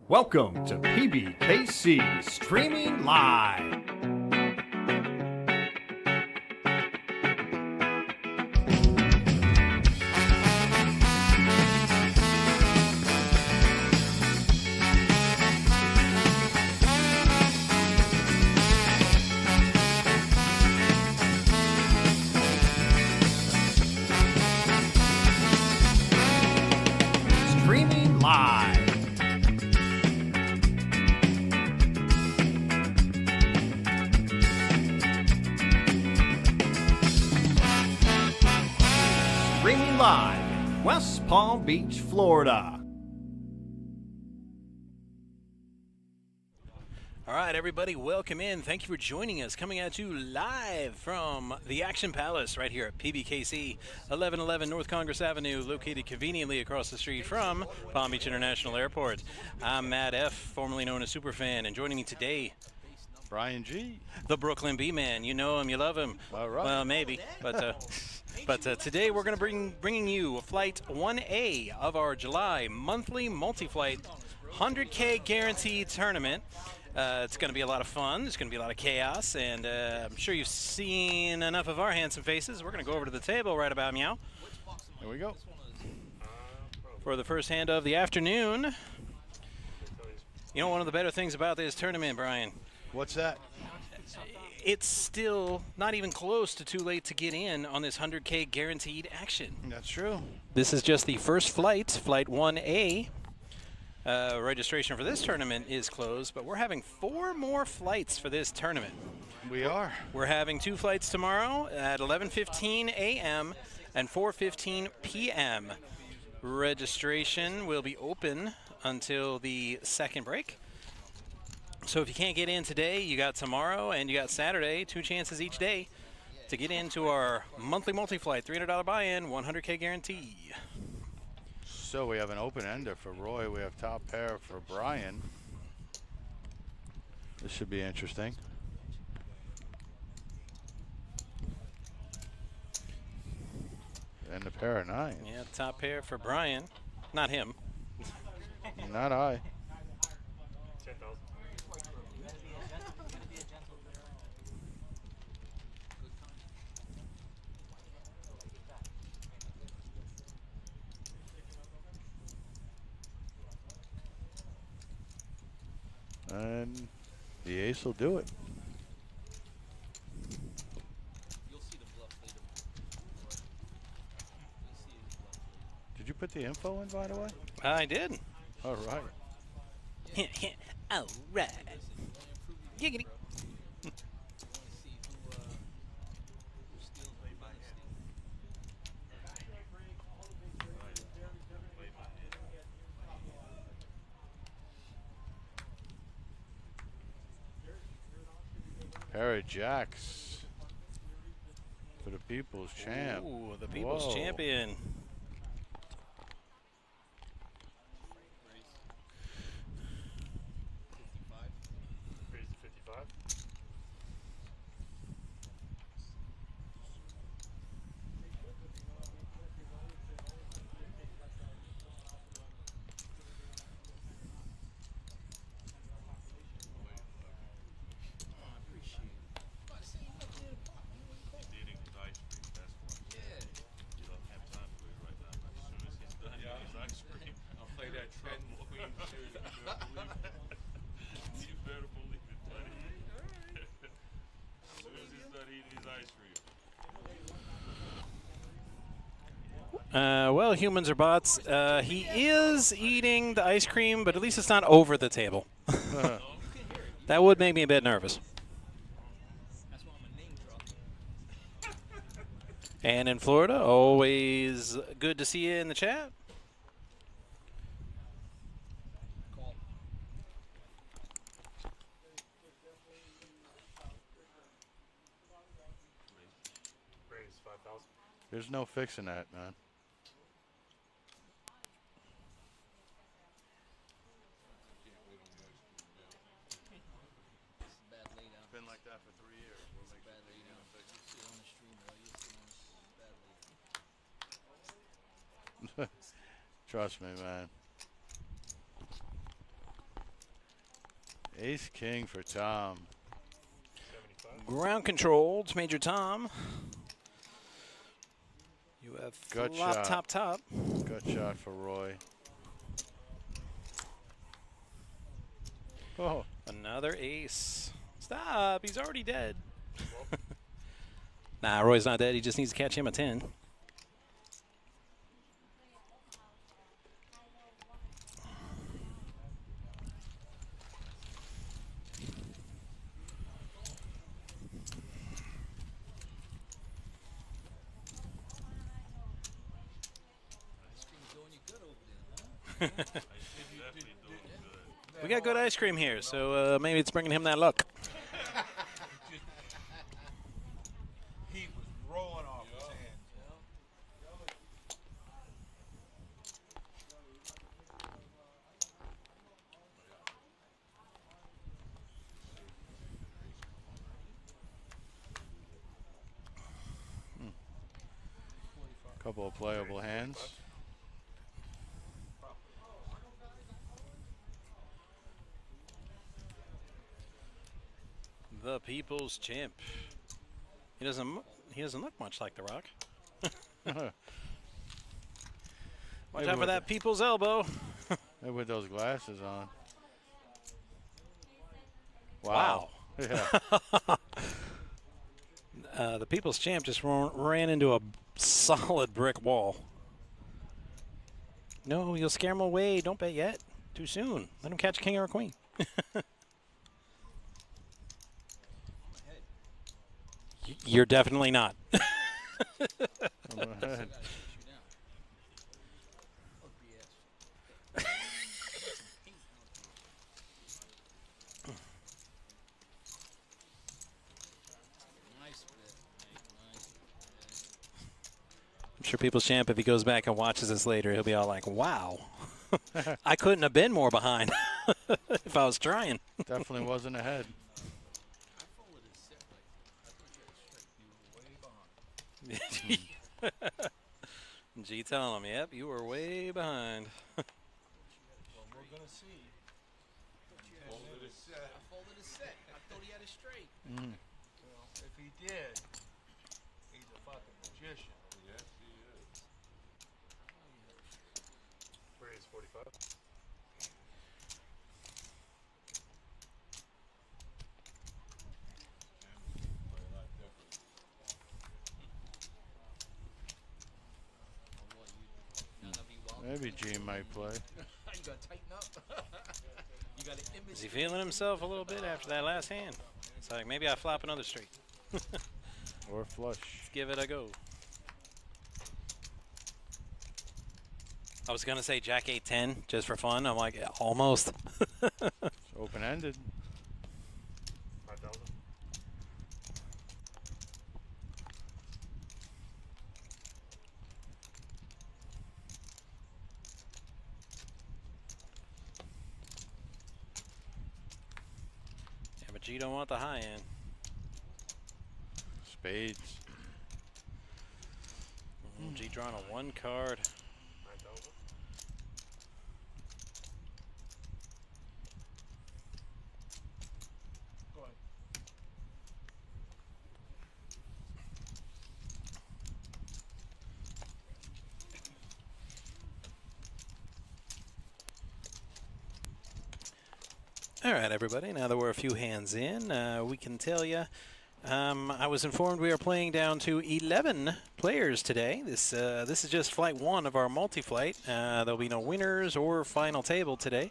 Welcome to Pbkc Streaming Live. Streaming Live. Streaming live, West Palm Beach, Florida. All right, everybody, welcome in. Thank you for joining us. Coming at you live from the Action Palace right here at Pbkc, 1111 North Congress Avenue, located conveniently across the street from Palm Beach International Airport. I'm Matt F., formerly known as Superfan, and joining me today, Brian G. the Brooklyn B-Man. You know him, you love him. All right. Well, maybe, but today we're going to bringing you Flight 1A of our July monthly multi-flight 100K guaranteed tournament. It's going to be a lot of fun. There's going to be a lot of chaos, and I'm sure you've seen enough of our handsome faces. We're going to go over to the table right about meow. Here we go. For the first hand of the afternoon. You know, one of the better things about this tournament, Brian, What's that? it's still not even close to too late to get in on this 100K guaranteed action. That's true. This is just the first flight, Flight 1A. Registration for this tournament is closed, but we're having 4 more flights for this tournament. We are. We're having 2 flights tomorrow at 11:15 a.m. and 4:15 p.m. Registration will be open until the second break. So if you can't get in today, you got tomorrow and you got Saturday, 2 chances each day to get into our monthly multi-flight, $300 buy-in, 100K guarantee. So we have an open ender for Roy. We have top pair for Brian. This should be interesting. And a pair of 9s. Yeah, top pair for Brian. Not him. Not I. And the ace will do it. Did you put the info in, by the way? I did. All right. All right. Giggity. Pair of jacks for the people's champ. Ooh, the people's Whoa. champion. Well, humans are bots. He is eating the ice cream, but at least it's not over the table. That would make me a bit nervous. And in Florida, always good to see you in the chat. There's no fixing that, man. It's been like that for 3 years. We'll make Trust me, man. Ace king for Tom. Ground control to Major Tom. You have Gut flop, shot. top, top. Gut shot for Roy. Oh, Another ace. Stop, he's already dead. Nah, Roy's not dead. He just needs to catch him a 10. We got good ice cream here, so maybe it's bringing him that luck. He was rolling off his hands. couple of playable hands. The People's Champ. He doesn't look much like The Rock. Watch out for that People's Elbow. Maybe with those glasses on. Wow. Yeah. The People's Champ just ran into a solid brick wall. No, you'll scare him away. Don't bet yet. Too soon. Let him catch a king or a queen. You're definitely not. Come ahead. I'm sure People's Champ, if he goes back and watches this later, he'll be all like, wow. I couldn't have been more behind if I was trying. Definitely wasn't ahead. G telling him, yep, you were way behind. Well, we're going to see. I folded a set. I thought he had it straight. Mm. Well, if he did, he's a fucking magician. Yes, he is. Where is 45? Maybe G might play. You got to tighten up. You got to image. Is he feeling himself a little bit after that last hand? It's like, maybe I flop another straight. Or flush. Let's give it a go. I was going to say Jack 8-10 just for fun. I'm like, yeah, almost. It's open-ended. 5,000. Yeah, but G don't want the high end. Spades. G drawing a 1 card. 9,000. Go ahead. All right, everybody. Now that we're a few hands in, we can tell you. I was informed we are playing down to 11 players today. This is just flight 1 of our multi-flight. There'll be no winners or final table today.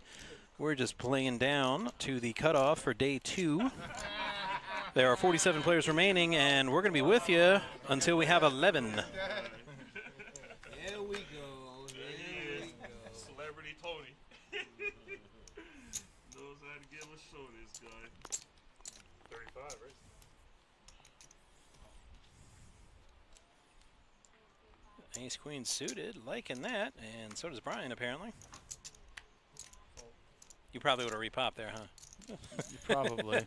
We're just playing down to the cutoff for day 2. There are 47 players remaining, and we're going to be with you until we have 11. There we go. There we go. Celebrity Tony. Knows how to give a show, this guy. 35, right? Ace Queen suited, liking that, and so does Brian apparently. You probably would have repopped there, huh? Probably.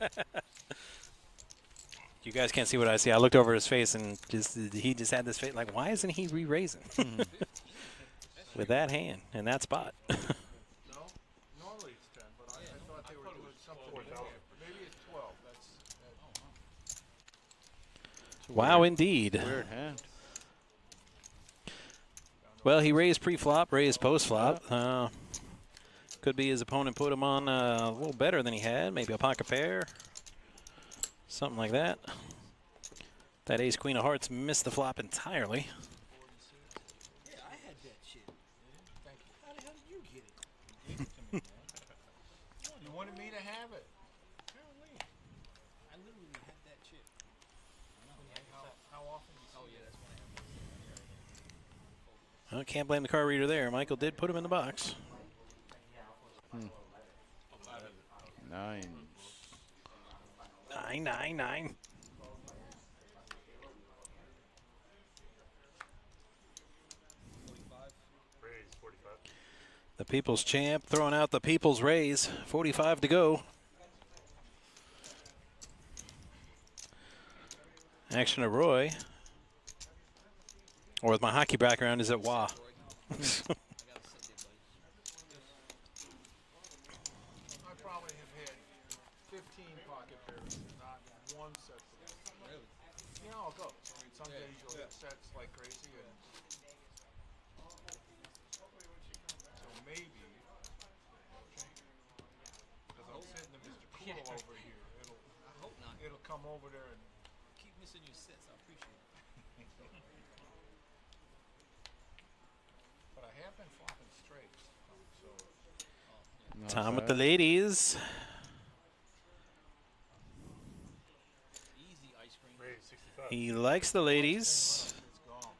You guys can't see what I see. I looked over his face and he just had this face like, why isn't he re-raising? With that hand and that spot. No, normally it's 10, but I thought they were doing something. Wow, indeed. Weird hand. Well, he raised pre-flop, raised post-flop. Could be his opponent put him on a little better than he had. Maybe a pocket pair. Something like that. That ace queen of hearts missed the flop entirely. Yeah, I had that shit. Thank you. How the hell did you get it? You wanted me to have it. Apparently. I literally had that chip. How often do you see yeah, that's when I have. I can't blame the card reader there. Michael did put him in the box. 9s. 9, 9, 9. Raise 45. The people's champ throwing out the people's raise. 45 to go. Action of Roy. Or with my hockey background, is it Wah? I probably have had 15 pocket pairs and not one set for them. Really? You know how it goes. I mean, some days you'll hit sets like crazy, and so maybe, because I'm sitting to Mr. Cool over here, it'll come over there and keep missing your sets. I appreciate it. But I have been flopping straights, so. Tom with the ladies. Easy ice cream. Raise 65. He likes the ladies. It's gone.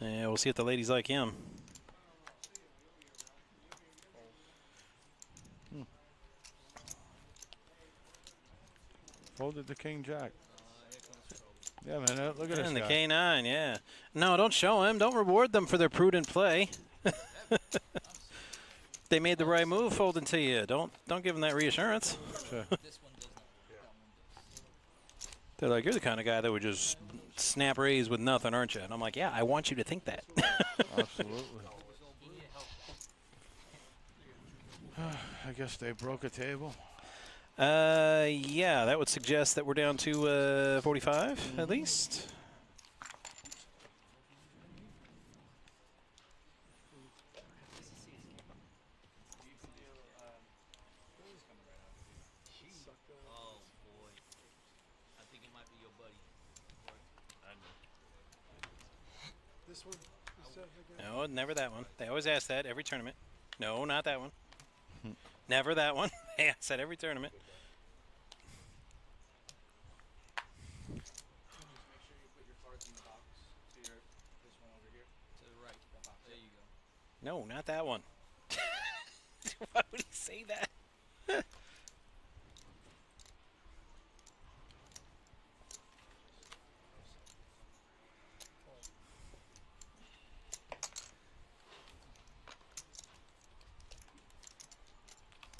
And we'll see if the ladies like him. Folded the king jack. Yeah, man, look at this And the guy. K9, yeah. No, don't show him. Don't reward them for their prudent play. They made the right move folding to you. Don't give them that reassurance. Sure. They're like, you're the kind of guy that would just snap raise with nothing, aren't you? And I'm like, yeah, I want you to think that. Absolutely. I guess they broke a table. Yeah, that would suggest that we're down to 45 at least. Oh boy, I think it might be your buddy. This one. No, never that one. They always ask that every tournament. No, not that one. Never that one. They ask that every tournament. Make sure you put your cards in the box. To this one over here. To the right. There you go. No, not that one. Why would he say that?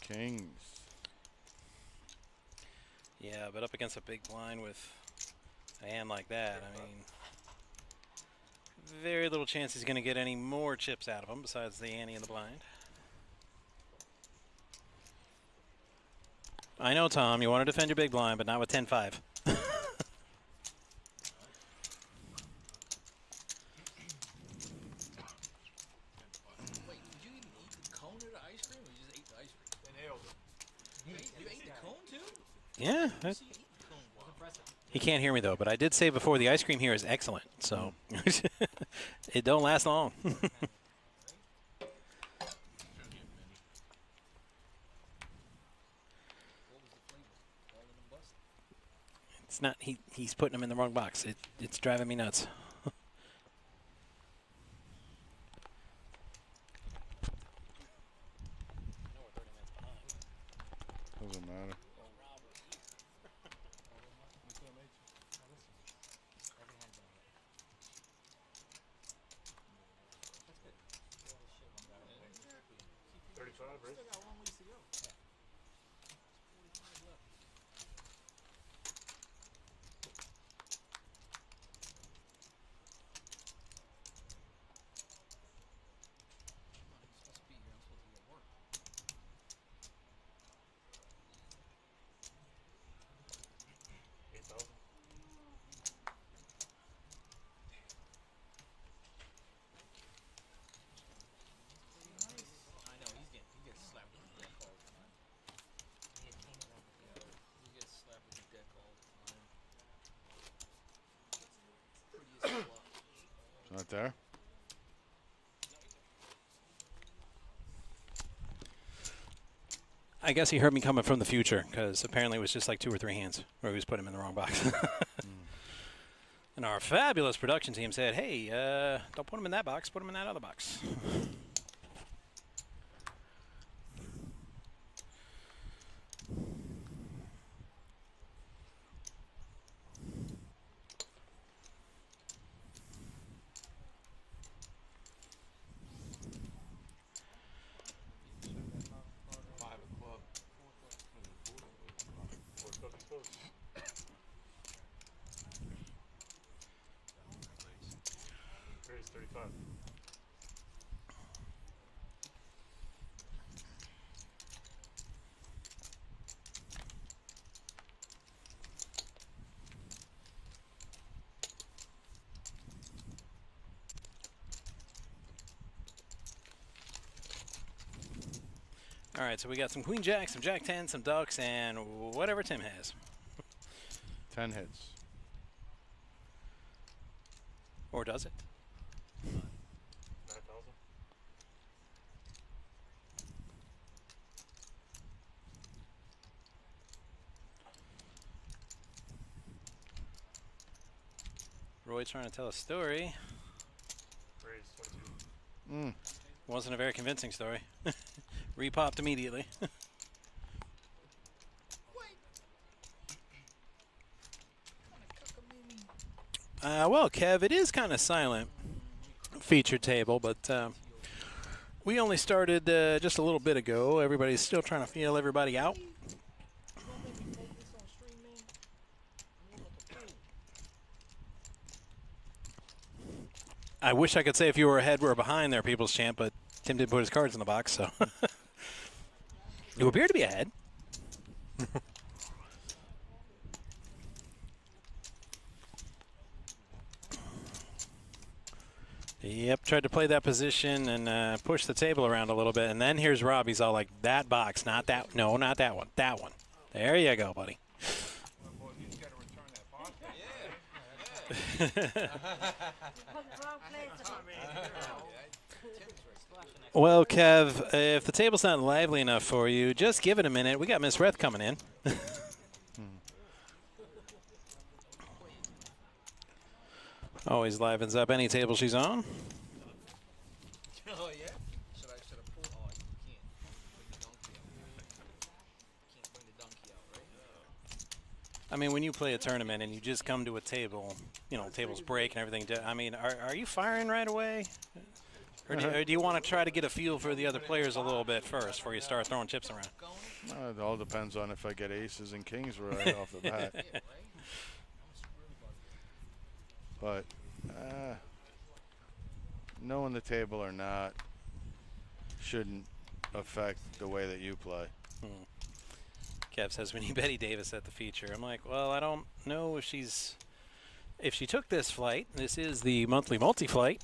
Kings. Yeah, but up against a big blind with a hand like that, I mean, very little chance he's going to get any more chips out of him besides the ante and the blind. I know, Tom, you want to defend your big blind, but not with 10-5. Wait, did you even eat the cone of the ice cream, or you just ate the ice cream? They nailed it. You ate the cone too? Yeah. He can't hear me, though, but I did say before the ice cream here is excellent, so it don't last long. It's not, he's putting them in the wrong box. It's driving me nuts. Doesn't matter. Not there. I guess he heard me coming from the future because apparently it was just like 2 or 3 hands where he was putting him in the wrong box. And our fabulous production team said, hey, don't put him in that box, put him in that other box. Raise 35. All right, so we got some Queen Jack, some Jack 10, some Ducks, and whatever Tim has. 10 hits. Or does it? 9,000. Roy's trying to tell a story. Raise 22. Wasn't a very convincing story. Repopped immediately. Well, Kev, it is kind of silent feature table, but we only started just a little bit ago. Everybody's still trying to feel everybody out. I wish I could say if you were ahead, we're behind there, People's Champ, but Tim didn't put his cards in the box, so you appear to be ahead. Yep, tried to play that position and push the table around a little bit, and then here's Rob. He's all like, that box, not that. No, not that one. That one. There you go, buddy. Well, Kev, if the table's not lively enough for you, just give it a minute. We got Miss Reth coming in. Always livens up any table she's on. Oh, yeah? Should I pull? Oh, you can't. Bring the donkey out. Can't bring the donkey out, right? I mean, when you play a tournament and you just come to a table, you know, tables break and everything. I mean, are you firing right away? Or do you want to try to get a feel for the other players a little bit first before you start throwing chips around? It all depends on if I get aces and kings right off the bat. But knowing the table or not shouldn't affect the way that you play. Kev says, we need Betty Davis at the feature. I'm like, well, I don't know if she took this flight. This is the monthly multi-flight.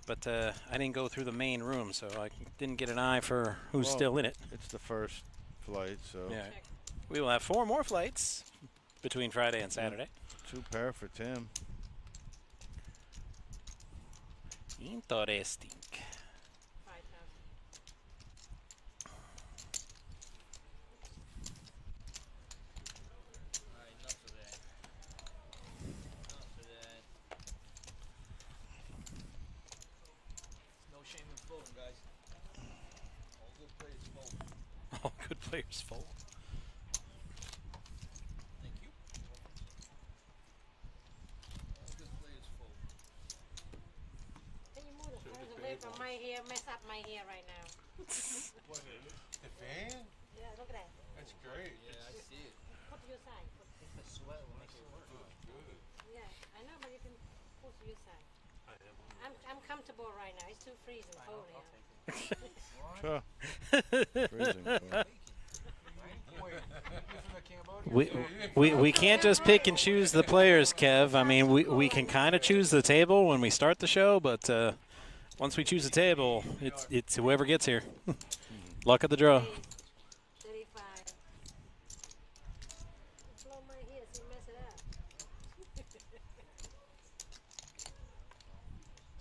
But I didn't go through the main room, so I didn't get an eye for who's still in it. It's the first flight, so Yeah. We will have 4 more flights between Friday and Saturday. 2 pair for Tim. Interesting. Alright, enough of that. Enough of that. No shame in folding, guys. All good players fold. All good players fold. Thank you. All good players fold. Can you move the further away from my hair? Mess up my hair right now. What is it? The fan? Yeah, look at that. That's great. Yeah, I see it. Put to your side. The sweat will make it work. Good. Yeah, I know, but you can put to your side. I'm comfortable right now. It's too freezing cold here. Sure. Freezing cold. We can't just pick and choose the players, Kev. I mean, we can kind of choose the table when we start the show, but once we choose the table, it's whoever gets here. Luck of the draw. 35. Blow my hair, so you mess it up.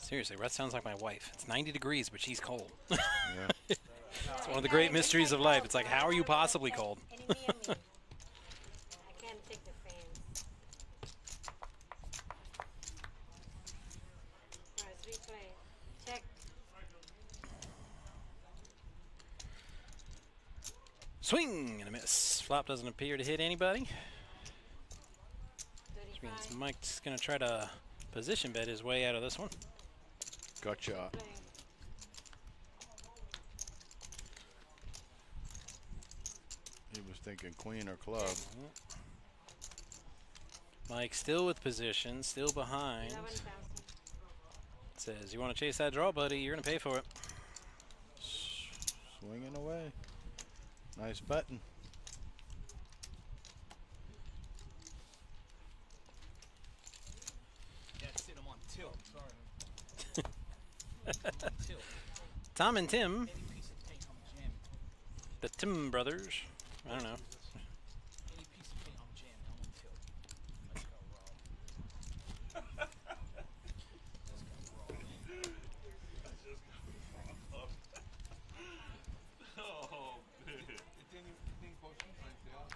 Seriously, Russ sounds like my wife. It's 90 degrees, but she's cold. Yeah. It's one of the great mysteries of life. It's like, how are you possibly cold? Any me and me. I can't take the fans. Alright, replay. Check. Swing and a miss. Flop doesn't appear to hit anybody. Which 35. means Mike's going to try to position bet his way out of this one. Gotcha. Play. He was thinking queen or club. Mike still with position, still behind. 11,000. Says, you want to chase that draw, buddy? You're going to pay for it. Swinging away. Nice betting. That's it. I'm on tilt. Sorry. Tilt. Tom and Tim, Any piece of paint, I'm jamming. the Tim brothers. I don't know. Any piece of paint, I'm jamming. I'm on tilt. Let's go, Rob. Oh, man. It didn't go shoot right there.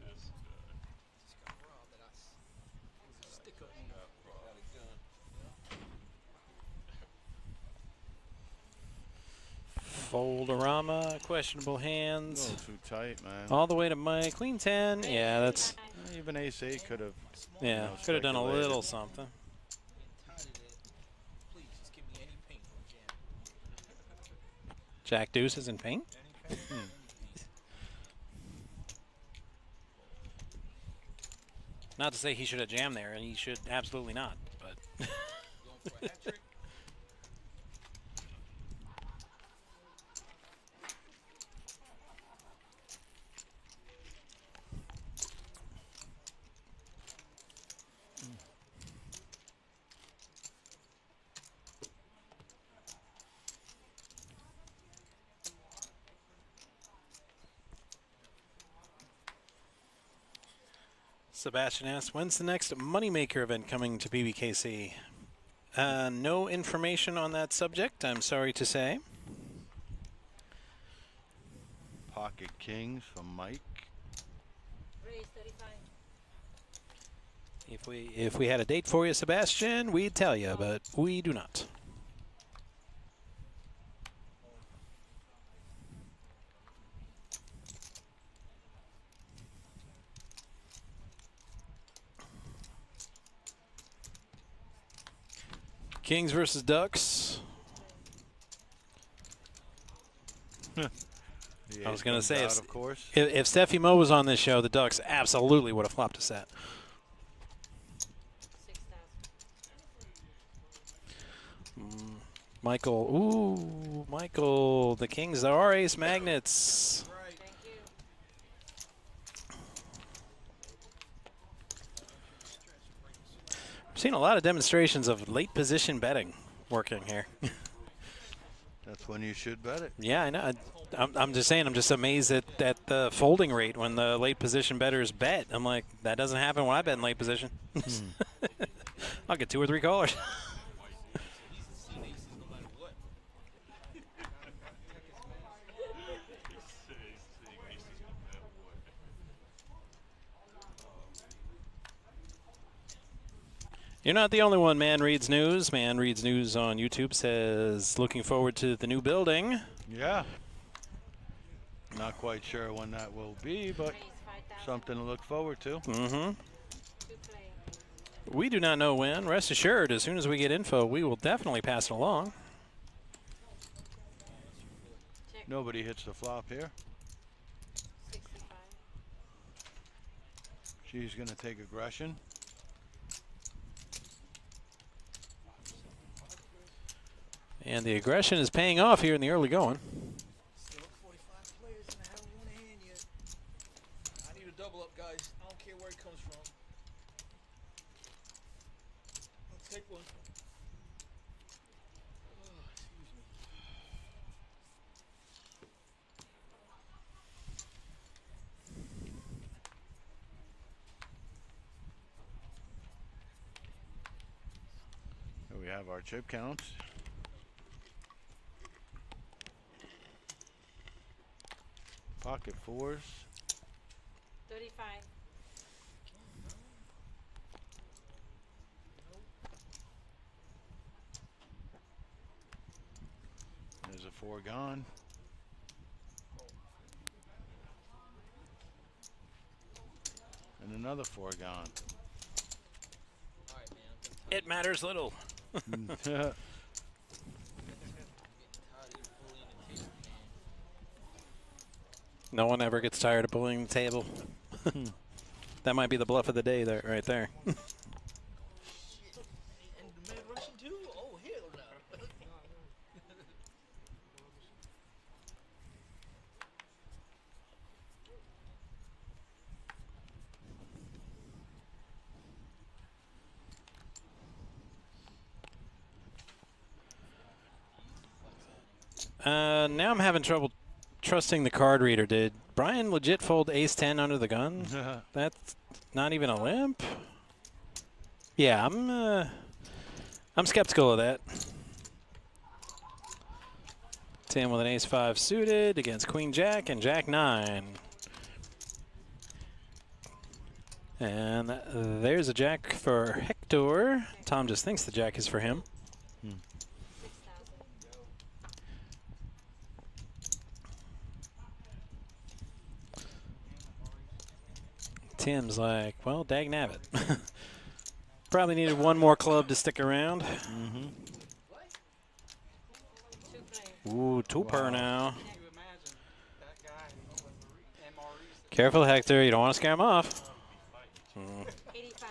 This guy. Just got Rob that it was a stick up. Got a gun. Fold-a-rama, questionable A hands. little too tight, man. All the way to Mike. Queen 10. Yeah, that's, Even ace-8 could have. yeah, know, could have done a speculated. little something. Tired of it. Please, just give me any paint from jamming. Jack deuces in paint. Any paint. Not to say he should have jammed there, and he should absolutely not. But Going for a hat trick? Sebastian asks, when's the next Moneymaker event coming to Pbkc? No information on that subject, I'm sorry to say. Pocket kings from Mike. Raise 35. If we had a date for you, Sebastian, we'd tell you, but we do not. Kings versus Ducks. The I was ace gonna comes say, out, if- of course. If Steffi Mo was on this show, the Ducks absolutely would have flopped a set. 6,000. Michael, ooh, Michael, the Kings are ace magnets. Right. Thank you. I've seen a lot of demonstrations of late position betting working here. That's when you should bet it. Yeah, I know. I'm just saying, I'm just amazed at the folding rate when the late position bettors bet. I'm like, that doesn't happen when I bet in late position. I'll get 2 or 3 callers. He's the aces no matter what. You're not the only one. Man Reads News. Man Reads News on YouTube says, looking forward to the new building. Yeah. Not quite sure when that will be, but Raise 5,000. something to look forward to. Mm-hmm. 2 play. We do not know when. Rest assured, as soon as we get info, we will definitely pass it along. Check. Nobody hits the flop here. 65. She's going to take aggression. And the aggression is paying off here in the early going. Still 45 players and I haven't won a hand yet. I need a double up, guys. I don't care where it comes from. I'll take one. Oh, excuse me. There we have our chip counts. Pocket fours. 35. There's a 4 gone. And another 4 gone. It matters little. No one ever gets tired of bullying the table. That might be the bluff of the day there, right there. And the man Russian too? Oh, hell no. Now I'm having trouble trusting the card reader. Did Brian legit fold ace-10 under the gun? That's not even a limp? Yeah, I'm skeptical of that. Tim with an ace-5 suited against queen-jack and jack-9. And there's a jack for Hector. Tom just thinks the jack is for him. 6,000. Tim's like, well, dag nabbit. Probably needed one more club to stick around. Mm-hmm. 2 play. Ooh, two-per now. Can you imagine that guy MREs? Careful, Hector. You don't want to scare him off. 85.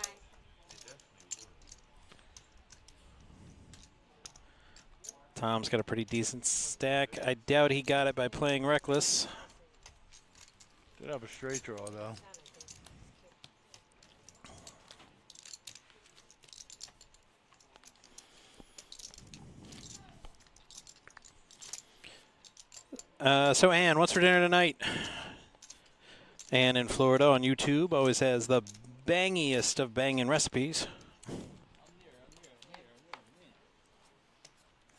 Tom's got a pretty decent stack. I doubt he got it by playing reckless. Did have a straight draw though. So, Ann, what's for dinner tonight? Ann in Florida on YouTube always has the bangiest of banging recipes.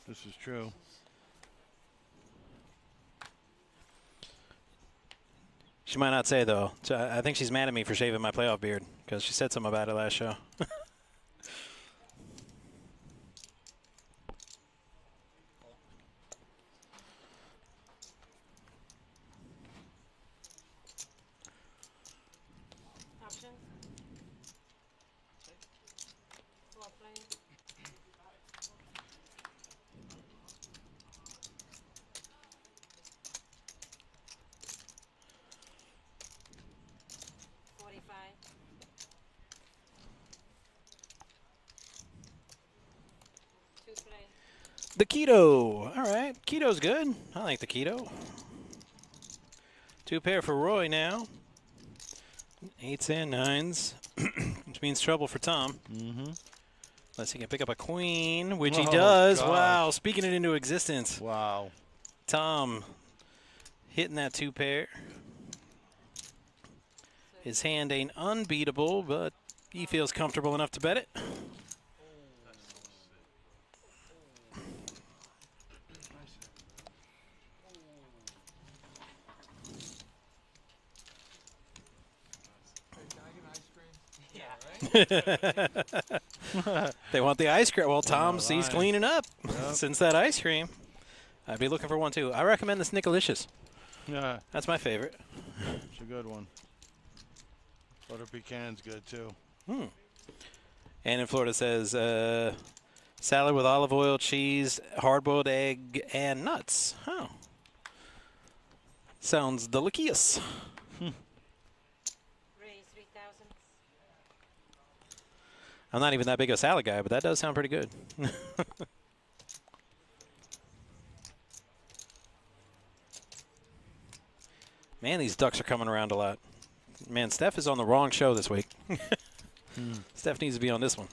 This is true. She might not say, though. So I think she's mad at me for shaving my playoff beard because she said something about it last show. Option. 4 play. The keto. All right. Keto's good. I like the keto. 2 pair for Roy now. 8s and 9s, which means trouble for Tom. Mm-hmm. Unless he can pick up a queen, which he Oh, does. gosh. Wow, speaking it into existence. Wow. Tom hitting that 2 pair. His hand ain't unbeatable, but he feels comfortable enough to bet it. They want the ice cream. Well, Tom sees cleaning up since that ice cream. I'd be looking for one, too. I recommend this Nickalicious. Yeah, That's my favorite. it's a good one. Butter pecan's good too. And in Florida says salad with olive oil, cheese, hard-boiled egg, and nuts. Oh. Sounds delicious. Raise 3,000. I'm not even that big of a salad guy, but that does sound pretty good. Man, these ducks are coming around a lot. Man, Steph is on the wrong show this week. Steph needs to be on this one.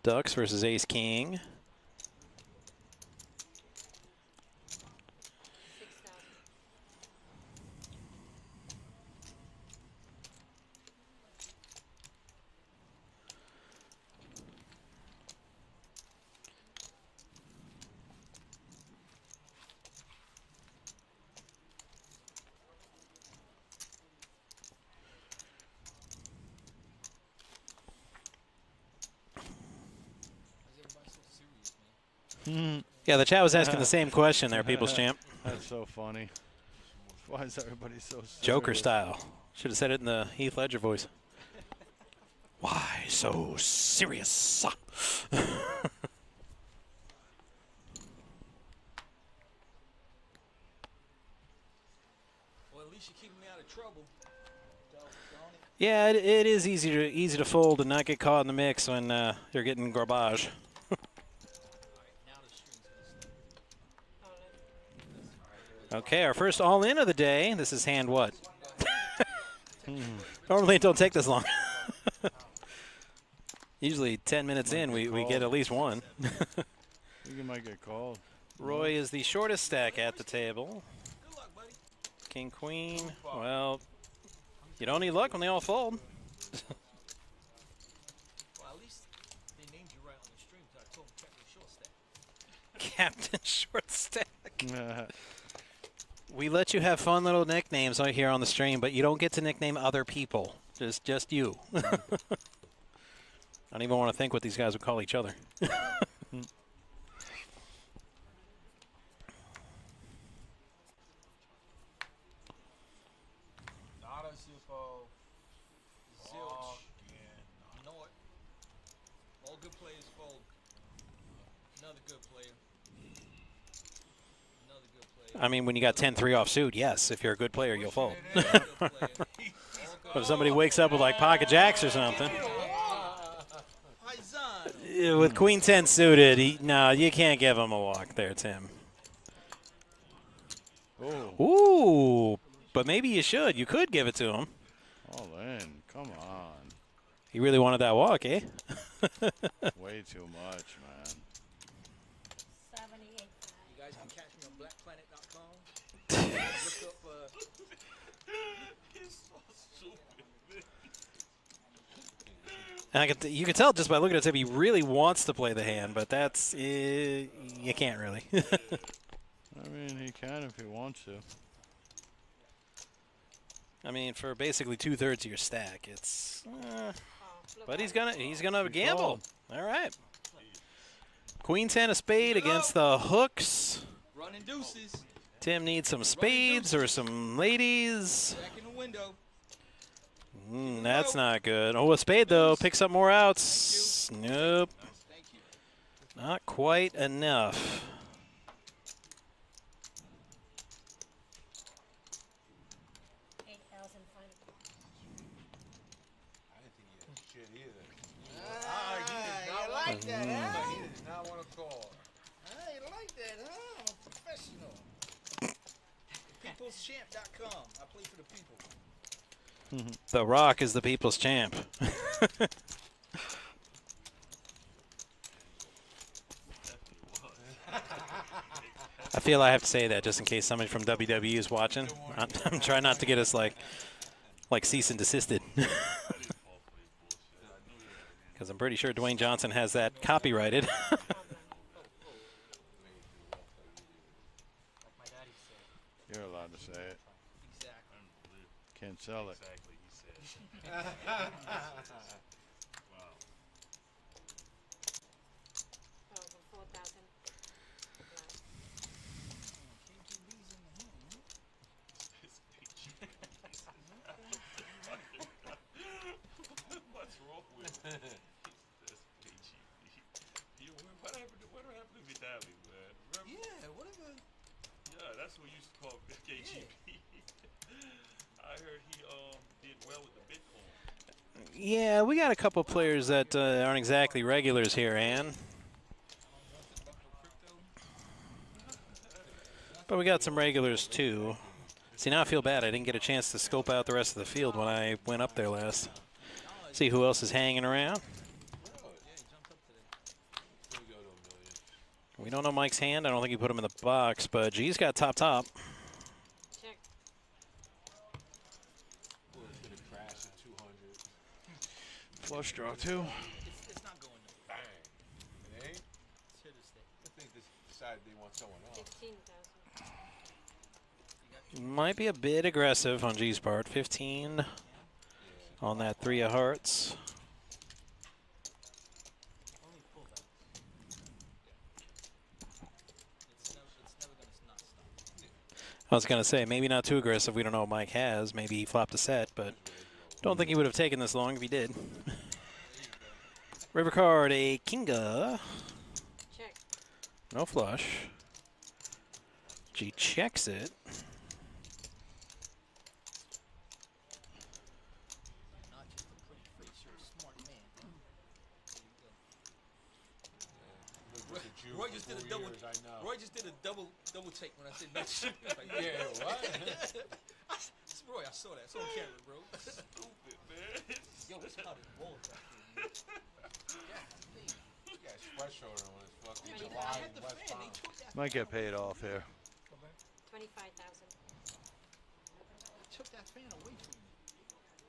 Ducks versus Ace King. 6,000. Yeah, the chat was asking the same question there, People's Champ. That's so funny. Why is everybody so serious? Joker style. Should have said it in the Heath Ledger voice. Why so serious? Well, at least you keep me out of trouble. Yeah, it is easy to fold and not get caught in the mix when you're getting garbage. Okay, our first all-in of the day. This is hand what? Normally it don't take this long. Usually 10 minutes in, we get at least one. I think you might get called. Roy is the shortest stack at the table. King, queen. Well, you don't need luck when they all fold. Well, at least they named you right on the stream, so I told them Captain Short Stack. Captain Short Stack. We let you have fun little nicknames right here on the stream, but you don't get to nickname other people. Just you. I don't even want to think what these guys would call each other. Not a Zippo. Zilch. You know what? All good players fold. Another good player. Another good player. I mean, when you got 10-3 offsuit, yes, if you're a good player, you'll fold. If somebody wakes up with like pocket jacks or something. With queen 10 suited, no, you can't give him a walk there, Tim. Oh. Ooh, but maybe you should. You could give it to him. All in. Come on. He really wanted that walk, eh? Way too much, man. 78. You guys can catch me on blackplanet.com. Look up, And you can tell just by looking at him, he really wants to play the hand, but that's you can't really. I mean, he can if he wants to. I mean, for basically 2/3 of your stack, it's. But he's gonna gamble. All right. Queen 10 of spade against the hooks. running deuces. Tim needs some spades or some ladies. Back in the window. That's not good. Oh, a spade, though. Picks up more outs. Nope. Thank you. Not quite enough. You like that, huh? He does not want to call. You like that, huh? I'm a professional. Peopleschamp.com. I play for the people. The Rock is the people's champ. I feel I have to say that just in case somebody from WWE is watching. I'm trying not to get us like cease and desisted. Because I'm pretty sure Dwayne Johnson has that copyrighted. You're allowed to say it. Exactly. Can't sell it. Exactly, he said. Wow. 4,000. What's wrong with him? That's KGB. What happened to Vitaly, man? Remember? Yeah, whatever. Yeah, that's what we used to call KGB. I heard he did well with the Bitcoin. Yeah, we got a couple players that aren't exactly regulars here, Ann. But we got some regulars, too. See, now I feel bad. I didn't get a chance to scope out the rest of the field when I went up there last. See who else is hanging around. We don't know Mike's hand. I don't think he put him in the box, but G's got top. Check. Flush draw, too. It's not going to. Bang. It ain't? It's here to stay. I think they decided they want someone else. 15,000. Might be a bit aggressive on G's part. 15 on that 3 of hearts. I was going to say, maybe not too aggressive. We don't know what Mike has. Maybe he flopped a set, but don't think he would have taken this long if he did. River card, a Kinga. Check. No flush. G checks it. Not just a pretty face, you're a smart man. Roy just did a double. Roy just did a double take when I said no shit. Like, yeah, what? Roy, I saw that. It's on camera, bro. Stupid, man. Yo, it's how this ball back there. He got sweatshirt on his fucking I July had the West fan. Palm. They took that. Might get paid off here. 25,000. They took that fan away from me.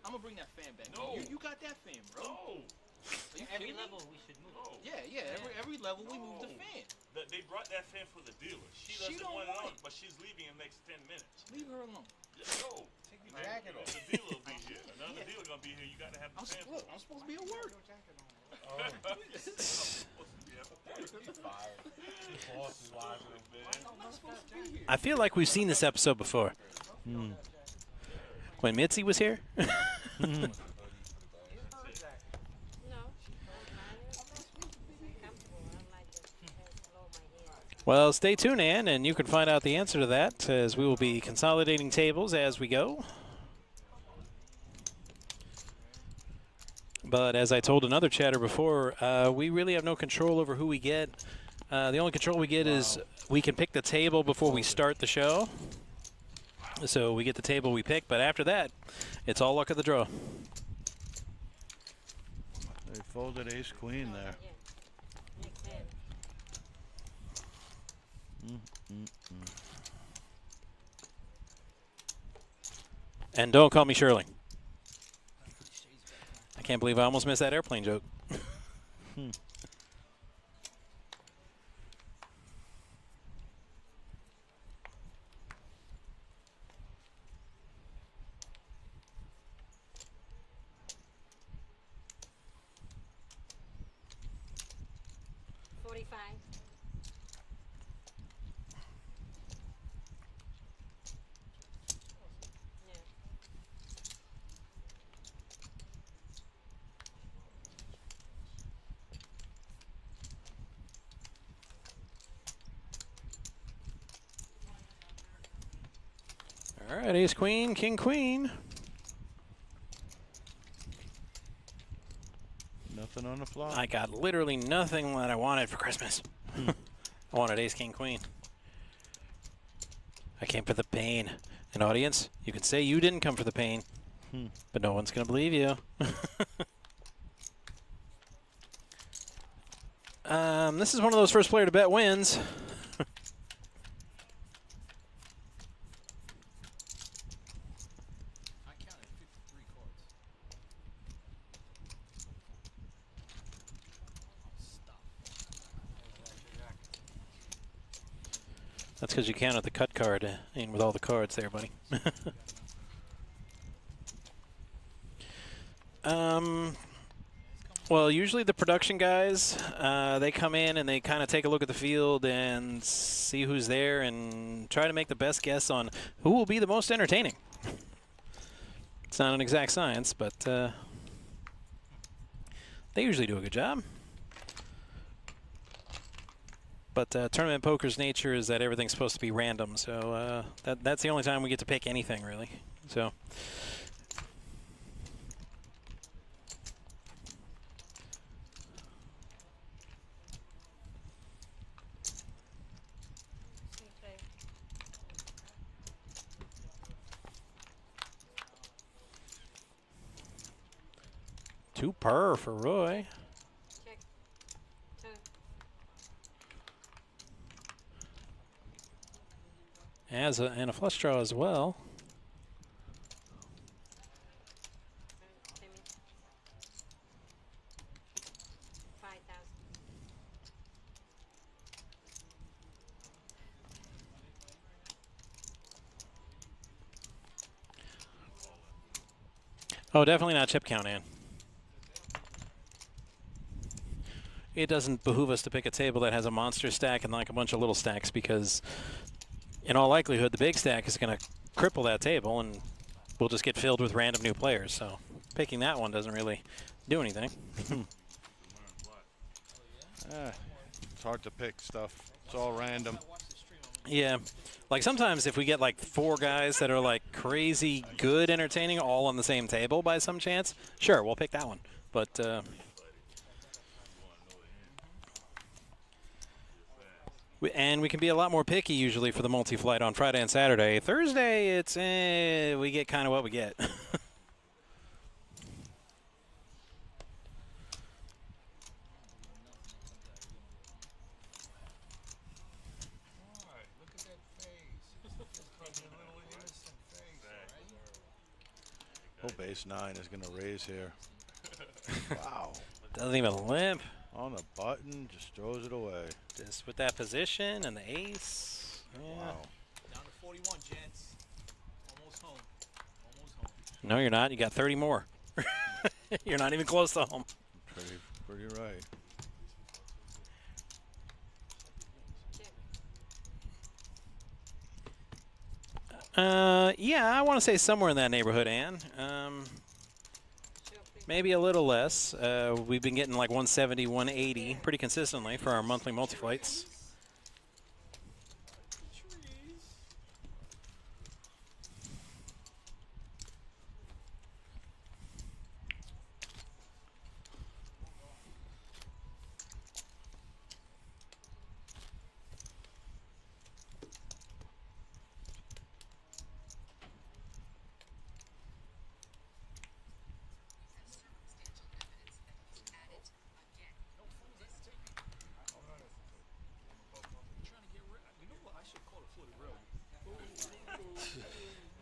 I'm gonna bring that fan back. No. You got that fan, bro. No. Are you kidding me? we should move. No. Yeah. Every level we move the No. fan. They brought that fan for the dealer. She She doesn't don't want it want on, it. but she's leaving in the next 10 minutes. Leave her alone. No. Take your jacket off. The dealer will be here. Another dealer gonna be here. You gotta have the fan. Look, I'm supposed to be at work. He's fired. Boss is watching him, man. I'm not supposed to be here. I feel like we've seen this episode before. When Mitzi was here. No. Well, stay tuned, Ann, and you can find out the answer to that as we will be consolidating tables as we go. But as I told another chatter before, we really have no control over who we get. The only control we get is we can pick the table before we start the show. So we get the table we pick, but after that, it's all luck of the draw. They folded ace queen there. Next hand. And don't call me Shirley. I can't believe I almost missed that airplane joke. Yeah. All right, ace queen, king queen. Nothing on the flop. I got literally nothing that I wanted for Christmas. I wanted ace, king, queen. I came for the pain. And audience, you can say you didn't come for the pain, but no one's going to believe you. This is one of those first player to bet wins. I counted 53 cards. Stop. That's because you counted the cut card in with all the cards there, buddy. Well, usually the production guys, they come in and they kind of take a look at the field and see who's there and try to make the best guess on who will be the most entertaining. It's not an exact science, but they usually do a good job. But tournament poker's nature is that everything's supposed to be random, so that's the only time we get to pick anything, really. So. Okay. Two per for Roy. Check. Turn. And a flush draw as well. Timmy. 5,000. Oh, definitely not chip count, Ann. It doesn't behoove us to pick a table that has a monster stack and like a bunch of little stacks because in all likelihood, the big stack is going to cripple that table, and we'll just get filled with random new players. So picking that one doesn't really do anything. It's hard to pick stuff. It's all random. Yeah. Like sometimes if we get like 4 guys that are like crazy good entertaining all on the same table by some chance, sure, we'll pick that one. But and we can be a lot more picky usually for the multi-flight on Friday and Saturday. Thursday, it's we get kind of what we get. Alright, look at that face. Just a little innocent face, right? Oh, base 9 is going to raise here. Wow. Doesn't even limp. On a button, just throws it away. Just with that position and the ace. Yeah. Wow. Down to 41, gents. Almost home. Almost home. No, you're not. You got 30 more. You're not even close to home. Pretty right. Yeah, I want to say somewhere in that neighborhood, Ann. Maybe a little less. We've been getting like 170, 180 pretty consistently for our monthly multi-flights.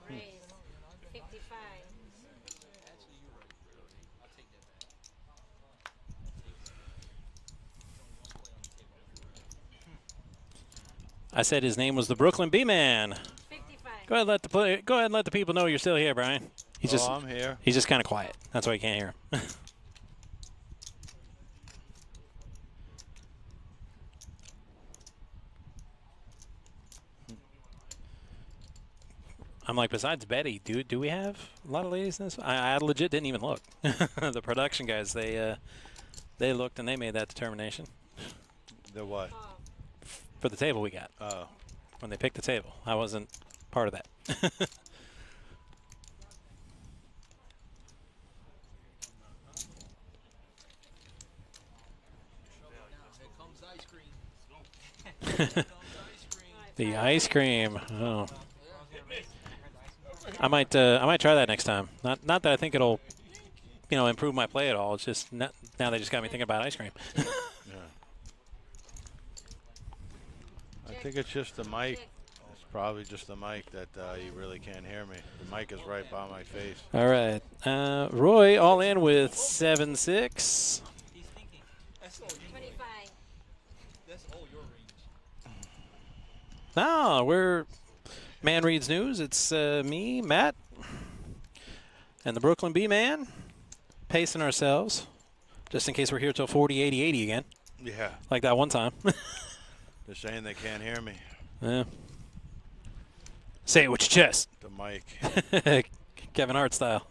Raise 55. I said his name was the Brooklyn B-Man. 55. Go ahead, and let the people know you're still here, Brian. I'm here. He's just kind of quiet. That's why you can't hear him. I'm like, besides Betty, do we have a lot of ladies in this? I legit didn't even look. The production guys, they looked and they made that determination. The what? For the table we got. Oh. When they picked the table. I wasn't part of that. The ice cream. Oh. I might try that next time. Not that I think it'll, improve my play at all. It's just now they just got me thinking about ice cream. Yeah. I think it's just the mic. It's probably just the mic that you really can't hear me. The mic is right by my face. All right. Roy all in with 7-6. He's thinking. That's all you 25. That's all your range. We're Man Reads News. It's me, Matt, and the Brooklyn B-Man pacing ourselves just in case we're here till 40, 80, 80 again. Yeah. Like that one time. They're saying they can't hear me. Yeah. Say it with your chest. The mic. Kevin Hart style.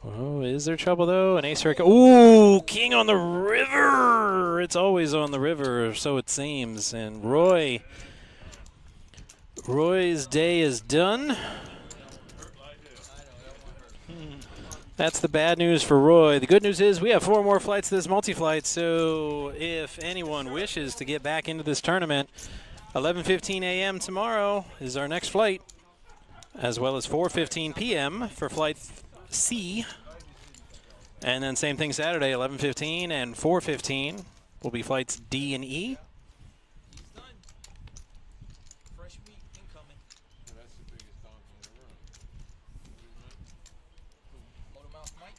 Oh, is there trouble though? An ace. Ooh, king on the river. It's always on the river, so it seems. And Roy's day is done. That's the bad news for Roy. The good news is we have 4 more flights to this multi-flight, so if anyone wishes to get back into this tournament, 11:15 a.m. tomorrow is our next flight, as well as 4:15 p.m. for flight C. And then same thing Saturday, 11:15 and 4:15 will be flights D and E. He's done. Fresh meat incoming. That's the biggest donkey in the room. Motor mouth Mike.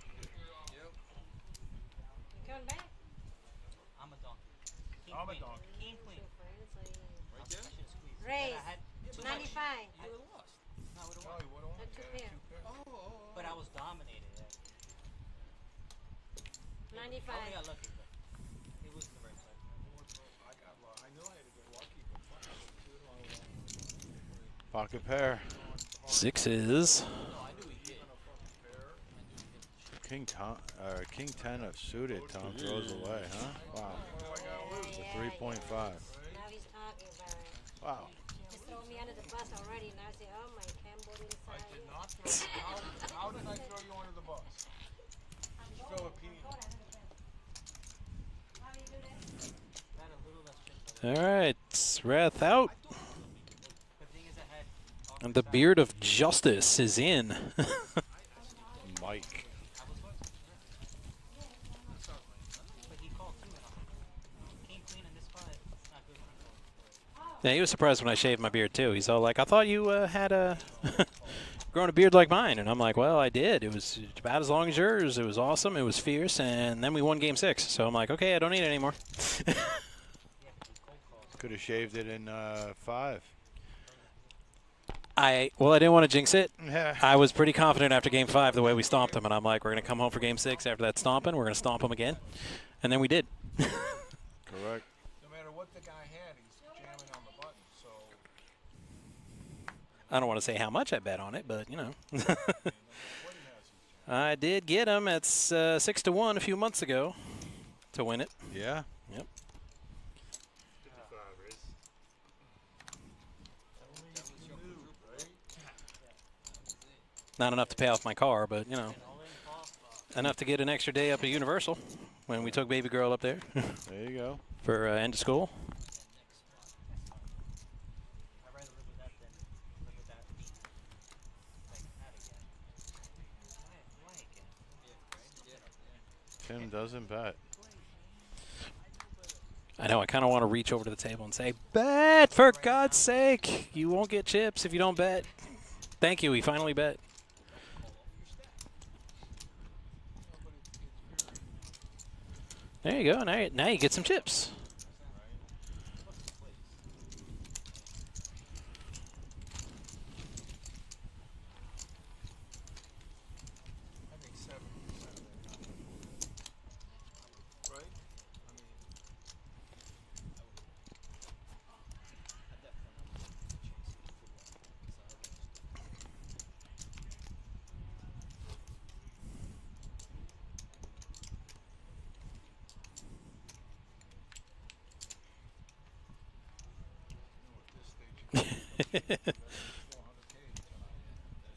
Yep. You coming back? I'm a donkey. King, I'm a queen. donkey. King, queen. Right there. Raise I had too 95. much. You would have lost. No, it Oh, don't. you would have won. That's two pair. But I was dominated. I only 95. got lucky, but it was the right side. Pocket pair. Sixes. King 10 of suited. Tom throws away, huh? Wow. The 3.5. Now he's talking about it. Wow. Just throw me under the bus already. Now I say, oh my Cambodian I side. did not throw how did I throw you under the bus? Philippine. All right, Wrath out. And the Beard of Justice is in. Mike. Yeah, he was surprised when I shaved my beard too. He's all like, "I thought you had a grown a beard like mine," and I'm like, "Well, I did. It was about as long as yours. It was awesome. It was fierce, and then we won Game 6. So I'm like, okay, I don't need it anymore." Could have shaved it in 5. I didn't want to jinx it. Yeah. I was pretty confident after Game 5 the way we stomped them, and I'm like, we're gonna come home for Game 6 after that stomping. We're gonna stomp them again, and then we did. Correct. No matter what the guy had, he's jamming on the button. So I don't want to say how much I bet on it, but you know. I did get him at 6-1 a few months ago to win it. Yeah. Yep. 55, Riz. Not enough to pay off my car, but you know, enough to get an extra day up at Universal when we took baby girl up there There you go. for end of school. Tim doesn't bet. I know, I kind of want to reach over to the table and say, bet, for God's sake. You won't get chips if you don't bet. Thank you, he finally bet. There you go, now you get some chips. I think 7% of that. Right? I mean,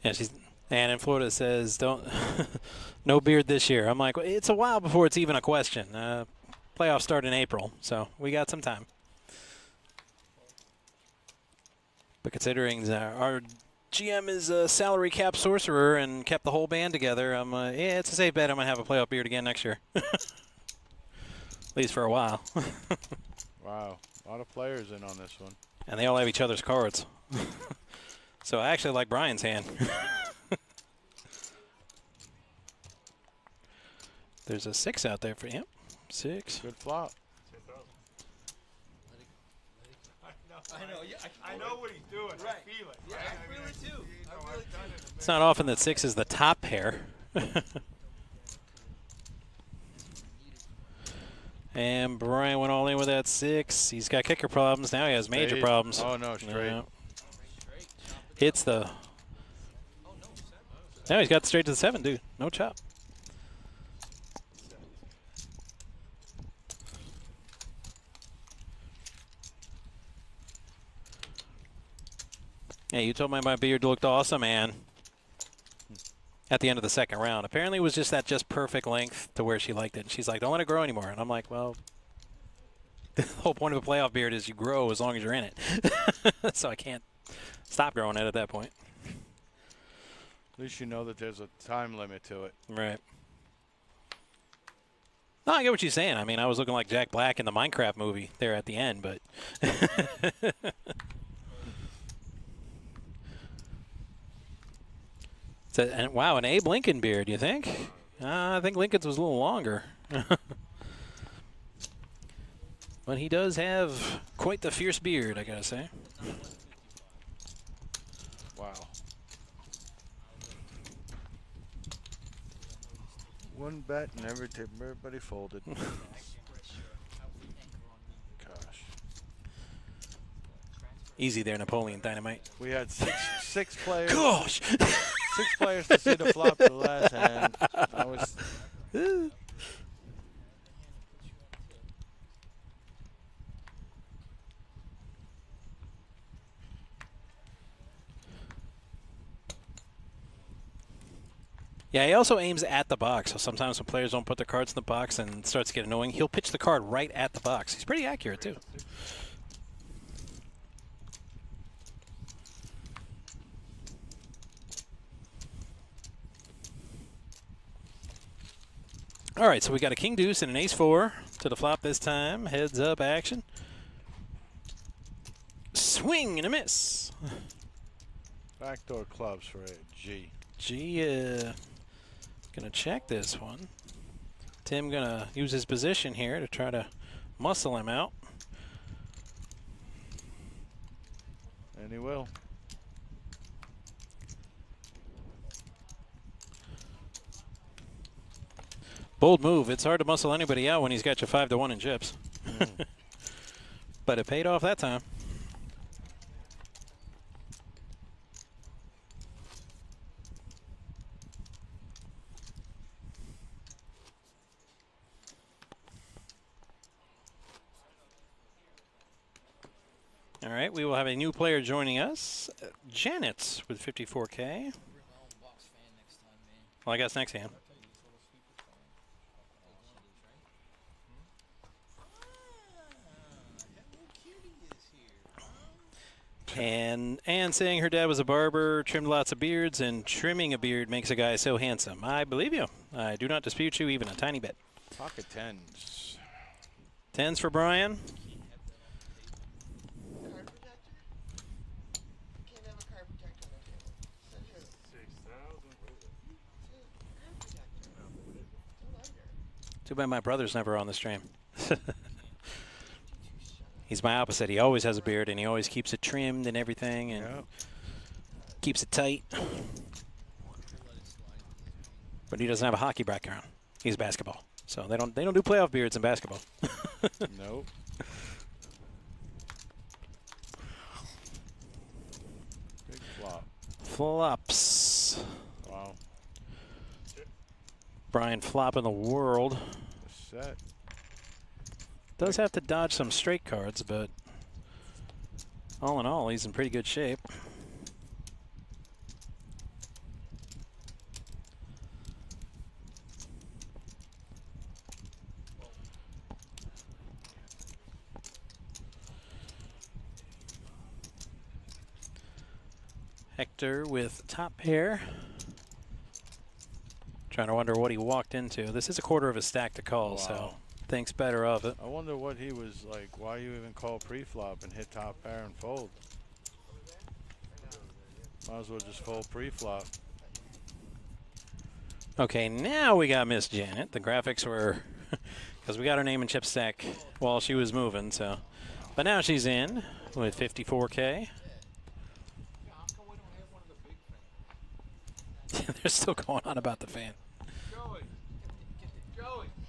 Yeah, and in Florida says don't no beard this year. I'm like, well, it's a while before it's even a question. Playoffs start in April, so we got some time. But considering our GM is a salary cap sorcerer and kept the whole band together, yeah, it's a safe bet I'm gonna have a playoff beard again next year. At least for a while. Wow. A lot of players in on this one. And they all have each other's cards. So I actually like Brian's hand. There's a 6 out there for him. 6. Good flop. 10,000. I know. Yeah, I know what he's doing. Right. I feel it. Yeah, right? I feel it too. You know, I feel I've it done too. it a It's not often that 6 is the top pair. And Brian went all in with that 6. He's got kicker problems. Now he has major Straight. problems. Oh, no, straight. No. Hits the... Now he's got straight to the 7, dude. No chop. Yeah, you told me my beard looked awesome, man. At the end of the second round. Apparently it was just that perfect length to where she liked it. And she's like, don't let it grow anymore. And I'm like, well, the whole point of a playoff beard is you grow as long as you're in it. So I can't stop growing it at that point. At least you know that there's a time limit to it. Right. No, I get what you're saying. I mean, I was looking like Jack Black in the Minecraft movie there at the end, but... And wow, an Abe Lincoln beard, you think? I think Lincoln's was a little longer. But he does have quite the fierce beard, I gotta say. Wow. One bet and everybody folded. Gosh. Easy there, Napoleon Dynamite. We had six players. Gosh! 6 players to see the flop to the last hand. I was. Yeah, he also aims at the box. So sometimes when players don't put their cards in the box and it starts to get annoying, he'll pitch the card right at the box. He's pretty accurate, too. All right, so we got a king deuce and an ace four to the flop this time. Heads up action. Swing and a miss. Backdoor clubs for a G. G, gonna check this one. Tim gonna use his position here to try to muscle him out. And he will. Bold move. It's hard to muscle anybody out when he's got you 5-1 in chips. But it paid off that time. All right, we will have a new player joining us, Janet with 54K. Well, I guess next hand. And saying her dad was a barber, trimmed lots of beards, and trimming a beard makes a guy so handsome. I believe you. I do not dispute you even a tiny bit. Pocket tens. Tens for Brian. Too bad my brother's never on the stream. He's my opposite. He always has a beard, and he always keeps it trimmed and everything, and keeps it tight. But he doesn't have a hockey background. He's basketball, so they don't do playoff beards in basketball. Nope. Big flop. Flops. Wow. Brian flopping the world. Set. Does have to dodge some straight cards, but all in all, he's in pretty good shape. Hector with top pair. Trying to wonder what he walked into. This is a quarter of a stack to call, so thinks better of it. I wonder what he was like. Why you even call pre-flop and hit top pair and fold? Might as well just fold pre-flop. Okay, now we got Miss Janet. The graphics were, because we got her name in chip stack while she was moving, so. But now she's in with 54K. They're still going on about the fan.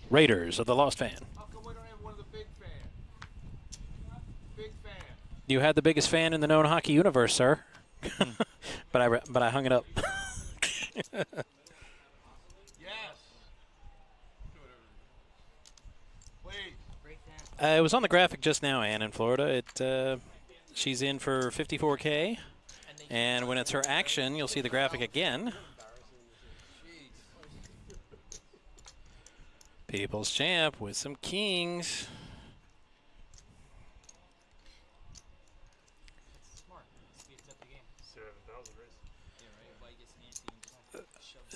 Raiders of the Lost Fan. How come we don't have one of the big fans? Big fan. You had the biggest fan in the known hockey universe, sir. but I hung it up. Yes. Please. It was on the graphic just now, Ann, in Florida. She's in for 54K. And when it's her action, you'll see the graphic again. People's champ with some kings.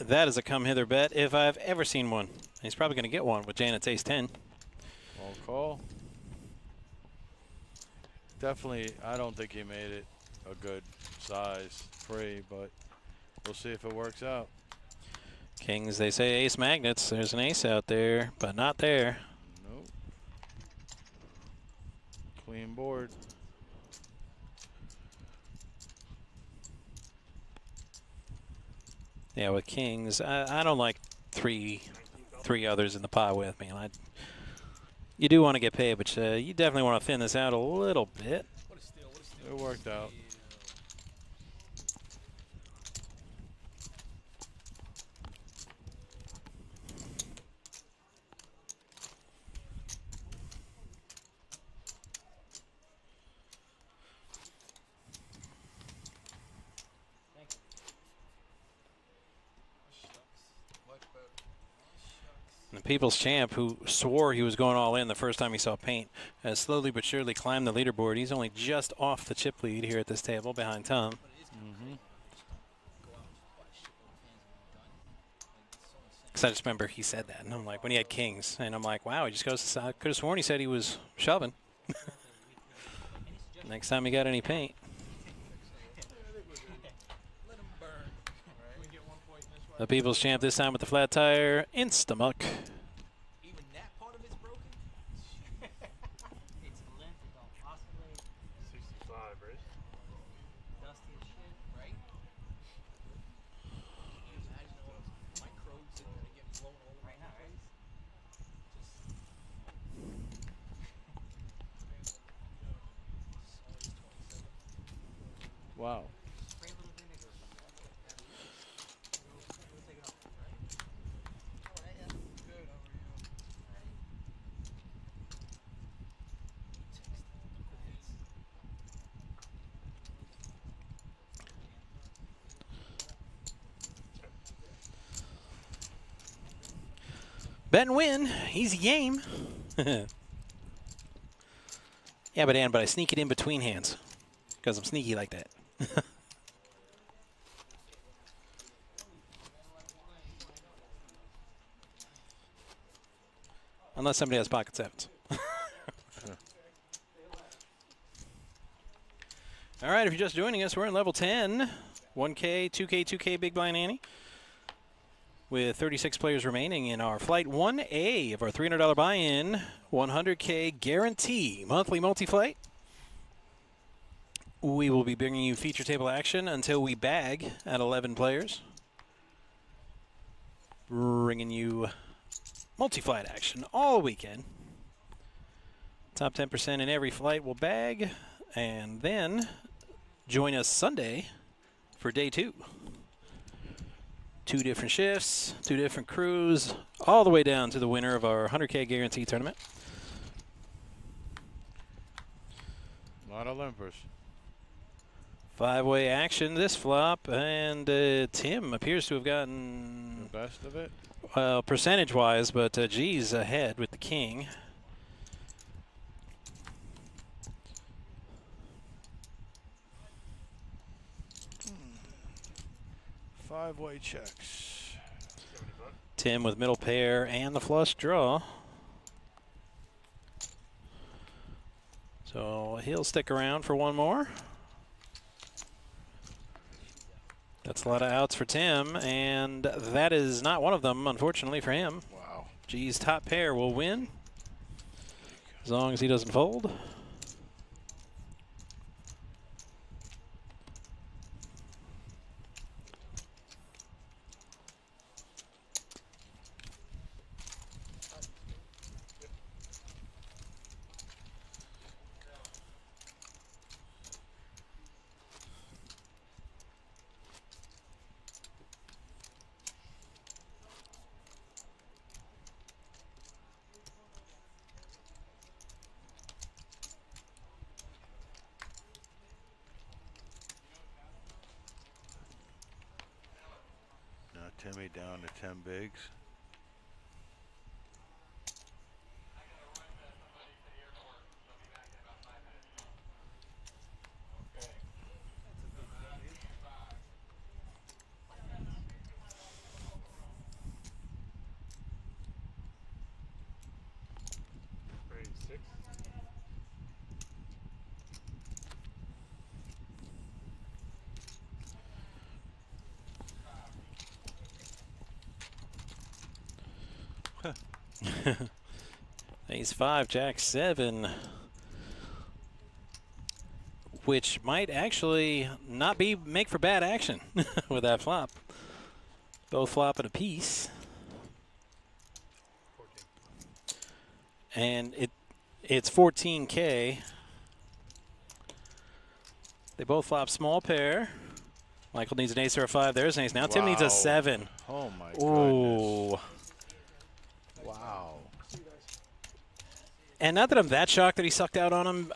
That is a come hither bet if I've ever seen one. He's probably going to get one with Janet's ace 10. All call. Definitely, I don't think he made it a good size free, but we'll see if it works out. Kings, they say ace magnets. There's an ace out there, but not there. Nope. Clean board. Yeah, with kings, I don't like three others in the pot with me. You do want to get paid, but you definitely want to thin this out a little bit. It worked out. The People's Champ, who swore he was going all in the first time he saw paint, has slowly but surely climbed the leaderboard. He's only just off the chip lead here at this table behind Tom. Because I just remember he said that, and I'm like, when he had kings, and I'm like, wow, he just goes to side. Could have sworn he said he was shoving. Next time he got any paint. The People's Champ this time with the flat tire, Instamuck. Even that part of it's broken? It's limp, it don't oscillate, 65, right? dusty as shit. Right? Imagine all those microbes that are gonna get blown all Right around now, the right? Wow. Spray a little vinegar or something. We'll take it off. Good, how are you? Bet and win. Easy game. Yeah, but I sneak it in between hands because I'm sneaky like that. Unless somebody has pocket sevens. All right, if you're just joining us, we're in level 10. 1K, 2K, 2K Big Blind Ante. With 36 players remaining in our Flight 1A of our $300 buy-in, 100K guarantee monthly multi-flight. We will be bringing you feature table action until we bag at 11 players. Bringing you multi-flight action all weekend. Top 10% in every flight will bag, and then join us Sunday for day 2. 2 different shifts, 2 different crews, all the way down to the winner of our 100K guarantee tournament. A lot of limpers. 5-way action this flop, and Tim appears to have gotten The best of it. well percentage-wise, but G's ahead with the king. Five-way checks. Tim with middle pair and the flush draw. So he'll stick around for one more. That's a lot of outs for Tim, and that is not one of them, unfortunately for him. Wow. G's top pair will win as long as he doesn't fold. Now Timmy down to 10 bigs. Grade 6. Ace 5, Jack 7. Which might actually not be make for bad action with that flop. Both flopping a piece. 14. And it's 14K. They both flop small pair. Michael needs an ace or a 5. There's an ace. Now Tim needs a Wow. 7. Oh my Ooh. goodness. Wow. And not that I'm that shocked that he sucked out on him.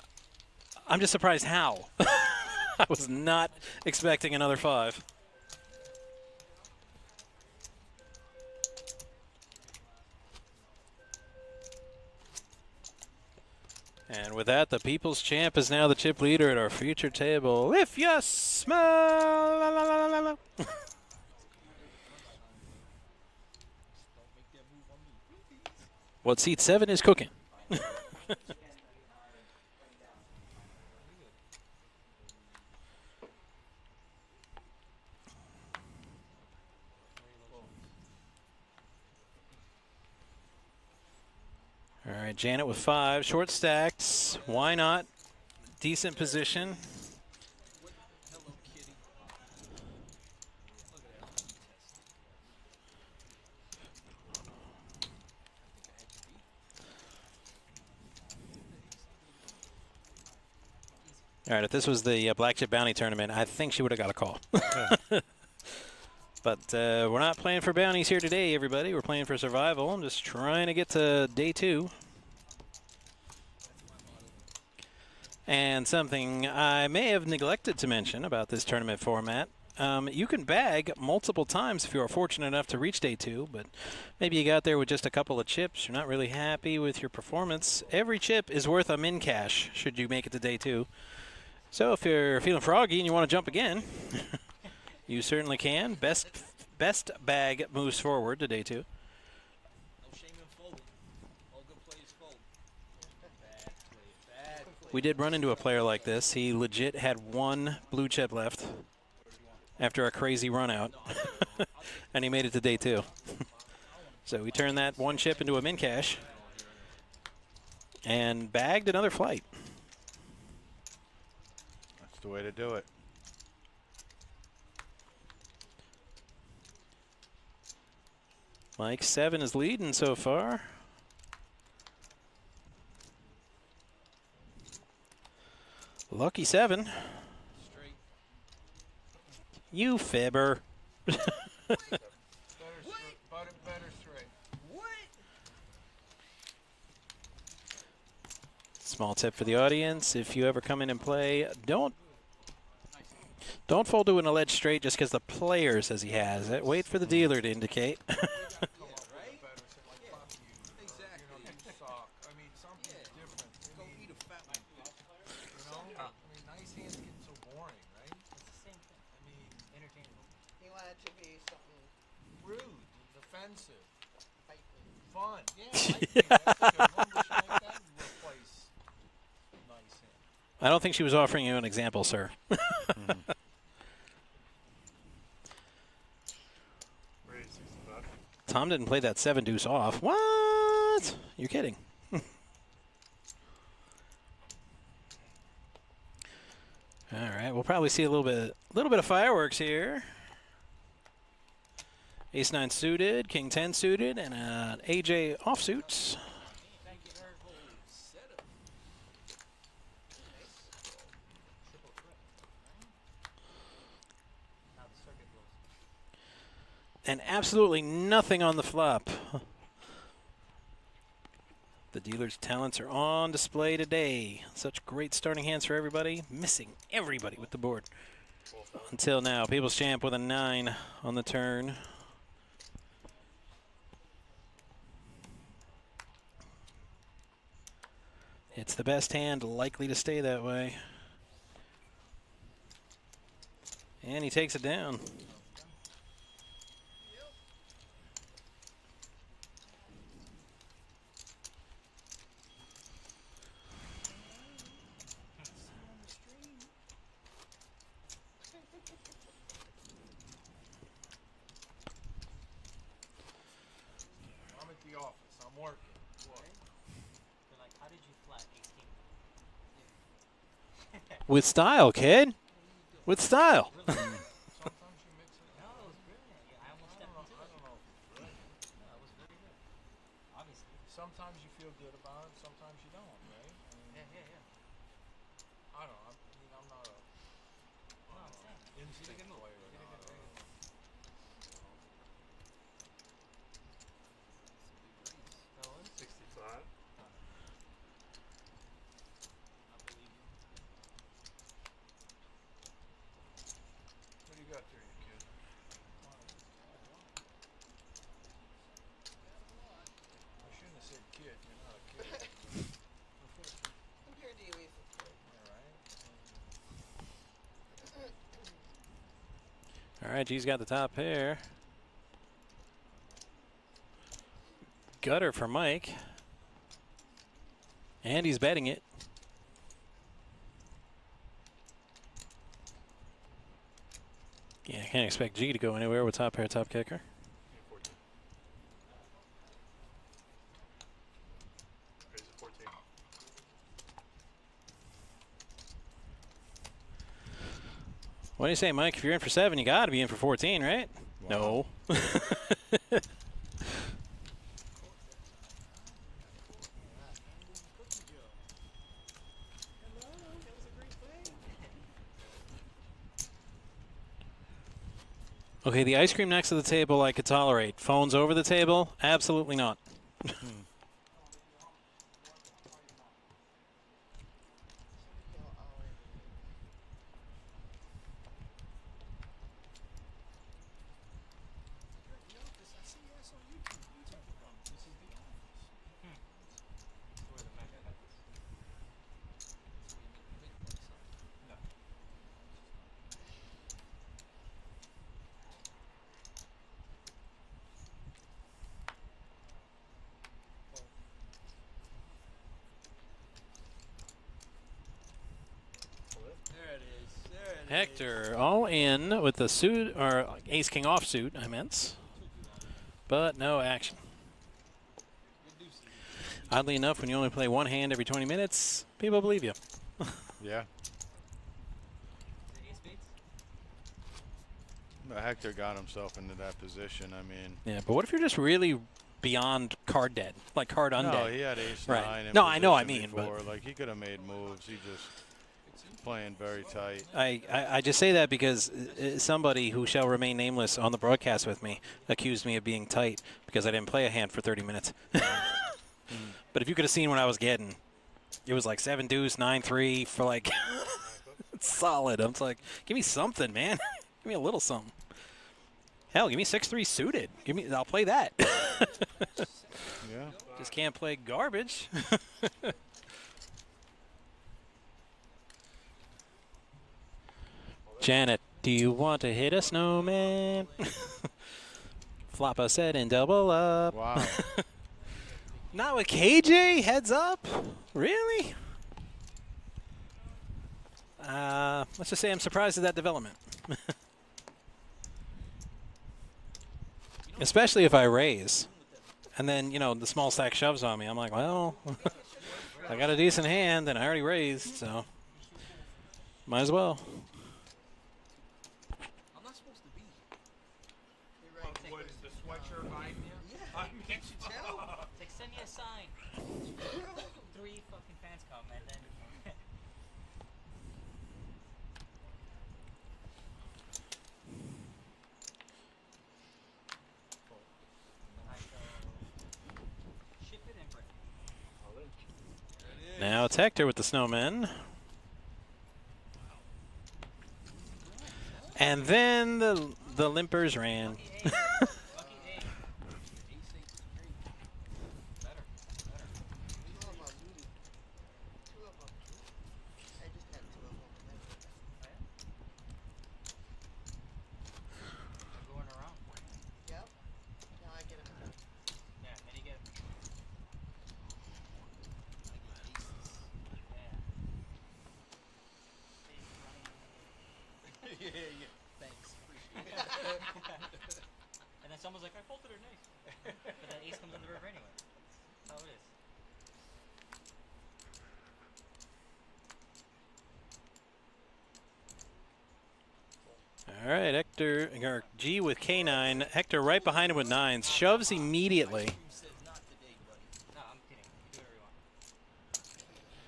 I'm just surprised how. I was not expecting another 5. And with that, the People's Champ is now the chip leader at our future table. If you smell. La, la, la, la, la. What seat 7 is cooking. All right, Janet with 5, short stacks. Why not? Decent position. All right, if this was the Black Chip Bounty Tournament, I think she would have got a call. But we're not playing for bounties here today, everybody. We're playing for survival. I'm just trying to get to day 2. And something I may have neglected to mention about this tournament format, you can bag multiple times if you are fortunate enough to reach day 2, but maybe you got there with just a couple of chips. You're not really happy with your performance. Every chip is worth a min cash should you make it to day 2. So if you're feeling froggy and you want to jump again, you certainly can. Best bag moves forward to day 2. No shame in folding. All good players fold. Bad play. Bad play. We did run into a player like this. He legit had 1 blue chip left after a crazy run out, and he made it to day 2. So we turned that 1 chip into a min cash and bagged another flight. That's the way to do it. Mike 7 is leading so far. Lucky 7. Straight. You fibber. Better straight. What? Small tip for the audience: if you ever come in and play, don't fold to an alleged straight just because the player says he has it. Wait for the dealer to indicate. Fun. Yeah. I don't think she was offering you an example, sir. Tom didn't play that 7 deuce off. What? You're kidding. All right, we'll probably see a little bit of fireworks here. Ace 9 suited, King 10 suited, and an AJ offsuit. And absolutely nothing on the flop. The dealer's talents are on display today. Such great starting hands for everybody. Missing everybody with the board. Until now, People's Champ with a 9 on the turn. It's the best hand, likely to stay that way. And he takes it down. I'm at the office. I'm working. They're like, how did you flat 18? With style, kid. With style. Sometimes you mix it. No, it was brilliant. Yeah, I almost stepped into it. know. No, it was very good. Obviously. Sometimes you feel good about it. Sometimes you don't, right? I mean, Yeah. I don't know. I mean, I'm not a instinct player or not. 65. What do you got there, you kid? I shouldn't have said kid. You're not a kid. Compared to you, he's a kid. All right, G's got the top pair. Gutter for Mike. And he's betting it. Yeah, can't expect G to go anywhere with top pair, top kicker. 14. Raise it 14. What do you say, Mike? If you're in for 7, you got to be in for 14, right? Wow. No. Okay, the ice cream next to the table I could tolerate. Phones over the table? Absolutely not. Hector all in with the suit, or ace king offsuit, I meant. But no action. Oddly enough, when you only play one hand every 20 minutes, people believe you. Yeah. But Hector got himself into that position. I mean. Yeah, but what if you're just really beyond card dead, like card undead? No, he had ace Right. 9 in No, I know, I position mean, but before. Like, he could have made moves. He just playing very tight. I just say that because somebody who shall remain nameless on the broadcast with me accused me of being tight because I didn't play a hand for 30 minutes. But if you could have seen what I was getting, it was like 7 deuce, 9-3 for like solid. I'm like, give me something, man. Give me a little something. Hell, give me 6-3 suited. I'll play that. Yeah. Just can't play garbage. Janet, do you want to hit a snowman? Flop a set and double up. Wow. Not with KJ, heads up? Really? Let's just say I'm surprised at that development. Especially if I raise. And then, you know, the small stack shoves on me. I'm like, well, I got a decent hand and I already raised, so might as well. I'm not supposed to be here. What is the sweatshirt behind you? Yeah, can't you tell? It's like, send me a sign. 3 fucking fans come and then. Ship it and bring it. Now it's Hector with the snowman. And then the limpers ran. Lucky eight. Better. Two of them. Two of them. I just had 2 of them. They're going around. Yep. Now I get them. Yeah, and you get. Yeah. Yeah. Thanks. Appreciate it. And then someone's like, I folded her ace. But that ace comes on the river anyway. That's how it is. All right, Hector, or G with K9. Hector right behind him with 9s. Shoves immediately. Says not today, buddy. No, I'm kidding. You do whatever you want.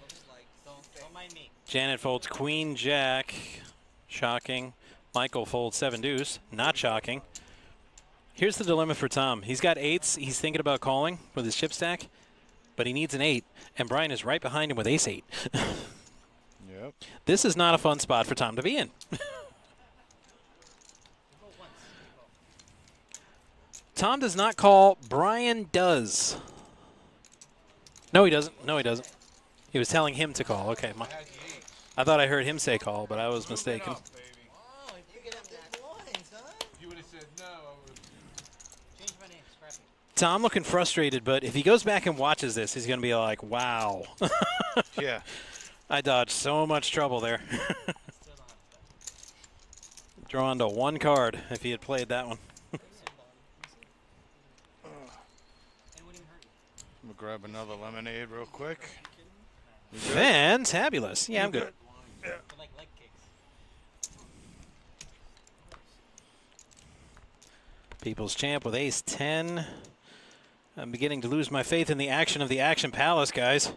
Looks like don't mind me. Janet folds Queen Jack. Shocking. Michael folds 7 deuce. Not shocking. Here's the dilemma for Tom. He's got 8s. He's thinking about calling with his chip stack, but he needs an 8, and Brian is right behind him with ace-8. Yep. This is not a fun spot for Tom to be in. Tom does not call. Brian does. No, he doesn't. No, he doesn't. He was telling him to call. Okay. I thought I heard him say call, but I was mistaken. Up, baby. Oh, you get up that lines, huh? If you would have said no, I would have. Change my name, Scrappy. Tom looking frustrated, but if he goes back and watches this, he's going to be like, wow. Yeah. I dodged so much trouble there. Still don't have that. Drawn to 1 card if he had played that one. It wouldn't even hurt you. I'm gonna grab another lemonade real quick. You good? Fantabulous. Yeah, I'm good. They're like leg kicks. People's champ with ace-10. I'm beginning to lose my faith in the action of the Action Palace, guys.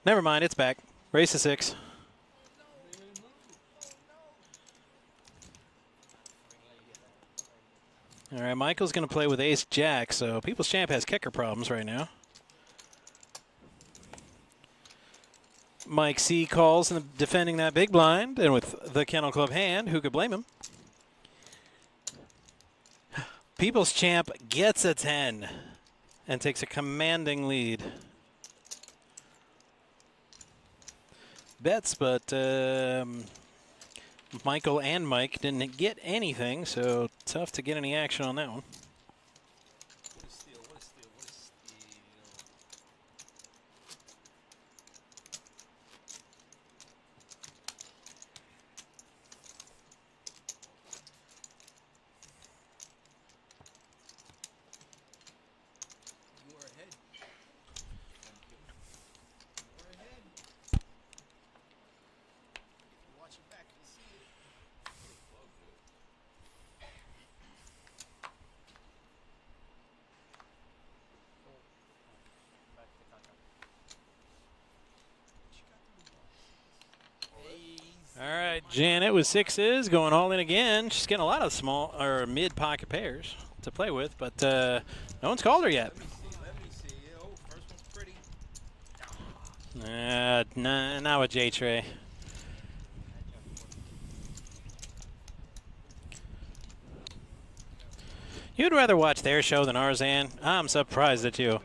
Never mind, it's back. Race to 6. All right, Michael's going to play with ace-jack, so People's champ has kicker problems right now. Mike C calls and defending that big blind, and with the Kennel Club hand, who could blame him? People's champ gets a 10 and takes a commanding lead. Bets, but Michael and Mike didn't get anything, so tough to get any action on that one. What a steal, what a steal, what a steal. You are ahead. Thank you. You are ahead. If you watch it back, you'll see it. Back to the contract. All right, Janet with 6s going all in again. She's getting a lot of small or mid pocket pairs to play with, but no one's called her yet. Let me see. Oh, first one's pretty. Not with J Trey. You'd rather watch their show than ours, Ann. I'm surprised at you.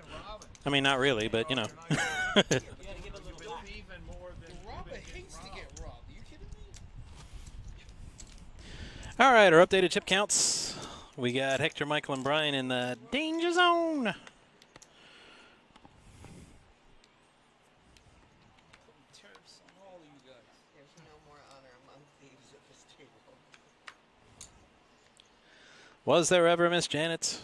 I mean, not really, but you know. You gotta give it a little back. Even more than Robert hates to get robbed. Are you kidding me? All right, our updated chip counts. We got Hector, Michael, and Brian in the danger zone. Turfs on all of you guys. There's no more honor among thieves at this table. Was there ever, Miss Janet?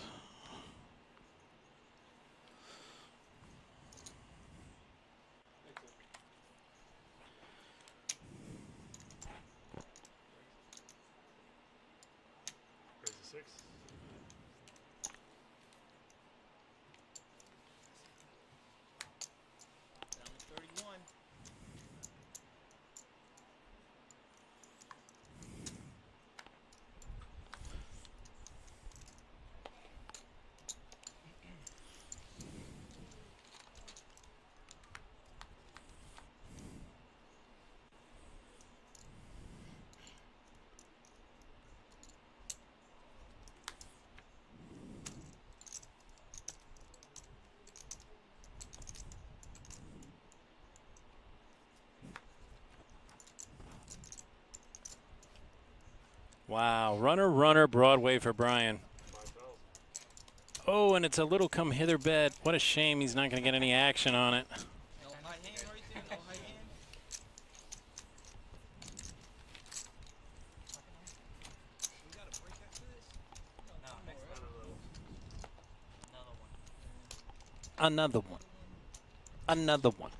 Raise a 6. Down to 31. Wow, runner, Broadway for Brian. 5,000. Oh, and it's a little come hither bet. What a shame he's not going to get any action on it. No high hand right there. No high hand. We got a break after this? No, next Alright. one. Another one. Another one.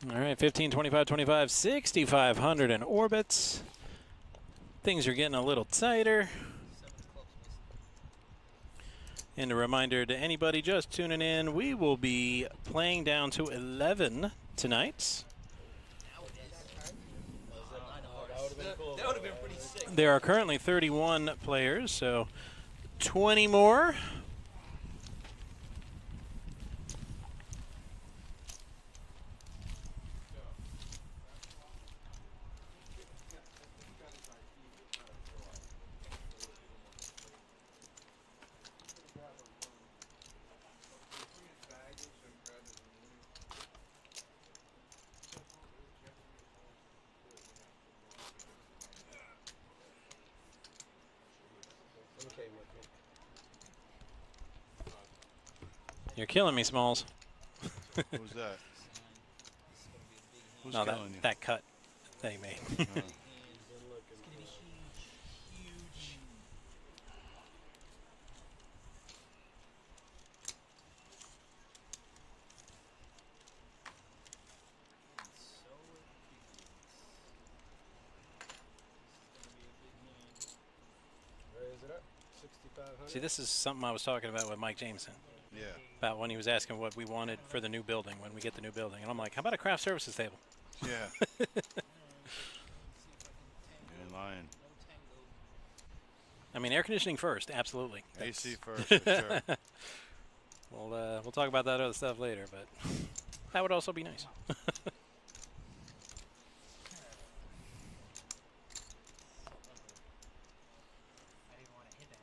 All right, 15, 25, 25, 6,500 in orbits. Things are getting a little tighter. 7 of clubs And a reminder to anybody just tuning in, we will be playing down to 11 tonight. That would have been pretty sick. There are currently 31 players, so 20 more. You're killing me, Smalls. Who's that? Who's No, killing you? that cut that you made. It's gonna be huge, huge. So Where is it at? 6,500. See, this is something I was talking about with Mike Jameson. Yeah. About when he was asking what we wanted for the new building, when we get the new building. And I'm like, how about a craft services table? Yeah. You ain't lying. I mean, air conditioning first, absolutely. AC first, for sure. We'll talk about that other stuff later, but that would also be nice. I didn't want to hit that.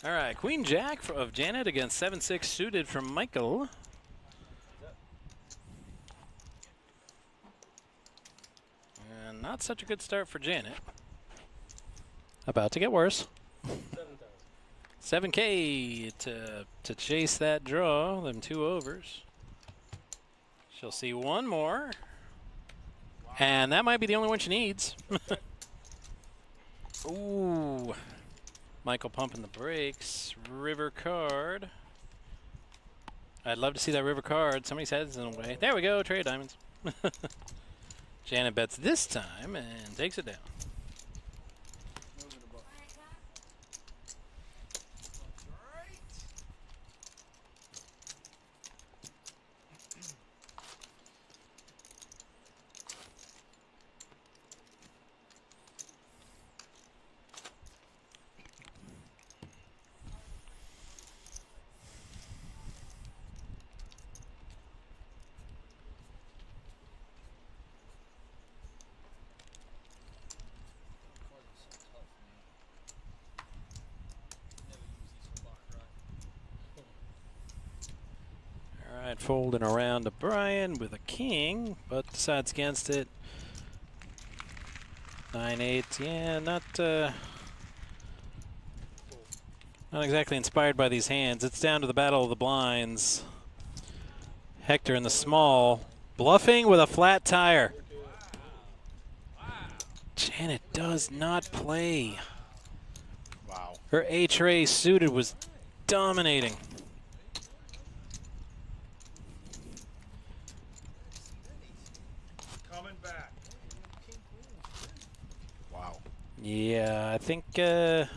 All right, Queen Jack of Janet against 7-6 suited from Michael. And not such a good start for Janet. About to get worse. 7K to chase that draw, them 2 overs. She'll see one more. And that might be the only one she needs. Ooh. Michael pumping the brakes. River card. I'd love to see that river card. Somebody's head's in the way. There we go. Trade diamonds. Janet bets this time and takes it down. All right, folding around to Brian with a king, but decides against it. 9-8, yeah, not exactly inspired by these hands. It's down to the battle of the blinds. Hector in the small, bluffing with a flat tire. Janet does not play. Wow. Her H-ray suited was dominating. Coming back. Wow. Yeah, I think, I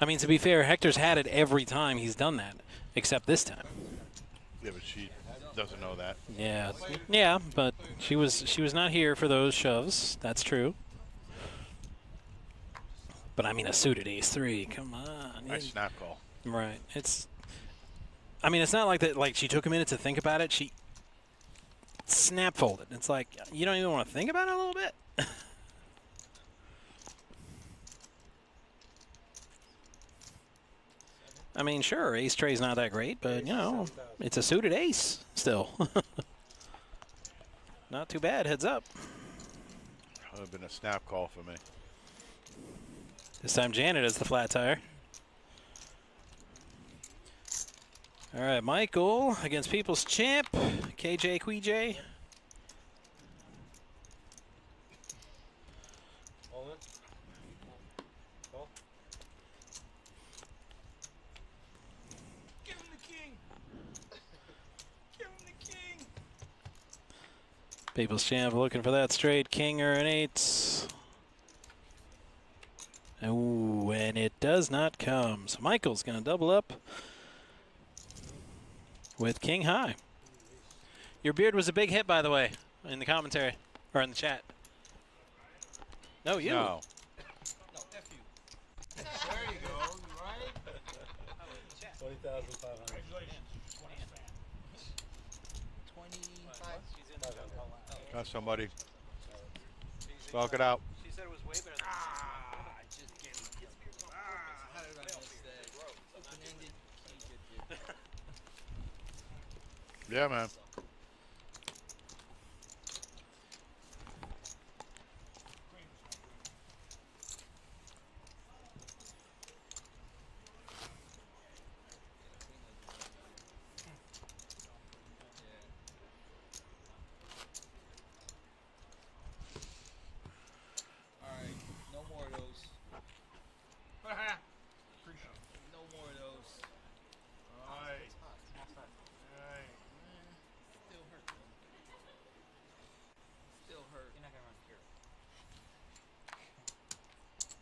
mean, to be fair, Hector's had it every time he's done that, except this time. Yeah, but she doesn't know that. Yeah, yeah, but she was not here for those shoves. That's true. But I mean, a suited ace-3. Come on. Nice snap call. Right. I mean, it's not like that. Like she took a minute to think about it. She snap folded. It's like you don't even want to think about it a little bit. I mean, sure, ace tray's not that great, but you know, it's a suited ace still. Not too bad. Heads up. That would have been a snap call for me. This time Janet is the flat tire. All right, Michael against People's Champ, KJ Queej. All in? Call? Give him the king. Give him the king. People's Champ looking for that straight king or an 8. Ooh, and it does not come. So Michael's going to double up with king high. Your beard was a big hit, by the way, in the commentary or in the chat. No, you. No. No, F you. There you go, right? 20,500. Congratulations. 25. Got somebody. Talk it out. She said it was way better than I just gave it. How did I miss that? Open-ended. Yeah, man. Alright, no more of those. No more of those. Alright. Still hurt, though. Still hurt. You're not gonna run here.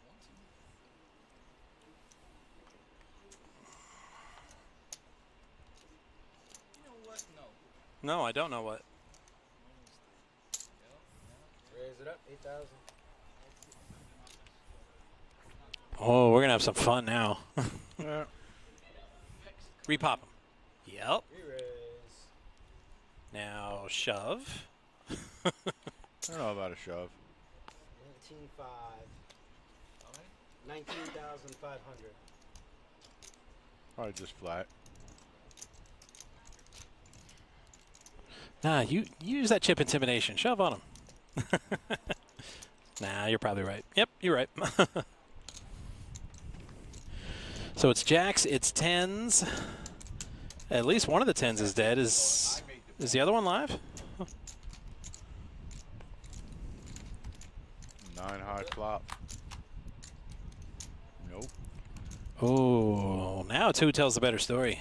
Want to. You know what? No. No, I don't know what. Raise it up, 8,000. Oh, we're going to have some fun now. Yeah. Repop them. Yep. Re-raise. Now shove. I don't know about a shove. 19,500. 19,500. Probably just flat. Nah, you use that chip intimidation. Shove on him. Nah, you're probably right. Yep, you're right. So it's jacks, it's 10s. At least one of the 10s is dead. Is the other one live? 9 high flop. Nope. Oh, now 2 tells the better story.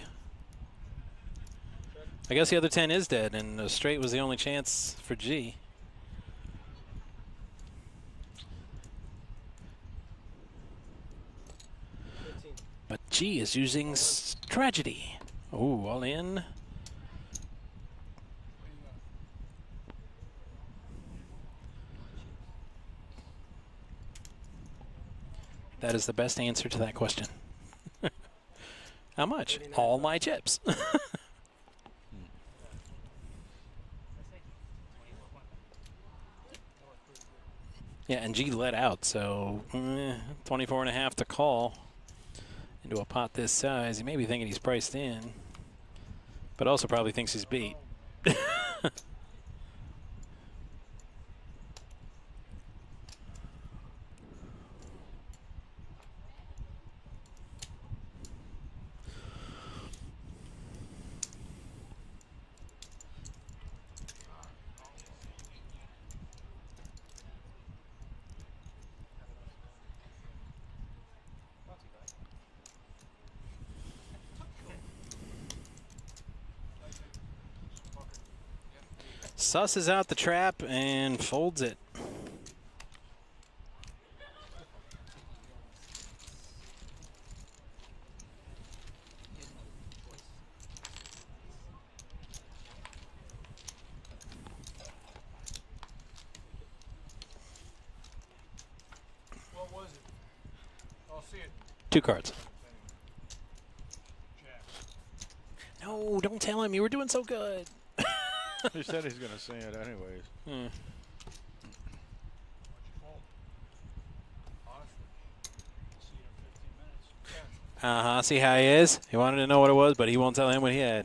I guess the other 10 is dead, and a straight was the only chance for G. But G is using tragedy. Oh, all in. That is the best answer to that question. How much? All my chips. Yeah, and G let out, so 24.5 to call into a pot this size. He may be thinking he's priced in, but also probably thinks he's beat. Susses out the trap and folds it. What was it? I'll see it. 2 cards. Jack. No, don't tell him. You were doing so good. He said he's going to sing it anyways. Hmm. What'd you fold? Honestly. See you in 15 minutes. Yeah. See how he is? He wanted to know what it was, but he won't tell him what he had.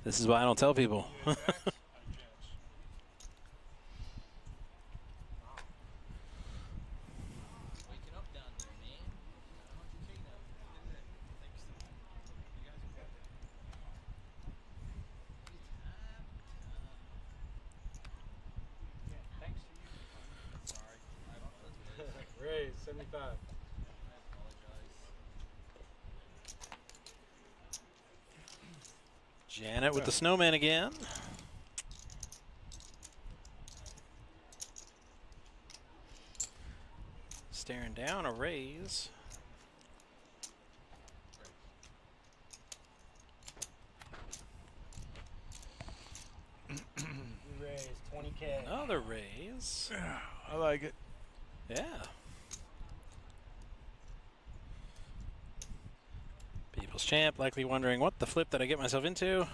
This is why I don't tell people. You had jacks? I jacks. Waking up down there, man. 100K now. Thanks to you guys are good. Yeah, thanks to you. Sorry. I apologize. Raise, 75. I apologize. Janet with the snowman again. down a raise. We raised 20K. Another raise. I like it. Yeah. People's Champ likely wondering what the flip did I get myself into.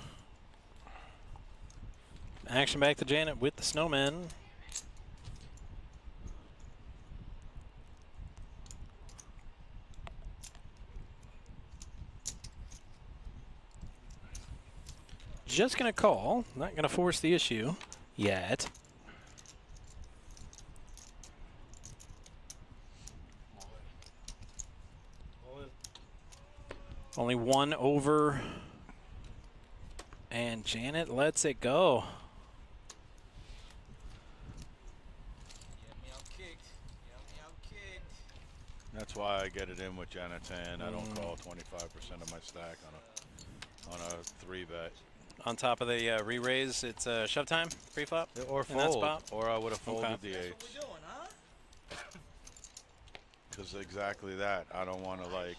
Action back to Janet with the snowman. Just gonna call, not gonna force the issue yet. Only one over, and Janet lets it go. That's why I get it in with Janet's hand. I don't call 25% of my stack on a 3-bet. On top of the re-raise, it's shove time, pre-flop? Or in that fold, spot? or I would have folded Okay. the eights. Because exactly that. I don't want to like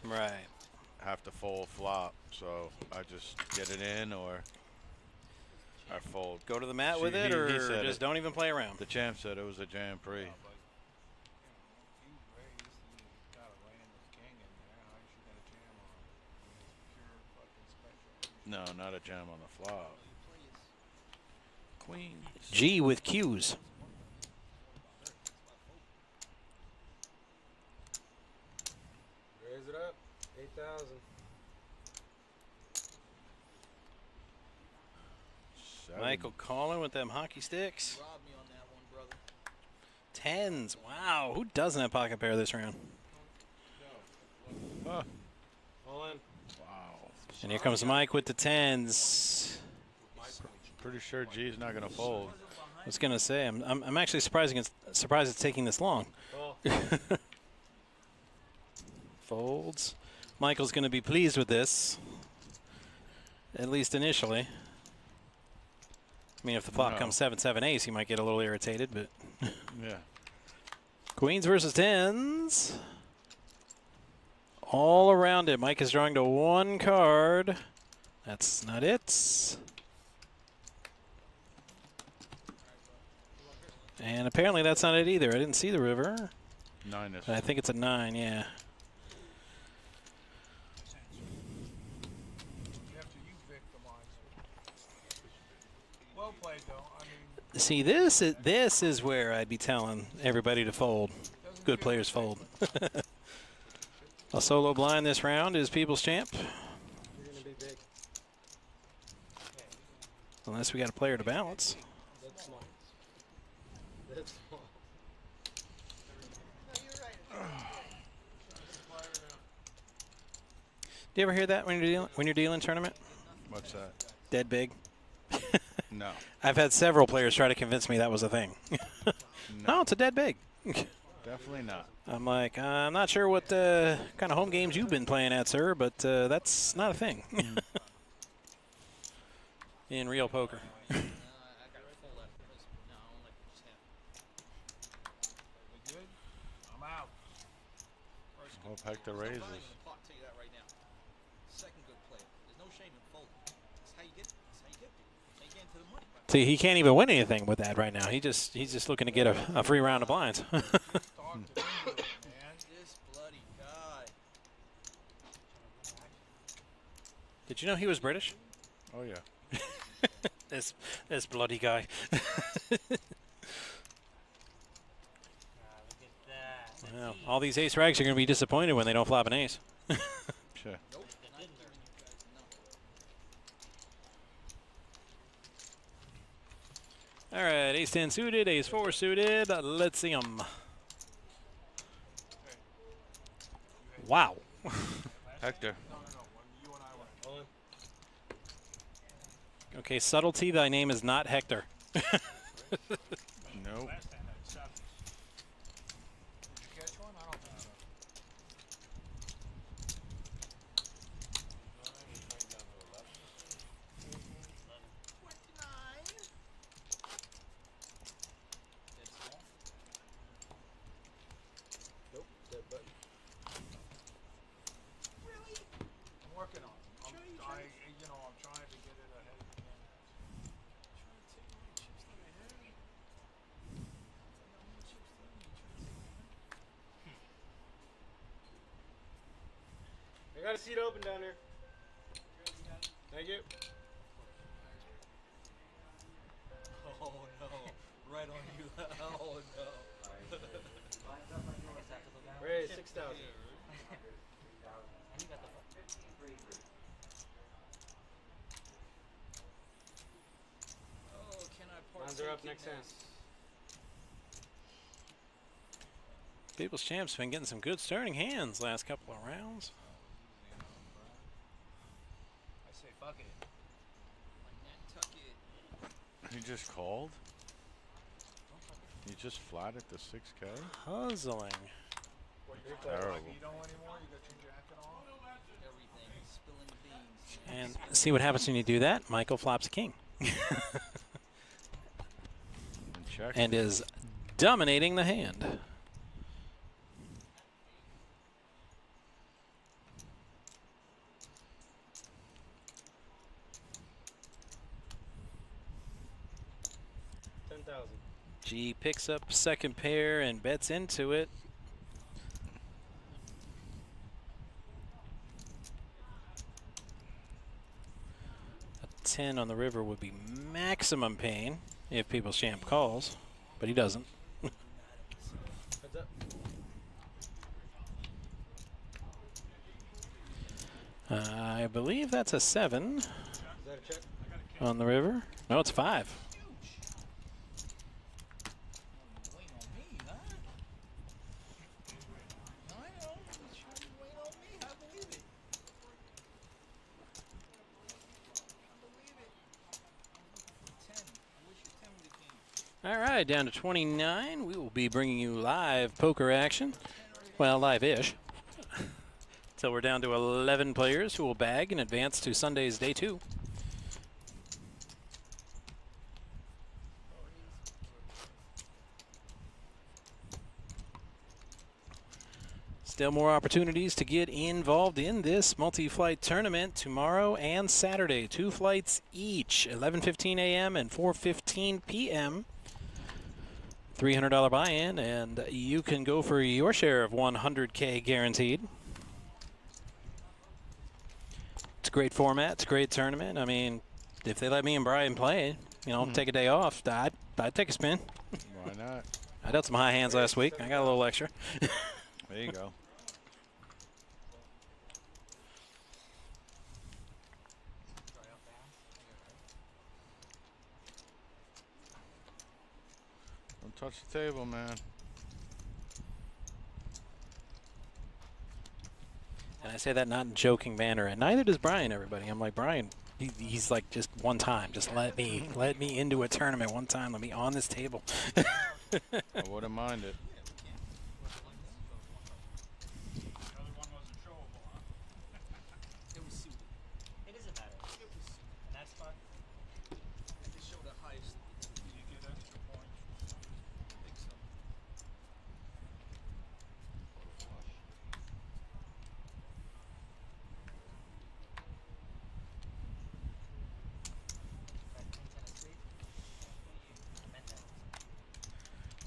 have to fold flop, so I just get it in or I fold. Go to the mat with See, it, he or said just it. don't even play around? The champ said it was a jam pre. No, not a jam on the flop. Queen. G with Q's. Raise it up. 8,000. Michael calling with them hockey sticks. Tens. Wow. Who doesn't have pocket pair this round? All in. Wow. And here comes Mike with the tens. Pretty sure G's not gonna fold. I was gonna say I'm actually surprised it's taking this long. Oh. Folds. Michael's gonna be pleased with this, at least initially. I mean, if the flop comes 7-7 ace, he might get a little irritated, but Yeah. Queens versus tens. All around it. Mike is drawing to one card. That's not it. And apparently that's not it either. I didn't see the river. 9 is. I think it's a 9, yeah. Well played, though. I mean, See, this is where I'd be telling everybody to fold. Good players fold. A solo blind this round is People's Champ. you're going to be big. Unless we got a player to balance. That's small. That's small. No, you're right. Do you ever hear that when you're dealing tournament? What's that? Dead big. No. I've had several players try to convince me that was a thing. No, it's a dead big. Definitely not. I'm like, I'm not sure what kind of home games you've been playing at, sir, but that's not a thing in real poker. I'm out. Hope Hector raises. I'll tell you that right now. Second good player. There's no shame in folding. That's how you get. That's how you get there. That's how you get into the money. See, he can't even win anything with that right now. He's just looking to get a free round of blinds. Talk to me, man. This bloody guy. Did you know he was British? Oh yeah. This bloody guy. Well, all these ace rags are going to be disappointed when they don't flop an ace. Sure. All right, ace 10 suited, ace 4 suited. Let's see them. Wow. Hector. Okay, subtlety, thy name is not Hector. Nope. Nope, dead button. I got a seat open down there. Thank you. Oh no. Right on you. Oh no. Raise 6,000. And you got the Oh, can I Lines are up partake in next hand. this? People's Champ's been getting some good starting hands last couple of rounds. I say fuck it. Nantucket. He just called? He just flatted the 6K? Puzzling. Terrible. You don't anymore? You got your jacket on? Everything. Spilling the beans. And see what happens when you do that. Michael flops a king. And check. And is dominating the hand. G picks up second pair and bets into it. A 10 on the river would be maximum pain if People's Champ calls, but he doesn't. Heads up. I believe that's a 7 Is that a check? on the river. No, it's 5. Wait on me, huh? I know. You're trying to wait on me. I believe it. I believe it. I'm looking for 10. I wish your 10 would have came. All right, down to 29. We will be bringing you live poker action. Well, live-ish. Till we're down to 11 players who will bag and advance to Sunday's day 2. Still more opportunities to get involved in this multi-flight tournament tomorrow and Saturday. 2 flights each, 11:15 a.m. and 4:15 p.m. $300 buy-in, and you can go for your share of 100K guaranteed. It's a great format. It's a great tournament. I mean, if they let me and Brian play, you know, take a day off, I'd take a spin. Why not? I dealt some high hands last week. I got a little extra. There you go. Don't touch the table, man. And I say that not in joking manner, and neither does Brian, everybody. I'm like, Brian, he's like, just one time. Just let me into a tournament one time. Let me on this table. I wouldn't mind it. The other one wasn't showable, huh? It was suited. It doesn't matter. It was suited. In that spot, I just showed the highest. Do you get extra points? I think so. that King 10 is sweet. I meant that.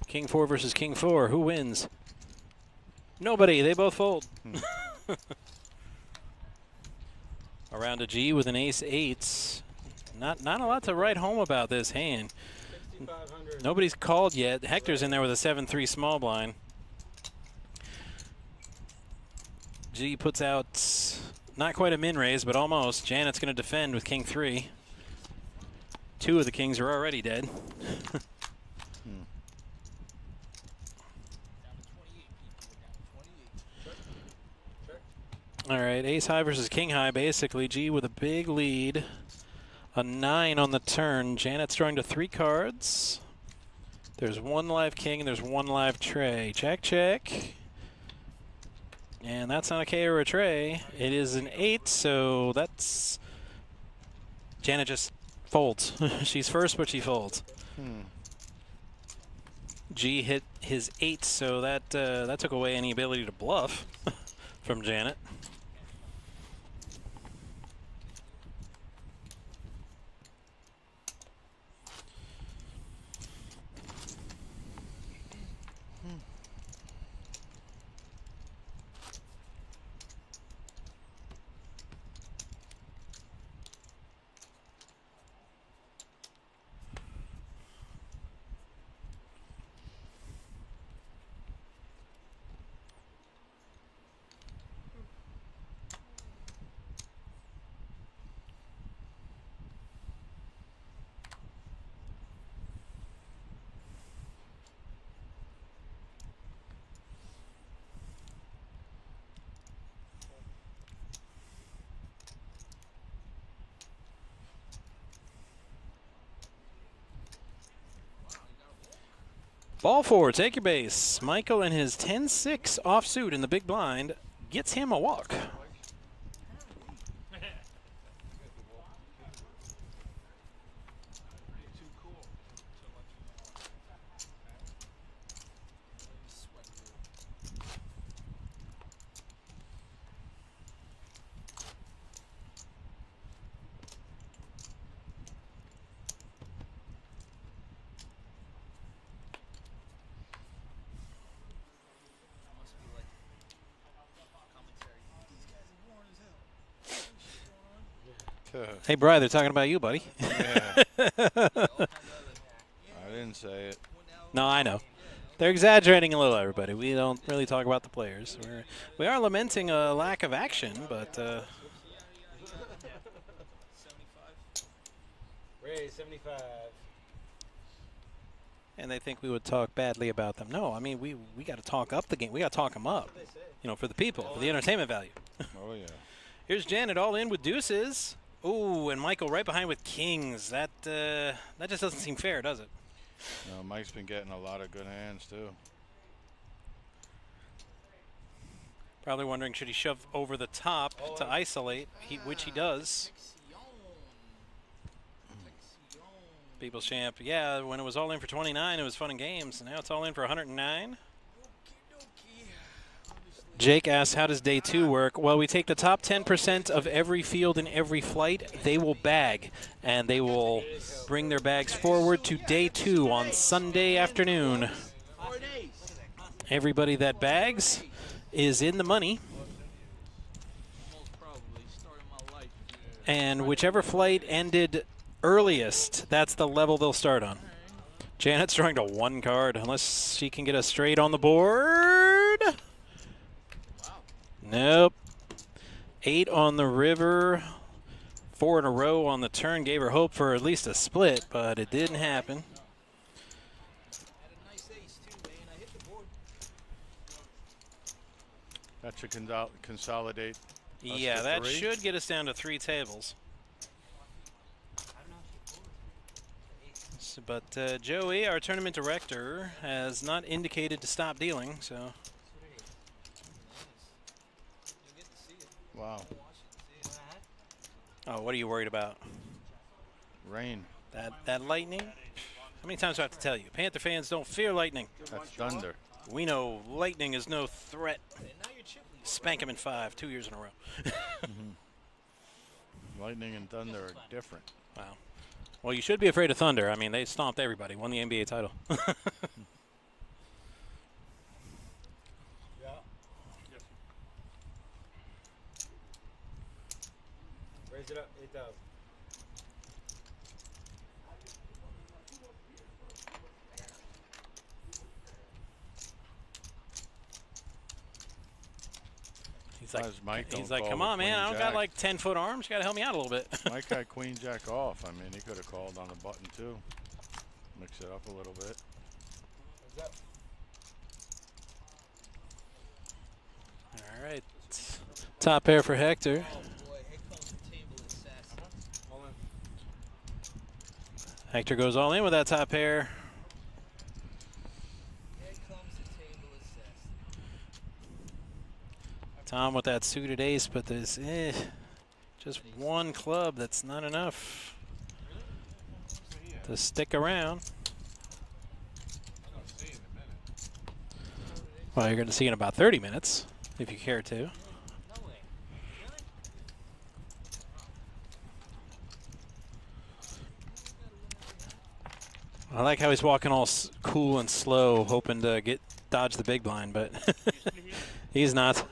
King 4 versus King 4. Who wins? Nobody. They both fold. Around a G with an ace-8. Not a lot to write home about this hand. 6,500. Nobody's called yet. Hector's in there with a 7-3 small blind. G puts out not quite a min raise, but almost. Janet's going to defend with King 3. 2 of the kings are already dead. Down to 28 people. Down to 28. All right, ace high versus king high, basically. G with a big lead. A 9 on the turn. Janet's drawing to 3 cards. There's 1 live king and there's 1 live tray. Check, check. And that's not a K or a tray. It is an 8, so that's... Janet just folds. She's first, but she folds. G hit his 8, so that took away any ability to bluff from Janet. Ball 4, take your base. Michael and his 10-6 offsuit in the big blind gets him a walk. Hey, Bri, they're talking about you, buddy. Yeah. I didn't say it. No, I know. They're exaggerating a little, everybody. We don't really talk about the players. We are lamenting a lack of action, but... Ray, 75. And they think we would talk badly about them. No, I mean, we got to talk up the game. We got to talk them up, you know, for the people, for the entertainment value. Oh, yeah. Here's Janet all in with deuces. Ooh, and Michael right behind with kings. That just doesn't seem fair, does it? No, Mike's been getting a lot of good hands, too. Probably wondering, should he shove over the top to isolate, which he does. People's champ. Yeah, when it was all in for 29, it was fun and games. Now it's all in for 109. Jake asks, how does day 2 work? Well, we take the top 10% of every field in every flight. They will bag, and they will bring their bags forward to day 2 on Sunday afternoon. Everybody that bags is in the money. And whichever flight ended earliest, that's the level they'll start on. Janet's throwing to 1 card, unless she can get a straight on the board. Nope. 8 on the river, 4 in a row on the turn. Gave her hope for at least a split, but it didn't happen. That should consolidate. Yeah, that should get us down to 3 tables. So, but Joey, our tournament director, has not indicated to stop dealing, so. Wow. Oh, what are you worried about? Rain. That lightning? How many times do I have to tell you? Panther fans don't fear lightning. That's thunder. We know lightning is no threat. Spank him in 5, 2 years in a row. Lightning and thunder are different. Wow. Well, you should be afraid of thunder. I mean, they stomped everybody, won the NBA title. Raise it up, 8,000. He's like, come on, man. I don't got like 10-foot arms. You got to help me out a little bit. Mike had queen jack off. I mean, he could have called on the button too. Mix it up a little bit. All right. Top pair for Hector. Hector goes all in with that top pair. Tom with that suited ace, but there's just 1 club. That's not enough to stick around. Well, you're going to see in about 30 minutes, if you care to. I like how he's walking all cool and slow, hoping to dodge the big blind, but he's not.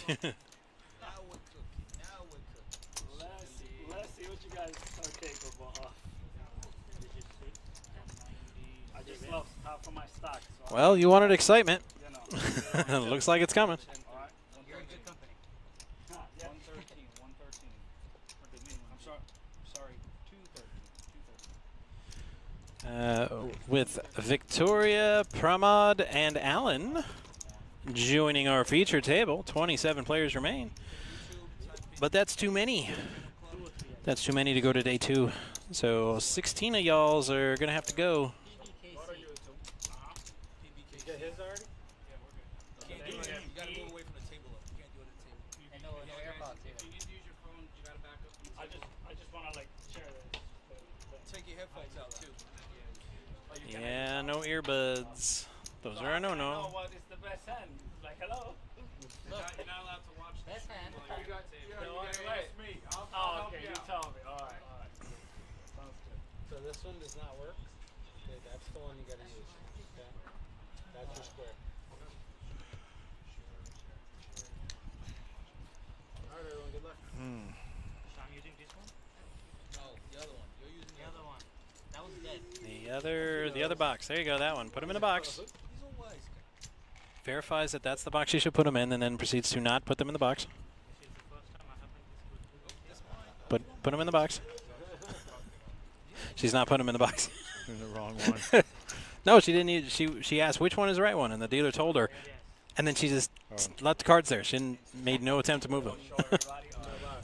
Let's see what you guys are capable of. just lost half of my stock. So Well, you wanted excitement. you know. Looks like it's coming. All right. You're in good company. 113. 113. I'm sorry. 213. With Victoria, Pramod, and Alan joining our feature table. 27 players remain. But that's too many. That's too many to go to day 2. So 16 of y'alls are going to have to go. Pbkc. Get his already? You gotta move away from the table. You can't do it at the table. And no AirPods either. If you need to use your phone, you gotta back up. I just want to like share this. Take your headphones out too. Yeah, no earbuds. Those are a No, no-no. what is the best hand? Like, hello? You're not allowed to watch this. Best hand. You got me. Oh, okay, you tell me. All right. Sounds good. So this one does not work? Okay, that's the one you gotta use. Okay. That's your square. Alright everyone, good luck. So I'm using this one? No, the other one. You're using The other one. That was dead. The other box. There you go, that one. Put them in the box. He's a wise guy. Verifies that that's the box you should put them in, and then proceeds to not put them in the box. This is the first time I happened this good. Put them in the box. She's not putting them in the box. In the wrong one. No, she didn't need. She asked which one is the right one, and the dealer told her, and then she just left the cards there. She made no attempt to move them. Show everybody. All right.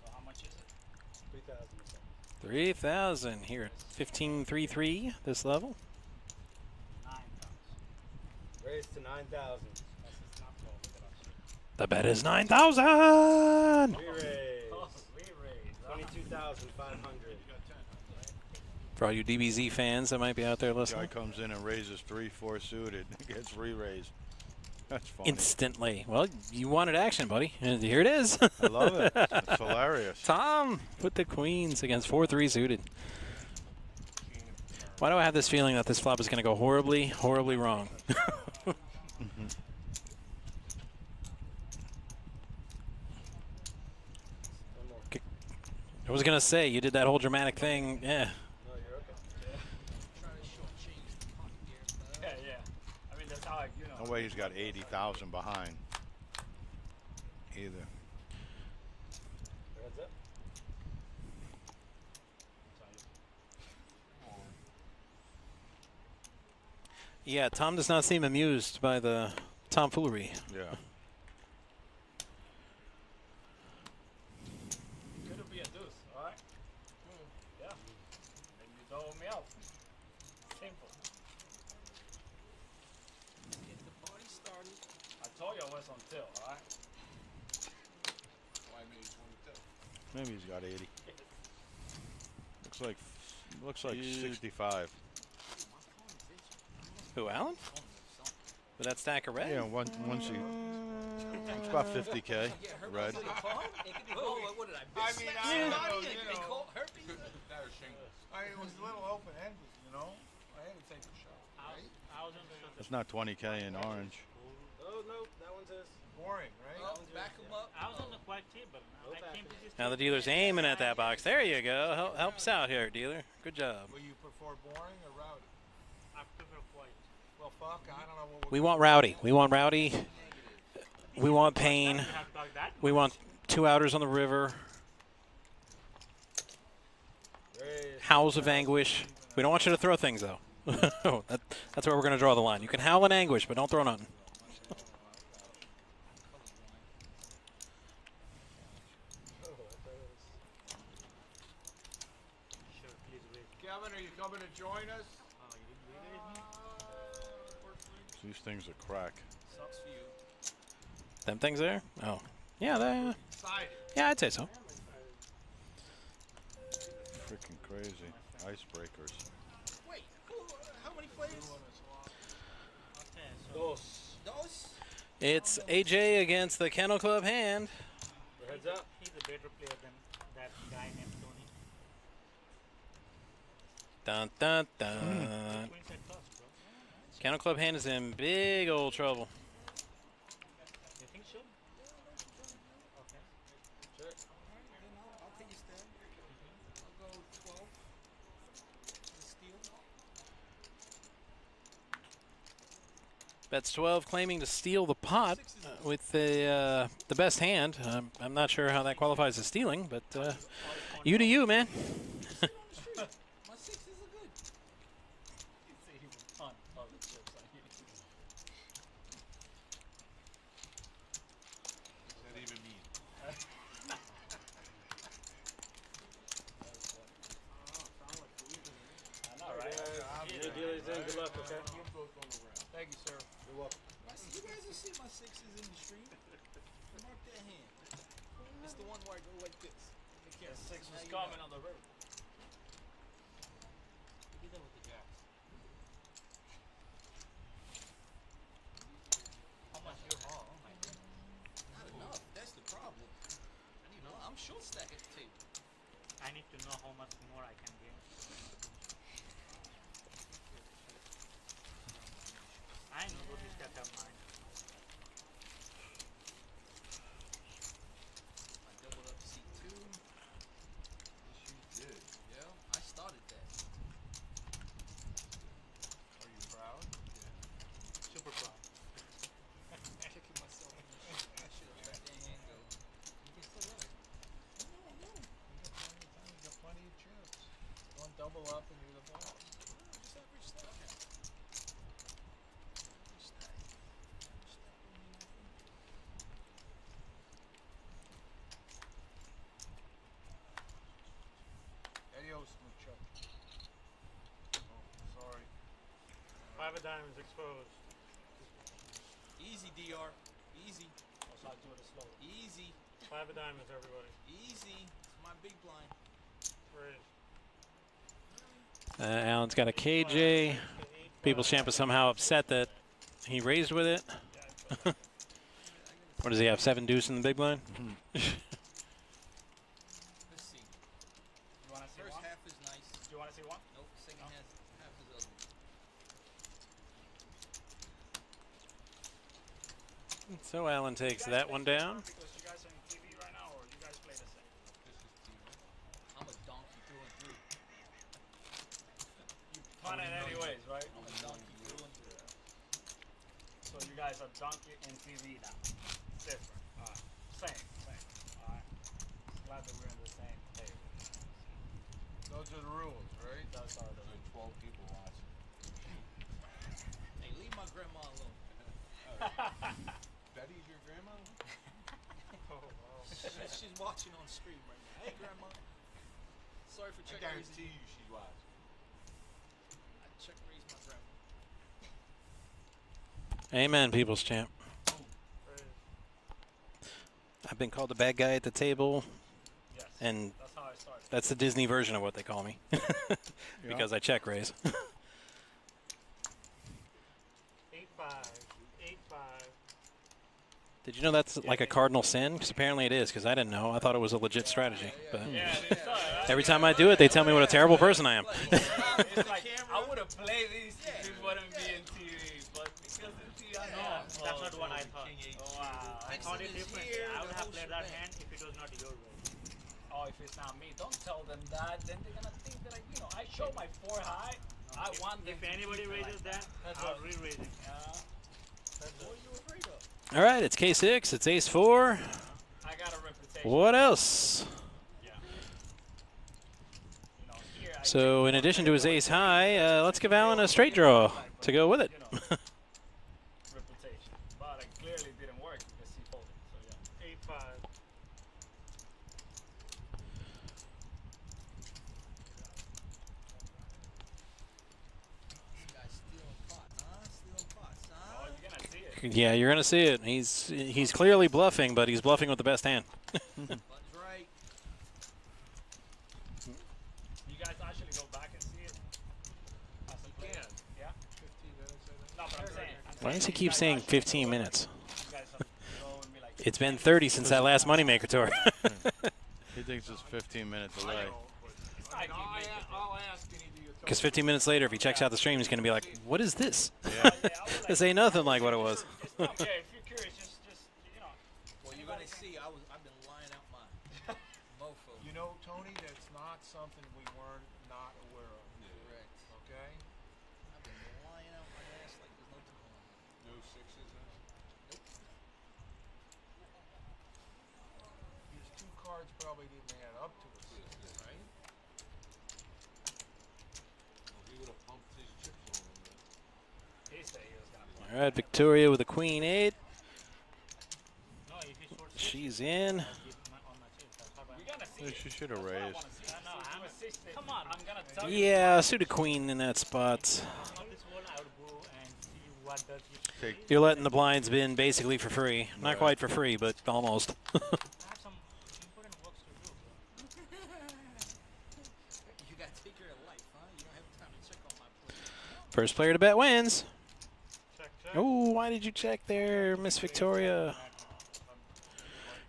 So how much is it? 3,000. 3,000 here at 15.33 this level. 9,000. Raise to 9,000. That's not 12. Look at us. The bet is 9,000. Re-raise. Re-raise. 22,500. For all you DBZ fans that might be out there Guy listening. comes in and raises 3-4 suited. Gets re-raised. That's funny. Instantly. Well, you wanted action, buddy. And here it is. I love it. It's hilarious. Tom with the queens against 4-3 suited. Why do I have this feeling that this flop is going to go horribly, horribly wrong? I was going to say, you did that whole dramatic thing. Yeah. No, you're okay. Trying to shortchange the pocket here. Yeah, yeah. I mean, that's how I, you know. No way he's got 80,000 behind. Either. Heads up. Yeah, Tom does not seem amused by the tomfoolery. Yeah. Could be a deuce, all right? Yeah. And you dole me out. Simple. Get the party started. I told you I was on tilt, all right? Why maybe 22? Maybe he's got 80. Looks like 65. Who, Alan? With that stack of red? Yeah, once he. It's about 50K red. It could be what did I miss? I mean, I don't know, It you could be know. called herpes. I mean, it was a little open-ended, you know? I had to take a shot. Right? It's not 20K in orange. Oh, no, that one's his. Boring, right? Oh, back him up. I was on the white tee, but I came to this. Now the dealer's aiming at that box. There you go. Help us out here, dealer. Good job. Will you prefer boring or rowdy? I prefer white. Well, fuck, I don't know what We want rowdy. We want rowdy. We want pain. Like that? We want 2 outers on the river. Raise. Howls of anguish. We don't want you to throw things, though. That's where we're going to draw the line. You can howl in anguish, but don't throw nothing. Sure, please wait. Kevin, are you coming to join us? These things are crack. Sucks for you. Them things there? Oh. Yeah, Side. yeah, I'd say so. Freaking crazy. Icebreakers. Wait, how many players? Okay, so Dos. Dos? It's AJ against the Kennel Club hand. Heads up. he's a better player than that guy named Tony. Dun, dun, dun. Queen said toss, bro. Kennel Club hand is in big old trouble. You think so? Okay. Bets 12, claiming to steal the pot with the best hand. I'm not sure how that qualifies as stealing, but you do you, man. My sixes are good. He'd say he would punt all the chips on you. What does that even mean? I know, right? Your dealer's in. Good luck, okay? Thank you, sir. You're welcome. You guys will see my sixes in the stream. Mark that hand. It's the one where I go like this. The 6 was coming on the river. We did that with the jacks. How much your haul? Oh my goodness. Not enough. That's the problem. You know, I'm short stack at the table. I need to know how much more I can gain. I know what you step up mine. I doubled up C2. Yes, you did. Yeah, I started that. Are you proud? Super proud. Kicking myself in the shit. I should have let that hand go. You can still run it. No. You got plenty of chips. Don't double up and you're the boss. Just average stack now. Average stack. Average stack don't mean nothing. Adios, mucho. Oh, sorry. 5 of diamonds exposed. Easy, DR. Easy. Also, I'll do it slow. Easy. 5 of diamonds, everybody. Easy. It's my big blind. Raise. Alan's got a KJ. People's Champ is somehow upset that he raised with it. What does he have, 7 deuce in the big blind? Let's see. You want to see First one? half is nice. Do you want to see one? Nope. Second half is ugly. So Alan takes that one down. Because you guys are on TV right now, or you guys play the same? I'm a donkey through and through. You punt it anyways, right? I'm a donkey through and through. So you guys are donkey and TV now. Different. Alright. Same. Alright. Glad that we're in the same table. Those are the rules, right? Those are the 12 people watching. Hey, leave my grandma alone. Betty's your grandma? She's watching on stream right now. Hey, grandma. Sorry for I check guarantee raising. you she's watching. I check raise my grandma. Amen, People's Champ. I've been called a bad guy at the table, Yes. and That's how I started. that's the Disney version of what they call me. Because I check raise. 8-5. 8-5. Did you know that's like a cardinal sin? Because apparently it is, because I didn't know. I thought it was a legit strategy. But Yeah, it is. every time I do it, they tell me what a terrible person I am. It's like, I would have played these if it wouldn't be in TV, but because it's TV, I know. That's not what I thought. Oh, wow. I thought it differently. I would have played that hand if it was not your way. Oh, if it's not me, don't tell them that. Then they're gonna think that I show my 4 high. I want them. If to anybody keep it raises like that, That's I'll what- re-raise it. That's What are you afraid of? All right, it's K6. It's ace 4. I got a reputation. What else? Yeah. Here I So in addition to his ace high, let's give Alan a straight draw to go with it. reputation, but it clearly didn't work because he folded. So yeah, 8-5. This guy's stealing pots, huh? Stealing pots, huh? Oh, you're gonna see it. Yeah, you're gonna see it. He's clearly bluffing, but he's bluffing with the best hand. Button's right. You guys actually go back and see it. As a player. Yeah. 15 minutes, I think. No, but I'm saying. Why does he keep saying 15 minutes? You guys have to go and be like. It's been 30 since that last Moneymaker tour. He thinks it's 15 minute delay. It's not I'll ask any of you. Because 15 minutes later, if he checks out the stream, he's gonna be like, "What is this? Yeah. This ain't nothing like what it was." Yeah, if you're curious, just you know. Well, you're gonna see. I've been lying out my mofo. You know, Tony, that's not something we weren't not aware of. Correct. Okay? I've been lying out my ass like there's no tomorrow. No probably didn't add up to it, right? He would have pumped his chips on him. He said he was gonna play. All right, Victoria with a queen 8. No, if you short She's in. I'll give my, on my chips. That's how We're gonna see Yeah, it. she should have That's what I raised. wanna see. No, I'm a 60. Come on. I'm gonna tell you. Yeah, suited queen in that spot. on this one, I would go and see what does you Take You're letting the blinds bin basically for free. Not Right. quite for free, but almost. I have some important works to do. You got to take care of life, huh? You don't have time to check on my plate. First player to bet wins. Check, check. Oh, why did you check there, Miss Victoria?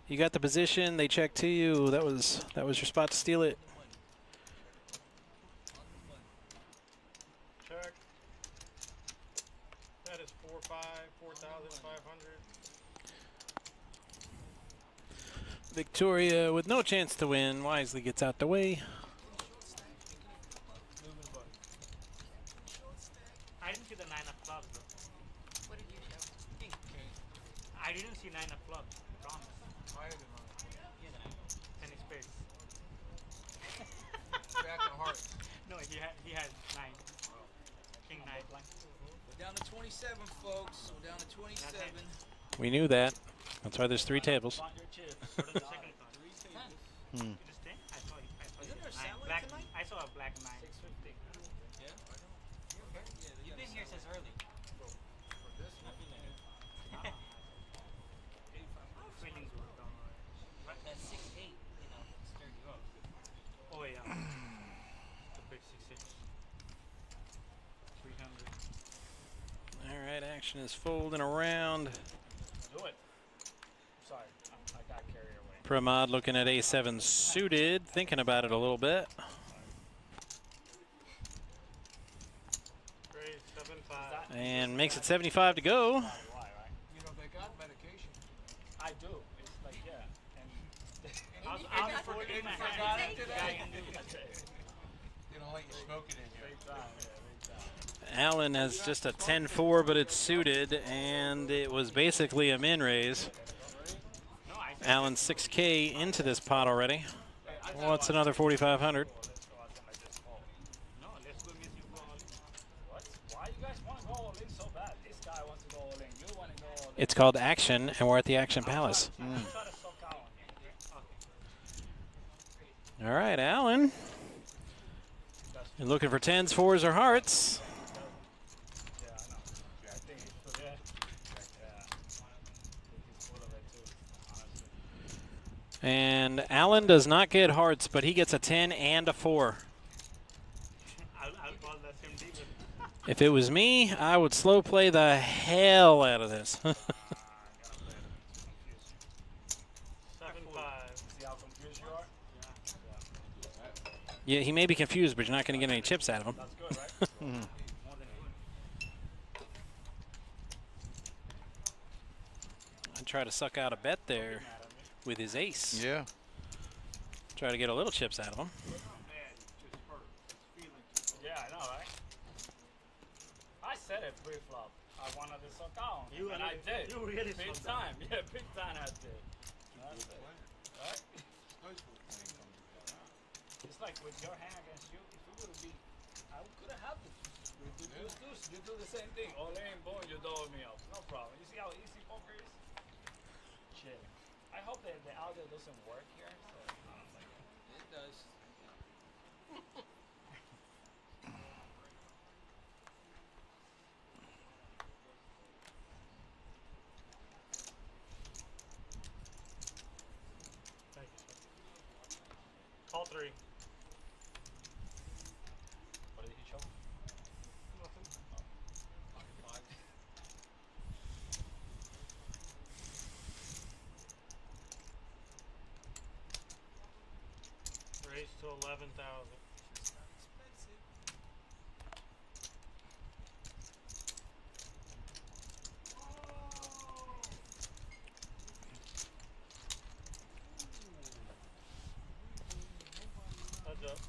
You got the position. They checked to you. That was your spot to steal it. Check. That is 4,500. Victoria with no chance to win wisely gets out the way. I didn't see the 9 of clubs, though. What did you show? I didn't see 9 of clubs. I promise. Higher than mine. Yeah, then I know. 10 is space. Jack of hearts. No, he had 9. King 9 blank. We're down to 27, folks. We're down to 27. We knew that. That's why there's 3 tables. Want your chips. What is the second card? 3 tables. Hmm. You just think? I saw it. Isn't there a Nine. salad Black. tonight? I saw a black 9. 650. Yeah, I know. Yeah, they You've got been a here salad. since early. For this one. Feelings were done. Right, that 6-8, stirred you up. Oh yeah. The big 6-6. 300. All right, action is folding around. Do it. Sorry, I got carried away. Pramod looking at A7 suited, thinking about it a little bit. Raise 7-5. And makes it 75 to go. Why, right? You know, they got medication. I do. It's like, yeah. And I'll forgot- forget my forgot hand. it today. Guy can do it. They don't let you smoke it in here. big time, yeah, big time. Allen has just a 10-4, but it's suited, and it was basically a min raise. No, I Allen 6K into this pot already. What's another 4,500? Let's go out there like this. Oh, no, let's go miss you go all in. what? Why you guys want to go all in so bad? This guy wants to go all in. You want to go all in. It's called Action, and we're at the Action Palace. Try to suck out. All right, Allen. You're looking for 10s, 4s, or hearts. Yeah, I know. I think he's full, yeah. Yeah. I think he's full of it too, honestly. And Allen does not get hearts, but he gets a 10 and a 4. I'll call that him deeper. If it was me, I would slow play the hell out of this. I gotta play it to confuse you. 7-5. See how confused you are? Yeah, he may be confused, but you're not going to get any chips out of him. That's good, right? More than good. I'd try to suck out a bet there with his ace. Yeah. Try to get a little chips out of him. Yeah, I know, right? I said it pre-flop. I wanted to suck out. You and really- I did. you really big sucked out. time. Yeah, big time I did. That's it. Right? It's like with your hand against you, if you would have beat, I could have helped it. You do the same thing. All in, boom, you dole me up. No problem. You see how easy poker is? Shit. I hope that the audio doesn't work here. So, It does. Call 3. what did he show? Raise to 11,000. Heads up.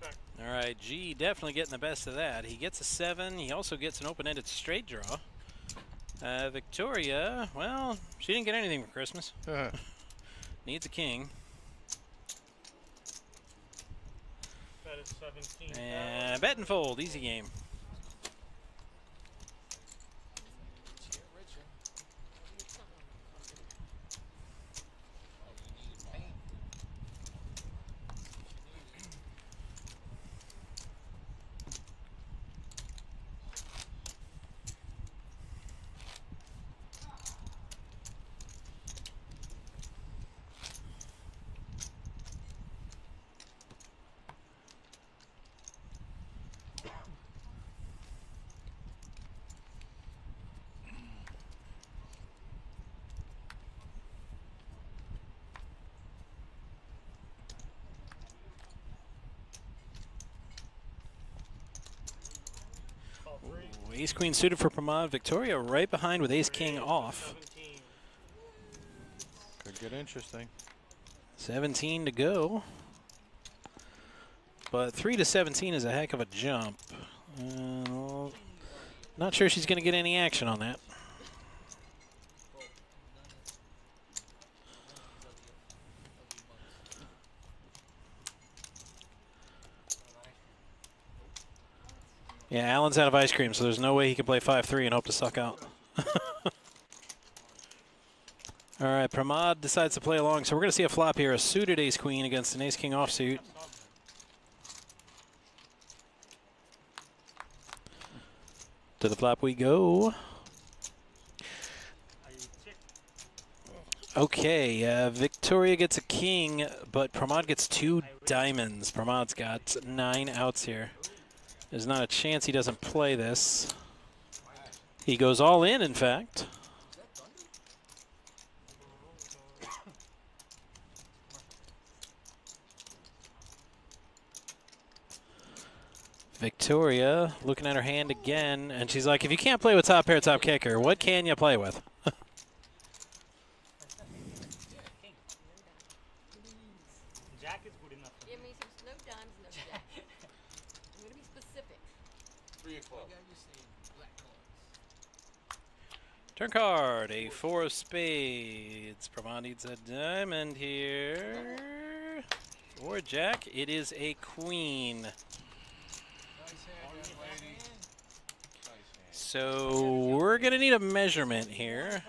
Check. All right, G definitely getting the best of that. He gets a 7. He also gets an open-ended straight draw. Victoria, well, she didn't get anything for Christmas. Needs a king. That is 17. And bet and fold, easy game. Ace Queen suited for Pramod. Victoria right behind with Ace King off. Could get interesting. 17 to go. But 3 to 17 is a heck of a jump. Not sure she's going to get any action on that. Yeah, Alan's out of ice cream, so there's no way he can play 5-3 and hope to suck out. All right, Pramod decides to play along, so we're going to see a flop here, a suited ace-queen against an ace-king offsuit. To the flop we go. Okay, Victoria gets a king, but Pramod gets 2 diamonds. Pramod's got 9 outs here. There's not a chance he doesn't play this. He goes all in fact. Victoria looking at her hand again, and she's like, if you can't play with top pair, top kicker, what can you play with? Jack is good enough. Give me some no dimes, no jack. I'm going to be specific. 3 o'clock. Turn card, a 4 of spades. Pramod needs a diamond here. Or jack, it is a queen. So we're gonna need a measurement here.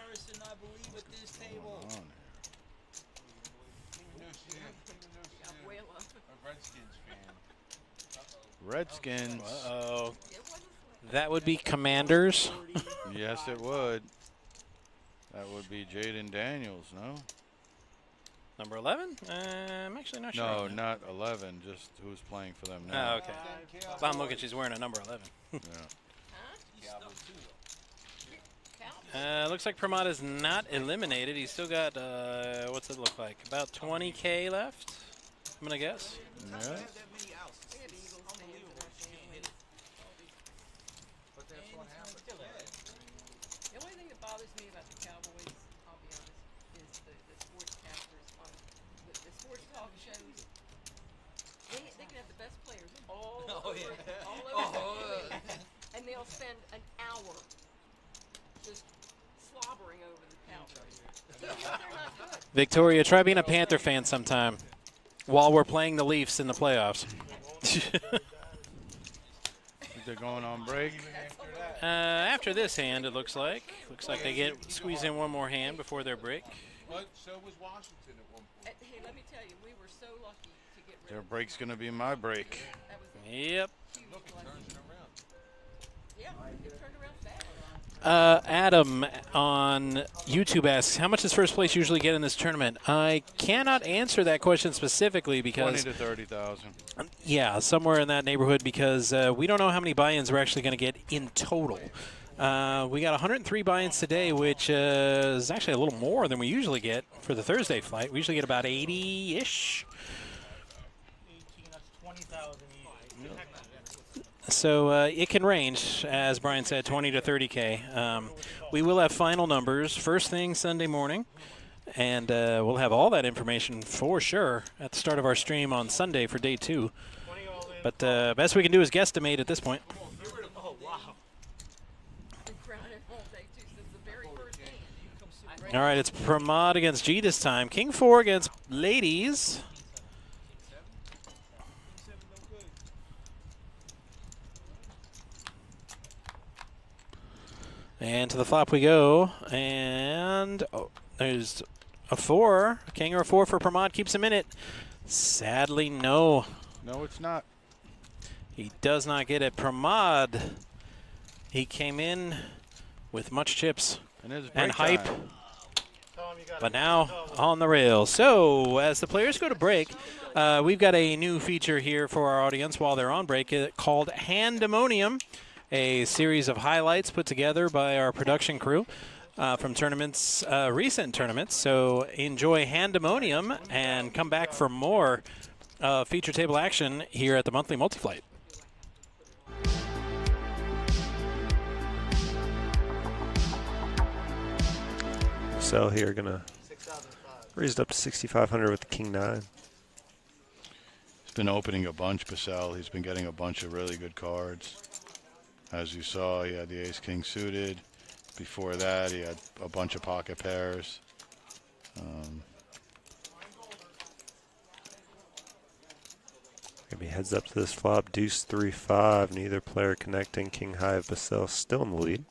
Redskins. Uh-oh. That would be Commanders. Yes, it would. That would be Jaden Daniels, no? Number 11? I'm actually not sure. No, not 11, just who's playing for them now. Oh, okay. I'm looking, she's wearing a number 11. Looks like Pramod is not eliminated. He's still got, what's it look like? About 20K left, I'm going to guess. Yeah. The only thing that bothers me about the Cowboys, I'll be honest, is the sportscasters on the sports talk shows. They can have the best players all over the league, and they'll spend an hour just slobbering over the Cowboys. They're not good. Victoria, try being a Panther fan sometime while we're playing the Leafs in the playoffs. They're going on break. After this hand, it looks like. Looks like they get squeeze in one more hand before their break. But so was Washington at one point. Hey, let me tell you, we were so lucky to get rid Their of break's going to be my break. that was Yep. Look, it turns it around. yeah, it turned around fast. Adam on YouTube asks, how much does first place usually get in this tournament? I cannot answer that question specifically because 20 to 30,000. yeah, somewhere in that neighborhood, because we don't know how many buy-ins we're actually going to get in total. We got 103 buy-ins today, which is actually a little more than we usually get for the Thursday flight. We usually get about 80-ish. 18, that's 20,000 each. So it can range, as Brian said, 20 to 30K. We will have final numbers first thing Sunday morning, and we'll have all that information for sure at the start of our stream on Sunday for day 2. But best we can do is guesstimate at this point. Been crying all day too since the All right, it's Pramod against G this time. King 4 against ladies. And to the flop we go. And there's a 4. King or a 4 for Pramod keeps him in it. Sadly, no. No, it's not. He does not get it. Pramod, he came in with much chips and hype. But now on the rails. So as the players go to break, we've got a new feature here for our audience while they're on break called Handemonium, a series of highlights put together by our production crew from tournaments, recent tournaments. So enjoy Handemonium and come back for more feature table action here at the monthly multi-flight. Sell here, gonna raise it up to 6,500 with the King 9. He's been opening a bunch, Pacell. He's been getting a bunch of really good cards. As you saw, he had the Ace King suited. Before that, he had a bunch of pocket pairs. Maybe heads up to this flop. Deuce 3-5. Neither player connecting. King high of Pacell still in the lead.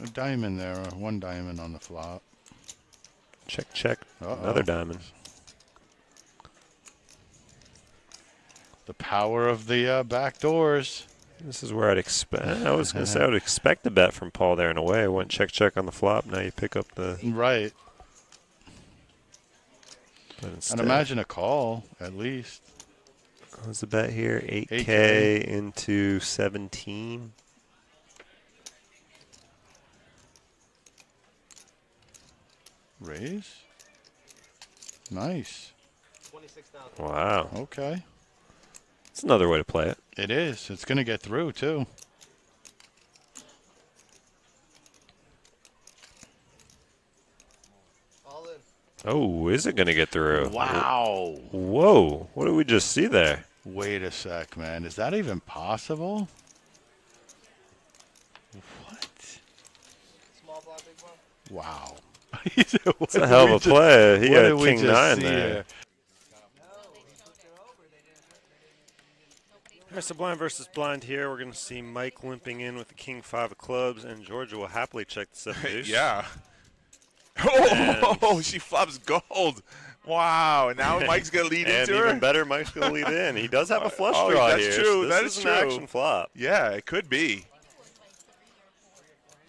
A diamond there, one diamond on the flop. Check, check. Another diamond. The power of the back doors. This is where I'd expect. I was going to say I would expect a bet from Paul there in a way. I went check, check on the flop. Now you pick up the. Right. But instead, and imagine a call, at least. What was the bet here? 8K into 17. Raise. Nice. 26,000. Wow. Okay. It's another way to play it. It is. It's going to get through, too. All in. Oh, is it going to get through? Wow. Whoa. What did we just see there? Wait a sec, man. Is that even possible? What? Small blind, big blind. Wow. It's a hell of a play. He had King 9 there. Here? There's the blind versus blind here. We're going to see Mike limping in with the King 5 of clubs, and Georgia will happily check the 7 deuce. Yeah. Oh, she flops gold. Wow. And now Mike's going to lead into her. And even better, Mike's going to lead in. He does have a flush Oh, draw that's here. true. So That this is an true. action flop. Yeah, it could be.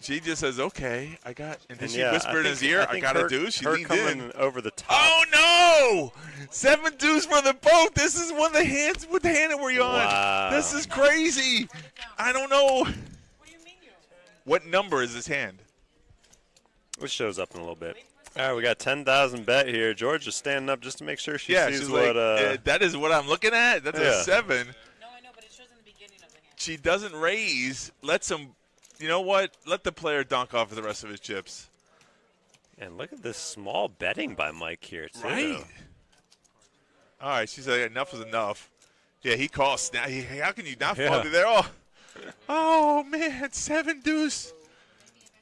She just says, okay, I got, and then she whispered in his ear, I got to do. She leaned in. Over the top. Oh, no! 7 deuce for the boat. This is one of the hands. What the hand were you on? Wow. This is crazy. I don't know. What number is this hand? Which shows up in a little bit. All right, we got 10,000 bet here. Georgia's standing up just to make sure she sees she's what. like, that is what I'm looking at. That's a 7. No, I know, but it shows in the beginning of the hand. She doesn't raise. Lets him. You know what? Let the player dunk off of the rest of his chips. And look at this small betting by Mike here, too. Right. All right, she's like, enough is enough. Yeah, he calls. Now, how can you not fall through there? Oh, man, 7 deuce.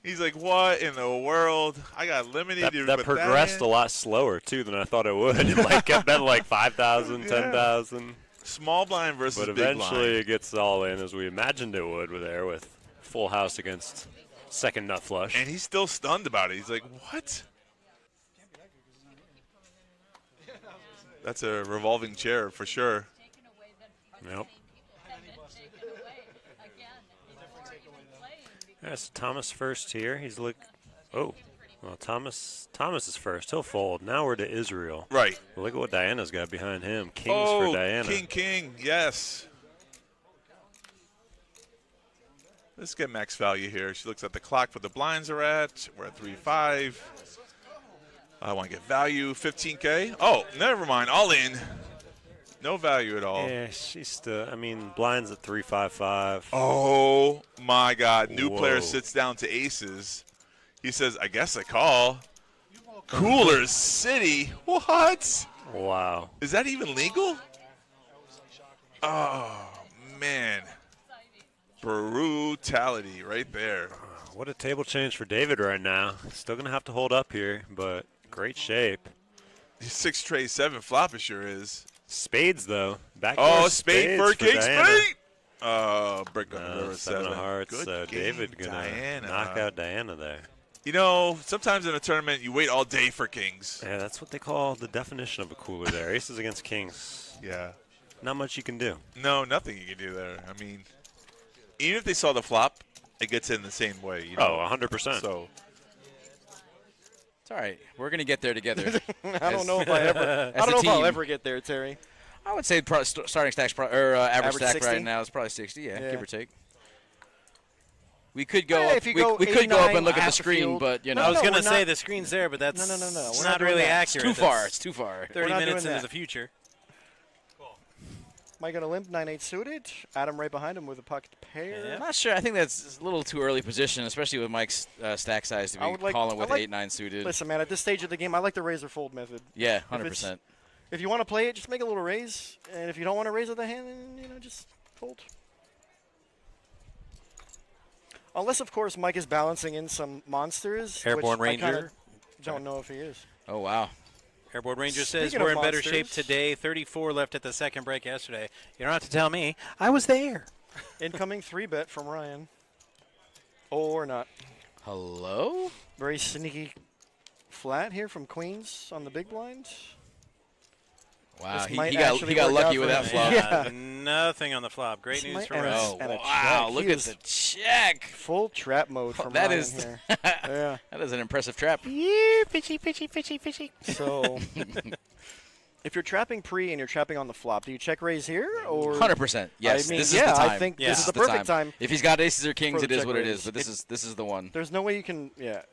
He's like, what in the world? I got limited. That progressed a lot slower, too, than I thought it would. It like kept betting like 5,000, 10,000. Small blind versus big blind. But eventually it gets all in as we imagined it would there with full house against second nut flush. And he's still stunned about it. He's like, what? That's a revolving chair for sure. Yep. That's Thomas first here. He's well, Thomas is first. He'll fold. Now we're to Israel. Right. Look at what Diana's got behind him. Kings for Diana. King, yes. Let's get max value here. She looks at the clock where the blinds are at. We're at 3-5. I want to get value, 15K. Oh, never mind. All in. No value at all. Yeah, she's still, blinds at 3-5-5. Oh, my God. New player sits down to aces. He says, I guess I call. Cooler City. What? Wow. Is that even legal? Oh, man. Brutality right there. What a table change for David right now. Still going to have to hold up here, but great shape. 6 tray 7 flop, it sure is. Spades, though. Oh, spade for king, Diana. spade! Brick on the river 7 of hearts. Good So game, David going to knock out Diana there. You know, sometimes in a tournament, you wait all day for kings. Yeah, that's what they call the definition of a cooler there. Aces against kings. Yeah. Not much you can do. No, nothing you can do there. I mean, even if they saw the flop, it gets in the same way. You know? Oh, 100%. So it's all right. We're gonna get there together. I don't know if I ever. I don't know if I'll ever get there, Terry. I would say starting stacks average stack 60? right now is probably 60. Yeah, give or take. We could Yeah, go up. if you We go could go up and look at the half the screen, field. but you know. I was going to we're say not- the screen's there, but that's No. it's We're not not doing really that. accurate. It's too far. That's It's too far. 30 not minutes doing into that. the future. Am I going to limp 9-8 suited? Adam right behind him with a pocket pair. I'm not sure. I think that's a little too early position, especially with Mike's stack size to I be would like- calling with I like- 8-9 suited. Listen, man, at this stage of the game, I like the raise or fold method. Yeah, If 100%. If you want to play it, just make a little raise, and if you don't want to raise with the hand, then just fold. Unless, of course, Mike is balancing in some monsters. Airborne which I kinda Ranger. don't know if he is. Oh wow. Airborne Ranger says Speaking of we're in better shape monsters- today. 34 left at the second break yesterday. You don't have to tell me. I was there. Incoming 3-bet from Ryan. Or not. Hello? Very sneaky flat here from Queens on the big blind. Wow, This he might got actually lucky work out with for that him. flop. Yeah. Nothing on the flop. Great This news might- for and a- us. and a Wow, check. look He at was the check. Full trap mode from That Ryan is here. Yeah. That is an impressive trap. Fishy. So, if you're trapping pre and you're trapping on the flop, do you check raise here or 100%? Yes, I mean, this is yeah, the time. I think Yeah. this is the perfect time. If he's got aces or kings, for it the is check what it raise. is. But this is the one. There's no way you can. Yeah.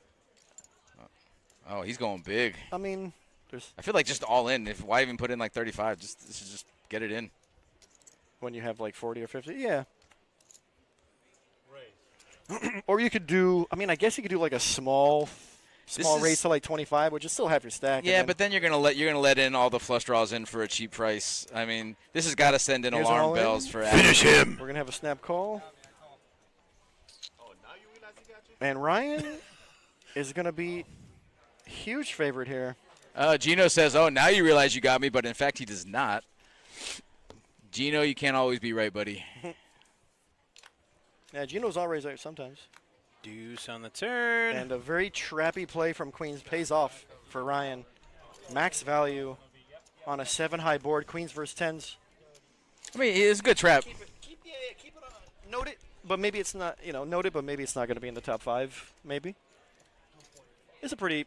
Oh, he's going big. I mean, there's I feel like just all in. Why even put in like 35? Just get it in. when you have like 40 or 50. Yeah. Or you could do. I mean, I guess you could do like a small is- raise to like 25, which is still half your stack. Yeah, but then you're gonna let in all the flush draws in for a cheap price. I mean, this has got to send in Here's an alarm all-in. bells for Finish him. We're gonna have a snap call. And Ryan is gonna be huge favorite here. Gino says, "Oh, now you realize you got me," but in fact he does not. Gino, you can't always be right, buddy. Yeah, Gino's always right sometimes. Deuce on the turn. And a very trappy play from Queens pays off for Ryan. Max value on a 7-high board. Queens versus 10s. I mean, it's a good trap. Keep it on. Note it, but maybe it's not. Note it, but maybe it's not going to be in the top 5. Maybe. It's a pretty.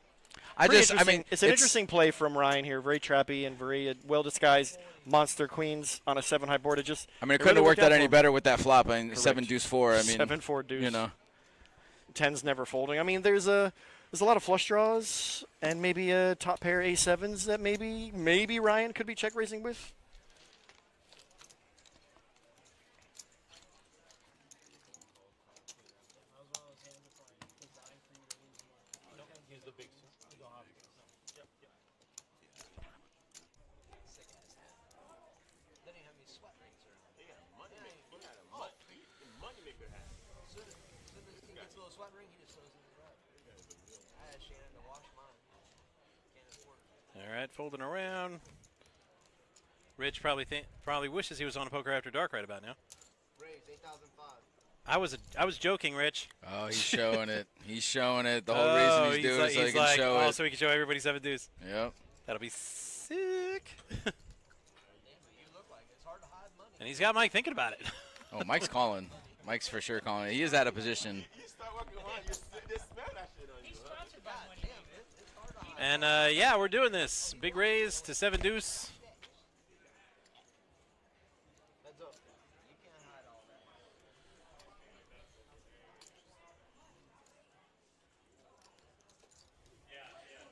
It's an interesting play from Ryan here. Very trappy and very well disguised monster Queens on a 7-high board. It just. I mean, it couldn't have worked out any better with that flop. I mean, Correct. 7 deuce 4. I mean, 7-4 deuce. You know, 10s never folding. I mean, there's a lot of flush draws and maybe a top pair A7s that maybe Ryan could be check raising with. All right, folding around. Rich probably wishes he was on a Poker After Dark right about now. I was joking, Rich. Oh, he's showing it. He's showing it. The whole reason he's doing it so he can show it. So he can show everybody 7 deuce. Yep. That'll be sick. And he's got Mike thinking about it. Oh, Mike's calling. Mike's for sure calling it. He is out of position. And yeah, we're doing this. Big raise to 7 deuce.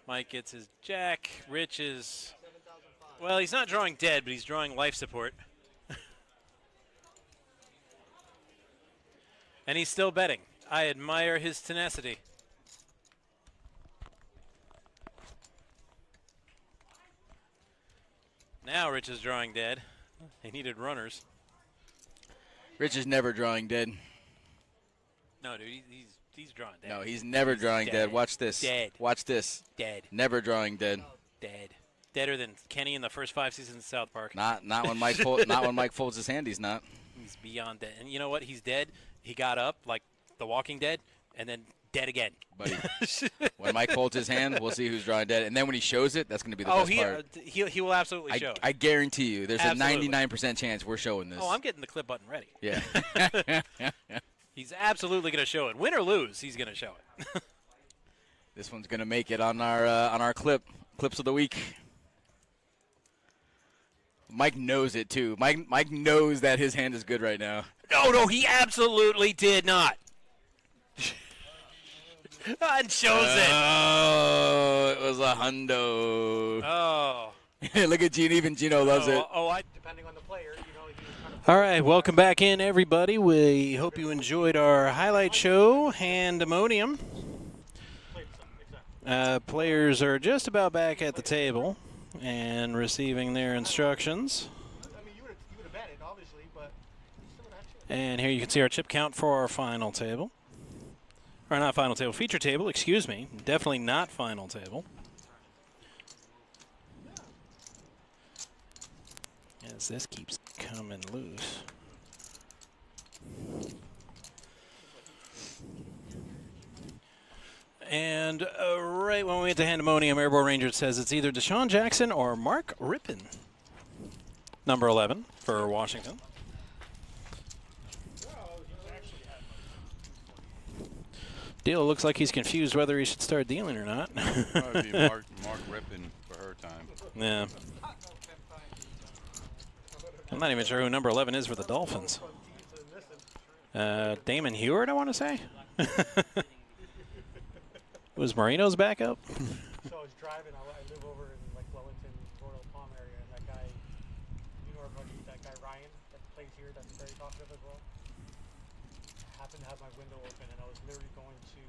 Mike gets his jack. Rich is, well, he's not drawing dead, but he's drawing life support. And he's still betting. I admire his tenacity. Now Rich is drawing dead. He needed runners. Rich is never drawing dead. No, dude, he's he's drawing dead. No, he's never drawing dead. Watch this. Dead. Watch this. Dead. Never drawing dead. Dead. Deader than Kenny in the first 5 seasons of South Park. Not when Mike folds his hand. He's not. He's beyond dead. And you know what? He's dead. He got up like The Walking Dead, and then dead again. Buddy, when Mike folds his hand, we'll see who's drawing dead. And then when he shows it, that's going to be the best part. He will absolutely show it. I guarantee you, there's Absolutely. a 99% chance we're showing this. Oh, I'm getting the clip button ready. Yeah. He's absolutely going to show it. Win or lose, he's going to show it. This one's going to make it on our clips of the week. Mike knows it too. Mike knows that his hand is good right now. No, he absolutely did not. And shows it. Oh, it was a hundo. Oh. Look at Gino. Even Gino loves it. Depending on the player, you know, All right, welcome back in, everybody. We hope you enjoyed our highlight show, Handemonium. Players are just about back at the table and receiving their instructions. I mean, you would have bet it, obviously, but still an action. And here you can see our chip count for our final table. Or not final table, feature table, excuse me. Definitely not final table. As this keeps coming loose. And right when we get to Handemonium, Airborne Ranger says it's either Deshaun Jackson or Mark Rippon. Number 11 for Washington. Deal looks like he's confused whether he should start dealing or not. That would be Mark Rippon for her time. Yeah. I'm not even sure who number 11 is for the Dolphins. Damon Heward, I want to say. Was Marino's backup? So I was driving. I live over in like Wellington, Royal Palm area, and that guy, you know that guy Ryan that plays here, that's very talkative as well. I happened to have my window open, and I was literally going to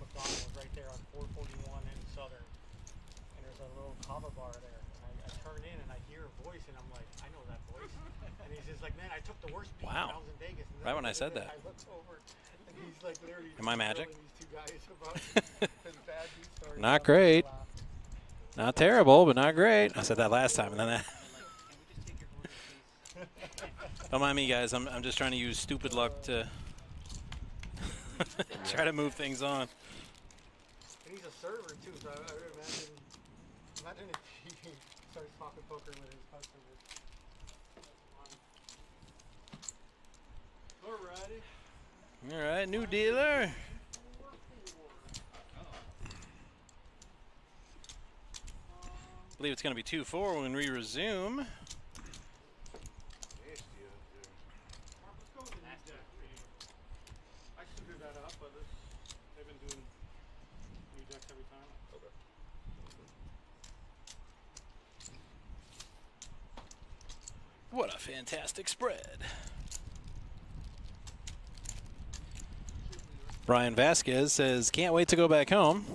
McDonald's right there on 441 in Southern, and there's a little kava bar there. And I turn in and I hear a voice, and I'm like, I know that voice. And he's just like, man, I took the worst beat when I was in Vegas. And Right when I said that. I looked over, and he's like literally. Am I magic? These two guys about his bad beat stories. Not great. Not terrible, but not great. I said that last time, and then that. Don't mind me, guys. I'm just trying to use stupid luck to try to move things on. And he's a server too, so I would imagine if he starts talking poker with his customers. Alrighty. All right, new dealer. I believe it's going to be 2-4 when we resume. I screwed that up, but they've been doing new decks every time. Okay. What a fantastic spread. Brian Vasquez says, can't wait to go back home.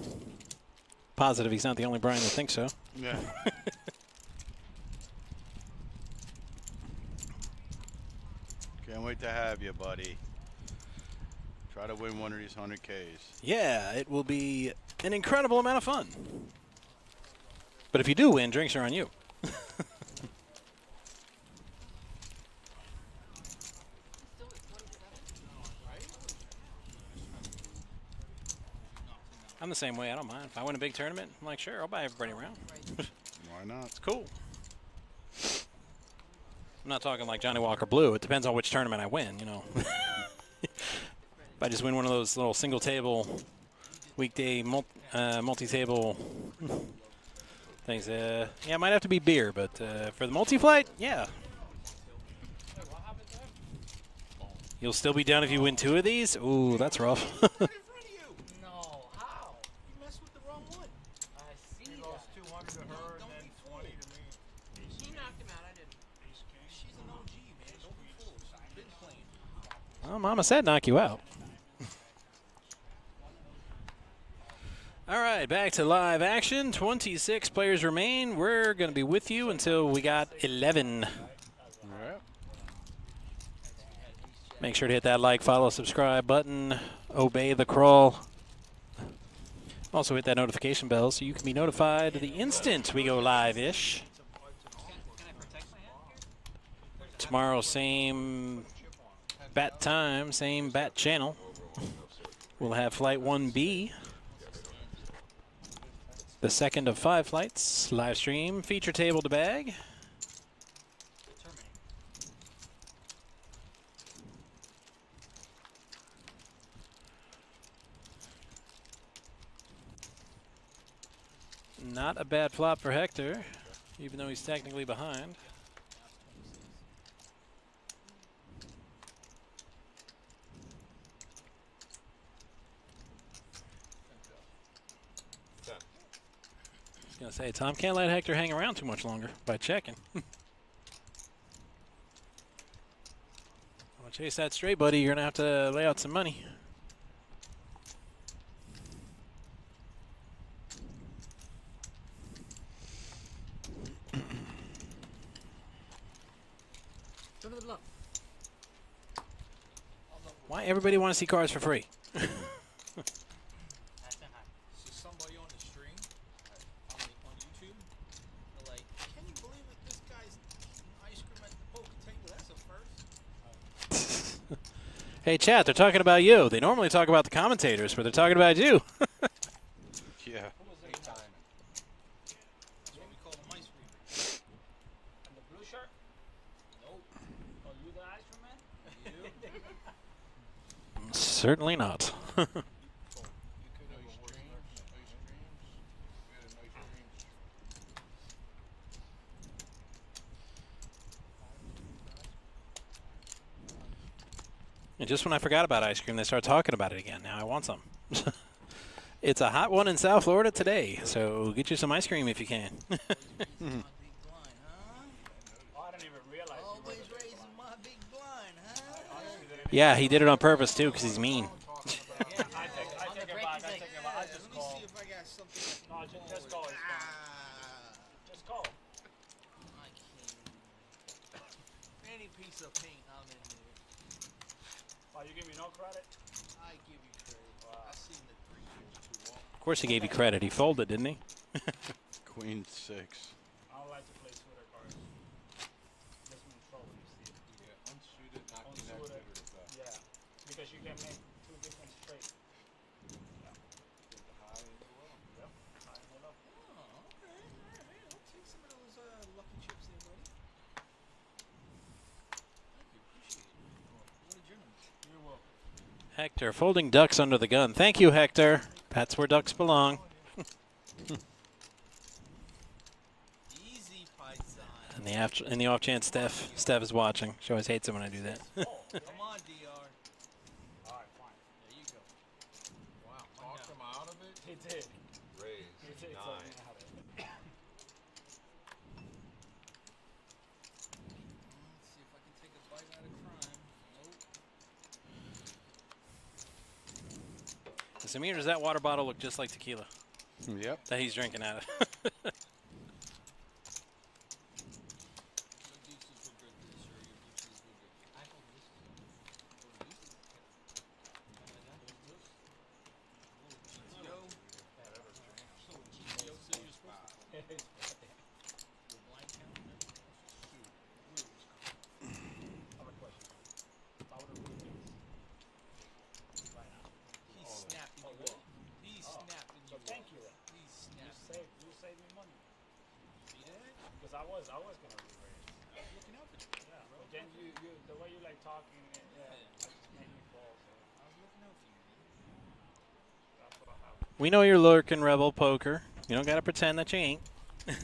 Positive he's not the only Brian that thinks so. Yeah. Can't wait to have you, buddy. Try to win one of these 100Ks. Yeah, it will be an incredible amount of fun. But if you do win, drinks are on you. I'm the same way. I don't mind. If I win a big tournament, I'm like, sure, I'll buy everybody around. Why not? It's cool. I'm not talking like Johnny Walker Blue. It depends on which tournament I win, you know. If I just win one of those little single table, weekday multi-table things, yeah, it might have to be beer, but for the multi-flight, yeah. You'll still be down if you win 2 of these? Ooh, that's rough. Well, Mama said knock you out. All right, back to live action. 26 players remain. We're going to be with you until we got 11. Make sure to hit that like, follow, subscribe button. Obey the crawl. Also hit that notification bell so you can be notified the instant we go live-ish. Tomorrow, same bat time, same bat channel. We'll have Flight 1B. The second of 5 flights. Live stream, feature table to bag. Not a bad flop for Hector, even though he's technically behind. I was going to say, Tom can't let Hector hang around too much longer by checking. I'll chase that straight, buddy. You're going to have to lay out some money. Why everybody want to see cars for free? So somebody on the stream, on YouTube, they're like, can you believe it? This guy's eating ice cream at the poker table. That's a first. Hey, chat, they're talking about you. They normally talk about the commentators, but they're talking about you. Yeah. That's what we call them ice cream. And the blue shirt? Nope. Oh, you the ice cream man? You. Certainly not. And just when I forgot about ice cream, they start talking about it again. Now I want some. It's a hot one in South Florida today, so get you some ice cream if you can. Oh, I didn't even realize. Always raising my big blind, huh? Yeah, he did it on purpose, too, because he's mean. I take it back. I just call. Let me see if I got something. No, just call. It's fine. Just call. I can't. Any piece of paint, I'm in there. Oh, you give me no credit? I give you credit. I seen the 3 years too long. Of course he gave you credit. He folded, didn't he? Queen 6. I don't like to play suitor cards. Gets me in trouble, you see. Yeah, unsuited, not Unsuited. connected, or is that? Yeah, because you can make 2 different straight. Yeah. Get the high and the low. Yep. High and low. Oh, okay. All right. I'll take some of those lucky chips there, buddy. Thank you. Appreciate it. What a gentleman. You're welcome. Hector folding ducks under the gun. Thank you, Hector. That's where ducks belong. Easy, Paisan. In the off chance Steph is watching. She always hates it when I do that. Come on, DR. All right, fine. There you go. Wow, talked him out of it. He did. Raise. He did. 9. Let's see if I can take a bite out of crime. Nope. Samir, does that water bottle look just like tequila? Yep. That he's drinking out of. Your deuces were good, sir. Your deuces were good. I hold this. GTO. So GTO, so you're supposed to. Your blind count. He's snapping you up. He's snapping you So up. thank you. He's You snapping. saved me money. See that? Because I was gonna re-raise. Looking out for you. Yeah. But then you the way you like talking, yeah, I just made me fall. So I was looking out for you, man. that's what I have. We know you're lurking, Rebel Poker. You don't got to pretend that you ain't. Easy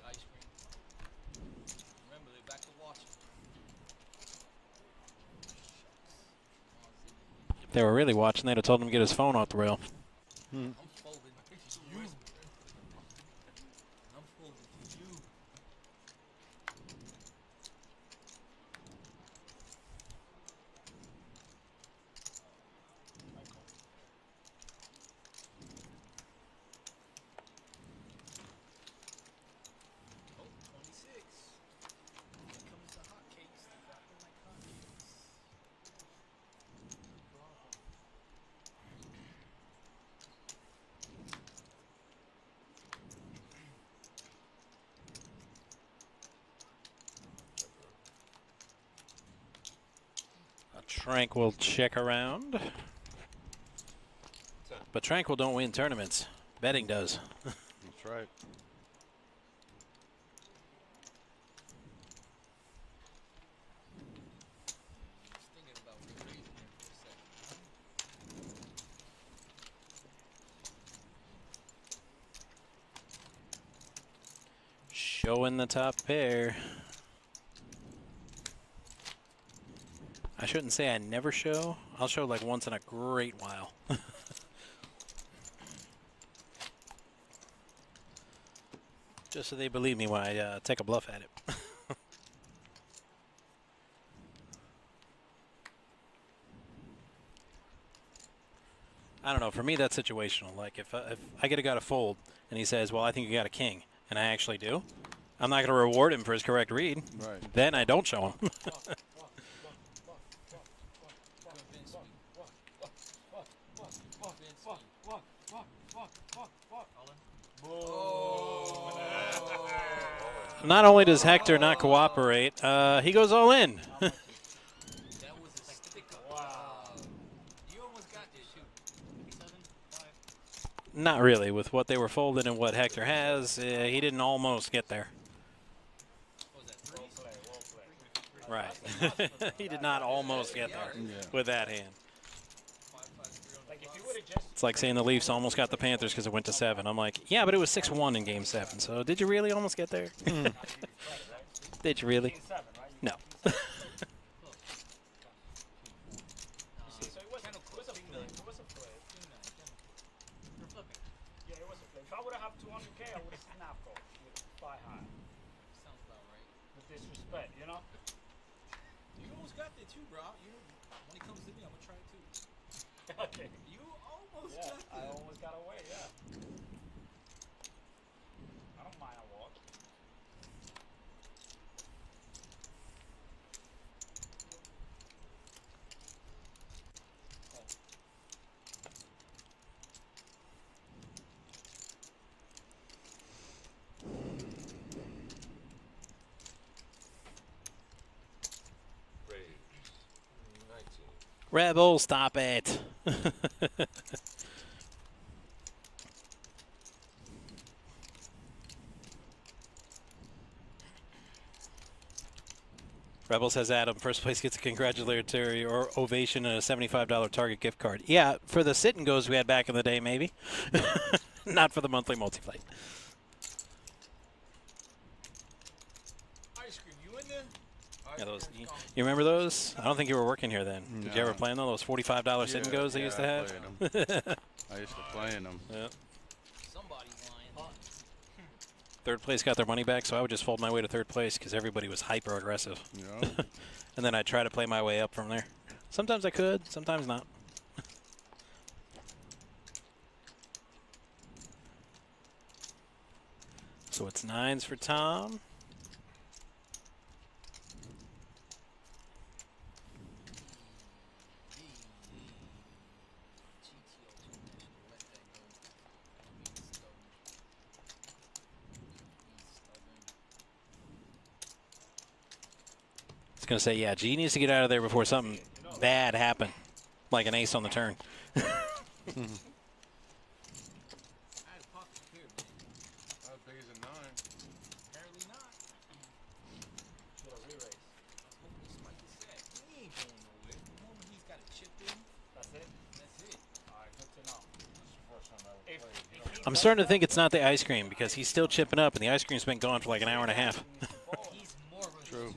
ice cream. Remember, they're back to watching. If they were really watching, they'd have told him to get his phone off the rail. I'm folding to you. I'm folding to you. Oh, 26. Here comes the hotcakes. Dropping like hotcakes. Tranquil check around. But Tranquil don't win tournaments. Betting does. That's right. Showing the top pair. I shouldn't say I never show. I'll show like once in a great while. Just so they believe me when I take a bluff at it. I don't know. For me, that's situational. Like if I get a guy to fold and he says, "Well, I think you got a king," and I actually do, I'm not going to reward him for his correct read. Right. Then I don't show him. Not only does Hector not cooperate, he goes all in. Not really. With what they were folding and what Hector has, he didn't almost get there. Right. He did not almost get there with that hand. It's like saying the Leafs almost got the Panthers because it went to 7. I'm like, yeah, but it was 6-1 in Game 7. So did you really almost get there? Did you really? No. If I would have 200K, I would have snapped off with 5 high. Sounds about right. With disrespect, you know? You almost got there too, bro. When it comes to me, I'm gonna try it too. Okay. You almost Yeah, got there. I almost got away, yeah. I don't mind a walk. Rebel, stop it. Rebels has Adam. First place gets a congratulatory or ovation and a $75 Target gift card. Yeah, for the sit and goes we had back in the day, maybe. Not for the monthly multi-flight. Ice cream, you in there? Yeah, those. You remember those? I don't think you were working here then. Did you ever No. play them? Those $45 sit and goes they used to have? I used to play in them. Yeah. Somebody's lying. Third place got their money back, so I would just fold my way to third place because everybody was hyper aggressive. Yeah. And then I'd try to play my way up from there. Sometimes I could, sometimes not. So it's 9s for Tom. Going to say, yeah, G needs to get out of there before something bad happened, like an ace on the turn. How big is a 9? Apparently not. He ain't going nowhere. The moment he's got a chip in, That's it? that's it. All right, good to know. I'm starting to think it's not the ice cream because he's still chipping up, and the ice cream's been gone for like an hour and a half. He's more of a True.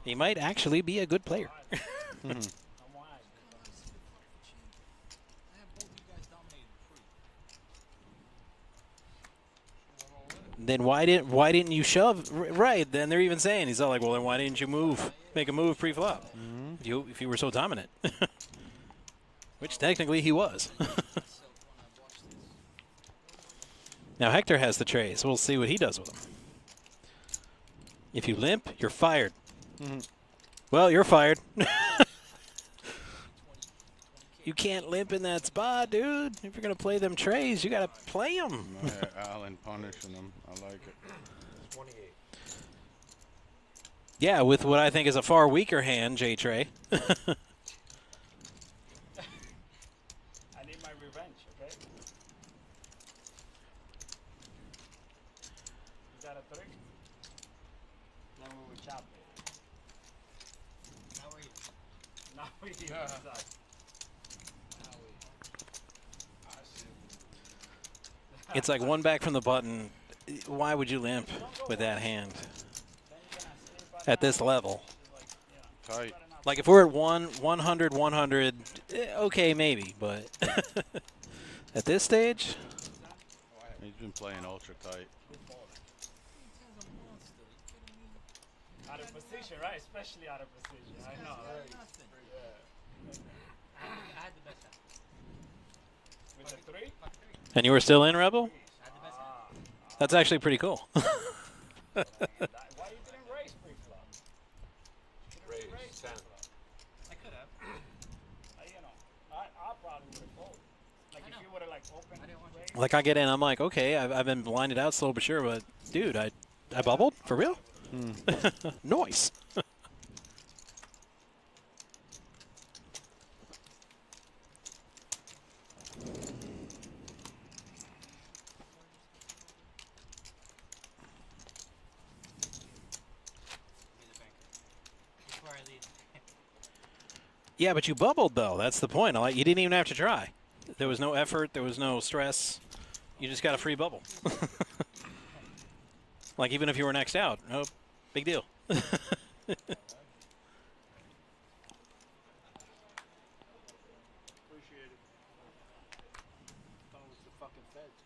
He might actually be a good player. Then why didn't you shove? Right, then they're even saying, he's all like, well, then why didn't you move? Make a move pre-flop. If you were so dominant. Which technically he was. Now Hector has the trays. We'll see what he does with them. If you limp, you're fired. Well, you're fired. You can't limp in that spot, dude. If you're going to play them trays, you got to play them. Yeah, Allen punishing them. I like it. 28. Yeah, with what I think is a far weaker hand, J Trey. I need my revenge, okay? Is that a 3? Then we will chop it. Now we're even. Now we even. Yeah. Exactly. It's like one back from the button. Why would you limp with that hand at this level? Tight. Like if we're at 100, 100, okay, maybe, but at this stage, He's been playing ultra tight. Out of position, right? Especially out of position. I know, right? I had the best hand. With the 3? and you were still in, Rebel? That's actually pretty cool. Why you didn't raise pre-flop? Raise 10. I could have. You know, I probably would have folded. Like if you would have like opened raise. Like I get in, I'm like, okay, I've been blinded out slow but sure, but dude, I bubbled for real. Nice. Before I leave. Yeah, but you bubbled though. That's the point. You didn't even have to try. There was no effort. There was no stress. You just got a free bubble. Like even if you were next out, no big deal. Appreciate it. Thought it was the fucking feds.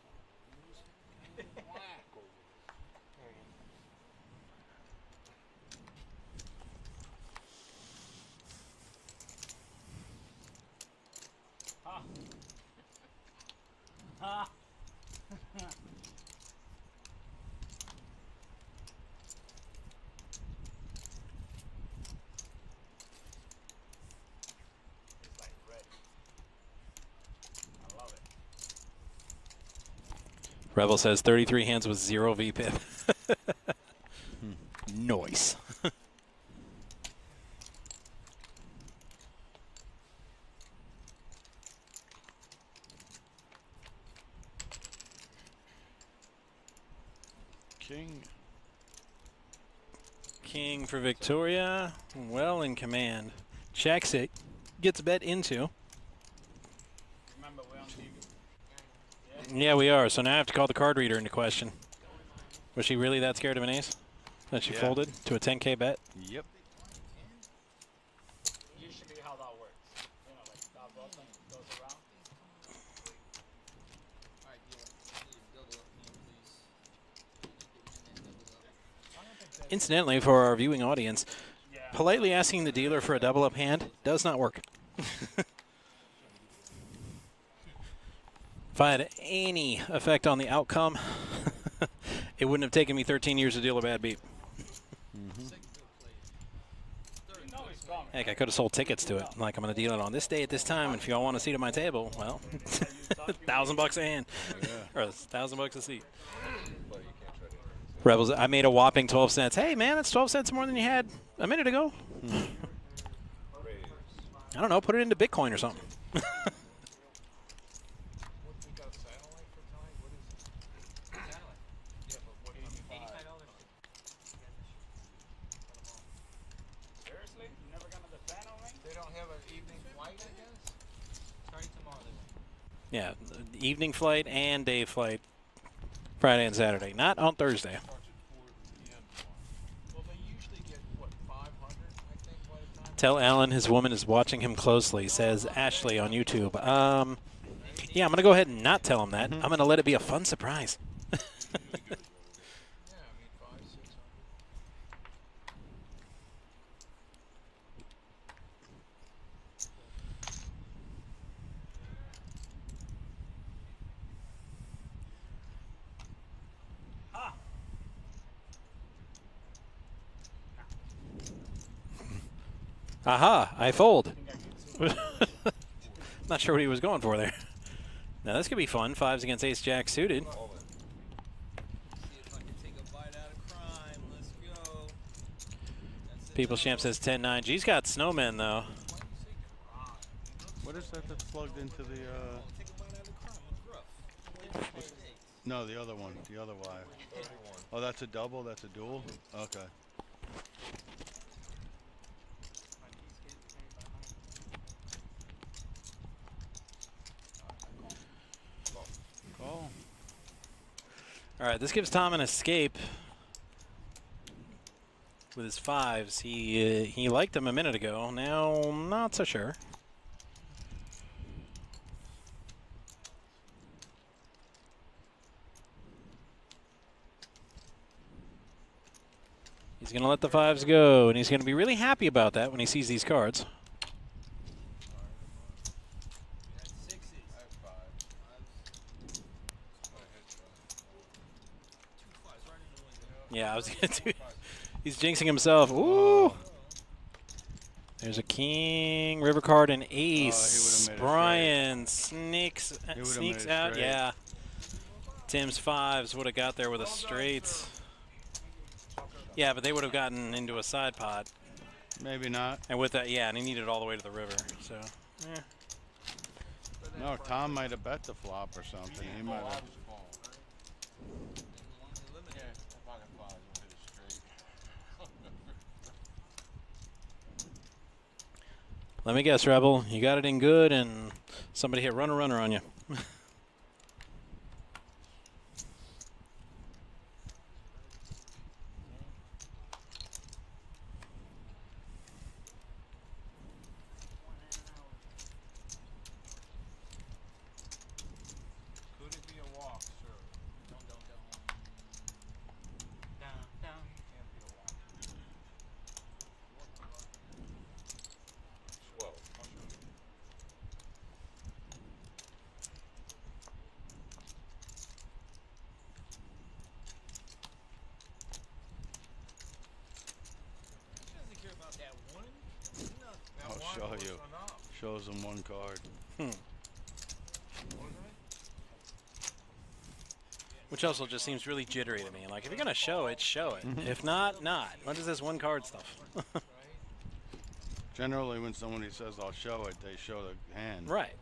Whack over there. Huh? It's like ready. I love it. Rebel says 33 hands with 0 VPIP. Nice. King. King for Victoria. Well in command. Checks it. Gets a bet into. Remember, we're on TV. Yeah, we are. So now I have to call the card reader into question. Was she really that scared of an ace that she Yeah. folded to a 10K bet? Yep. Usually how that works. You know, like that button goes around. Alright, dealer. I need a double up hand, please. Incidentally, for our viewing audience, politely asking the dealer for a double up hand does not work. If I had any effect on the outcome, it wouldn't have taken me 13 years to deal a bad beat. Heck, I could have sold tickets to it. Like, I'm going to deal it on this day at this time, and if y'all want a seat at my table, well, $1,000 a hand. Or $1,000 a seat. Rebels, I made a whopping 12 cents. Hey, man, that's 12 cents more than you had a minute ago. I don't know, put it into Bitcoin or something. Seriously? You never gonna defend on me? They don't have an evening flight, I guess? Starting tomorrow, they will. Yeah, the evening flight and day flight, Friday and Saturday. Not on Thursday. Well, they usually get, what, 500, I think, by the time? Tell Alan his woman is watching him closely, says Ashley on YouTube. Yeah, I'm going to go ahead and not tell him that. I'm going to let it be a fun surprise. Aha, I fold. Not sure what he was going for there. Now this could be fun. Fives against ace jack suited. See if I can take a bite out of crime. Let's go. People's Champ says 10-9. G's got snowmen, though. What is that that's plugged into the, No, the other one, the other wire. Oh, that's a double? That's a dual? Okay. Call. All right, this gives Tom an escape with his 5s. He liked them a minute ago. Now, not so sure. He's going to let the 5s go, and he's going to be really happy about that when he sees these cards. Yeah, I was going to do. He's jinxing himself. Ooh. There's a king, river card, and ace. Brian sneaks out. Yeah. Tim's 5s would have got there with a straight. Yeah, but they would have gotten into a side pot. Maybe not. And with that, yeah, and he needed it all the way to the river. So, yeah. No, Tom might have bet the flop or something. He might have. Let me guess, Rebel. You got it in good, and somebody hit runner on you. Show you. Shows him one card. Which also just seems really jittery to me. Like, if you're going to show it, show it. If not, not. What is this one card stuff? Generally, when somebody says, I'll show it, they show the hand. Right.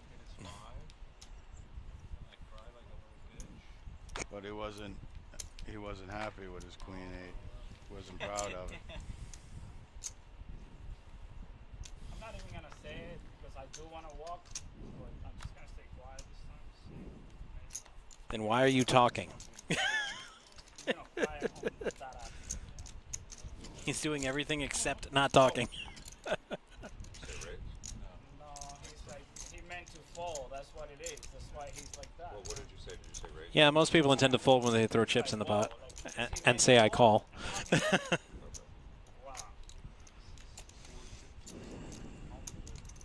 But he wasn't happy with his queen 8. Wasn't proud of it. I'm not even going to say it because I do want to walk, but I'm just going to stay quiet this time. Then why are you talking? He's doing everything except not talking. No, he's like, he meant to fold. That's what it is. That's why he's like that. Well, what did you say? Did you say raise? Yeah, most people intend to fold when they throw chips in the pot and say I call.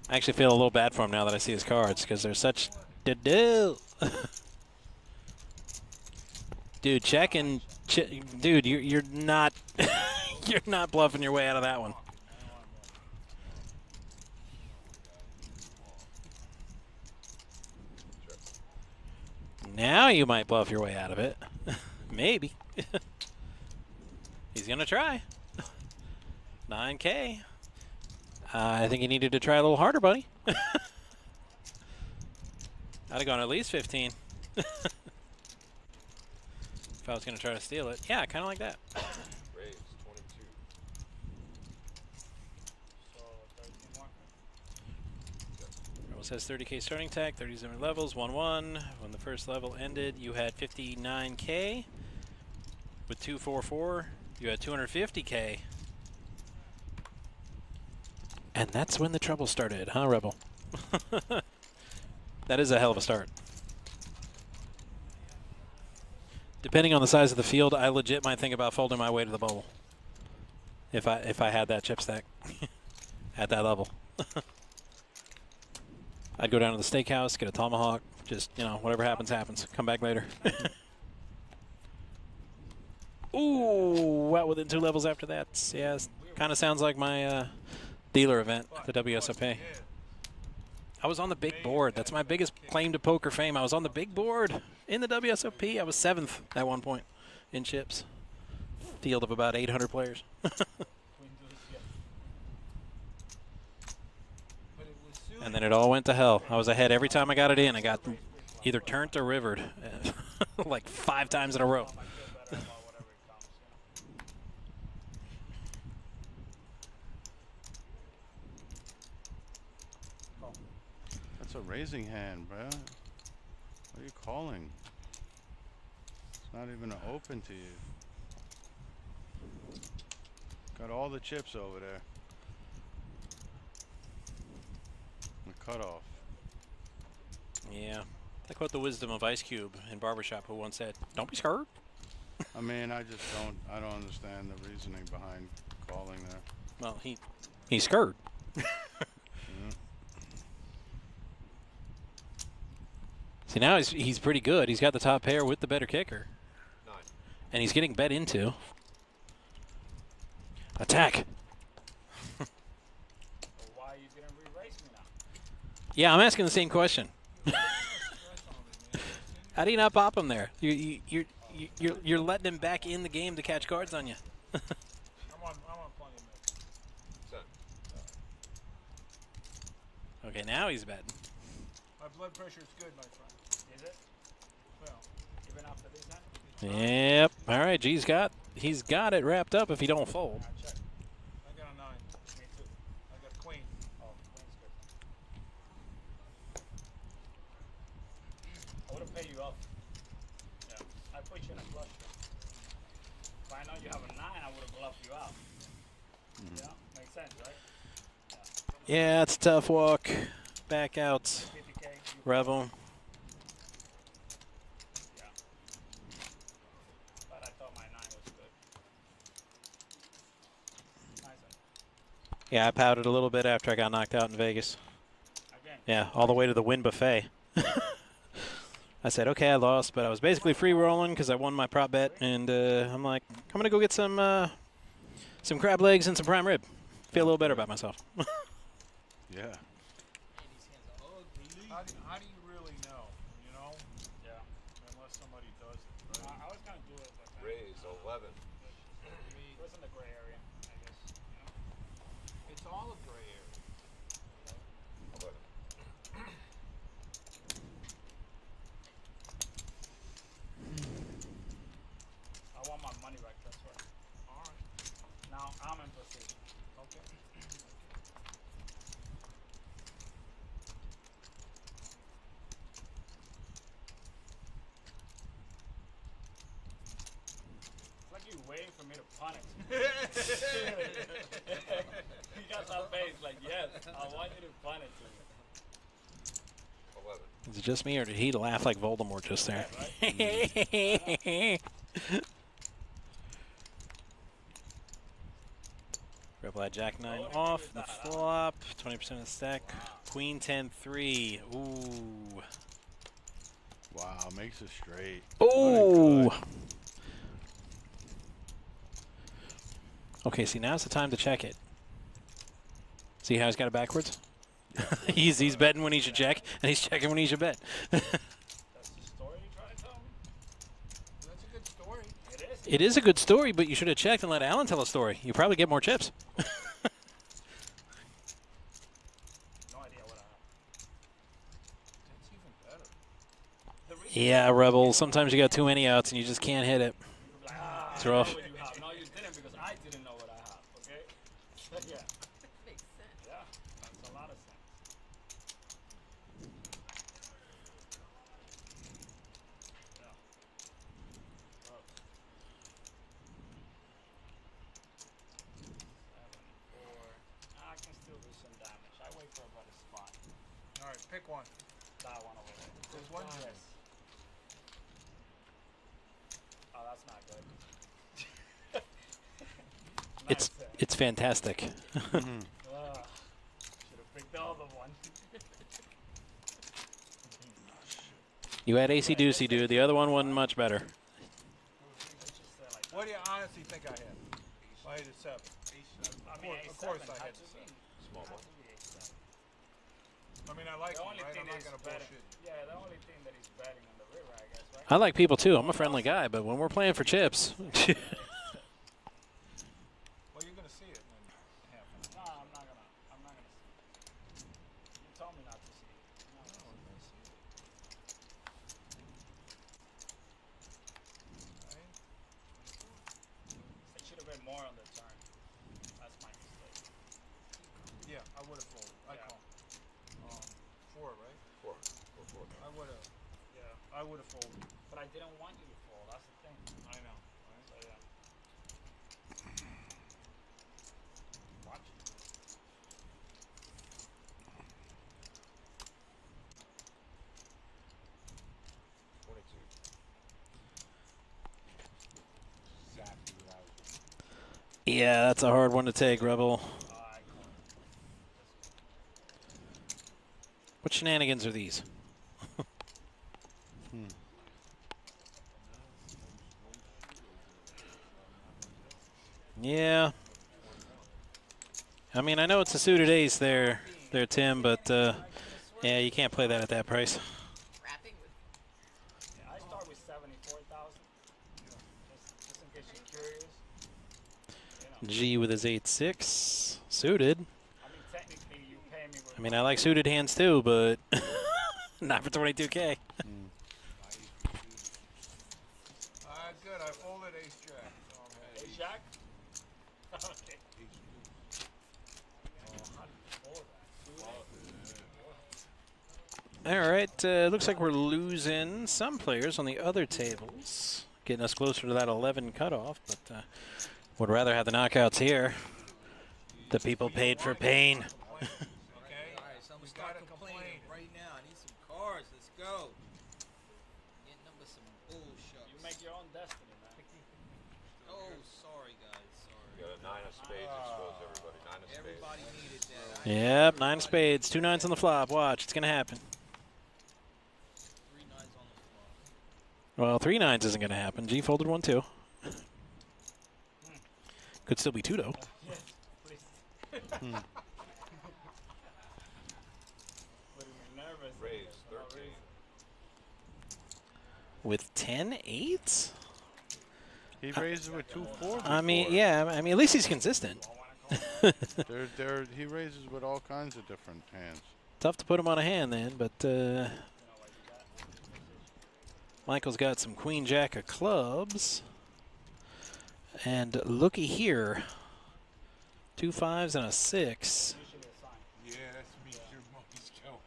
I actually feel a little bad for him now that I see his cards because they're such do. Dude, check and dude, you're not you're not bluffing your way out of that one. Now you might bluff your way out of it. Maybe. He's gonna try. 9K. I think he needed to try a little harder, buddy. I'd have gone at least 15. If I was going to try to steal it. Yeah, kind of like that. Raise 22. So 13 more. Rebel says 30K starting tag, 37 levels, 1-1. When the first level ended, you had 59K. With 244, you had 250K. And that's when the trouble started, huh, Rebel? That is a hell of a start. Depending on the size of the field, I legit might think about folding my way to the bowl. If I had that chip stack at that level. I'd go down to the steakhouse, get a tomahawk, just, you know, whatever happens, happens. Come back later. Ooh, out within 2 levels after that. Yeah, kind of sounds like my dealer event at the WSOP. I was on the big board. That's my biggest claim to poker fame. I was on the big board in the WSOP. I was 7th at one point in chips. Field of about 800 players. And then it all went to hell. I was ahead every time I got it in. I got either turned or rivered like 5 times in a row. That's a raising hand, bro. What are you calling? It's not even open to you. Got all the chips over there. The cutoff. Yeah. I quote the wisdom of Ice Cube in Barbershop, who once said, "Don't be scared." I mean, I don't understand the reasoning behind calling there. Well, he's scared. See, now he's pretty good. He's got the top pair with the better kicker. 9. And he's getting bet into. Attack. Why are you going to re-race me now? Yeah, I'm asking the same question. How do you not pop him there? You're letting him back in the game to catch cards on you. I'm on plenty of minutes. 10. Okay, now he's betting. My blood pressure is good, my friend. Is it? Well, Even after this hand? Yep. All right, he's got it wrapped up if he don't fold. I got a 9. Me too. I got queen. Oh, queen's good. I would have paid you off. Yeah. I put you in a flush. If I know you have a 9, I would have bluffed you out. Yeah? Makes sense, right? Yeah, it's a tough walk. Back out. Pbkc, Revel. yeah. But I thought my 9 was good. Nice one. Yeah, I pouted a little bit after I got knocked out in Vegas. Again. Yeah, all the way to the win buffet. I said, okay, I lost, but I was basically free rolling because I won my prop bet, and I'm like, I'm gonna go get some crab legs and some prime rib. Feel a little better about myself. Yeah. How do you really know? You know? Yeah. Unless somebody does it, right? I was going to do it, but Raise 11. it was in the gray area, I guess. You know? It's all a gray area. 11. I want my money back, that's why. All right. Now I'm in position. Okay. It's like you're waiting for me to punish. You got that face like, yes, I want you to punish me. 11. Is it just me, or did he laugh like Voldemort just there? Rebel had Jack 9 off, the flop, 20% of the stack, Queen 10-3. Ooh. Wow, makes it straight. Oh. Okay, see, now's the time to check it. See how he's got it backwards? he's betting when he should check, and he's checking when he should bet. That's the story you trying to tell me? That's a good story. It is. It is a good story, but you should have checked and let Alan tell a story. You probably get more chips. No idea what I have. That's even better. Yeah, Rebel. Sometimes you got too many outs and you just can't hit it. It's rough. I know what you have. No, you didn't because I didn't know what I have, okay? Yeah. Makes sense. Yeah, makes a lot of sense. Yeah. Gross. 7, 4. I can still do some damage. I wait for a better spot. All right, pick one. That one over there. There's one? Yes. Oh, that's not good. It's fantastic. Should have picked the other one. You had AC Deucey, dude. The other one wasn't much better. What do you honestly think I had? I had a 7. Of course I had a 7. Small one. I mean, I like The him, only right? thing I'm not is going to betting. bullshit. Yeah, the only thing that he's betting on the river, I guess, right? I like people too. I'm a friendly guy, but when we're playing for chips, Well, you're going to see it in half an hour. No, I'm not gonna see. You told I would have. Yeah, I would have folded. But I didn't want you to fall. That's the thing. I know. So yeah. Watch it. Yeah, that's a hard one to take, Rebel. What shenanigans are these? Yeah. I mean, I know it's a suited ace there, Tim, but yeah, you can't play that at that price. Yeah, I start with 74,000. Just in case you're curious. G with his 8-6 suited. I mean, technically, you pay me with. I mean, I like suited hands too, but not for 22K. Good. I folded ace jack. Ace jack? Okay. All right, looks like we're losing some players on the other tables, getting us closer to that 11 cutoff, but would rather have the knockouts here. The people paid for pain. Okay. Alright, someone's got to complain right now. I need some cards. Let's go. Getting up with some bullshit. You make your own destiny, man. Oh, sorry, guys. Sorry. You got a 9 of spades exposed, everybody. 9 of spades. Everybody needed that. Yep, 9 of spades, 2 9s on the flop. Watch, it's going to happen. 3 9s on the flop. Well, 3 9s isn't going to happen. G folded 1 too. Could still be 2 though. Yes, please. Nervous. Raise 13. With 10 8s? He raises with 2-4. I mean, yeah, I mean, at least he's consistent. He raises with all kinds of different hands. Tough to put him on a hand then, but Michael's got some queen jack of clubs. And looky here, 2 5s and a 6. Yeah, that's me. Your monkey's going.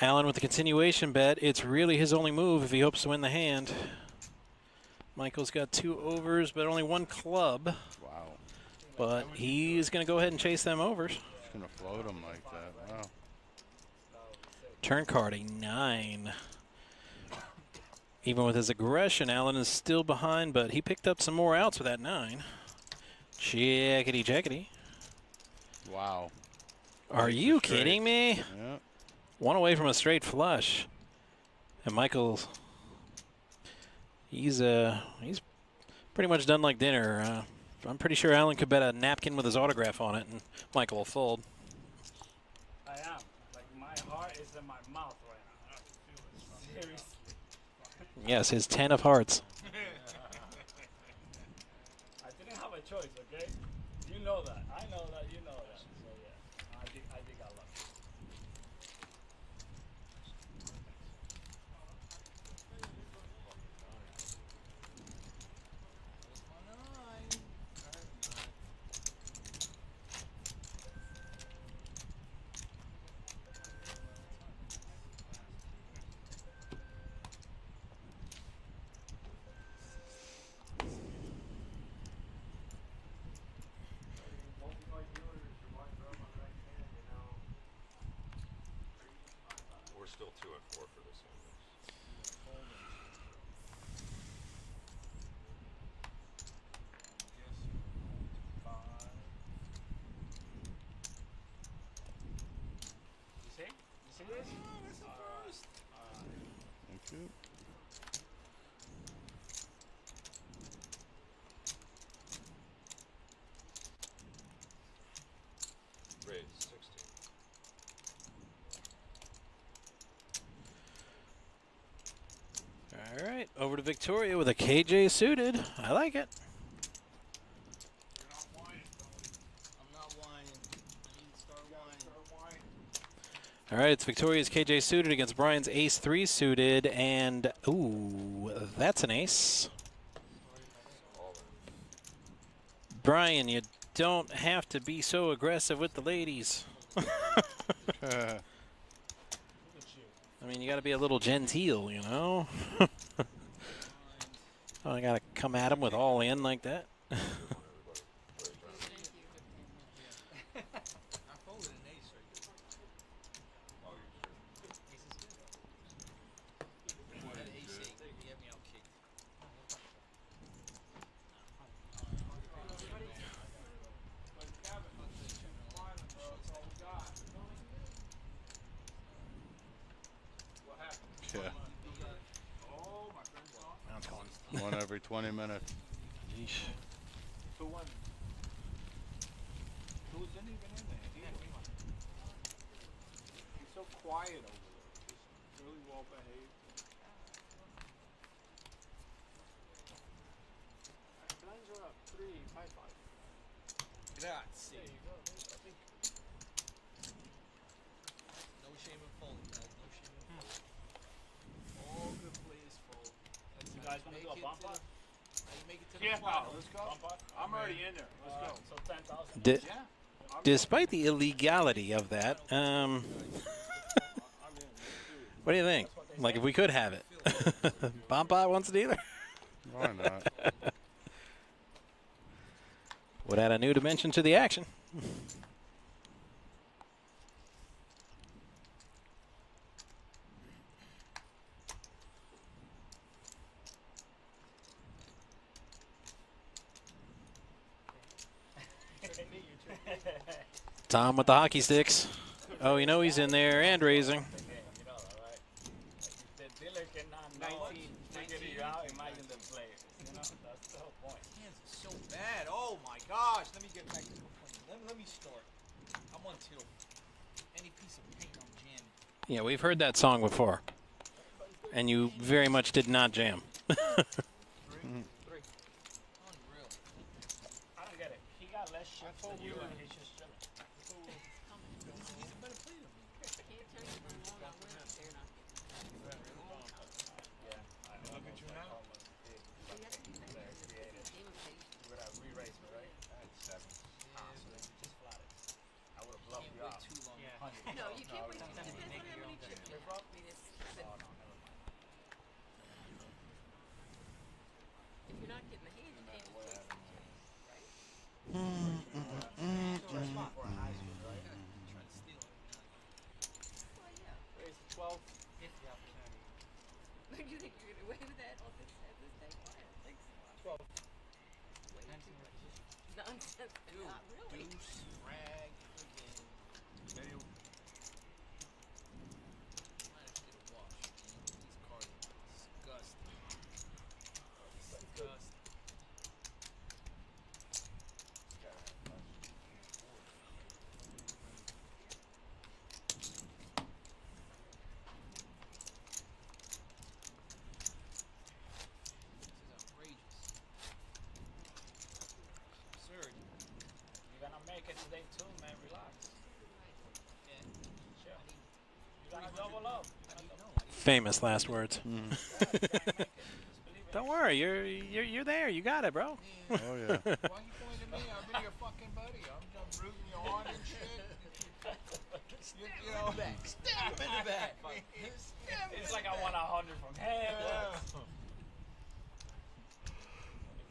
Allen with the continuation bet. It's really his only move if he hopes to win the hand. Michael's got 2 overs, but only 1 club. Wow. But he's going to go ahead and chase them overs. He's going to float them like that. Wow. Turn card, a 9. Even with his aggression, Allen is still behind, but he picked up some more outs with that 9. Checkity, checkity. Wow. Are you kidding me? Yeah. 1 away from a straight flush. And Michael's, he's pretty much done like dinner. I'm pretty sure Allen could bet a napkin with his autograph on it, and Michael will fold. I am. Like, my heart is in my mouth right now. I can feel it. Seriously. Yes, his 10 of hearts. I didn't have a choice, okay? You know that. I know that. You know that. So yeah, I think I love it. We're still 2 and 4 for this one. You see? You see this? That's the first. Thank you. Raise 16. All right, over to Victoria with a KJ suited. I like it. I'm not whining. I need to start whining. All right, it's Victoria's KJ suited against Brian's ace 3 suited, and ooh, that's an ace. Brian, you don't have to be so aggressive with the ladies. I mean, you got to be a little genteel, you know? Oh, I got to come at him with all in like that. Yeah. One every 20 minutes. Yeesh. 2-1. Who isn't even in there? He's so quiet over there. He's really well behaved. Blinds are up 3-5-5. Grazie. There you go. I think No shame in folding, guys. No shame in folding. All good players fold. That's You how guys want to do a make it bump to up? how you make it to the Yeah, final. let's go. Bump up? I'm already in there. Let's go. So 10,000. Despite the illegality of that, what do you think? Like, if we could have it. Bombot wants it either. Why not? Would add a new dimension to the action. Tom with the hockey sticks. Oh, you know he's in there and raising. The dealer cannot know figure you out, imagine the players. You know, that's the whole point. Hands are so bad. Oh my gosh. Let me get back to complaining. Let me start. I'm on tilt. Any piece of paint, I'm jamming. Yeah, we've heard that song before. And you very much did not jam. Unreal. I don't get it. He got less shit than you, and he's just chilling. He's a better player than me. Look at you now. We're gonna re-raise me, right? So then you just flat it. I would have bluffed you out. No, you can't wait. It depends on how many chips you have. I mean, if you're not getting the hand, you can't just waste it. Raise to 12. You think you're getting away with that on this at this day? I don't think so. 12. Way too much nonsense. Not really. Deuce, rag, again. There you Might have to get a wash, man. These cards are disgusting. Disgusting. This is outrageous. Absurd. You're gonna make it today too, man. Relax. Yeah. Chill. You're gonna double up. Famous last words. Don't worry, you're there. You got it, bro. Oh, yeah. Why you pointing at me? I've been your fucking buddy. I'm just rooting you on and shit. You know, Stab him in the back. It's like I want 100 from him. What's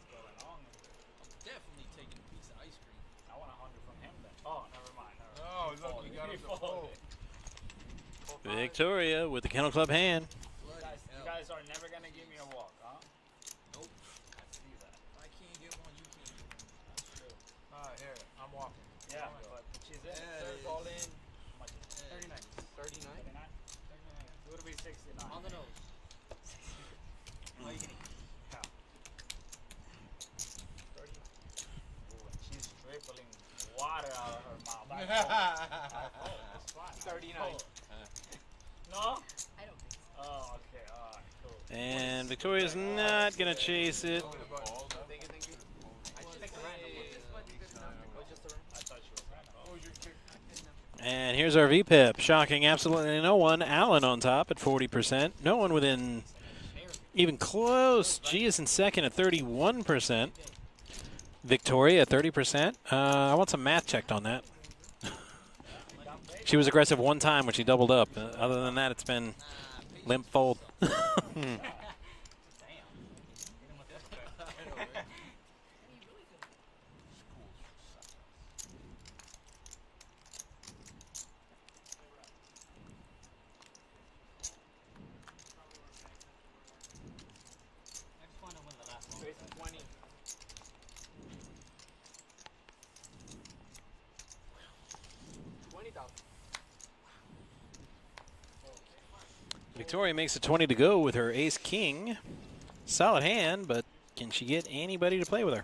going on? I'm definitely taking a piece of ice cream. I want 100 from him then. Oh, never mind. Oh, look, you got He him to folded. fold. Victoria with the Kennel Club hand. You guys are never gonna give me a walk, huh? Nope. I see that. If I can't get one, you can't get one. That's true. Here, I'm walking. Yeah, but she's in. Yeah, Third it ball is. in. How much is it? 39. 39? 39? It would be 69. On the nose. What are you gonna eat? Yeah. 39. Ooh, and she's dribbling water out of her mouth. That's fine. 39. No? I don't think so. Oh, okay. All right, cool. And Victoria's not going to chase it. Thank you, thank you. I should pick the random one. This one's good enough. Oh, just the random? I thought she was gonna call. What was your kick? And here's our VPIP. Shocking absolutely no one. Allen on top at 40%. No one within even close. G is in second at 31%. Victoria at 30%. I want some math checked on that. She was aggressive one time when she doubled up. Other than that, it's been Limp fold. Victoria makes a 20 to go with her ace king. Solid hand, but can she get anybody to play with her?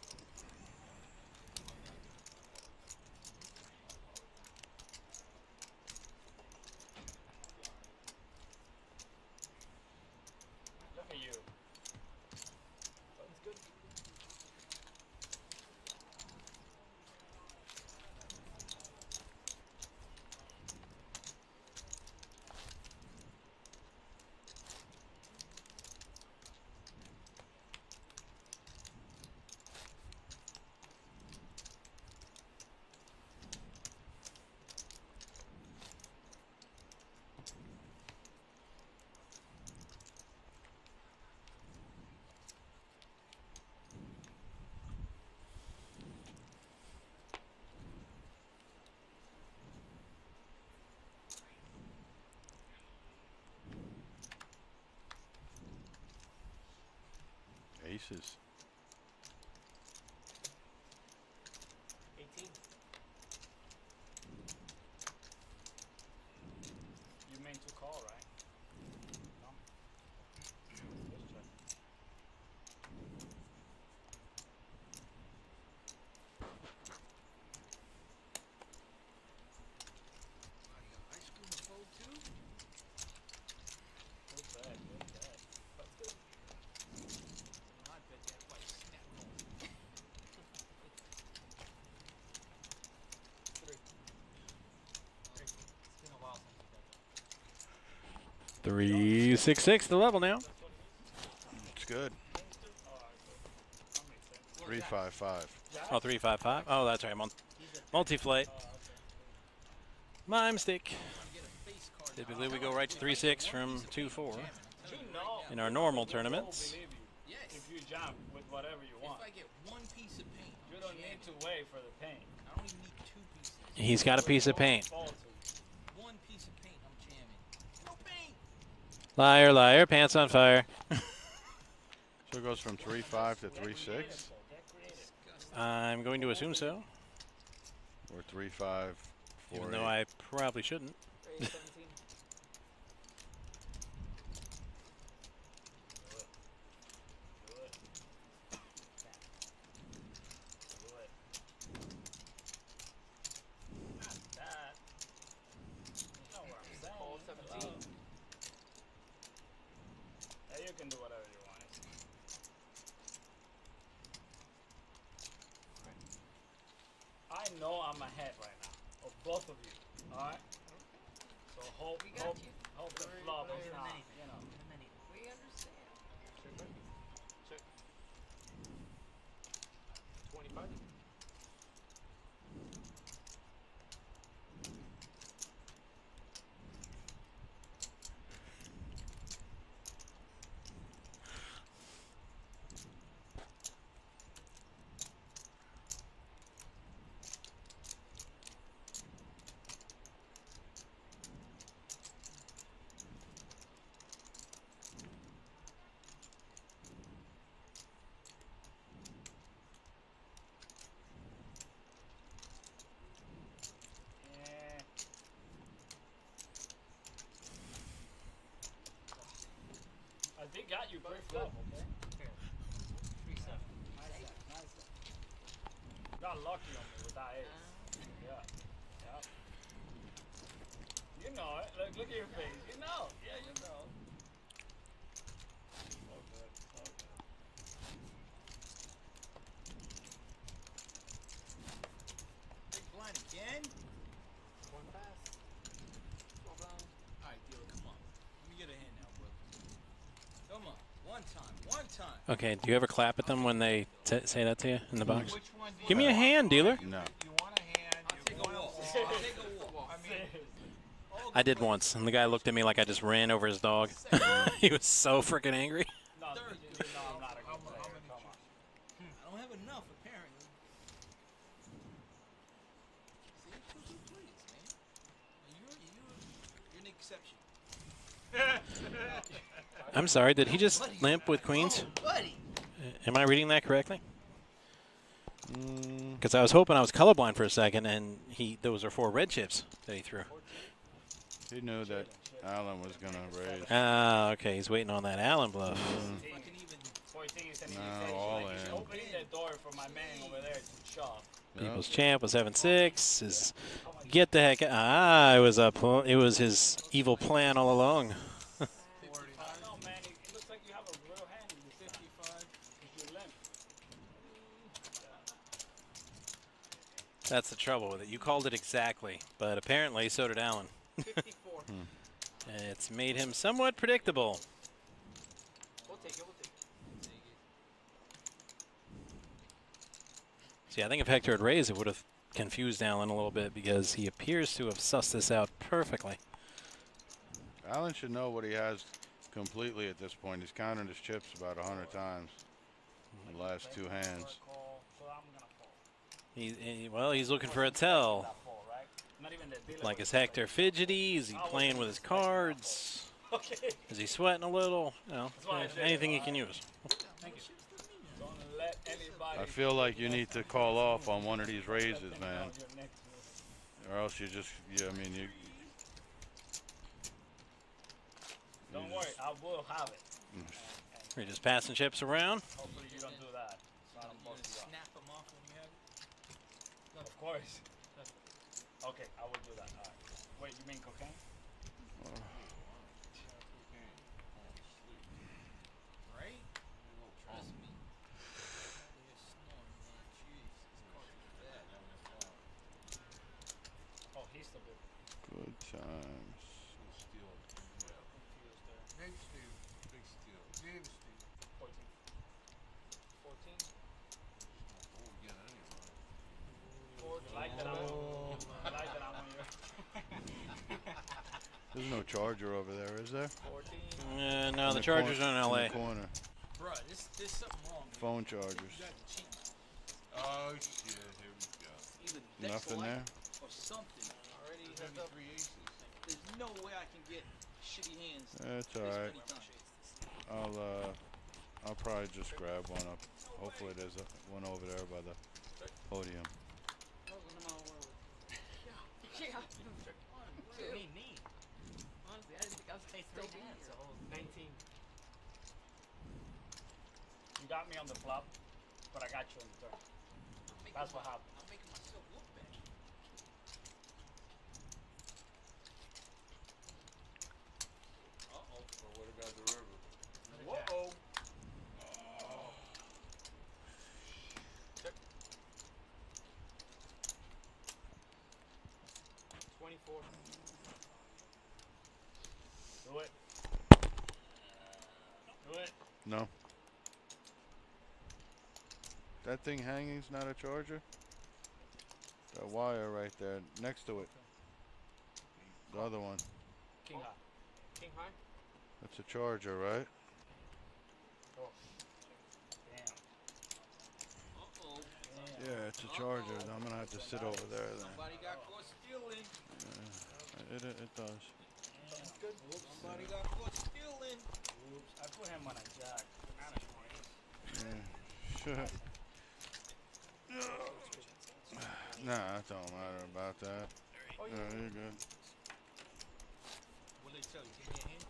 Look at you. That's good. Aces. 18. You meant to call, right? No. Just check. Ice cream to fold too? Good bad, good bad. That's good. I bet that fight snap on. 3. It's been a while since you did that. 3-6-6, the level now. It's good. 3-5-5. Oh, 3-5-5. Oh, that's right. Multi-flight. My mistake. Typically, we go right to 3-6 from 2-4 in our normal tournaments. If you jump with whatever you want. If I get one piece of paint, You don't need to wait for the paint. I don't even need 2 pieces. He's got a piece of paint. One piece of paint, I'm jamming. No paint. Liar, liar, pants on fire. So it goes from 3-5 to 3-6? I'm going to assume so. Or 3-5, 4-8. Even though I probably shouldn't. Yeah, you can do whatever you want. I know I'm ahead right now, of both of you. All right. So hope the flop is not, you know. We understand. Check. 25. They got you pre-flop, okay? 3-7. Nice. Got lucky on me with that ace. Yeah. You know it. Look at your face. You know. Yeah, you know. So good. Big blind again? One pass. Well done. Alright, dealer, come on. Let me get a hand now, bro. Come on. One time. Okay, do you ever clap at them when they say that to you in the box? Which one do Give me you a hand, dealer. No. You want a hand? I'll take a walk. I'll take a walk. I mean, I did once, and the guy looked at me like I just ran over his dog. He was so freaking angry. No, I'm not a good player. Come on. I don't have enough, apparently. See, 2 please, man. You're an exception. I'm sorry, did he just limp with queens? Am I reading that correctly? Because I was hoping I was colorblind for a second, and those are 4 red chips that he threw. He knew that Allen was going to raise. Ah, okay, he's waiting on that Allen bluff. No, all in. Opening that door for my man over there to shove. People's champ was 7-6. Get the heck! Ah, it was his evil plan all along. No, man, it looks like you have a real hand in the 55 if you're limp. That's the trouble with it. You called it exactly, but apparently so did Allen. 54. It's made him somewhat predictable. We'll take it. See, I think if Hector had raised, it would have confused Allen a little bit because he appears to have sussed this out perfectly. Allen should know what he has completely at this point. He's counted his chips about 100 times in the last 2 hands. He's looking for a tell. Like, is Hector fidgety? Is he playing with his cards? Is he sweating a little? You know, anything he can use. I feel like you need to call off on one of these raises, man. Or else you just, I mean, you. Don't worry, I will have it. You're just passing chips around. Hopefully you don't do that. So I don't bust you up. Snap them off when you have it. Of course. Okay, I will do that. All right. Wait, you mean cocaine? Right? Trust me. Oh, he's still good. Good times. Big steal. Big steal. Big steal. 14. 14? I like that I'm on you. There's no charger over there, is there? 14. No, the Chargers are in LA. In the corner. Bruh, there's something wrong. Phone chargers. You got to cheat. Oh shit! Here we go. Either deck Nothing swipe there. or something. Already have 3 aces. There's no way I can get shitty hands. That's all this right. many times. I'll probably just grab one up. Hopefully there's one over there by the podium. Me. Honestly, I didn't think I was going to still be here. So 19. You got me on the flop, but I got you on the turn. That's what happened. I'm making myself look bad. Uh-oh. So what about the river? Whoa. 24. Do it. Do it. No. That thing hanging's not a charger? That wire right there next to it. The other one. King high. King high? That's a charger, right? Oh. Damn. Uh-oh. Yeah, it's a charger. I'm gonna have to sit over there then. Somebody got caught stealing. Yeah, it does. Good. Somebody got caught stealing. Oops. I put him on a jack. Yeah. Nah, it don't matter about that. Oh, Yeah, you're good. What they tell you? Give me a hand?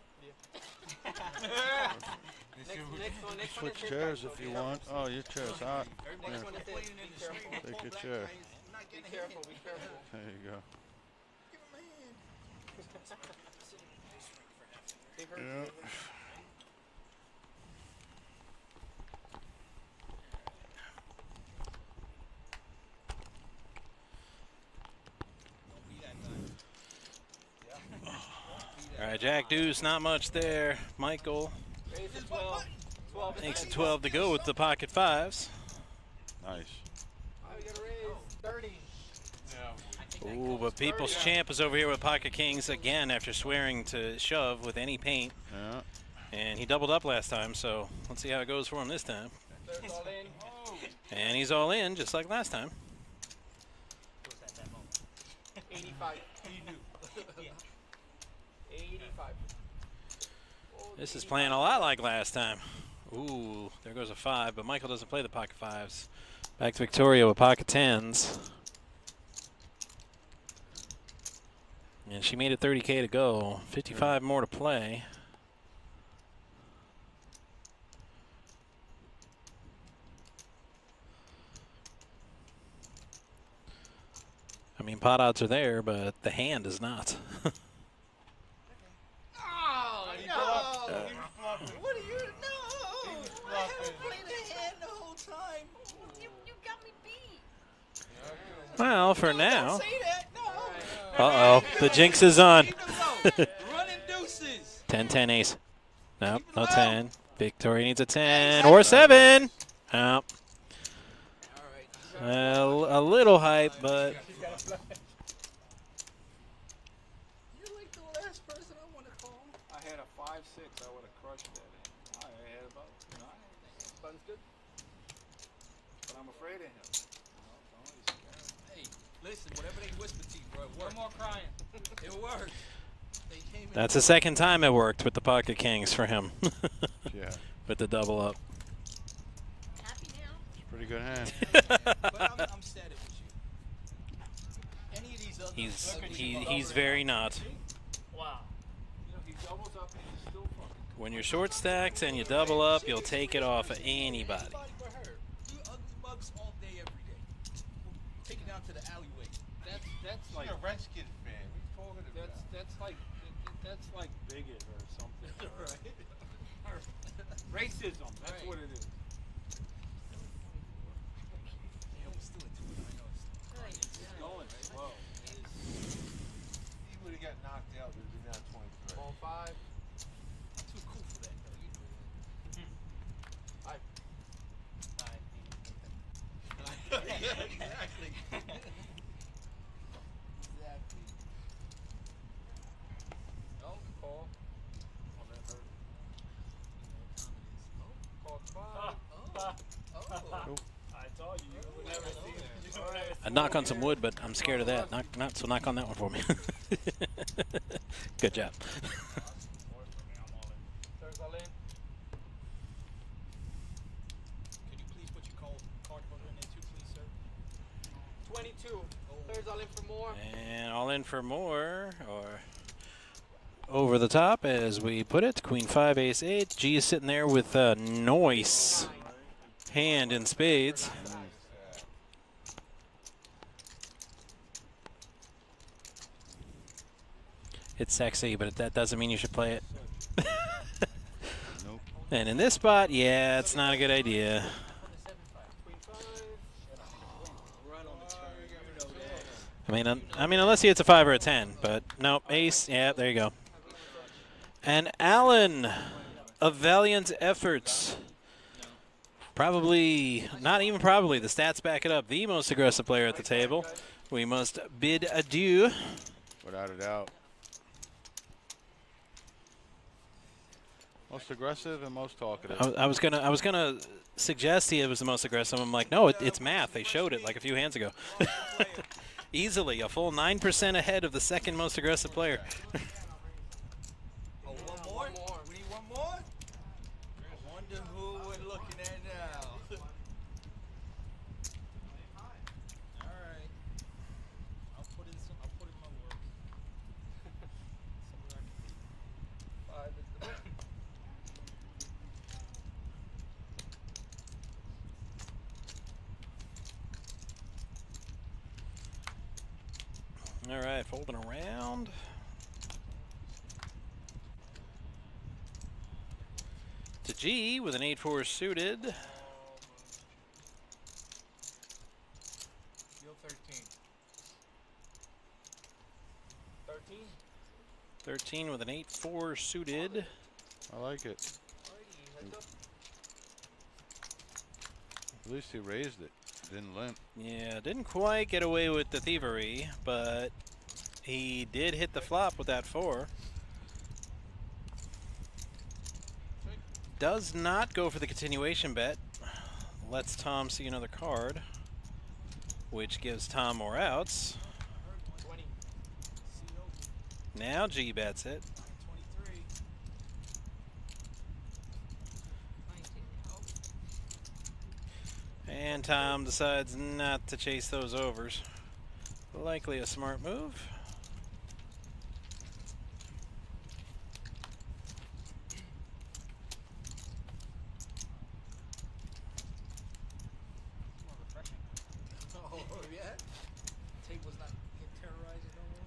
Next Switch chairs if you want. Oh, your chair's hot. Everybody's Yeah. complaining in the stream. Take Paul your Black chair. guy is not getting Be a hand. careful, be careful. There you go. Give him a hand. They hurt Yeah. you. All right, Jack Deuce, not much there. Michael Raise to 12. 12 makes it 12 to go with the pocket fives. Nice. Oh, you gotta raise 30. Ooh, but People's Champ is over here with Pocket Kings again after swearing to shove with any paint. Yeah. And he doubled up last time, so let's see how it goes for him this time. And he's all in, just like last time. 85. He knew. 85. This is playing a lot like last time. Ooh, there goes a 5, but Michael doesn't play the pocket 5s. Back to Victoria with pocket 10s. And she made it 30K to go. 55 more to play. I mean, pot odds are there, but the hand is not. Oh, no! What are you? No! I haven't played a hand the whole time. You got me beat. Well, for now. Don't say that. No. Uh-oh, the jinx is on. Running deuces. 10-10 ace. Nope, no 10. Victoria needs a 10 or 7. Nope. Well, a little hype, but You're like the last person I want to call. I had a 5-6. I would have crushed that. I had about 9. Button's good. But I'm afraid of him. Hey, listen, whatever they whisper to you, bro, it worked. No more crying. It worked. They came in. that's the second time it worked with the Pocket Kings for him. Yeah. With the double up. Pretty good hand. But I'm sad it was you. Any of these other He's very not. Wow. You know, he doubles up and he's still fucking. When you're short stacked and you double up, you'll take it off of anybody. You ugly mugs all day, every day. Take it down to the alleyway. That's like a Redskin fan. What are you talking about? That's like bigot or something. Racism. That's what it is. Going slow. He would have got knocked out, but he's now 23. Ball 5. Too cool for that, though. You know that. Yeah, exactly. Exactly. No, call. Oh, that hurt. Call 5. Oh. I told you, you would never see it. I'd knock on some wood, but I'm scared of that. So knock on that one for me. Good job. Turns all in. Can you please put your card holder in there too, please, sir? 22. Players all in for more. And all in for more, or over the top, as we put it. Queen 5, ace 8. G is sitting there with a nice hand in spades. It's sexy, but that doesn't mean you should play it. Nope. And in this spot, yeah, it's not a good idea. I mean, unless he hits a 5 or a 10, but no, ace. Yeah, there you go. And Allen of Valiant Efforts, probably, not even probably, the stats back it up, the most aggressive player at the table. We must bid adieu. Without a doubt. Most aggressive and most talkative. I was gonna suggest he was the most aggressive. I'm like, no, it's math. They showed it like a few hands ago. Easily, a full 9% ahead of the second most aggressive player. Oh, one more? We need one more? I wonder who we're looking at now. Alright. I'll put in my work. Somewhere I can 5 is the best. All right, folding around. To G with an 8-4 suited. Deal 13. 13? 13 with an 8-4 suited. I like it. At least he raised it. Didn't limp. Yeah, didn't quite get away with the thievery, but he did hit the flop with that 4. Does not go for the continuation bet. Lets Tom see another card, which gives Tom more outs. 20. Now G bets it. 23. And Tom decides not to chase those overs. Likely a smart move. More refreshing. Oh, yeah? Table's not getting terrorized no more?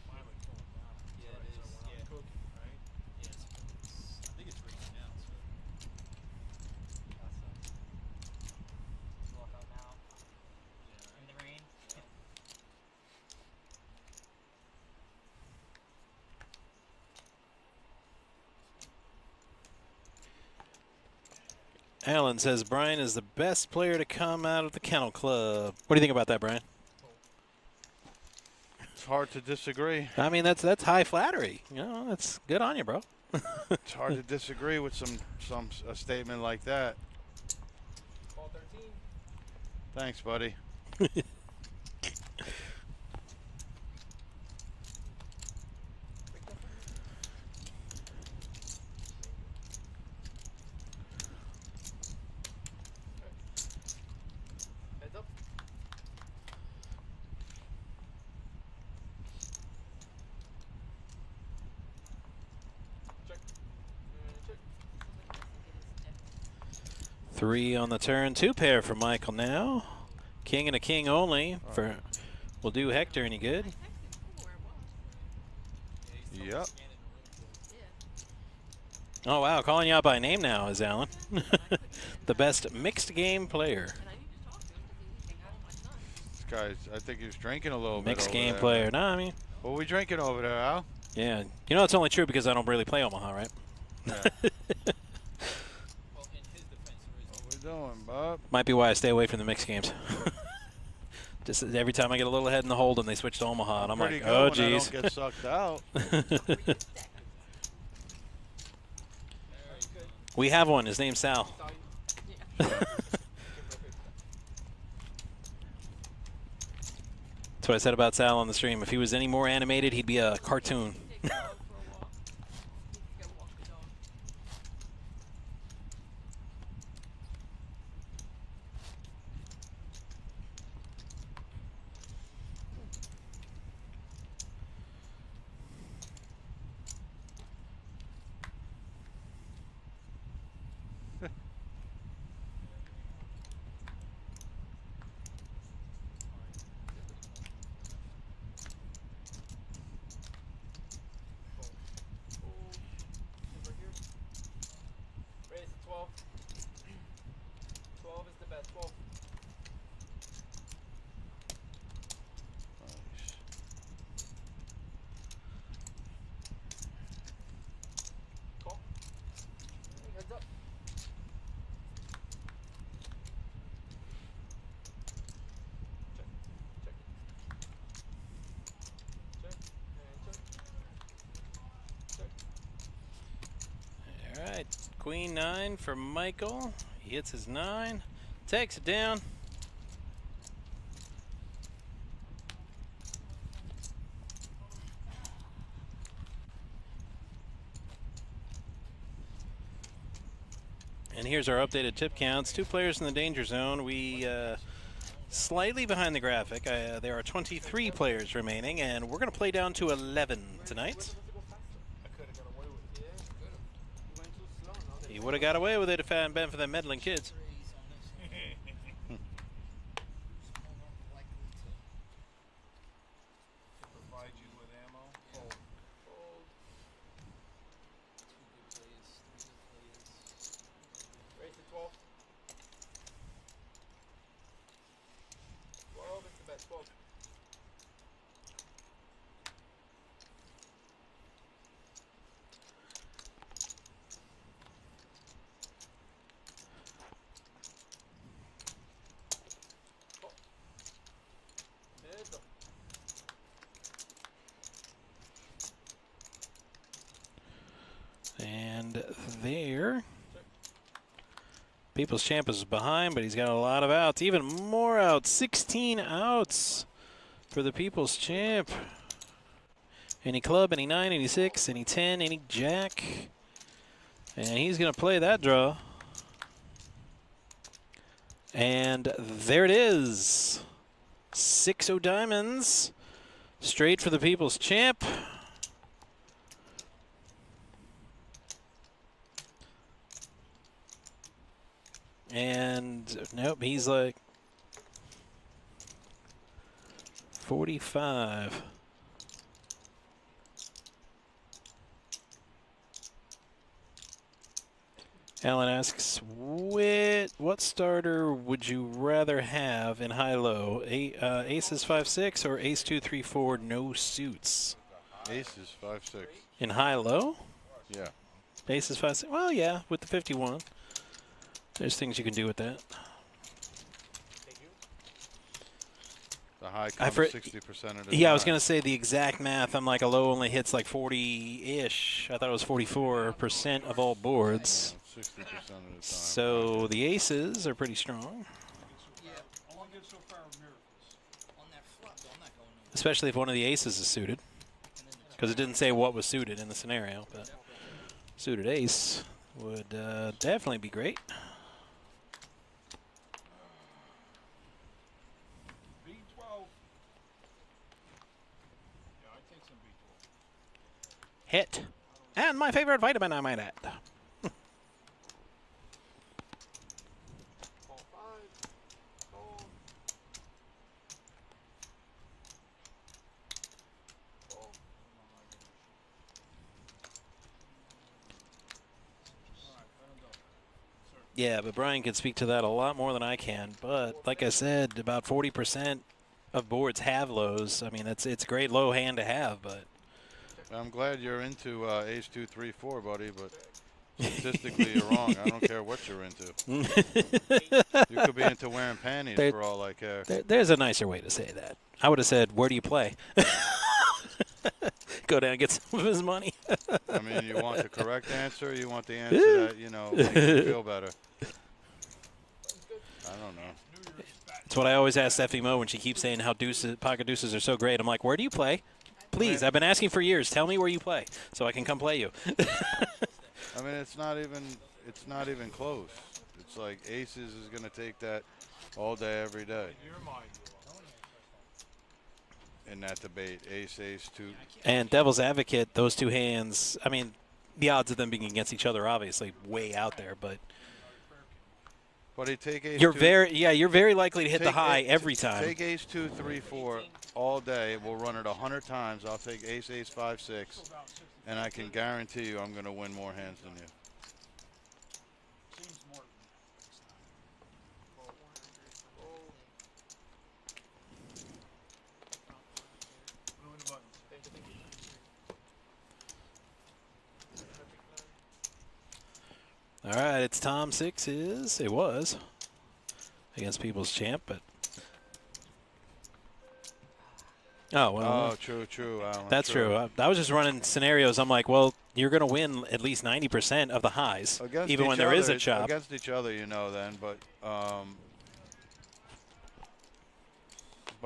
Finally cooling down. Yeah, it is. So we're not cooking, right? Yeah, I think it's raining now, so that's walk out now. In the rain. Alan says Brian is the best player to come out of the Kennel Club. What do you think about that, Brian? It's hard to disagree. I mean, that's high flattery. You know, that's good on you, bro. It's hard to disagree with a statement like that. Call 13. Thanks, buddy. Heads up. Check. Check. 3 on the turn, 2 pair for Michael now. King and a king only for will do Hector any good. Yep. Oh wow, calling you out by name now is Alan. The best mixed game player. This guy's, I think he was drinking a little bit. Mixed over game there. player. No, I mean. What are we drinking over there, Al? Yeah, you know it's only true because I don't really play Omaha, right? Yeah. What we doing, Bob? Might be why I stay away from the mixed games. Just every time I get a little ahead in the hold and they switch to Omaha, and I'm like, oh geez. I don't get sucked out. We have one. His name's Sal. That's what I said about Sal on the stream. If he was any more animated, he'd be a cartoon. Raise to 12. 12 is the bet. 12. Call. Heads up. Check. Check. Check. And check. Check. All right, Queen 9 for Michael. He hits his 9, takes it down. And here's our updated tip counts. 2 players in the danger zone. We slightly behind the graphic. There are 23 players remaining, and we're going to play down to 11 tonight. He would have got away with it if it hadn't been for them meddling kids. Provide you with ammo. Fold. Fold. 2 good plays. 3 good plays. Raise to 12. 12 is the bet. 12. People's Champ is behind, but he's got a lot of outs. Even more outs. 16 outs for the People's Champ. Any club, any 9, any 6, any 10, any jack. And he's going to play that draw. And there it is. 6 of diamonds. Straight for the People's Champ. And nope, he's like 45. Alan asks, what starter would you rather have in high-low? Aces 5-6 or Ace 2-3-4 no suits? Aces 5-6. In high-low? Yeah. Aces 5-6. Well, yeah, with the 51. There's things you can do with that. The high comes 60% of the Yeah, time. I was going to say the exact math. I'm like, a low only hits like 40-ish. I thought it was 44% of all boards. 60% of the time. So the aces are pretty strong. Especially if one of the aces is suited. Because it didn't say what was suited in the scenario. But suited ace would definitely be great. Hit. And my favorite vitamin, I might add. Yeah, but Brian can speak to that a lot more than I can. But like I said, about 40% of boards have lows. I mean, it's a great low hand to have, but I'm glad you're into Ace 2-3-4, buddy, but statistically you're wrong. I don't care what you're into. You could be into wearing panties for all I care. There's a nicer way to say that. I would have said, where do you play? Go down and get some of his money. I mean, you want the correct answer, or you want the answer that, you know, makes you feel better. I don't know. That's what I always ask Stephanie Mo when she keeps saying how pocket deuces are so great. I'm like, where do you play? Please, I've been asking for years. Tell me where you play so I can come play you. I mean, it's not even close. It's like aces is going to take that all day, every day. In that debate, ace, 2. And Devil's Advocate, those two hands, I mean, the odds of them being against each other obviously way out there, but he take ace. You're very likely to hit the high every time. Take ace 2-3-4 all day. We'll run it 100 times. I'll take ace 5-6, and I can guarantee you I'm going to win more hands than you. All right, it's Tom 6's. It was against People's Champ, but true. Alan, that's true. I was just running scenarios. I'm like, well, you're going to win at least 90% of the highs, against even when there is a chop. Against each other, you know, then, but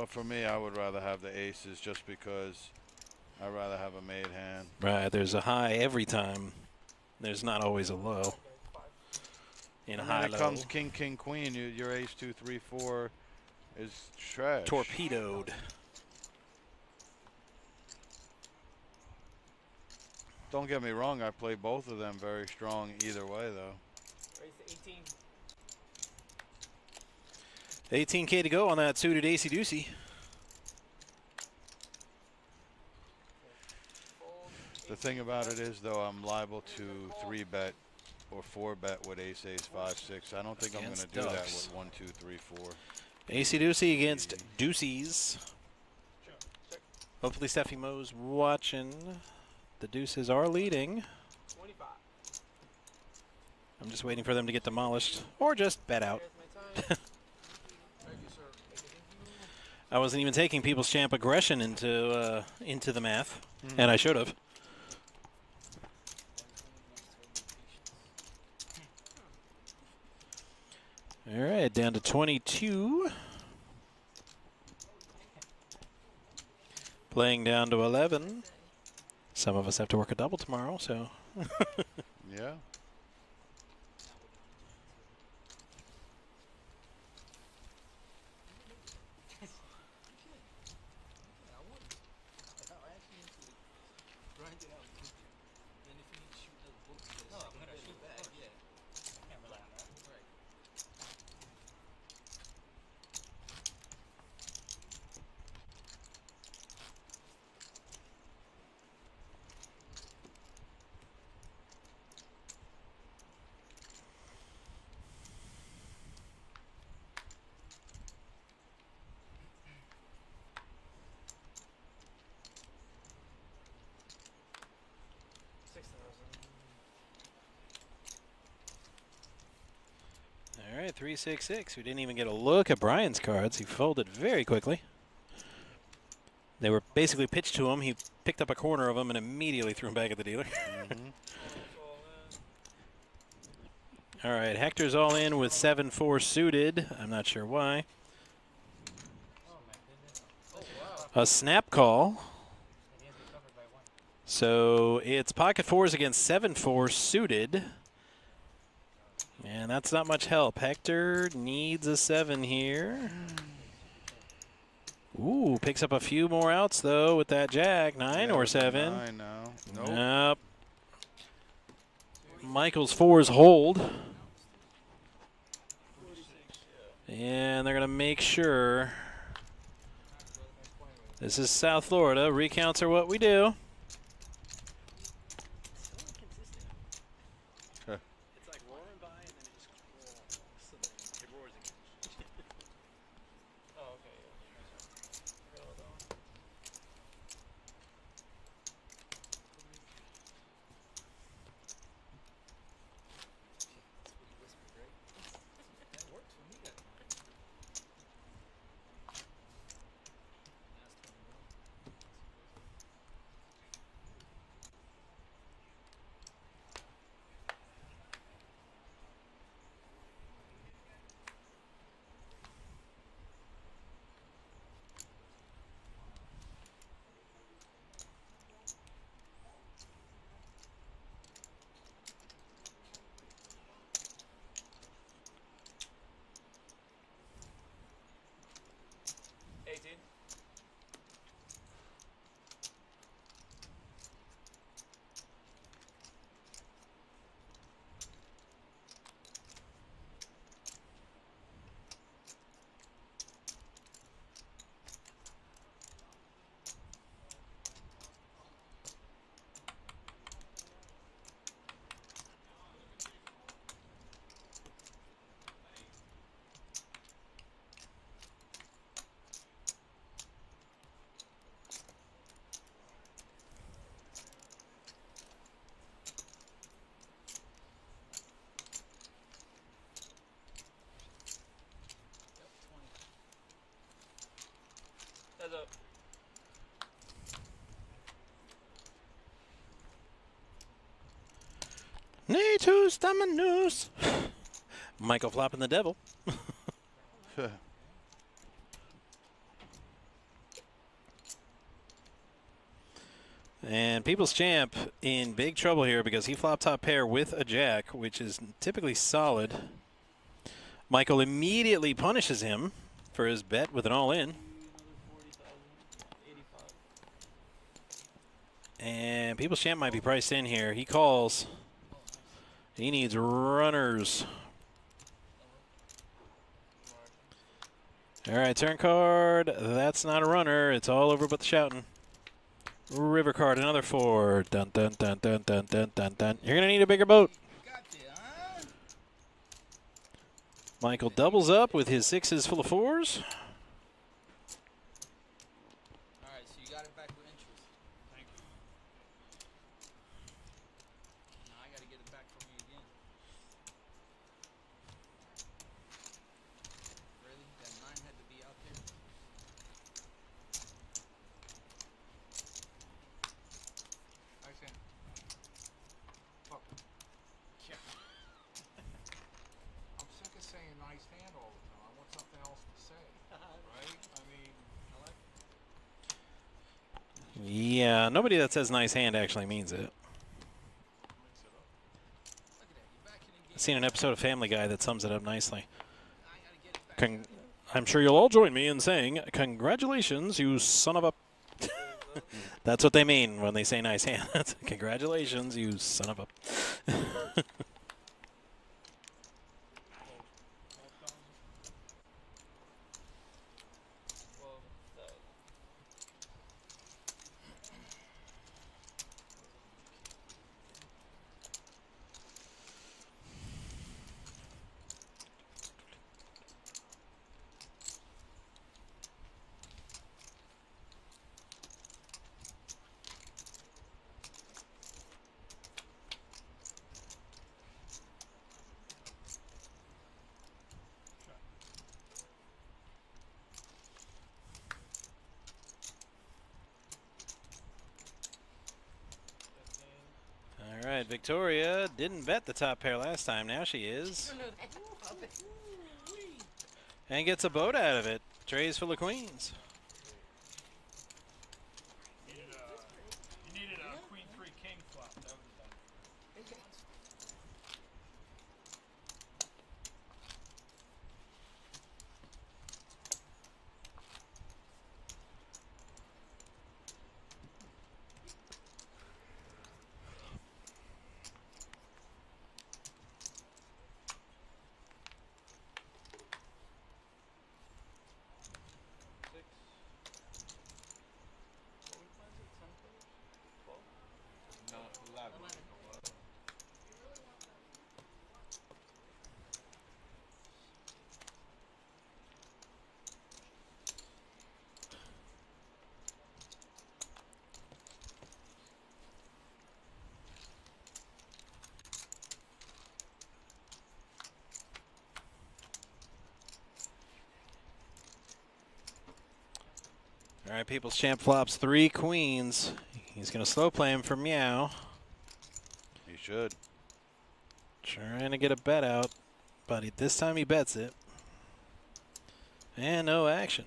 for me, I would rather have the aces just because I'd rather have a made hand. Right, there's a high every time. There's not always a low. In a high when it low. comes king, queen, your ace 2-3-4 is trash. Torpedoed. Don't get me wrong, I play both of them very strong either way, though. 18K to go on that suited acey-deucey. The thing about it is, though, I'm liable to 3-bet or 4-bet with ace 5-6. I don't think I'm going to do that with 1, 2, 3, 4. Acey-deucey against deuces. Hopefully Steffi Mo's watching. The deuces are leading. I'm just waiting for them to get demolished or just bet out. I wasn't even taking People's Champ aggression into the math, and I should have. All right, down to 22. Playing down to 11. Some of us have to work a double tomorrow, so. Yeah. All right, 366. We didn't even get a look at Brian's cards. He folded very quickly. They were basically pitched to him. He picked up a corner of them and immediately threw them back at the dealer. All right, Hector's all in with 7-4 suited. I'm not sure why. A snap call. So it's pocket fours against 7-4 suited. And that's not much help. Hector needs a 7 here. Ooh, picks up a few more outs, though, with that jack. 9 or 7. 9 now. Nope. Nope. Michael's fours hold. And they're going to make sure. This is South Florida. Recounts are what we do. It's like roaring by and then it just roars. So it roars again. Oh, okay. That worked for me that time. Heads up. Natus Dominus. Michael flopping the devil. And People's Champ in big trouble here because he flopped top pair with a jack, which is typically solid. Michael immediately punishes him for his bet with an all-in. And People's Champ might be priced in here. He calls. He needs runners. All right, turn card. That's not a runner. It's all over but the shouting. River card, another 4. Dun, dun, dun, dun, dun, dun, dun, dun. You're going to need a bigger boat. Michael doubles up with his 6s full of 4s. Alright, so you got it back with interest. Thank you. Now I gotta get it back from you again. Really? That 9 had to be out there? Nice hand. Fuck. Yeah. I'm sick of saying nice hand Yeah, nobody that says nice hand actually means it. I've seen an episode of Family Guy that sums it up nicely. I'm sure you'll all join me in saying, congratulations, you son of a... That's what they mean when they say nice hand. Congratulations, you son of a... All right, Victoria didn't bet the top pair last time. Now she is. And gets a boat out of it. Trays full of queens. You needed a queen 3 king flop. That would have done. All right, People's Champ flops 3 queens. He's going to slow play him for Meow. He should. Trying to get a bet out, but this time he bets it. And no action.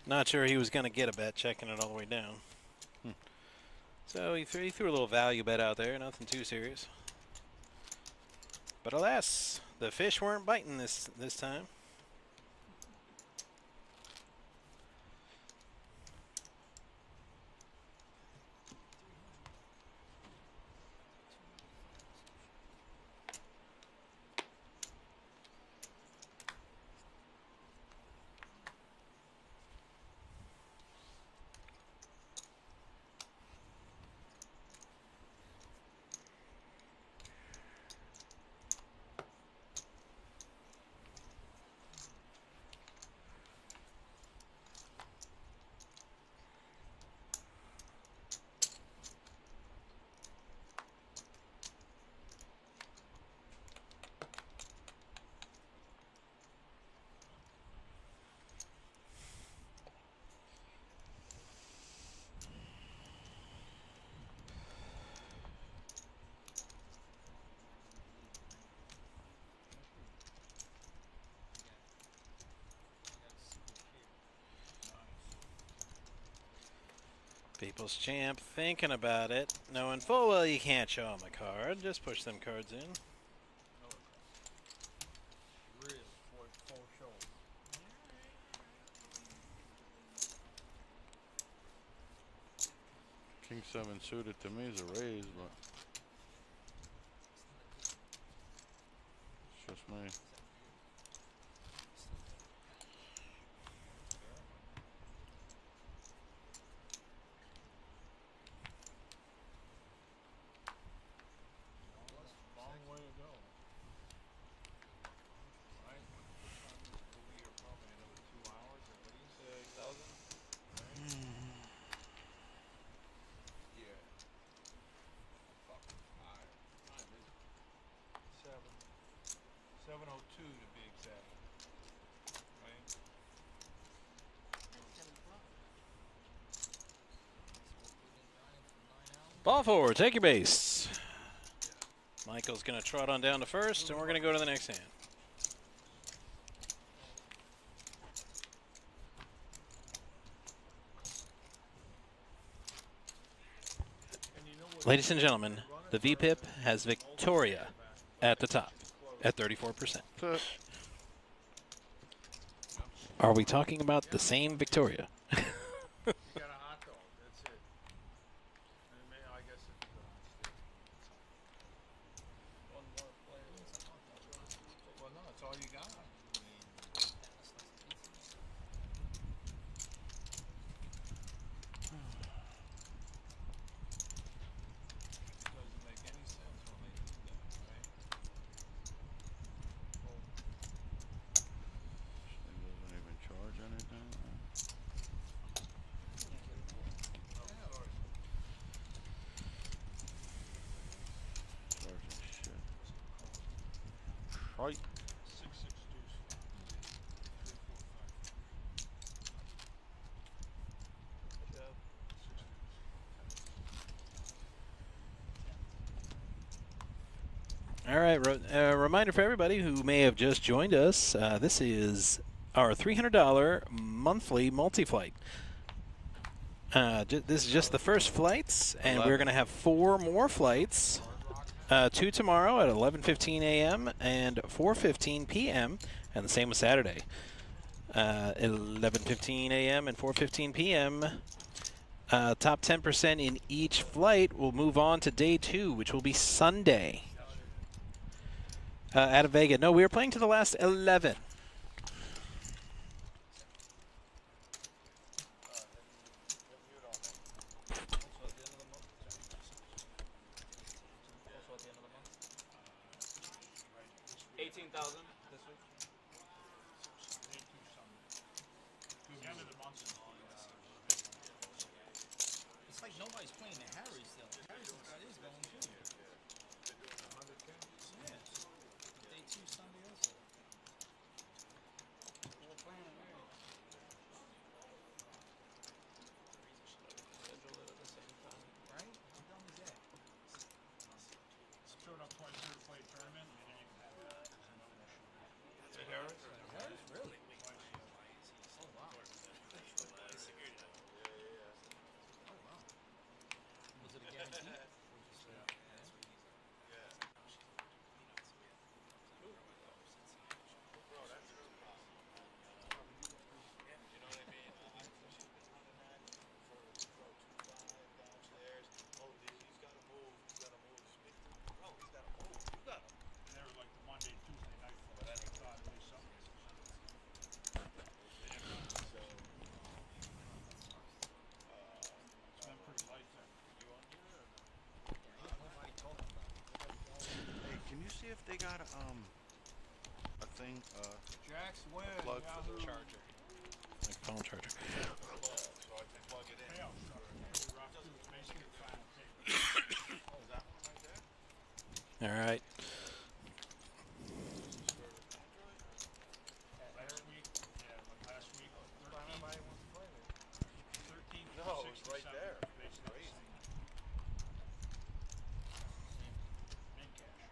Not sure he was going to get a bet, checking it all the way down. So he threw a little value bet out there, nothing too serious. But alas, the fish weren't biting this time. People's Champ thinking about it, knowing full well you can't show him a card. Just push them cards in. Really, full show. King 7 suited to me is a raise, but it's just me. Long way to go. Right? We'll be here probably another 2 hours at least. 6,000. Yeah. Time is 7:02 to be exact. Right? Ball forward, take your base. Michael's going to trot on down to first, and we're going to go to the next hand. Ladies and gentlemen, the VPIP has Victoria at the top at 34%. Are we talking about the same Victoria? You got a hot dog. That's it. And maybe, I guess it's one more player. Well, no, it's all you got. It doesn't make any sense when they do that, right? It doesn't even charge anything. Charging shit. Right. 6-6 deuce. 3, 4, 5. All right, reminder for everybody who may have just joined us, this is our $300 monthly multi-flight. This is just the first flights, and we're going to have 4 more flights, 2 tomorrow at 11:15 a.m. and 4:15 p.m., and the same with Saturday. 11:15 a.m. and 4:15 p.m. Top 10% in each flight will move on to day 2, which will be Sunday. Out of Vega. No, we were playing to the last 11. It's like nobody's playing the Harrys, though. Harrys is going too. Yeah. Day 2 Sunday also. We're playing it here. Schedule it at the same time. Right? How dumb is that? Showed up twice here to play a tournament, and then you can have that. The Harris? Harris? Really? Oh, wow. Oh, wow. Was it a guarantee? And they were like the Monday, Tuesday night flights, like Saturday, Sunday. It's been pretty light then. Hey, can you see if they got a thing, Jack's win. plug for the Yahoo. charger? Like phone charger. So I can plug it in. Payout structure, pretty rough too. It's basically the final tape. Oh, is that one right there? All right. Last week, yeah, like last week, 13. No, it was right there. Basically the same. Mint cash.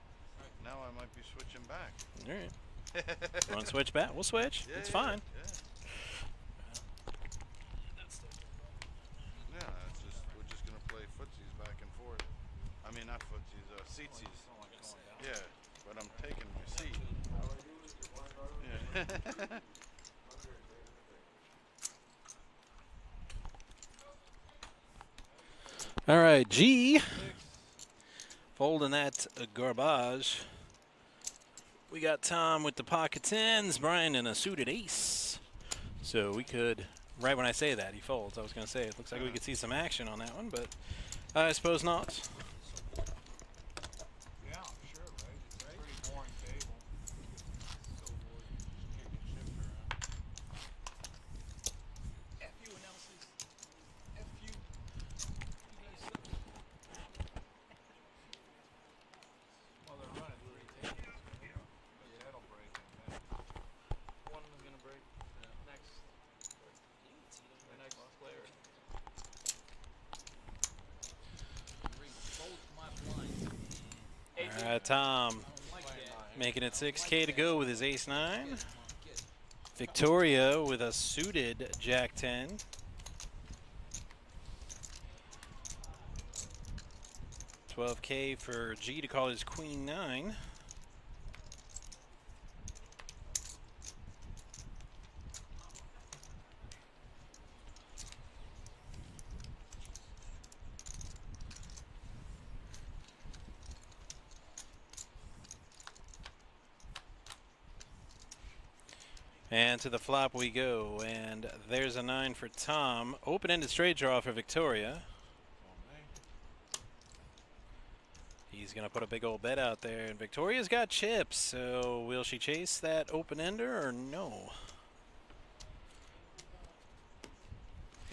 Now I might be switching back. All right. You want to switch back? We'll switch. Yeah, It's yeah, fine. Yeah. Yeah, it's just we're just gonna play footsies back and forth. I mean, not footsies, seatsies. Yeah, but I'm taking my seat. Yeah. All right, G. Folding that garbage. We got Tom with the pocket tens, Brian in a suited ace. So we could, right when I say that, he folds. I was going to say, it looks like we could see some action on that one, but I suppose not. Yeah, sure, right? It's a pretty boring table. So boring. Just kicking shift around. F you analysis. F you. You guys suck. Well, they're running 3 tables. Yeah, that'll break in a minute. One is gonna break. Next. The next player. Read both my blinds. All right, Tom making it 6K to go with his ace-9. Victoria with a suited jack-10. 12K for G to call his queen 9. And to the flop we go, and there's a 9 for Tom. Open-ended straight draw for Victoria. He's going to put a big old bet out there, and Victoria's got chips, so will she chase that open-ender or no?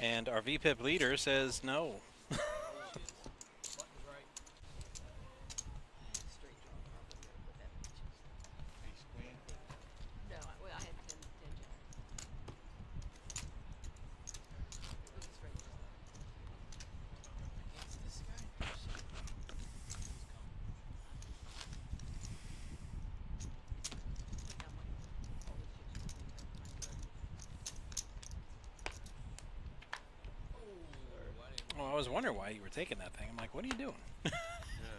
And our VPIP leader says no. Well, I was wondering why you were taking that thing. I'm like, what are you doing?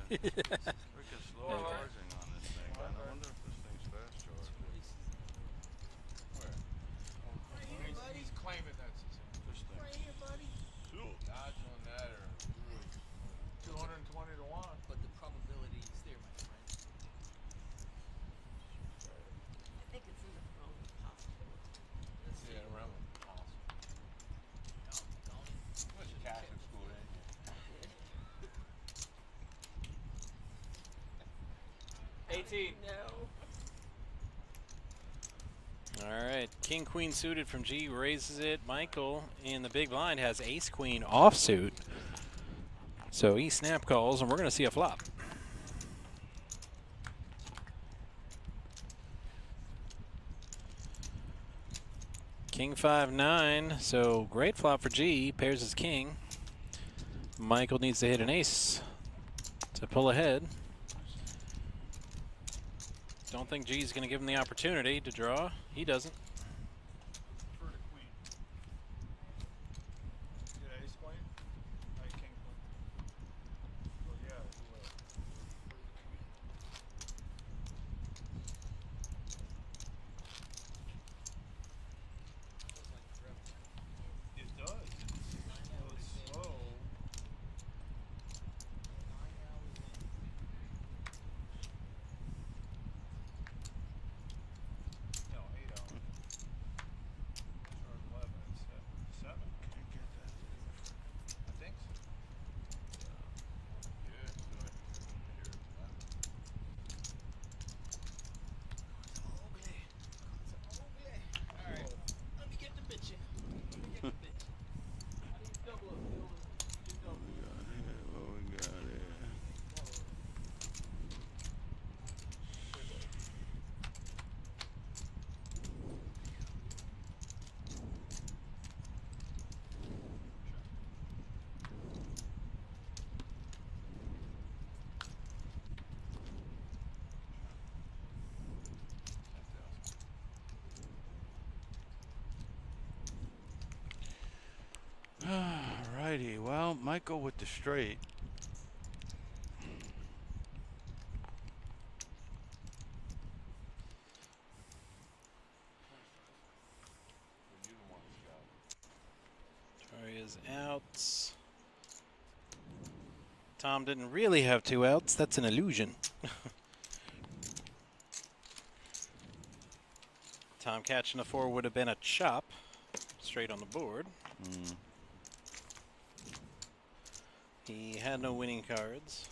Yeah. Freaking slow charging on this thing. I wonder if this thing's fast charging. Where? Right here, buddy. He's claiming that's his own. This thing. Right here, buddy. Odds on that are 220 to 1. But the probability is there, my friend. I think it's in the realm of possibility. Let's see. realm of possible. What's Catholic school, ain't you? 18. No. All right, King Queen suited from G raises it. Michael in the big blind has Ace Queen offsuit. So he snap calls, and we're going to see a flop. King 5-9, so great flop for G. Pairs his king. Michael needs to hit an ace to pull ahead. Don't think G's going to give him the opportunity to draw. He doesn't. Prefer the queen. Yeah, ace queen. King queen. Well, yeah, he will. It does. It's slow. No, 8 hours. Or 11. It's 7. Can't get that. I think so. Alright, let me get the bitch in. What we got here? Alrighty, well, Michael with the straight. Victoria's out. Tom didn't really have 2 outs. That's an illusion. Tom catching a 4 would have been a chop straight on the board. He had no winning cards.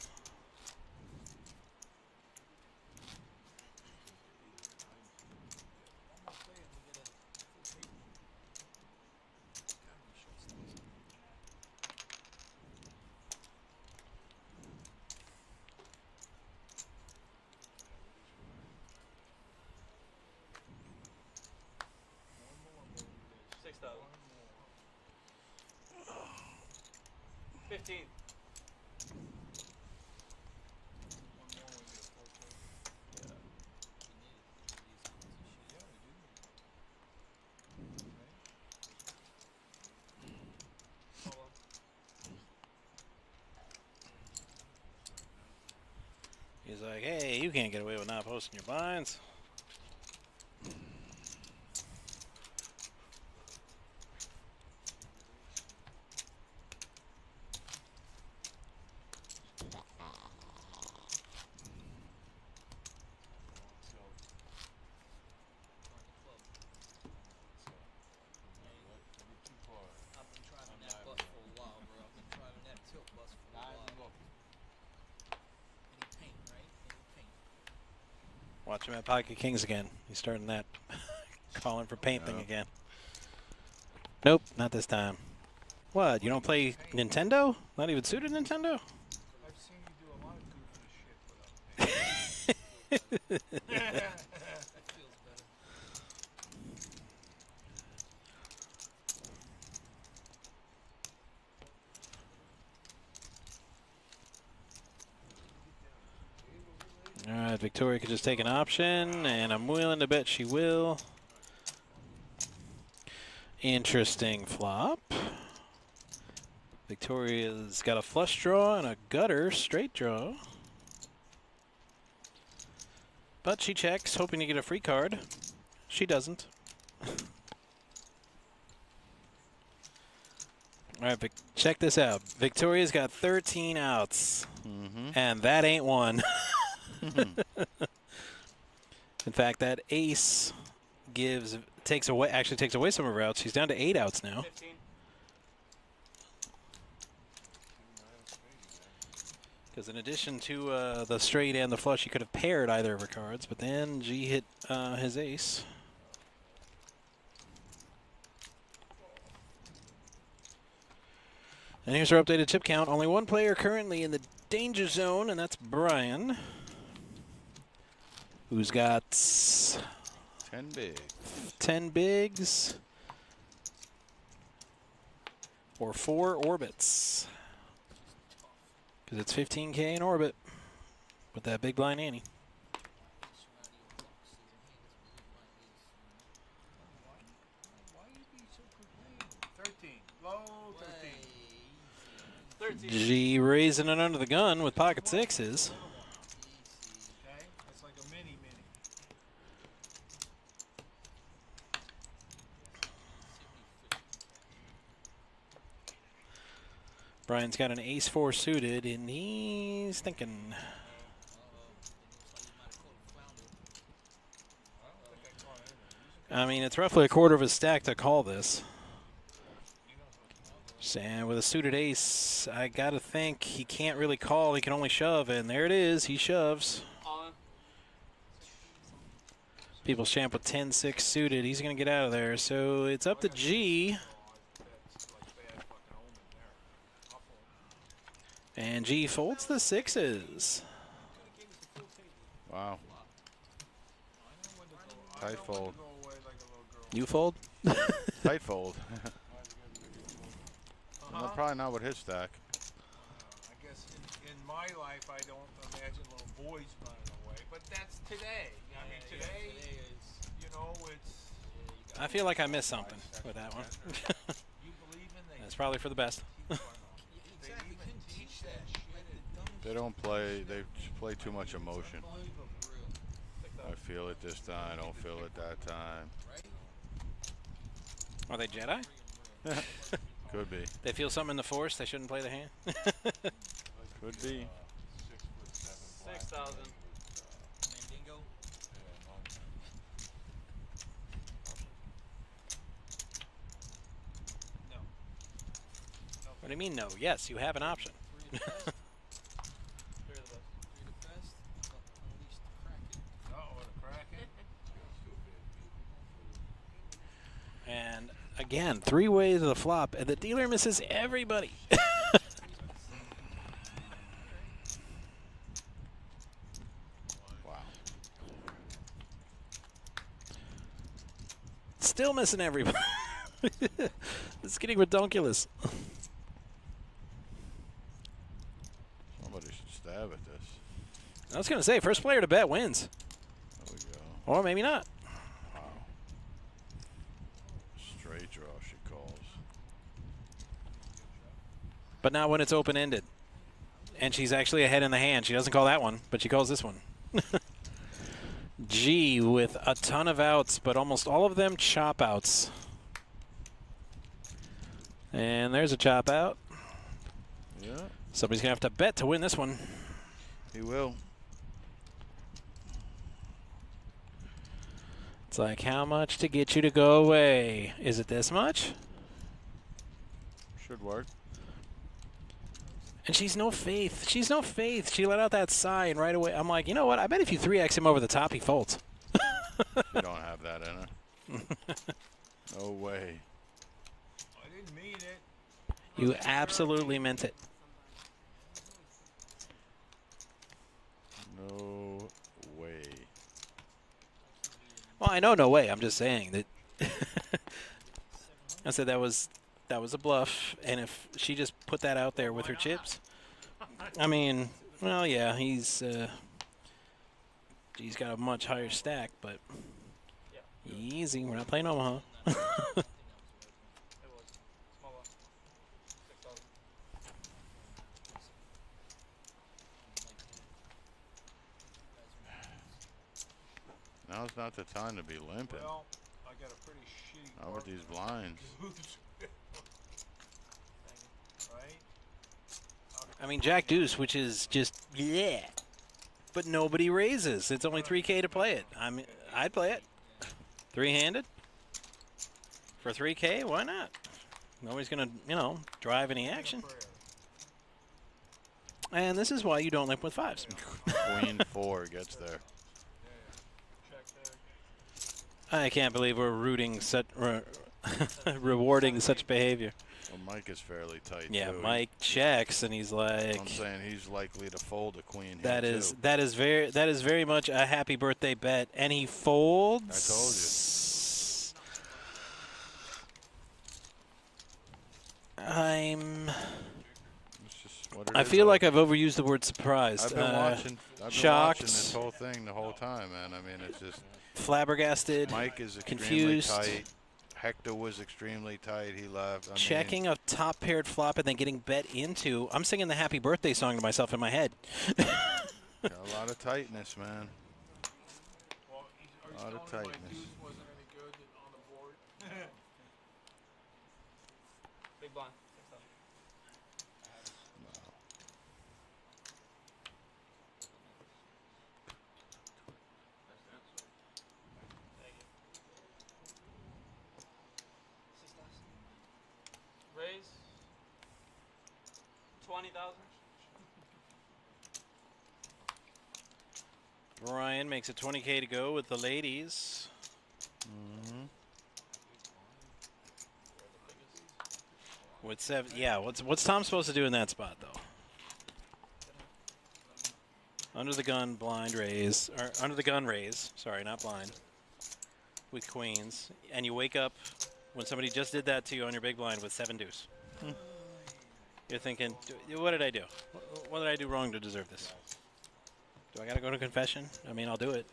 You can't get away with not posting your blinds. I've been driving that bus for a while, bro. I've been driving that tilt bus for a while. Any paint, right? Any paint. Watch him at Pocket Kings again. He's starting that calling for paint thing again. Nope, not this time. What? You don't play Nintendo? Not even suited Nintendo? I've seen you do a lot of goofy shit without paint. All right, Victoria could just take an option, and I'm willing to bet she will. Interesting flop. Victoria's got a flush draw and a gutter straight draw. But she checks, hoping to get a free card. She doesn't. All right, check this out. Victoria's got 13 outs, and that ain't one. In fact, that ace takes away some of her outs. She's down to 8 outs now. 15. Because in addition to the straight and the flush, he could have paired either of her cards, but then G hit his ace. And here's our updated chip count. Only one player currently in the danger zone, and that's Brian, who's got 10 bigs. 10 bigs or 4 orbits. Because it's 15K in orbit with that big blind ante. G raising it under the gun with pocket sixes. Okay, that's like a mini. Brian's got an ace-4 suited, and he's thinking. I mean, it's roughly a quarter of a stack to call this. And with a suited ace, I got to think he can't really call. He can only shove, and there it is. He shoves. People's champ with 10-6 suited. He's going to get out of there. So it's up to G. And G folds the sixes. Wow. Tight fold. You fold? Tight fold. Well, probably not with his stack. I guess in my life, I don't imagine little boys running away, but that's today. I mean, today is, you know, it's. I feel like I missed something with that one. You believe in that? That's probably for the best. They don't play. They play too much emotion. I feel it this time. I don't feel it that time. Are they Jedi? Could be. They feel something in the force. They shouldn't play the hand. Could be. 6,000. What do you mean no? Yes, you have an option. And again, 3 ways of the flop, and the dealer misses everybody. Wow. Still missing everybody. It's getting ridiculous. Somebody should stab at this. I was going to say, first player to bet wins. There we go. Or maybe not. Wow. Straight draw, she calls. But not when it's open-ended. And she's actually ahead in the hand. She doesn't call that one, but she calls this one. G with a ton of outs, but almost all of them chop outs. And there's a chop out. Yeah. Somebody's going to have to bet to win this one. He will. It's like, how much to get you to go away? Is it this much? Should work. And she's no faith. She's no faith. She let out that sigh, and right away, I'm like, you know what? I bet if you 3X him over the top, he folds. You don't have that in her. No way. I didn't mean it. You absolutely meant it. No way. Well, I know no way. I'm just saying that. I said that was a bluff, and if she just put that out there with her chips, I mean, well, yeah, he's got a much higher stack, but easy. We're not playing Omaha. Now's not the time to be limping. Well, I got a pretty shitty Not with these blinds. Right? I mean, Jack Deuce, which is just, yeah. But nobody raises. It's only 3K to play it. I'd play it. Three-handed. For 3K, why not? Nobody's going to, drive any action. And this is why you don't limp with fives. Queen 4 gets there. I can't believe we're rewarding such behavior. Well, Mike is fairly tight. Yeah, too. Mike checks, and he's like. I'm saying he's likely to fold a queen. That here is too. that is very much a happy birthday bet, and he folds. I told you. I feel like I've overused the word surprised. I've been watching. I've been shocked. watching this whole thing the whole time, man. I mean, it's just flabbergasted. Mike is extremely confused. tight. Hector was extremely tight. He left. I Checking a top paired flop and then getting bet into. I'm singing the happy birthday song to myself in my head. Got a lot of tightness, man. A lot of tightness. Wasn't any good on the board. Big blind. Raise 20,000. Brian makes it 20K to go with the ladies. With 7, yeah. What's Tom supposed to do in that spot though? Under the gun, blind raise, or under the gun raise. Sorry, not blind. With queens, and you wake up when somebody just did that to you on your big blind with 7 deuce. You're thinking, what did I do? What did I do wrong to deserve this? Do I gotta go to confession? I mean, I'll do it.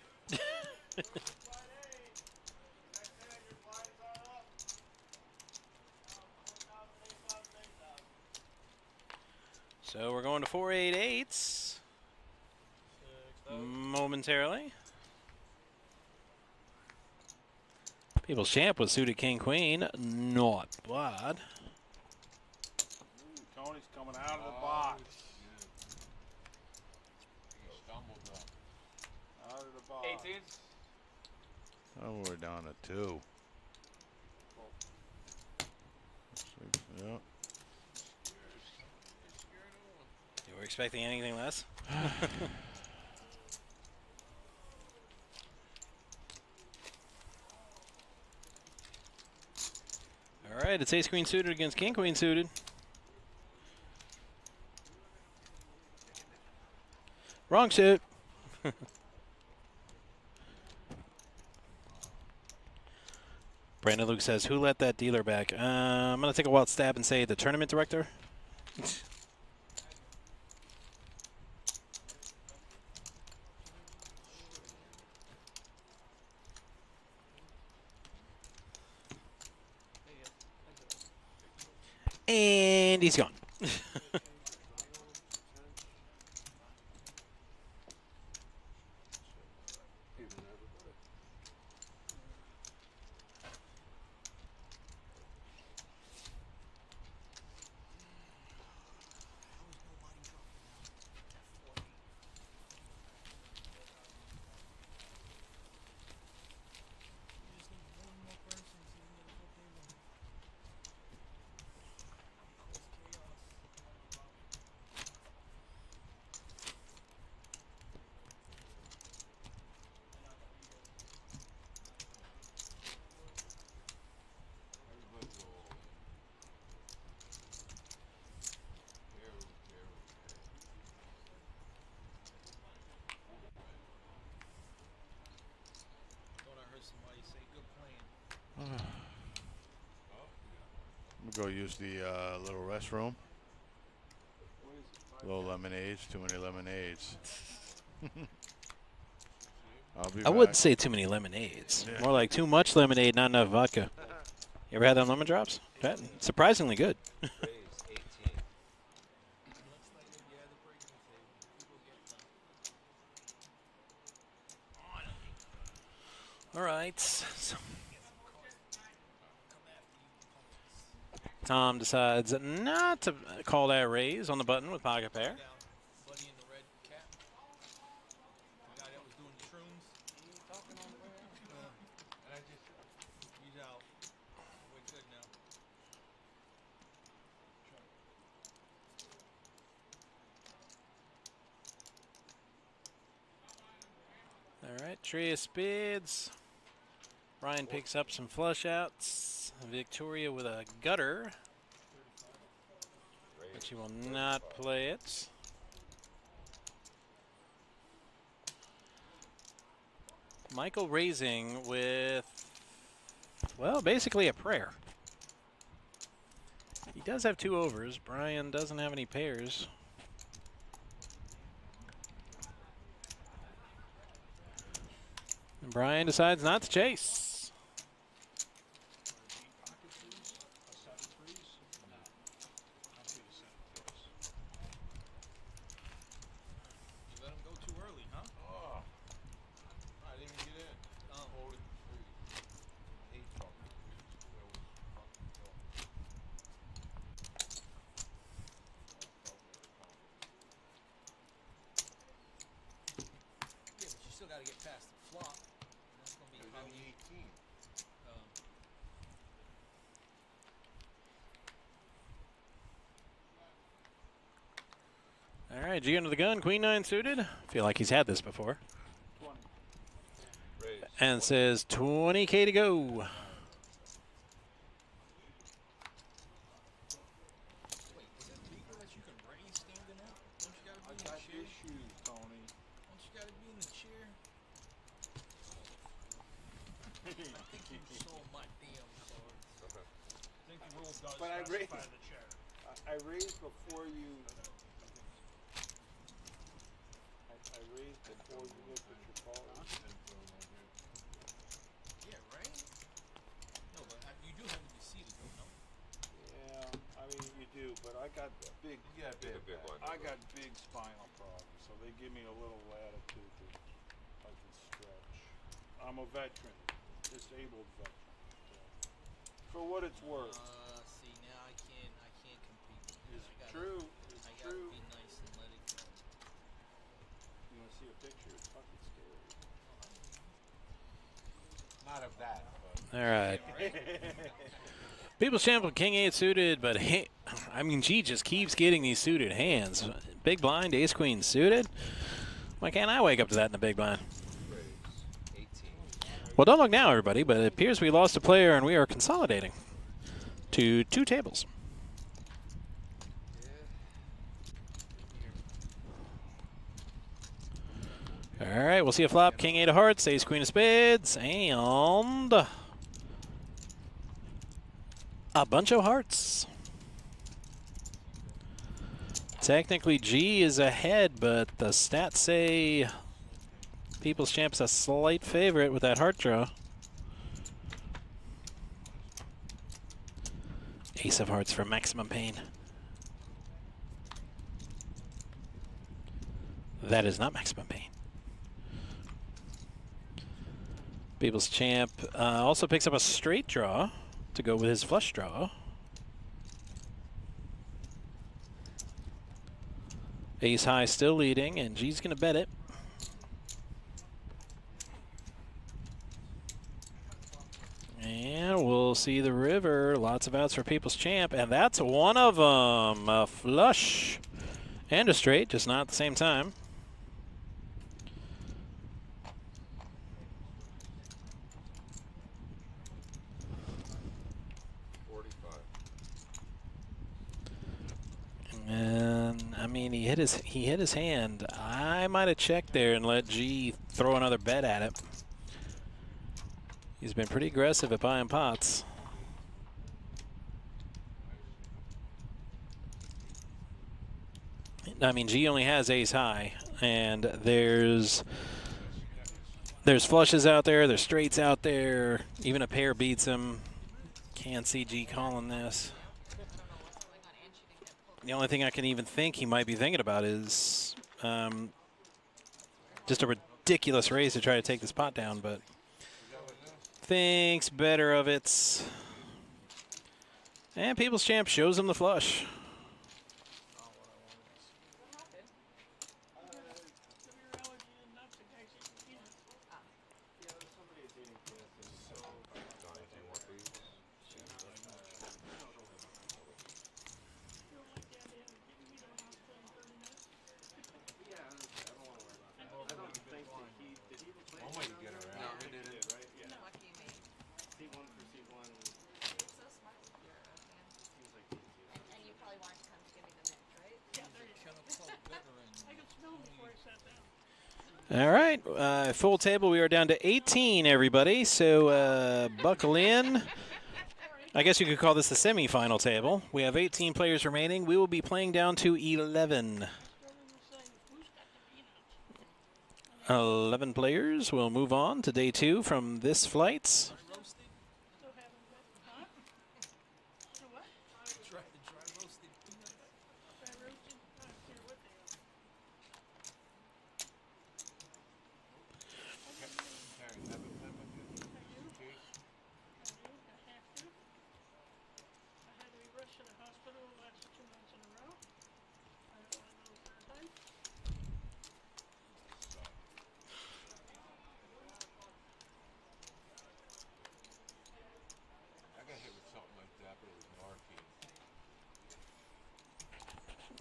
So we're going to 4-8-8s momentarily. People's champ was suited king queen, not bad. Tony's coming out of the box. He stumbled up. Out of the box. 18s. Oh, we're down to 2. Yeah. You were expecting anything less? All right, it's ace queen suited against king queen suited. Wrong suit. Brandon Luke says, who let that dealer back? I'm going to take a wild stab and say the tournament director. And he's gone. We'll go use the little restroom. Little lemonades, too many lemonades. I'll be I back. wouldn't say too many lemonades. Yeah. More like too much lemonade, not enough vodka. You ever had them lemon drops? That, surprisingly good. All right. So Tom decides not to call that raise on the button with pocket pair. Buddy in the red cap. The guy that was doing the shrooms. He's out. We're good now. All right, tray of spades. Ryan picks up some flush outs. Victoria with a gutter. But she will not play it. Michael raising with, well, basically a prayer. He does have 2 overs. Brian doesn't have any pairs. And Brian decides not to chase. You let him go too early, huh? Oh. I didn't even get in. Oh. Folded 3. 8 fucking threes. Where was fucking Phil? Yeah, but you still got to get past the flop. And that's going to be It was how in you. the 18. All right, G under the gun, queen 9 suited. Feel like he's had this before. 20. And says 20K to go. Wait, is it legal that you can raise standing up? Don't you got to be in the chair? Issues, Tony. Don't you got to be in the chair? I think you sold my damn cards. I think the rule does But I specify raised- the chair. I raised before you. I raised before you looked at your cards. Yeah, right? No, but you do have to be seated, though, no? Yeah, I mean you do, but I got big. You got big one. I got big spinal problems, so they give me a little latitude that I can stretch. I'm a veteran, disabled veteran. So. For what it's worth. See, now I can't compete. It's true. It's I gotta true. be nice and let it go. You want to see a picture? It's fucking scary. Not of that. All right. People's champ with king 8 suited, but I mean, G just keeps getting these suited hands. Big blind, ace queen suited. Why can't I wake up to that in the big blind? Well, don't look now, everybody, but it appears we lost a player and we are consolidating to 2 tables. All right, we'll see a flop. King 8 of hearts, ace queen of spades, and a bunch of hearts. Technically, G is ahead, but the stats say People's Champ's a slight favorite with that heart draw. Ace of hearts for maximum pain. That is not maximum pain. People's Champ also picks up a straight draw to go with his flush draw. Ace high still leading, and G's going to bet it. And we'll see the river. Lots of outs for People's Champ, and that's one of them. A flush and a straight, just not at the same time. And I mean, he hit his hand. I might have checked there and let G throw another bet at it. He's been pretty aggressive at buying pots. I mean, G only has ace high, and there's flushes out there, there's straights out there. Even a pair beats him. Can't see G calling this. The only thing I can even think he might be thinking about is just a ridiculous raise to try to take this pot down, but thinks better of it. And People's Champ shows him the flush. All right, full table. We are down to 18, everybody. So buckle in. I guess you could call this the semifinal table. We have 18 players remaining. We will be playing down to 11. 11 players will move on to day 2 from this flight.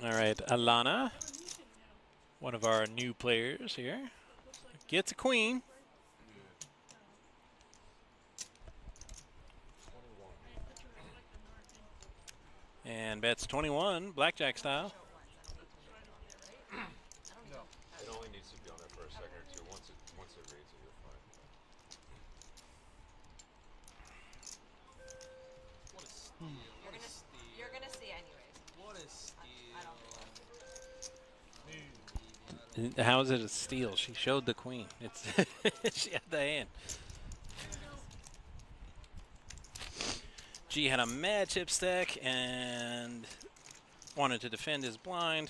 All right, Alana, one of our new players here, gets a queen. And bets 21, blackjack style. It only needs to be on there for a second or two. Once it reads it, you're fine. What a steal. What a steal. You're gonna see anyways. What a steal. How is it a steal? She showed the queen. It's she had the hand. G had a mad chip stack and wanted to defend his blind.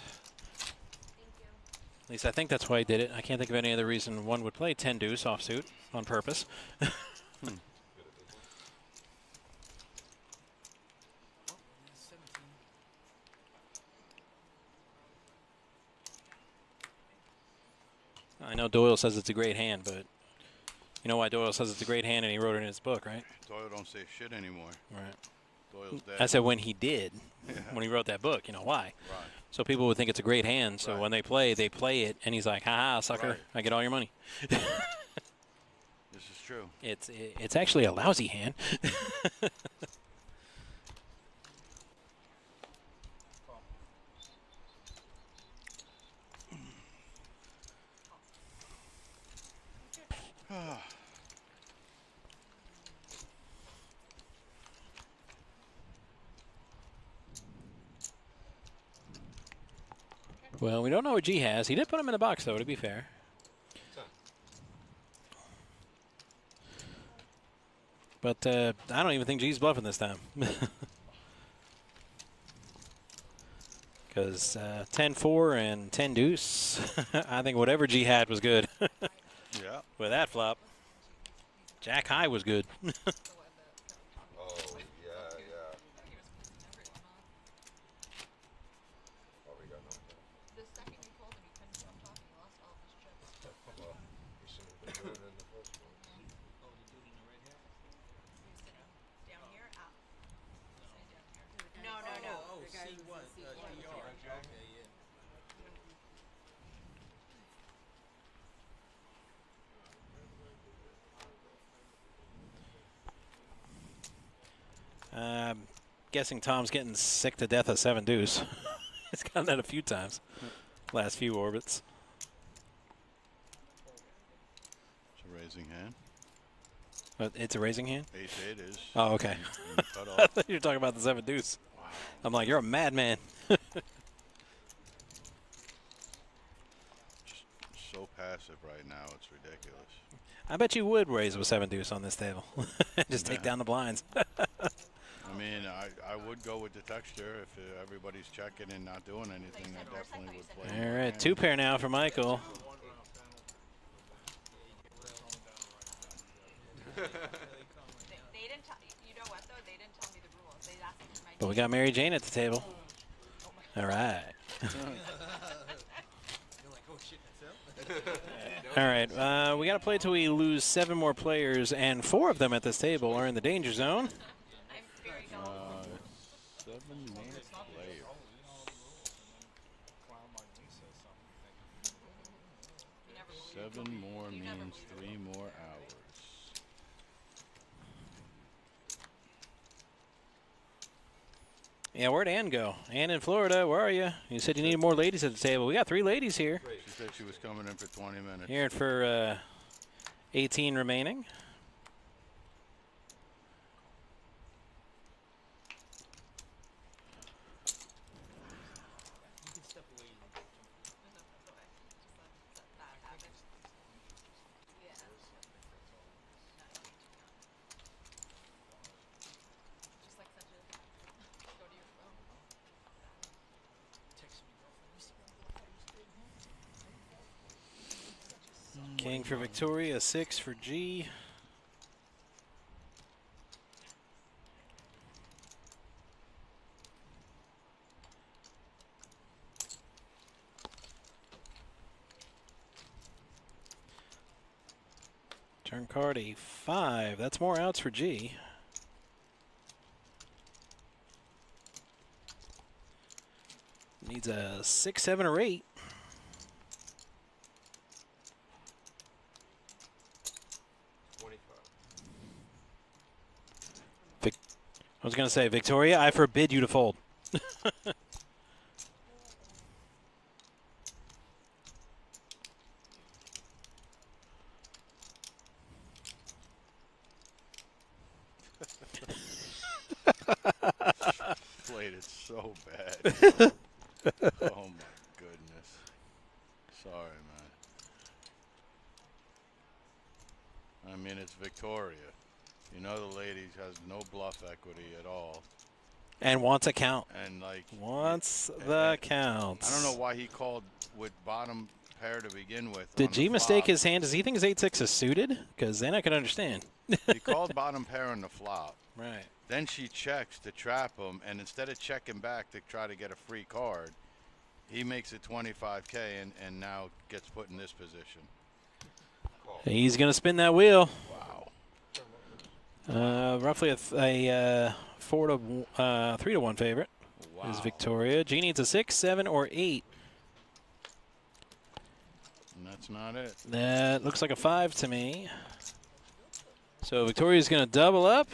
At least I think that's why he did it. I can't think of any other reason one would play 10 deuce offsuit on purpose. I know Doyle says it's a great hand, but you know why Doyle says it's a great hand, and he wrote it in his book, right? Doyle don't say shit anymore. Right. Doyle's dead. I said when he did, Yeah. when he wrote that book. You know why? Right. So people would think it's a great hand. So when they play it, and he's like, "Ha ha, sucker! Right. I get all your money." This is true. It's actually a lousy hand. Well, we don't know what G has. He did put him in the box, though, to be fair. But I don't even think G's bluffing this time. Because 10-4 and 10 deuce, I think whatever G had was good. Yeah. With that flop, Jack high was good. Oh, yeah. Oh, we got knocked out. The second you called him, he couldn't stop talking. He lost all of his chips. Well, you shouldn't have been doing it in the first place. Oh, the dude in the red hair? Down here? Up. No. Oh, C what? DR. Okay, yeah. Guessing Tom's getting sick to death of 7 deuce. He's gotten that a few times, last few orbits. It's a raising hand. But it's a raising hand? 8-8 is. Oh, okay. in the cutoff. I thought you were talking about the 7 deuce. Wow. I'm like, you're a madman. passive right now. It's ridiculous. I bet you would raise with 7 deuce on this table. Just take down the blinds. I mean, I would go with the texture if everybody's checking and not doing anything. I definitely would play. All right, 2 pair now for Michael. But we got Mary Jane at the table. All right. All right, we got to play till we lose 7 more players, and 4 of them at this table are in the danger zone. 7 more players. 7 more means 3 more hours. Yeah, where'd Ann go? Ann in Florida, where are you? You said you needed more ladies at the table. We got 3 ladies here. She said she was coming in for 20 minutes. Here for 18 remaining. King for Victoria, 6 for G. Turn card a 5. That's more outs for G. Needs a 6, 7, or 8. I was going to say, Victoria, I forbid you to fold. Played it so bad. Oh, my goodness. Sorry, man. I mean, it's Victoria. You know the lady has no bluff equity at all. And wants a count. And like wants the counts. I don't know why he called with bottom pair to begin with. Did G mistake his hand? Does he think his 8-6 is suited? Because then I could understand. He called bottom pair on the flop. Right. Then she checks to trap him, and instead of checking back to try to get a free card, he makes it 25K and now gets put in this position. He's going to spin that wheel. Wow. Roughly a 3-1 favorite is Victoria. G needs a 6, 7, or 8. And that's not it. That looks like a 5 to me. So Victoria's going to double up.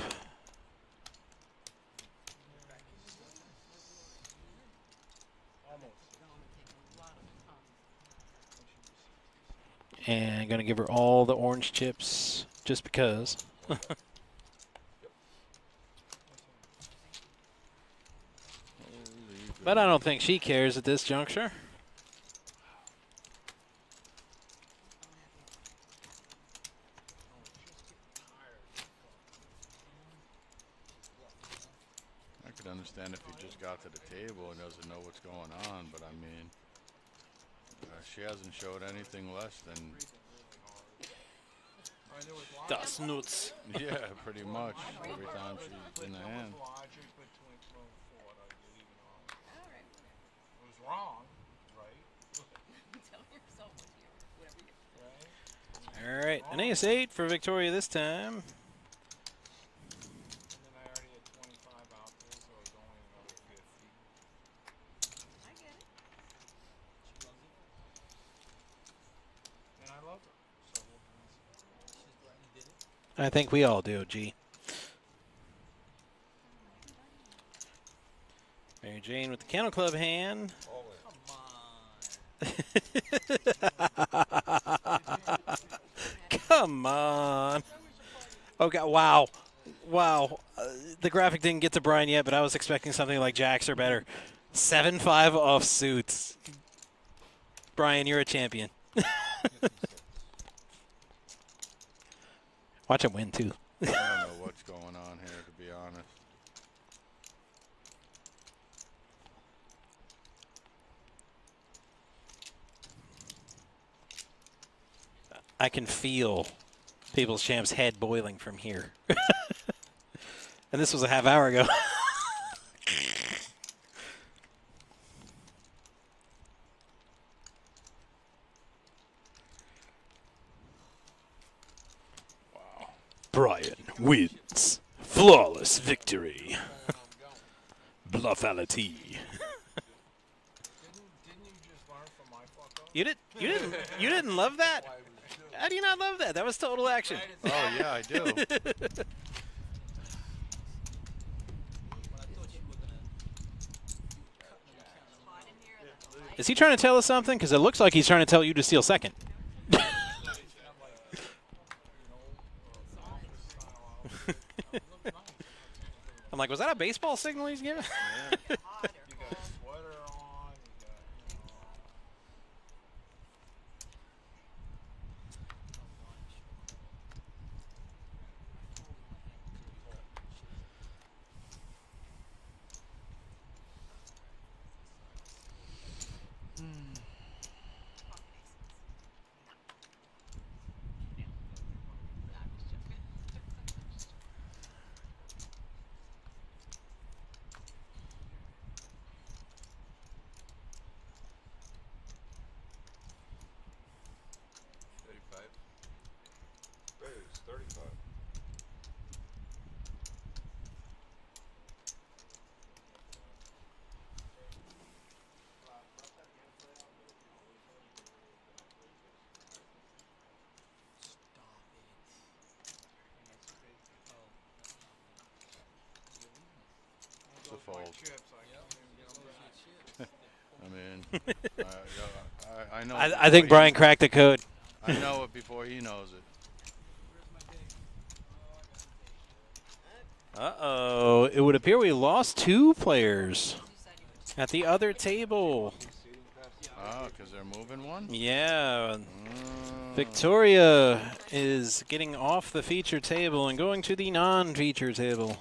And going to give her all the orange chips just because. But I don't think she cares at this juncture. I could understand if he just got to the table and doesn't know what's going on, but I mean, she hasn't showed anything less than Das Nuts. Yeah, pretty much. Every time she's in the hand. It was wrong, right? All right, an ace-8 for Victoria this time. I think we all do, G. Mary Jane with the Kennel Club hand. Come on. Okay, wow. Wow. The graphic didn't get to Brian yet, but I was expecting something like Jacks or better. 7-5 off suits. Brian, you're a champion. Watch him win, too. I don't know what's going on here, to be honest. I can feel People's Champ's head boiling from here. And this was a half hour ago. Brian wins. Flawless victory. Bluffality. You didn't love that? How do you not love that? That was total action. Oh yeah, I do. Is he trying to tell us something? Because it looks like he's trying to tell you to steal second. I'm like, was that a baseball signal he's giving? Yeah. It's a fold. I mean, I know. I think Brian cracked the code. I know it before he knows it. Uh-oh. It would appear we lost 2 players at the other table. Oh, because they're moving one? Yeah. Victoria is getting off the feature table and going to the non-feature table.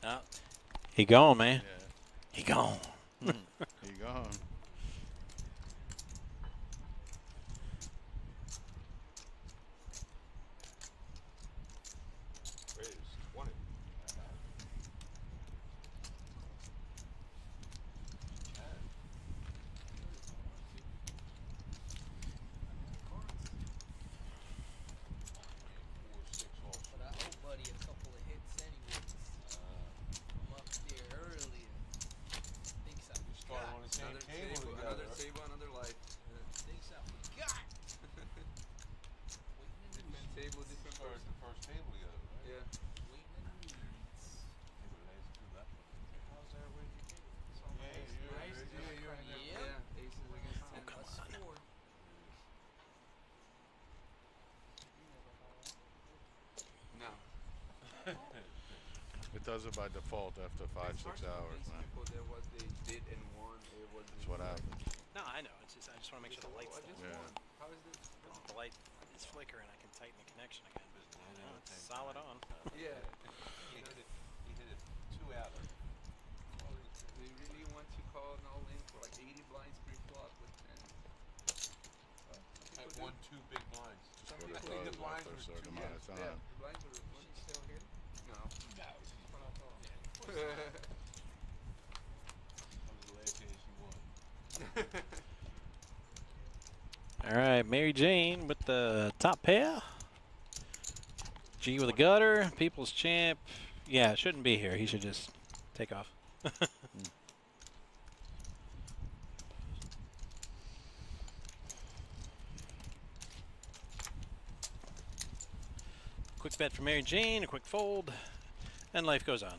Oh, he gone, man. Yeah. He gone. He gone. It does it by default after 5-6 hours, man. That's what happens. No, I know. It's just I just want to make sure the light's still Yeah. on. The light is flickering. I can tighten the connection again. No, it's solid on. Yeah. He hit it 2 out. They really want to call an all-in for like 80 blinds pre-flop with 10. At 1-2 big blinds. Just put it close after a certain amount of time. Yeah, the blinds were still here? No. No, he's put out the That was the last case he won. All right, Mary Jane with the top pair. G with a gutter. People's Champ. Yeah, shouldn't be here. He should just take off. quick bet for Mary Jane, a quick fold, and life goes on.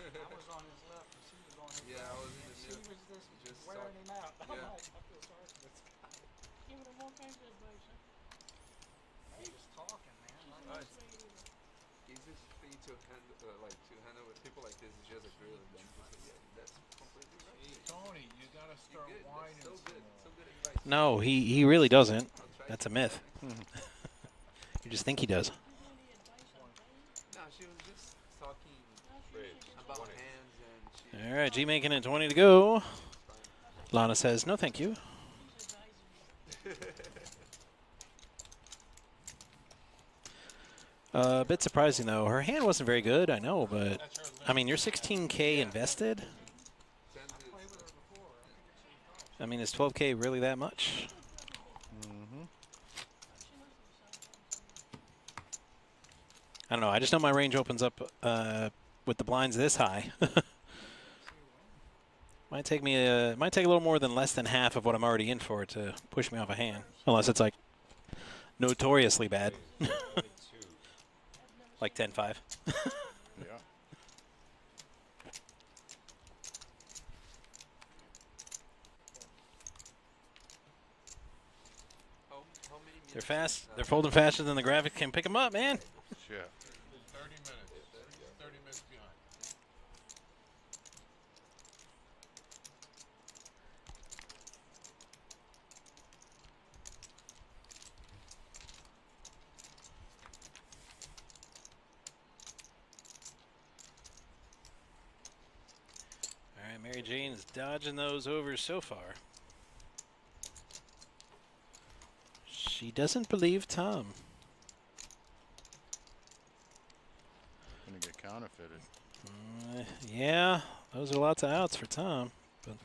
I was on his left and she was on his Yeah, right. I was in and the she middle. was just, Just wearing him out. I'm yeah. like, I feel sorry for this guy. Giving him all kinds of advice, huh? Hey, just talking, man. She's a Like, nice lady. Easiest thing to handle with people like this is just agree with them. Just say, yeah, that's completely right. hey, Tony, you gotta start Good. whining That's so some good. more. So good advice. No, he really doesn't. That's a myth. Hmm. You just think he does. No, she was just talking about hands and she. All right, G making it 20 to go. Lana says, no, thank you. A bit surprising, though. Her hand wasn't very good, I know, but, I mean, you're 16K invested? I mean, is 12K really that much? I don't know. I just know my range opens up with the blinds this high. Might take a little more than less than half of what I'm already in for to push me off a hand, unless it's like notoriously bad, like 10-5. Yeah. They're fast. They're folding faster than the graphic can pick them up, man. Yeah. 30 minutes. 30 minutes behind. All right, Mary Jane is dodging those overs so far. She doesn't believe Tom. Gonna get counterfeited. Yeah, those are lots of outs for Tom. But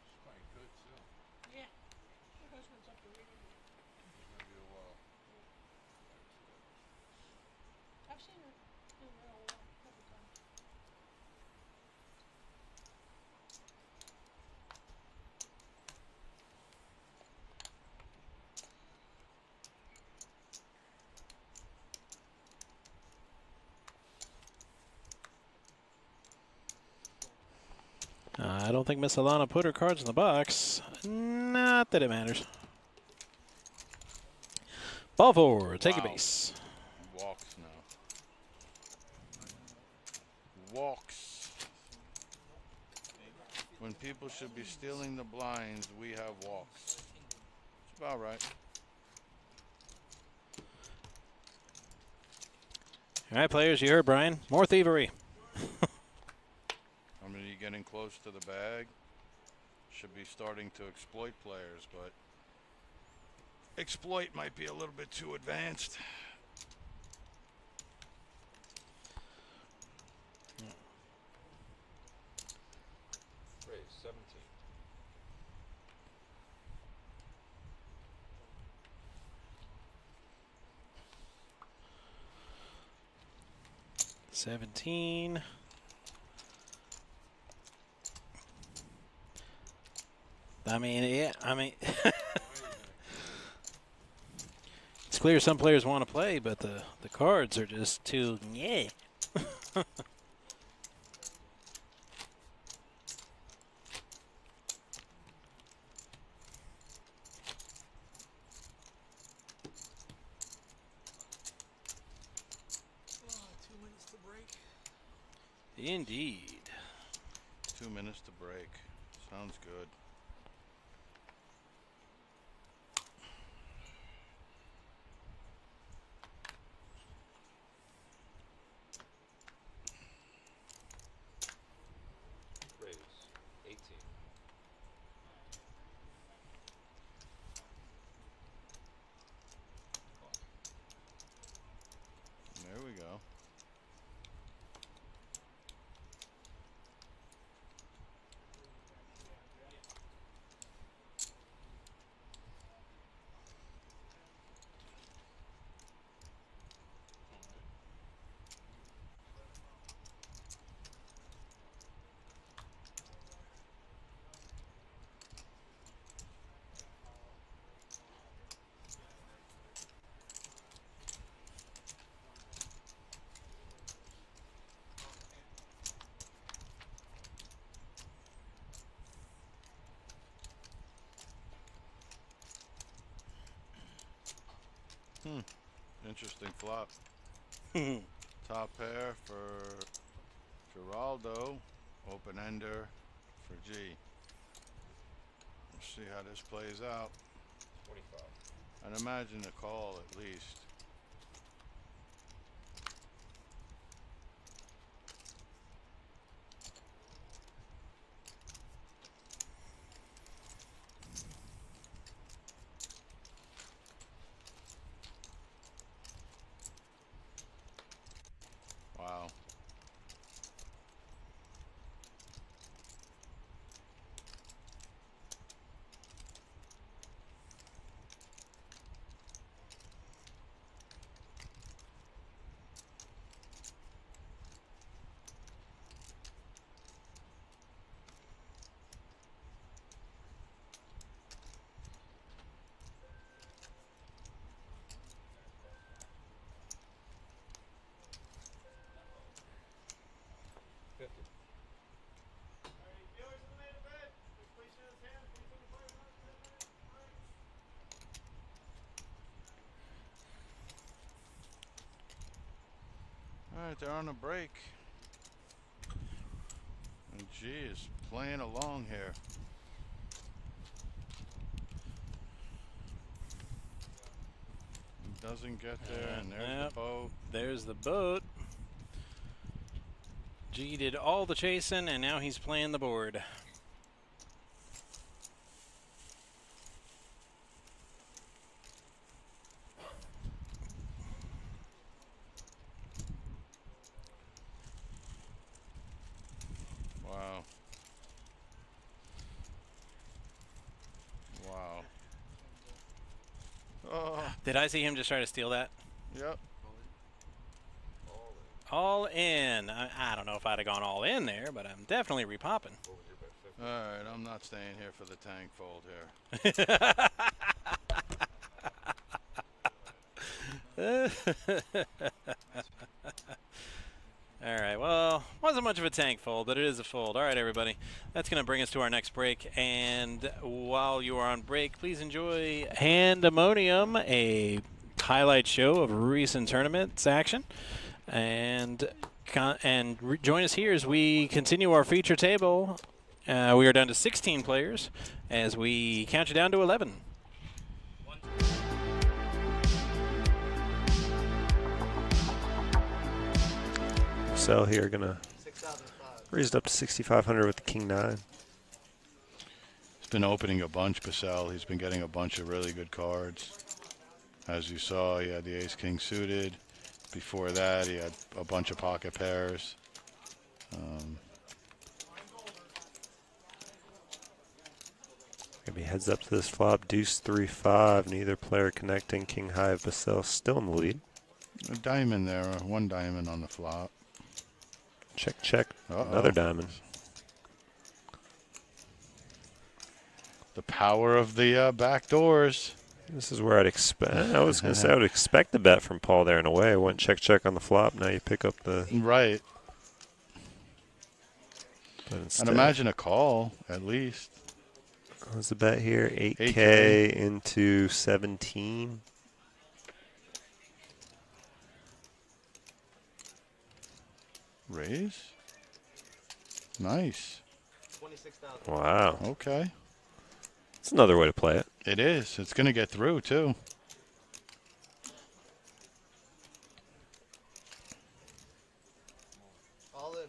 She's playing good too. Yeah. Her husband's up to reading. It's gonna be a while. I've seen her do real well a couple times. I don't think Miss Alana put her cards in the box. Not that it matters. Ball forward, take a base. Walks now. Walks. When people should be stealing the blinds, we have walks. It's about right. All right, players, you heard Brian. More thievery. I mean, you're getting close to the bag. Should be starting to exploit players, but exploit might be a little bit too advanced. Raise 17. $17. I mean, yeah, it's clear some players want to play, but the cards are just too, yeah. Indeed. 2 minutes to break. Sounds good. Raise 18. There we go. Interesting flop. Top pair for Geraldo. Open ender for G. We'll see how this plays out. 25. I'd imagine a call at least. Wow. All right, they're on a break. And G is playing along here. He doesn't get there, and there's the boat. There's the boat. G did all the chasing, and now he's playing the board. Wow. Wow. Oh. Did I see him just try to steal that? Yep. All in. I don't know if I'd have gone all in there, but I'm definitely repopping. All right, I'm not staying here for the tank fold here. All right, well, wasn't much of a tank fold, but it is a fold. All right, everybody, that's going to bring us to our next break. And while you are on break, please enjoy Handemonium, a highlight show of recent tournaments action. And join us here as we continue our feature table. We are down to 16 players as we count you down to 11. Sell here, gonna raise it up to 6,500 with the king 9. He's been opening a bunch, Pacell. He's been getting a bunch of really good cards. As you saw, he had the ace king suited. Before that, he had a bunch of pocket pairs. Maybe heads up to this flop, deuce 3-5. Neither player connecting. King high of Pacell still in the lead. A diamond there, one diamond on the flop. Check, check. Another diamond. The power of the back doors. This is where I'd expect. I was going to say I would expect the bet from Paul there in a way. I went check, check on the flop. Now you pick up the. Right. But instead, I'd imagine a call, at least. What's the bet here? 8K into 17. Raise? Nice. 26,000. Wow. Okay. It's another way to play it. It is. It's going to get through, too. All in.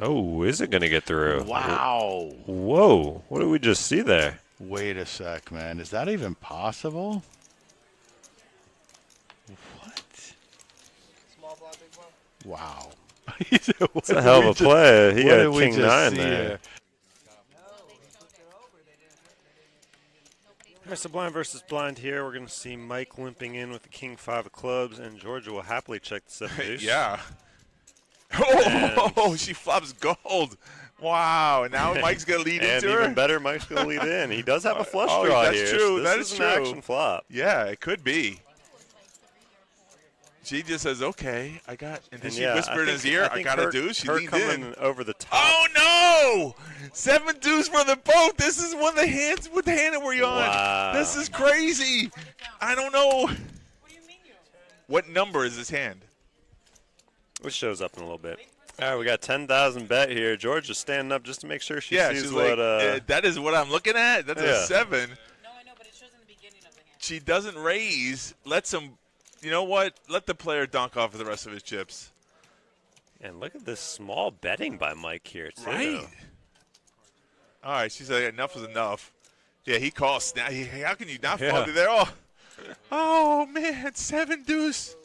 Oh, is it going to get through? Wow. Whoa. What did we just see there? Wait a sec, man. Is that even possible? Small blind, big blind. Wow. It's a hell of a play. He had What did we king just 9 see there. here? Mr. Blind versus Blind here. We're going to see Mike limping in with the king 5 of clubs, and Georgia will happily check the 7 deuce. Yeah. Oh, she flops gold. Wow. And now Mike's going to lead and into her. even better, Mike's going to lead in. He does have a flush Oh, draw that's here. true. So That this is an true. action flop. Yeah, it could be. She just says, "Okay, I got," and then she yeah, whispered in his ear, "I got a deuce." She her leaned coming in. over the top. Oh no! 7 deuce for the both. This is one of the hands. What hand are we on? Wow. This is crazy. I don't know. What number is this hand? Which shows up in a little bit. All right, we got 10,000 bet here. Georgia's standing up just to make sure she sees she's what. like, that is what I'm looking at. That's Yeah. a 7. No, I know, but it shows in the beginning of the hand. She doesn't raise. Lets him. You know what? Let the player dunk off of the rest of his chips. And look at this small betting by Mike here, too. Right. All right, she's like, enough is enough. Yeah, he calls. Now, how can you not fall through there? Oh, man, 7 deuce.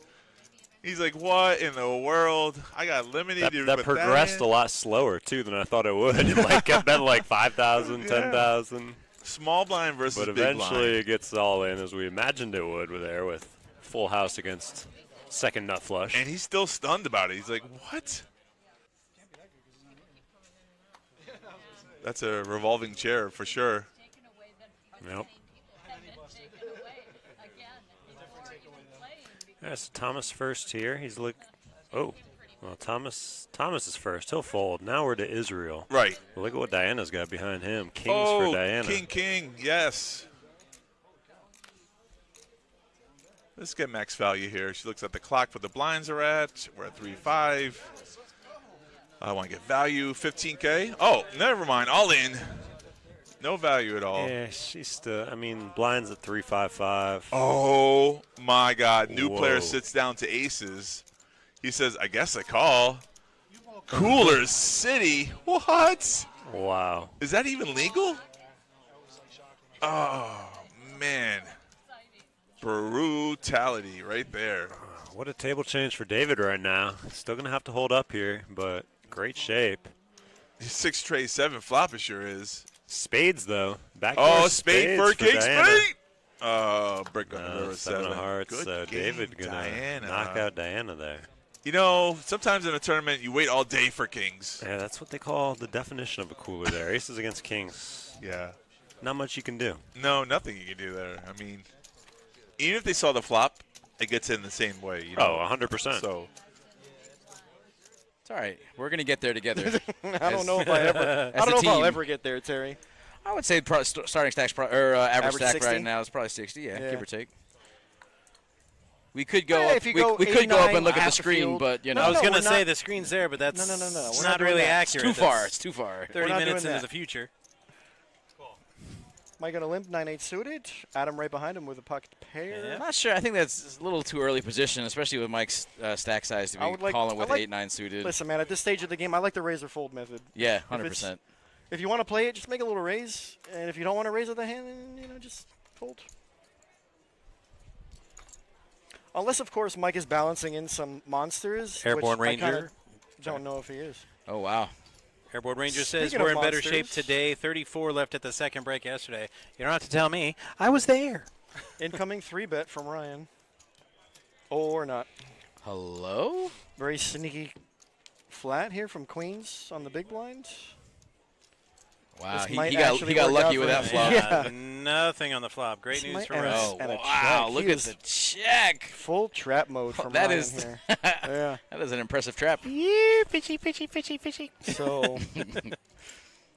He's like, what in the world? I got limited. That progressed a lot slower, too, than I thought it would. It like kept betting like 5,000, 10,000. Small blind versus But big eventually blind. it gets all in as we imagined it would with full house against second nut flush. And he's still stunned about it. He's like, what? That's a revolving chair for sure. Yep. Yeah, so Thomas first here. He's well, Thomas is first. He'll fold. Now we're to Israel. Right. Well, look at what Diana's got behind him. Kings for Diana. King, yes. Let's get max value here. She looks at the clock where the blinds are at. We're at 3-5. I want to get value, 15K. Oh, never mind. All in. No value at all. Yeah, she's still, blinds at 3-5-5. Oh, my God. New Whoa. player sits down to aces. He says, I guess I call. Cooler City. What? Wow. Is that even legal? Oh, man. Brutality right there. What a table change for David right now. Still going to have to hold up here, but great shape. 6 tray 7 flop it sure is. Spades, though. Oh, spade for king Diana. spade. Oh, brick on the river 7 of hearts. Good So game, David going to knock out Diana there. You know, sometimes in a tournament you wait all day for kings. Yeah, that's what they call the definition of a cooler there. Aces against kings. Yeah. Not much you can do. No, nothing you can do there. I mean, even if they saw the flop, it gets in the same way. You know? Oh, 100%. So it's all right. We're gonna get there together. I don't know if I'll ever get there, Terry. I would say starting stacks average stack 60? right now is probably 60. Yeah, give or take. We could Yeah, go up. if you We go could go up 8-9 and look at the half the screen, field. but you know. I was going to we're say not- the screen's there, but that's No. it's We're not doing really that. accurate. It's too far. That's It's too far. 30 not minutes doing into that. the future. Am I going to limp 9-8 suited? Adam right behind him with a pocket pair. I'm not sure. I think that's a little too early position, especially with Mike's stack size to I be would like- calling with I like- 8-9 suited. Listen, man, at this stage of the game, I like the raise or fold method. Yeah, If it's- 100%. If you want to play it, just make a little raise, and if you don't want to raise with the hand, then just fold. Unless, of course, Mike is balancing in some monsters. Airborne which I kinda Ranger. don't know if he is. Oh wow. Airborne Ranger says Speaking we're of in better shape monsters- today. 34 left at the second break yesterday. You don't have to tell me. I was there. Incoming 3-bet from Ryan. Or not. Hello? Very sneaky flat here from Queens on the big blind. Wow, This he might got actually lucky work out with for that him. flop. Yeah. Nothing on the flop. Great This news might- for and a- Ryan. and a wow, check. look He at was the check. Full trap mode from That Ryan is here. Yeah. That is an impressive trap. Fishy. So,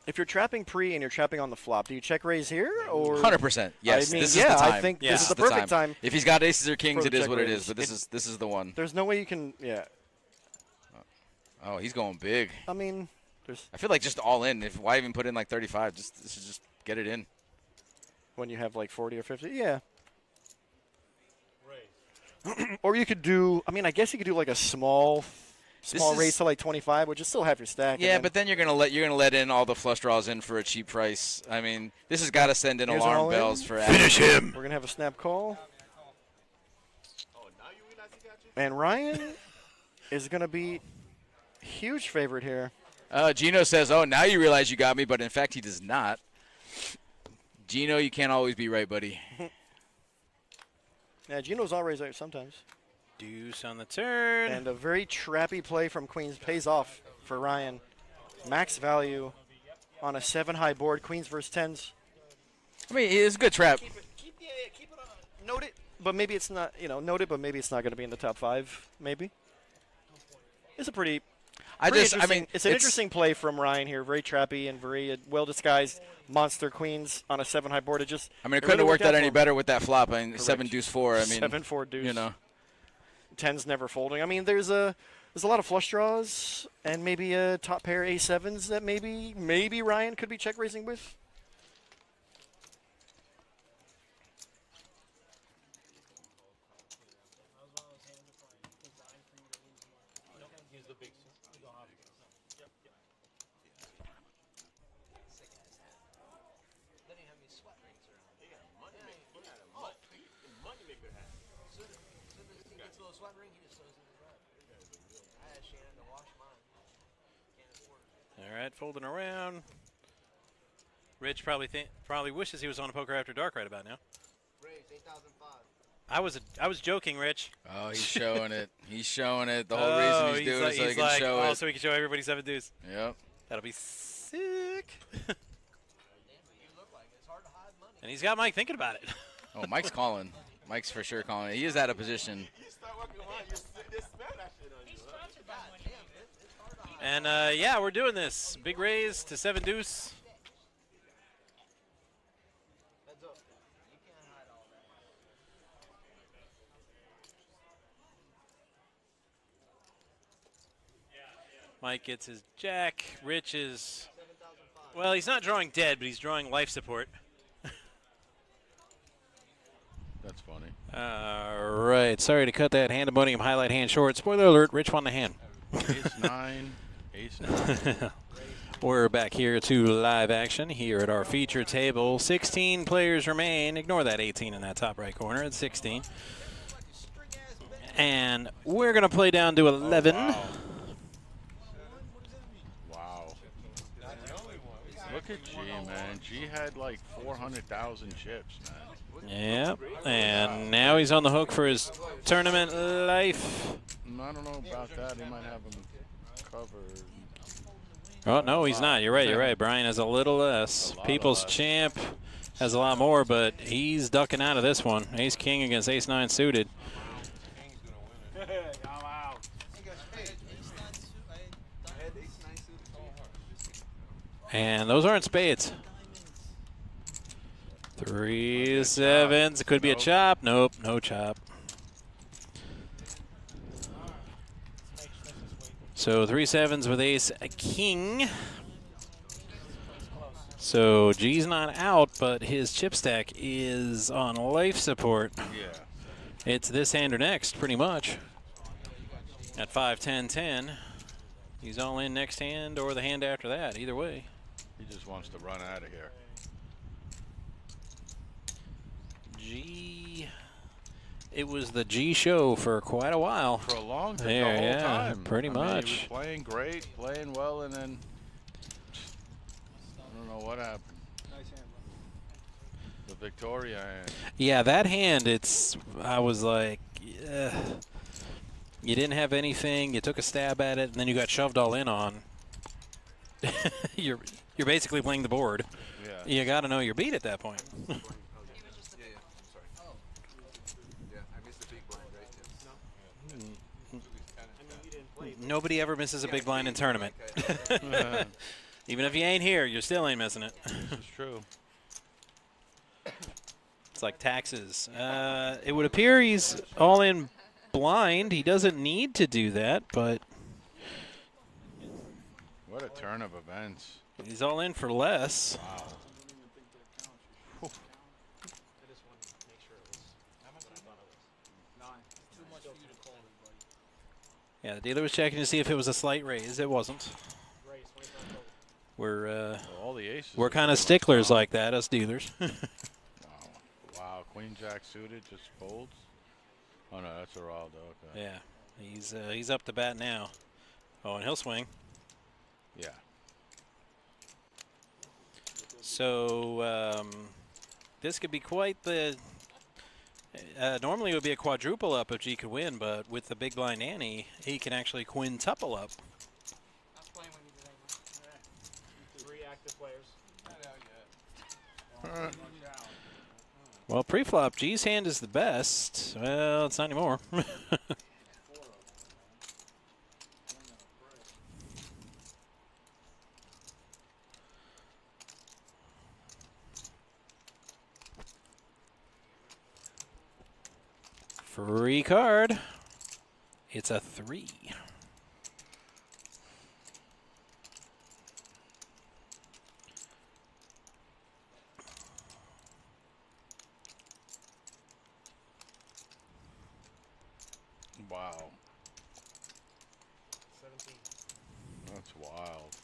if you're trapping pre and you're trapping on the flop, do you check raise here or 100%? Yes, I mean, this yeah, is the time. I think Yeah. this is the perfect time. If he's got aces or kings, for it the is check what it raise. is. But this is the one. There's no way you can. Yeah. Oh, he's going big. I mean, There's I feel like just all in. Why even put in like 35? Just get it in. When you have like 40 or 50, yeah. Or you could do. I mean, I guess you could do like a small raise to like 25, which is still half your stack. Yeah, but then you're gonna let in all the flush draws in for a cheap price. I mean, this has got to send in Here's alarm all in. bells for Finish him. We're gonna have a snap call. And Ryan is gonna be huge favorite here. Gino says, "Oh, now you realize you got me," but in fact, he does not. Gino, you can't always be right, buddy. Yeah, Gino's always right sometimes. Deuce on the turn. And a very trappy play from Queens pays off for Ryan. Max value on a 7-high board. Queens versus 10s. I mean, it's a good trap. Keep it noted, but maybe it's not. Noted, but maybe it's not going to be in the top 5. Maybe. It's a pretty. It's an interesting play from Ryan here. Very trappy and very well disguised monster queens on a 7-high board. It couldn't have worked out any better with that flop. I mean, 7 deuce 4. I mean, 7-4 deuce. 10s never folding. I mean, there's a lot of flush draws and maybe a top pair A7s that maybe Ryan could be check raising with. All right, folding around. Rich probably wishes he was on a Poker After Dark right about now. I was joking, Rich. Oh, he's showing it. He's showing it. The whole reason he's doing it so he can show it. So he can show everybody 7 deuce. Yep. That'll be sick. And he's got Mike thinking about it. Oh, Mike's calling. Mike's for sure calling. He is out of position. And yeah, we're doing this. Big raise to 7 deuce. Mike gets his jack. Rich is, well, he's not drawing dead, but he's drawing life support. That's funny. All right. Sorry to cut that Handemonium highlight hand short. Spoiler alert, Rich won the hand. Ace-9. Ace-9. We're back here to live action here at our feature table. 16 players remain. Ignore that 18 in that top right corner. It's 16. And we're going to play down to 11. Oh, wow. Look at G, man. G had like 400,000 chips, man. Yep, and now he's on the hook for his tournament life. I don't know about that. He might have him covered. Oh, no, he's not. You're right. Brian has a little less. People's Champ has a lot more, but he's ducking out of this one. Ace-King against Ace-9 suited. And those aren't spades. 3 sevens. It could be a chop. Nope, no chop. So 3 sevens with ace king. So G's not out, but his chip stack is on life support. Yeah. It's this hand or next, pretty much. At 5, 10, 10. He's all in next hand or the hand after that. Either way. He just wants to run out of here. G. It was the G show for quite a while. For a long time, there, the whole yeah, time. Pretty much. He was playing great, playing well, and then I don't know what happened. The Victoria hand. Yeah, that hand, I was like, you didn't have anything, you took a stab at it, and then you got shoved all in on. You're basically playing the board. Yeah. You got to know your beat at that point. Nobody ever misses a big blind in tournament. Even if you ain't here, you still ain't missing it. This is true. It's like taxes. It would appear he's all in blind. He doesn't need to do that, but... What a turn of events. He's all in for less. Wow. I just wanted to make sure it was what I thought it was. 9. Too much for you to call it, buddy. Yeah, the dealer was checking to see if it was a slight raise. It wasn't. Raise, 25 total. All the aces. We're are kind of pretty much sticklers gone. like that, us dealers. Wow, Queen Jack suited just folds. Oh no, that's a Geraldo. Okay. Yeah, he's up to bat now. Oh, and he'll swing. Yeah. So this could be quite the. Normally it would be a quadruple up if G could win, but with the big blind ante, he can actually quintuple up. I was playing with you today, man. 3 active players. Not out yet. Well, pre-flop, G's hand is the best. Well, it's not anymore. Free card. It's a 3. Wow. 17. That's wild.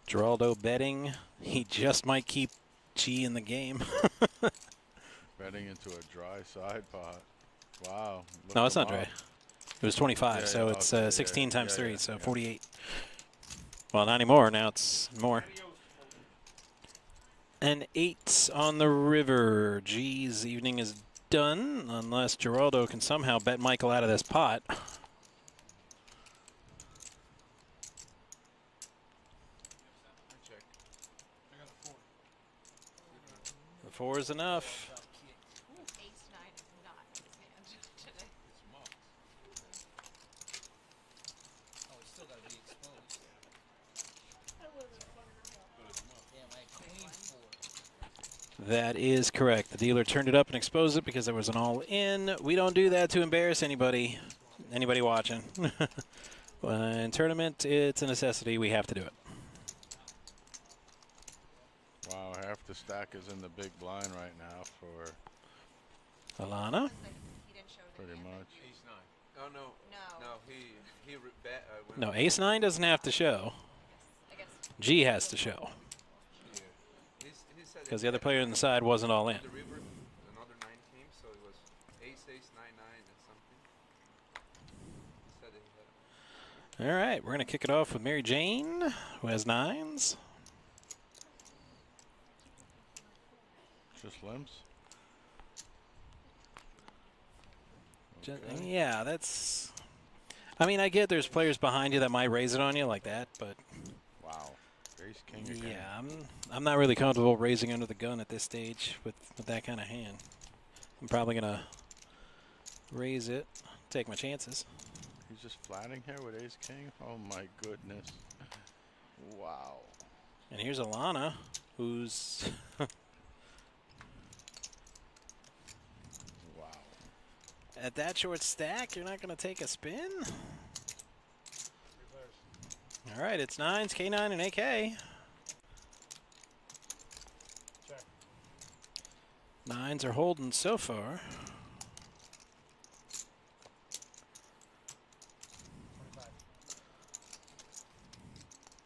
Geraldo betting. He just might keep G in the game. Betting into a dry side pot. Wow. No, Look it's not them dry. up. It was 25, Yeah, so yeah, it's okay, 16 times 3, yeah, so yeah. 48. Well, not anymore. Now it's more. An 8 on the river. G's evening is done, unless Geraldo can somehow bet Michael out of this pot. Check. I got a 4. The 4 is enough. Ace 9 is not in his hand today. It's mucked. Oh, it's still got to be exposed. Damn, I had queen 4. That is correct. The dealer turned it up and exposed it because there was an all-in. We don't do that to embarrass anybody watching. In tournament, it's a necessity. We have to do it. Wow, half the stack is in the big blind right now for Alana? pretty much. Ace 9. Oh no. No. No, he bet. Went No, ace 9 doesn't have to show. G has to show. He said Because the other player on the side wasn't all in. The river, another 9 came, so it was ace, 9, 9, and something. He said that he had. All right, we're going to kick it off with Mary Jane, who has 9s. Just limps. Yeah, that's. I mean, I get there's players behind you that might raise it on you like that, but. Wow. Ace king again. Yeah, I'm not really comfortable raising under the gun at this stage with that kind of hand. I'm probably going to raise it, take my chances. He's just flatting here with ace king. Oh my goodness. Wow. And here's Alana, who's. Wow. At that short stack, you're not going to take a spin? All right, it's 9s, K9, and AK. Check. 9s are holding so far. 25.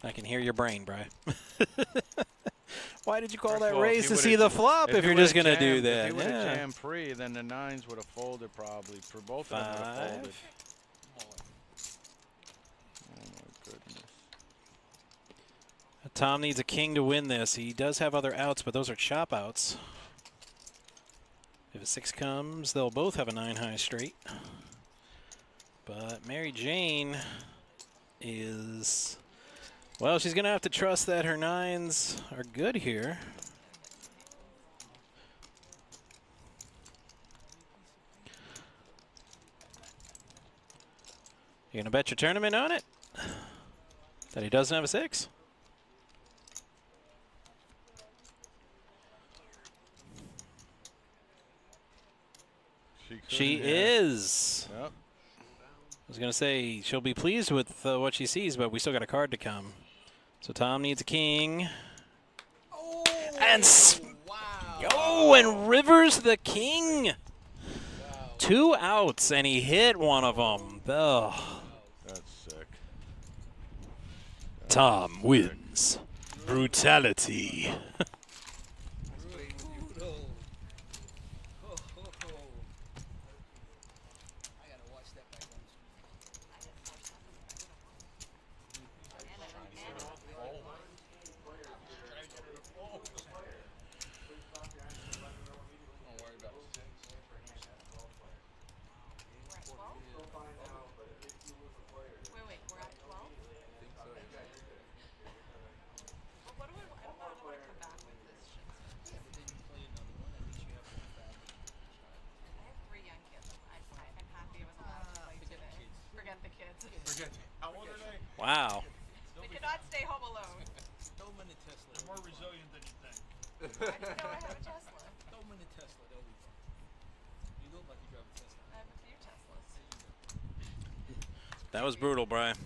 I can hear your brain, Bri. Why did you call First that of all, raise he to would've- see the flop if he you're just would've going to do jammed- that? If he would have Yeah. jammed free, then the 9s would have folded probably. For both of them would have 5. folded. Oh my goodness. Tom needs a king to win this. He does have other outs, but those are chop outs. If a 6 comes, they'll both have a 9 high straight. But Mary Jane is, well, she's going to have to trust that her 9s are good here. You going to bet your tournament on it? That he doesn't have a 6? She couldn't, yeah. is. Yep. was going to say she'll be pleased with what she sees, but we still got a card to come. So Tom needs a king. And and Rivers the king. 2 outs, and he hit one of them. Ugh. That's sick. Tom wins. Brutality. Wow. They cannot stay home alone. Throw them in the Tesla. They're more resilient than you think. I didn't know I have a Tesla. Throw them in the Tesla. They'll be fine. You look like you drive a Tesla. I have a few Teslas. That was brutal, Brian.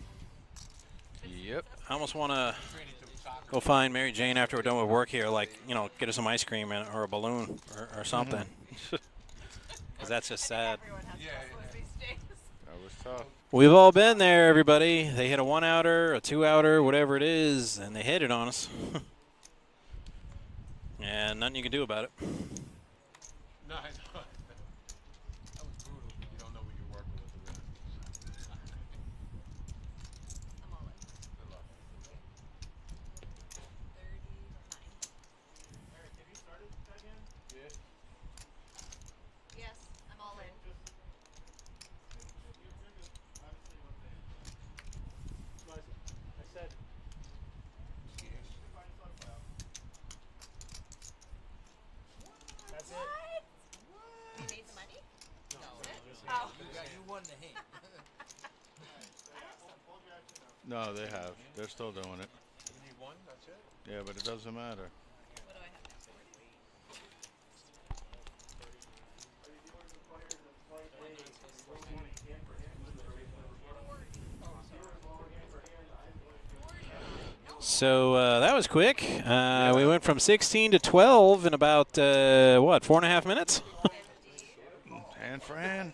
Yep. I almost want to go find Mary Jane after we're done with work here, like, you know, get her some ice cream or a balloon or something. Because that's just sad. That was tough. We've all been there, everybody. They hit a 1-outer, a 2-outer, whatever it is, and they hit it on us. And nothing you can do about it. No, I know. That was brutal. You don't know what you're working with the rest. I'm all in. Good luck. 39. Eric, have you started again? Yeah. Yes, I'm all in. I said. That's it. You made the money? No. Oh. You won the hand. No, they have. They're still doing it. You need one? That's it? Yeah, but it doesn't matter. What do I have now? So that was quick. We went from 16 to 12 in about, what, 4.5 minutes? Hand for hand.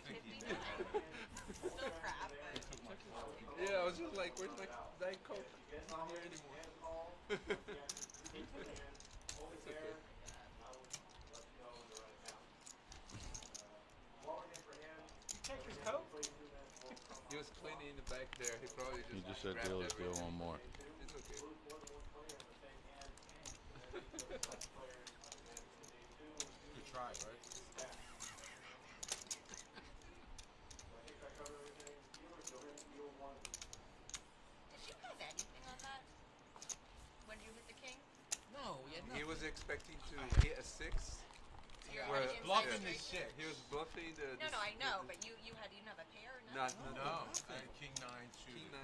Yeah, I was just like, where's my Diet Coke? It's not here anymore. It's okay. Take his coat. He was cleaning in the back there. He probably just. You just said grabbed deal is deal everything. one more. It's okay. Good try, right? Did you have anything on that? When you hit the king? No, we had He nothing. was expecting to hit a 6. You're Where- inside bluffing straight. is six. He was bluffing the. No, I know, but you didn't have a pair or Not, nothing? no. I had King 9 suited. King 9.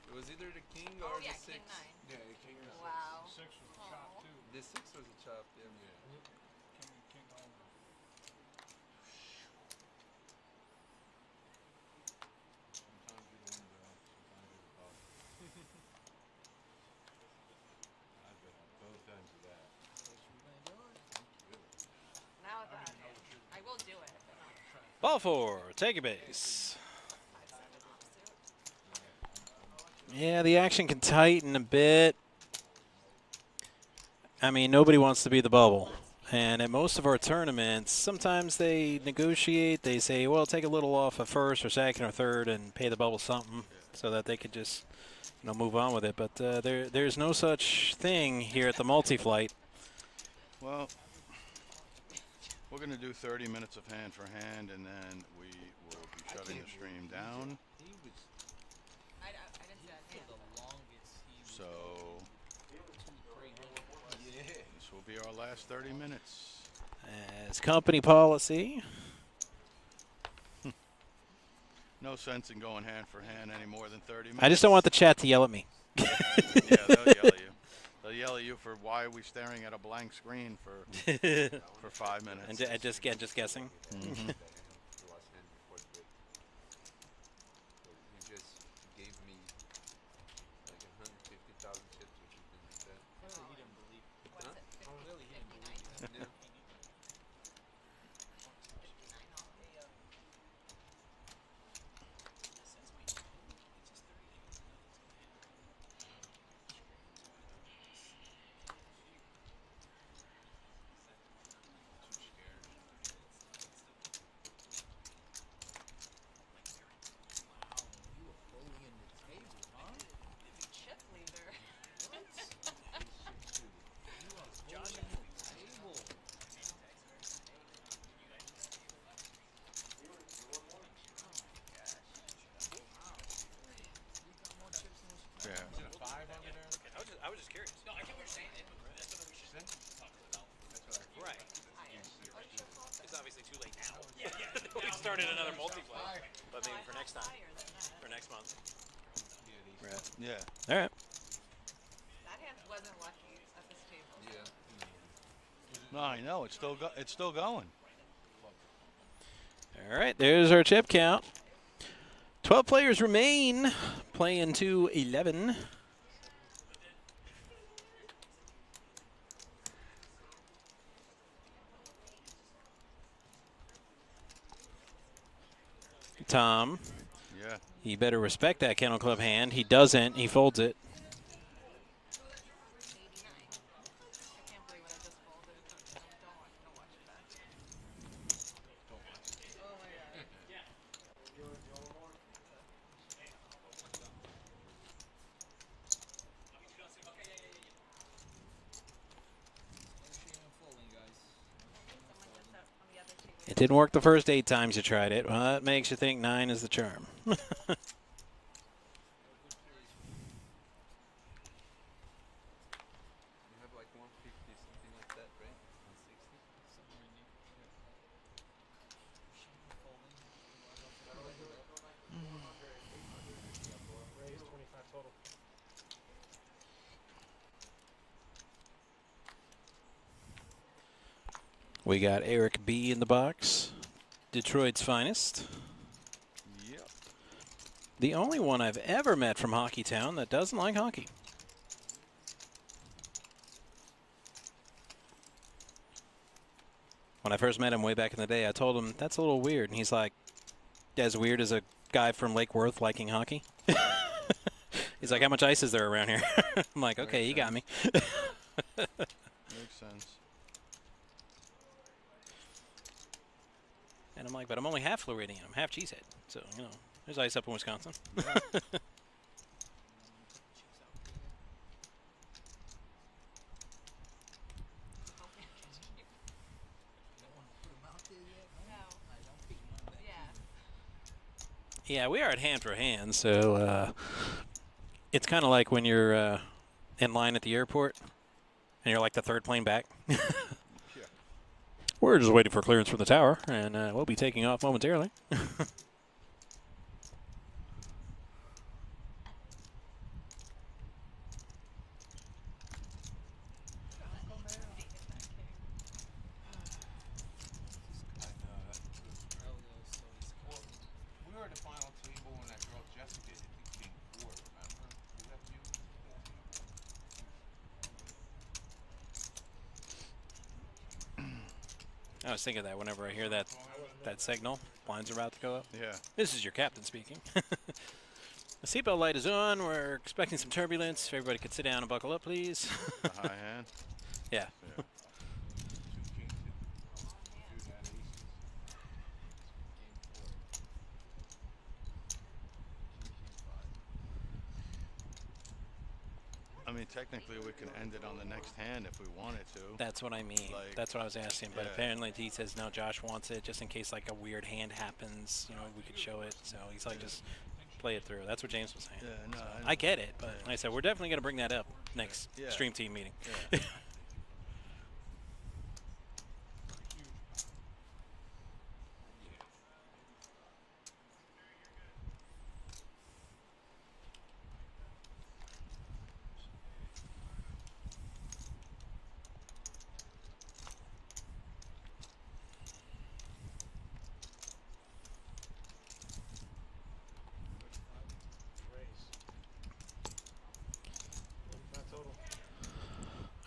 It was either the king Oh, or yeah, the 6. king 9. Yeah, King 9. Wow. Six was Aw. chopped too. The 6 was a chop, yeah. King over. Sometimes you're the window, sometimes you're the bug. I've been on both ends of that. Now that I will do it. But not. Ball 4, take a base. Yeah, the action can tighten a bit. I mean, nobody wants to be the bubble. And at most of our tournaments, sometimes they negotiate. They say, well, take a little off of first or second or third and pay the bubble something so that they could just, you know, move on with it. But there's no such thing here at the multi-flight. Well, we're going to do 30 minutes of hand for hand, and then we will be shutting the stream down. He was I didn't see that hand. the longest. He was So 2-3 minutes. Yeah. this will be our last 30 minutes. As company policy. No sense in going hand for hand any more than 30 minutes. I just don't want the chat to yell at me. Yeah, they'll yell at you. They'll yell at you for why are we staring at a blank screen for 5 minutes. And just guessing. Mhm. started another multiplayer, but maybe for next time, for next month. Right. Yeah. All right. That hand wasn't lucky at this table. No, I know. It's still going. All right, there's our chip count. 12 players remain, playing to 11. Tom. Yeah. He better respect that Kennel Club hand. He doesn't. He folds it. It didn't work the first 8 times you tried it. Well, that makes you think 9 is the charm. You have like 150, something like that, right? 160? Somewhere in there. Raise 25 total. We got Eric B. in the box, Detroit's finest. Yep. The only one I've ever met from Hockey Town that doesn't like hockey. When I first met him way back in the day, I told him, that's a little weird. And he's like, as weird as a guy from Lake Worth liking hockey? He's like, how much ice is there around here? I'm like, okay, you got me. Makes sense. And I'm like, but I'm only half Floridian. I'm half cheesehead. So, you know, there's ice up in Wisconsin. Yeah, we are at hand for hand, so it's kind of like when you're in line at the airport and you're like the third plane back. We're just waiting for clearance from the tower, and we'll be taking off momentarily. We were at the final table when that girl Jessica hit the king 4, remember? Was that you? I was thinking that whenever I hear that signal, blinds are about to go up. Yeah. This is your captain speaking. The seatbelt light is on. We're expecting some turbulence. If everybody could sit down and buckle up, please. A high hand? Yeah. I mean, technically, we can end it on the next hand if we wanted to. That's what I mean. Like, That's what I was asking. But yeah. apparently he says, no, Josh wants it just in case like a weird hand happens. You know, we could show it. So he's like, just play it through. That's what James was saying. Yeah, no, So I I get it. But like I said, we're definitely going to bring that up next Yeah. stream team meeting. Yeah.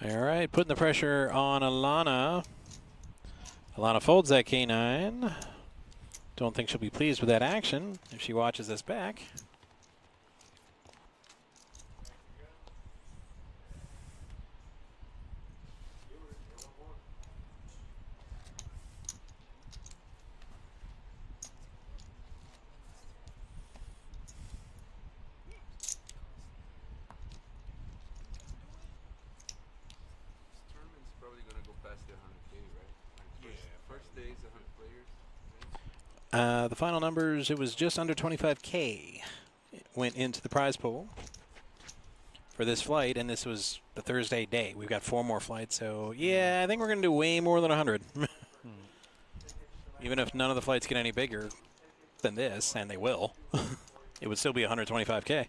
All right, putting the pressure on Alana. Alana folds that K9. Don't think she'll be pleased with that action if she watches this back. Tournament's probably gonna go past the 100K, right? First day is 100 players. The final numbers, it was just under 25K. It went into the prize pool for this flight, and this was the Thursday day. We've got 4 more flights, so yeah, I think we're going to do way more than 100. Even if none of the flights get any bigger than this, and they will, it would still be 125K.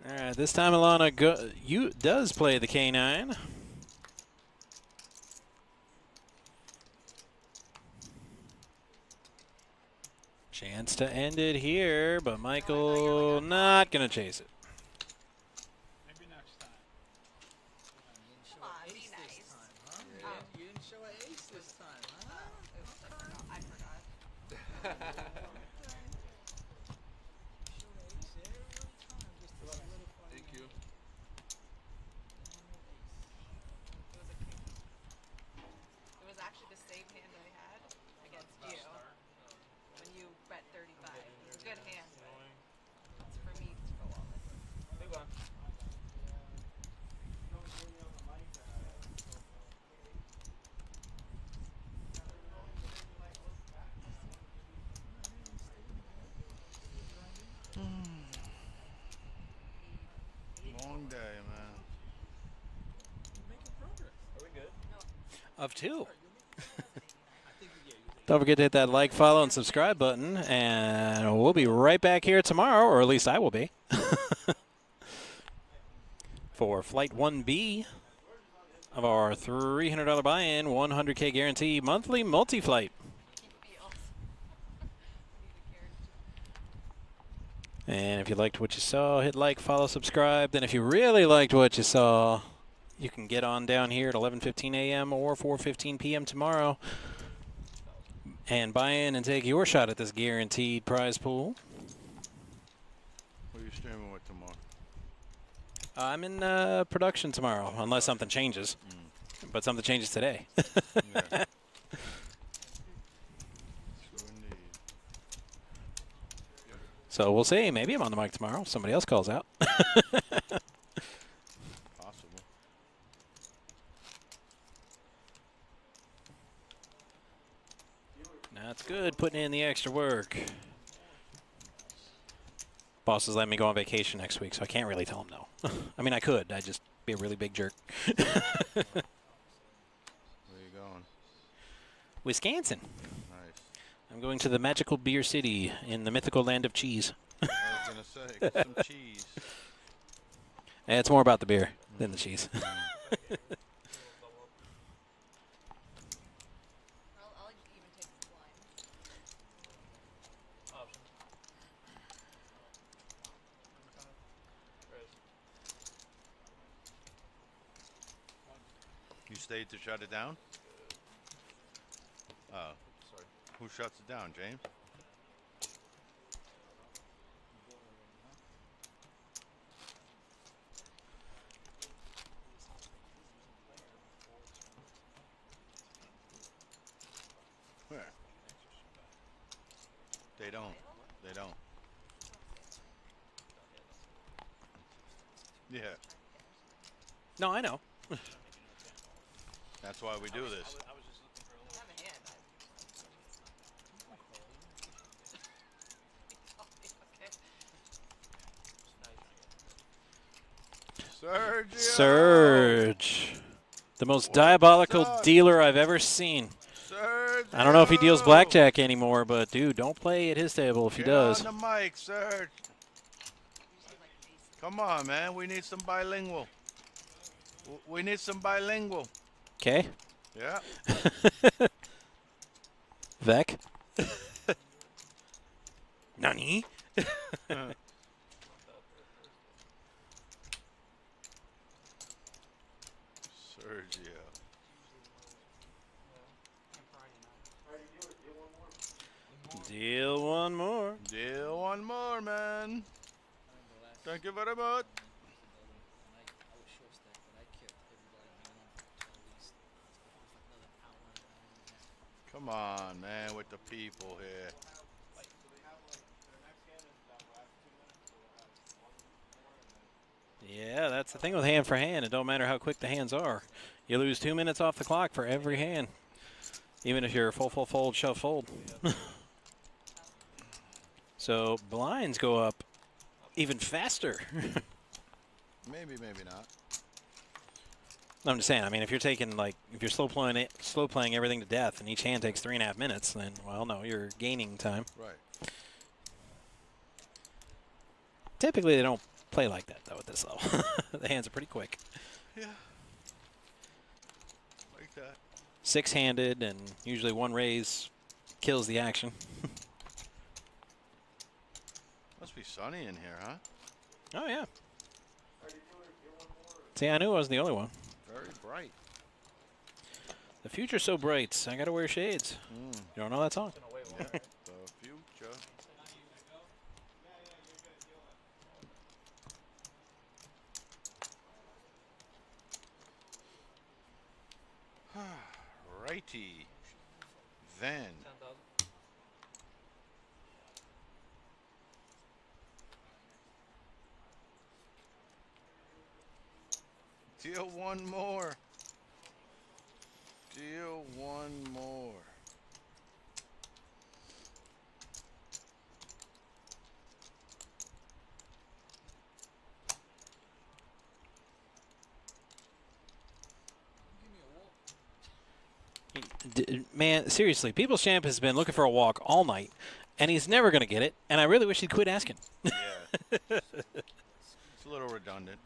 All right, this time Alana does play the K9. Chance to end it here, but Michael not going to chase it. Maybe next time. Come on, be nice. You didn't show an ace this time, huh? I forgot. Thank you. It was actually the same hand I had against you when you bet 35. It was a good hand, but it's for me to go all in. Big one. Long day, man. Making progress. Are we good? Of 2. Don't forget to hit that like, follow, and subscribe button, and we'll be right back here tomorrow, or at least I will be, for Flight 1B of our $300 buy-in, 100K guarantee monthly multi-flight. And if you liked what you saw, hit like, follow, subscribe. Then if you really liked what you saw, you can get on down here at 11:15 a.m. or 4:15 p.m. tomorrow and buy in and take your shot at this guaranteed prize pool. Who are you streaming with tomorrow? I'm in production tomorrow, unless something changes. But something changes today. Yeah. So we'll see. Maybe I'm on the mic tomorrow. Somebody else calls out. Possible. That's good, putting in the extra work. Boss is letting me go on vacation next week, so I can't really tell him no. I mean, I could. I'd just be a really big jerk. Where you going? Wisconsin. Nice. I'm going to the magical beer city in the mythical land of cheese. I was going to say, get some cheese. And it's more about the beer than the cheese. I'll even take the blind. You stayed to shut it down? Oh. Sorry. Who shuts it down, James? Where? They don't. They don't. Yeah. No, I know. That's why we do this. Sergio! Surge. The most diabolical dealer I've ever seen. Sergio! I don't know if he deals blackjack anymore, but dude, don't play at his table if he does. Get on the mic, Serge. Come on, man. We need some bilingual. We need some bilingual. Okay. Yeah. Vec. Nani? Sergio. Deal one more. Deal one more, man. Thank you very much. Come on, man, with the people here. Yeah, that's the thing with hand for hand. It don't matter how quick the hands are. You lose 2 minutes off the clock for every hand. Even if you're full, fold, shove, fold. So blinds go up even faster. Maybe, maybe not. I'm just saying. I mean, if you're taking if you're slow playing everything to death, and each hand takes 3.5 minutes, then no, you're gaining time. Right. Typically, they don't play like that though at this level. The hands are pretty quick. Yeah. Like that. 6-handed, and usually one raise kills the action. Must be sunny in here, huh? Oh yeah. See, I knew I wasn't the only one. Very bright. The future's so bright, I gotta wear shades. You don't know that song? Yeah, the future. Righty. Then. Deal one more. Deal one more. Man, seriously, People's Champ has been looking for a walk all night, and he's never going to get it, and I really wish he'd quit asking. Yeah. It's a little redundant.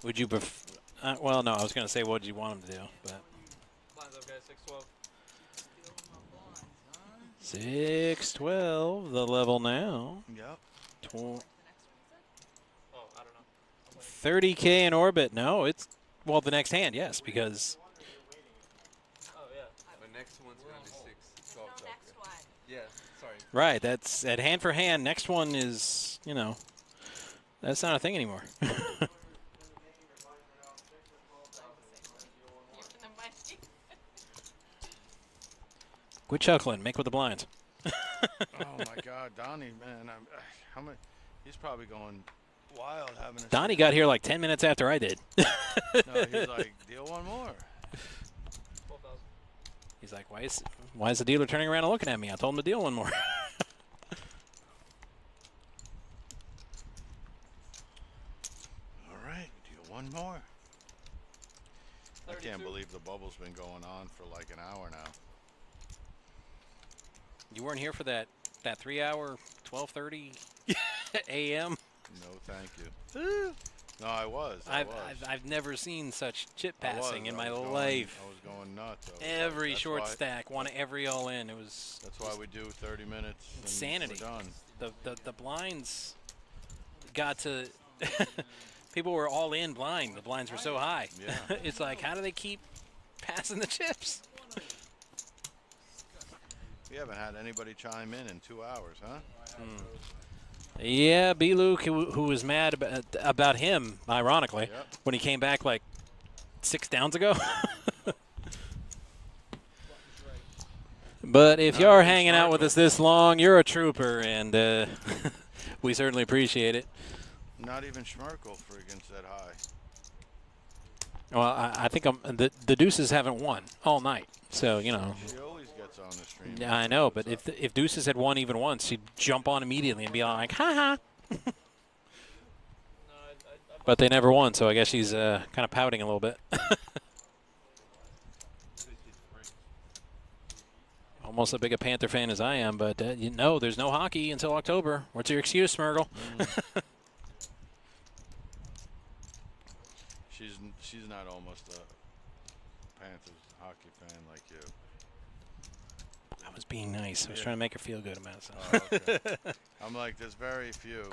Would you well, no, I was going to say what did you want him to do, but. Blinds up, guys, 6-12. 6-12, the level now. Yep. 30K in orbit. No, it's, well, the next hand, yes, because. Oh, yeah. The next one's going to be 6. No, next one. Yeah, sorry. Right, that's at hand for hand. Next one is, that's not a thing anymore. Quit chuckling. Make with the blinds. Oh my God, Donnie, man, how much? He's probably going wild having a. Donnie got here like 10 minutes after I did. No, he's like, deal one more. He's like, why is the dealer turning around and looking at me? I told him to deal one more. All right, deal one more. I can't believe the bubble's been going on for like an hour now. You weren't here for that 3-hour, 12:30 a.m. No, thank you. No, I was. I've never seen such chip passing in my life. I was going nuts. Every short stack, won every all in. It was. That's why we do 30 minutes. Insanity. And we're done. The blinds got to. People were all in blind. The blinds were so high. Yeah. It's like, how do they keep passing the chips? We haven't had anybody chime in 2 hours, huh? Yeah, B. Luke, who was mad about him, ironically, when he came back like 6 downs ago. But if you are hanging out with us this long, you're a trooper, and we certainly appreciate it. Not even Schmerkel friggin' said hi. Well, I think the Deuces haven't won all night, so She always gets on the stream. Yeah, I know, but if Deuces had won even once, she'd jump on immediately and be like, ha ha. But they never won, so I guess she's kind of pouting a little bit. Almost as big a Panther fan as I am, but there's no hockey until October. What's your excuse, Smirgle? She's not almost a Panthers hockey fan like you. I was being nice. I was trying to make her feel good about herself. Oh, okay. I'm like, there's very few.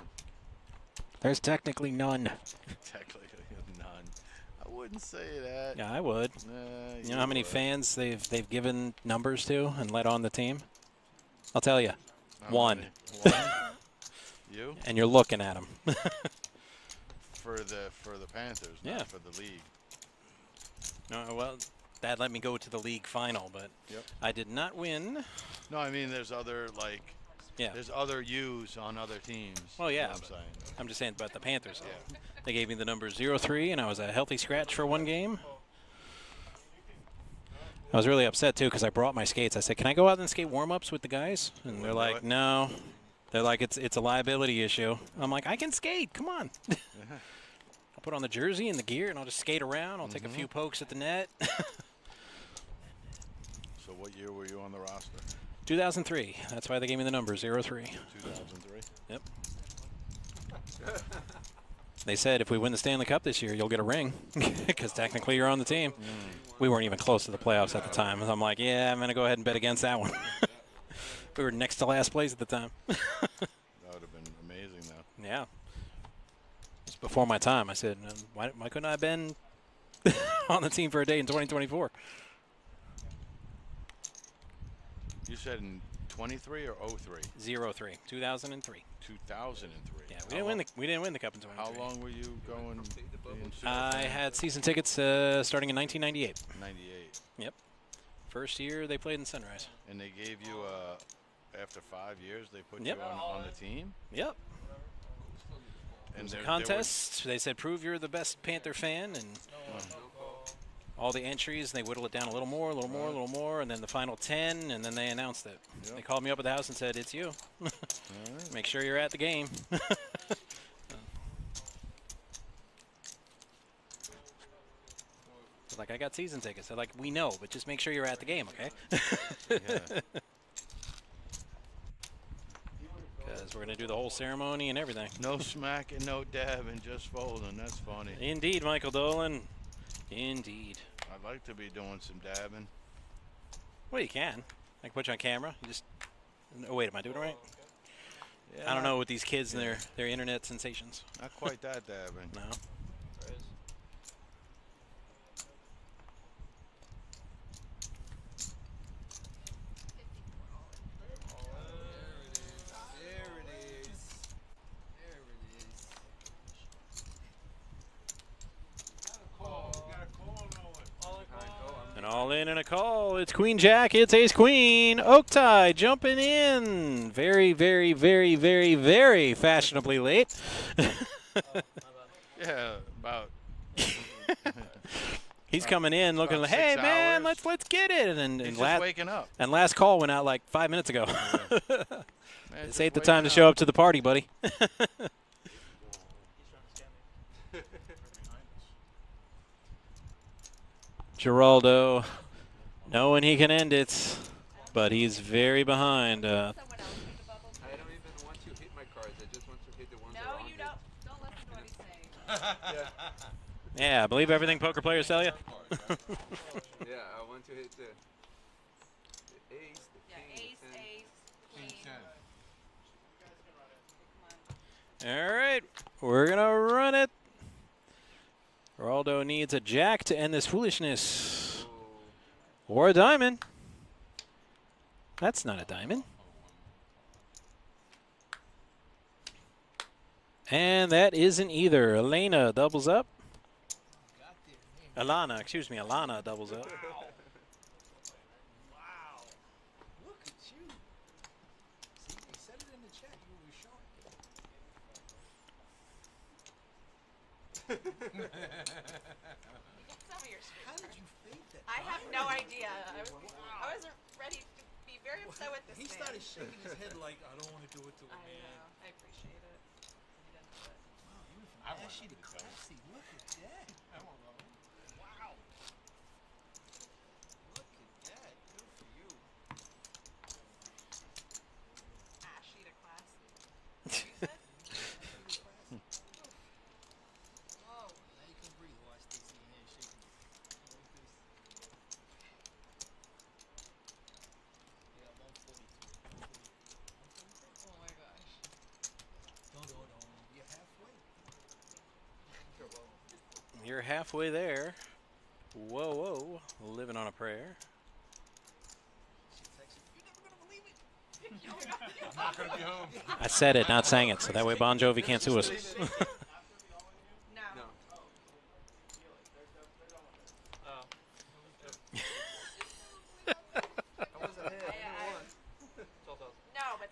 There's technically none. Technically none. I wouldn't say that. Yeah, I would. You know how many fans they've given numbers to and let on the team? I'll tell you. One. You? And you're looking at them. For the Panthers, not for the league. No, well, that let me go to the league final, but I did not win. No, I mean there's other there's other U's on other teams. Well, yeah, I'm saying. I'm just saying about the Panthers. They gave me the number 0-3, and I was a healthy scratch for one game. I was really upset too because I brought my skates. I said, "Can I go out and skate warm-ups with the guys?" And they're like, "No." They're like, "It's a liability issue." I'm like, "I can skate. Come on." I'll put on the jersey and the gear, and I'll just skate around. I'll take a few pokes at the net. So what year were you on the roster? 2003. That's why they gave me the number 03. 2003. Yep. They said if we win the Stanley Cup this year, you'll get a ring because technically you're on the team. We weren't even close to the playoffs at the time. So I'm like, yeah, I'm going to go ahead and bet against that one. We were next to last place at the time. That would have been amazing, though. Yeah. It's before my time. I said, why couldn't I have been on the team for a day in 2024? You said in 23 or 03? 03. 2003. 2003. Yeah, we didn't win the cup in 23. How long were you going? I had season tickets starting in 1998. 98. Yep. First year they played in Sunrise. And they gave you after 5 years they put Yep. you on the team. Yep. And It was a contest. They said prove you're the best Panther fan, and all the entries. They whittle it down a little more, and then the final 10, and then they announced it. Yep. They called me up at the house and said, "It's you. Make sure you're at the game." Like, I got season tickets. They're like, "We know, but just make sure you're at the game, okay?" Because we're going to do the whole ceremony and everything. No smacking, no dabbing, just folding. That's funny. Indeed, Michael Dolan. Indeed. I'd like to be doing some dabbing. Well, you can. I can put you on camera. You just. Oh, wait, am I doing it right? Yeah, I don't know with these kids and their internet sensations. Not quite that dabbing. No. An all in and a call. It's Queen Jack. It's Ace Queen. Oak tie jumping in. Very, very, very, very, very fashionably late. Yeah, about. He's coming in looking like, "Hey man, let's get it." And He's just waking up. And last call went out like 5 minutes ago. Man, This ain't the time to show up to the party, buddy. Geraldo, knowing he can end it, but he's very behind. I don't even want to hit my cards. I just want to hit the ones that are on there. Don't listen to what he's saying. Yeah, believe everything poker players tell you. Yeah, I want to hit the ace, the king, All right, we're going to run it. Geraldo needs a jack to end this foolishness. Or a diamond. That's not a diamond. And that isn't either. Elena doubles up. Alana, excuse me, Alana doubles up. Wow. Look at you. See, they said it in the chat. You were sharp. How did you fake that? I have no idea. I wasn't ready to be very upset with this He man. started shaking his head like, I don't want to do it to a I man. know. I appreciate it. He didn't do it. Wow, you went from ashy to classy. Look at that. Wow. Look at that. Good for you. Ashy to classy. Whoa. Now you can breathe. Watch this. See your hand shaking. Yeah, 142. Oh my gosh. Don't. You're halfway. You're halfway there. Whoa, whoa. Living on a prayer. I'm not going to be home. I said it, not sang it, so that way Bon Jovi can't sue us.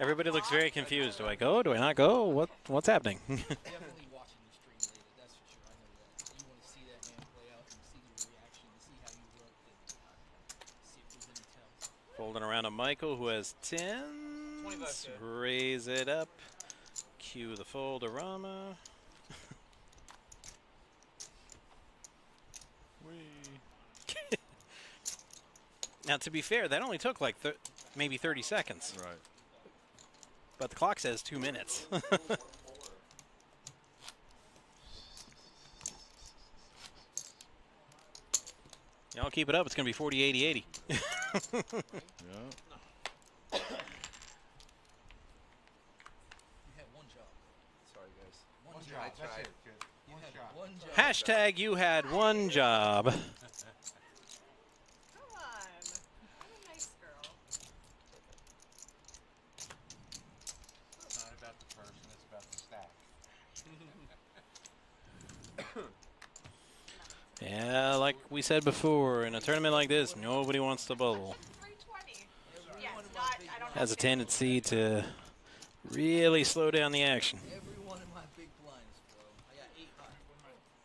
Everybody looks very confused. Do I go? Do I not go? What's happening? Definitely watching the stream later, that's for sure. I know that. You want to see that man play out and see the reaction, to see how you work, and see Folding around to Michael, who has 10. 25K. Raise it up. Cue the fold-a-rama. Now, to be fair, that only took like maybe 30 seconds. Right. But the clock says 2 minutes. Y'all keep it up. It's going to be 40, 80, 80. Yeah. You had one job. Sorry, guys. One I job. That's tried. it, kid. You had one job. Hashtag you had one job. Come on. I'm a nice girl. It's not about the person, it's about the stack. Yeah, like we said before, in a tournament like this, nobody wants to bubble. 320. Yes, not, I don't Has a have tendency to really slow down the action. Every one of my big blinds, bro. I got 8 high.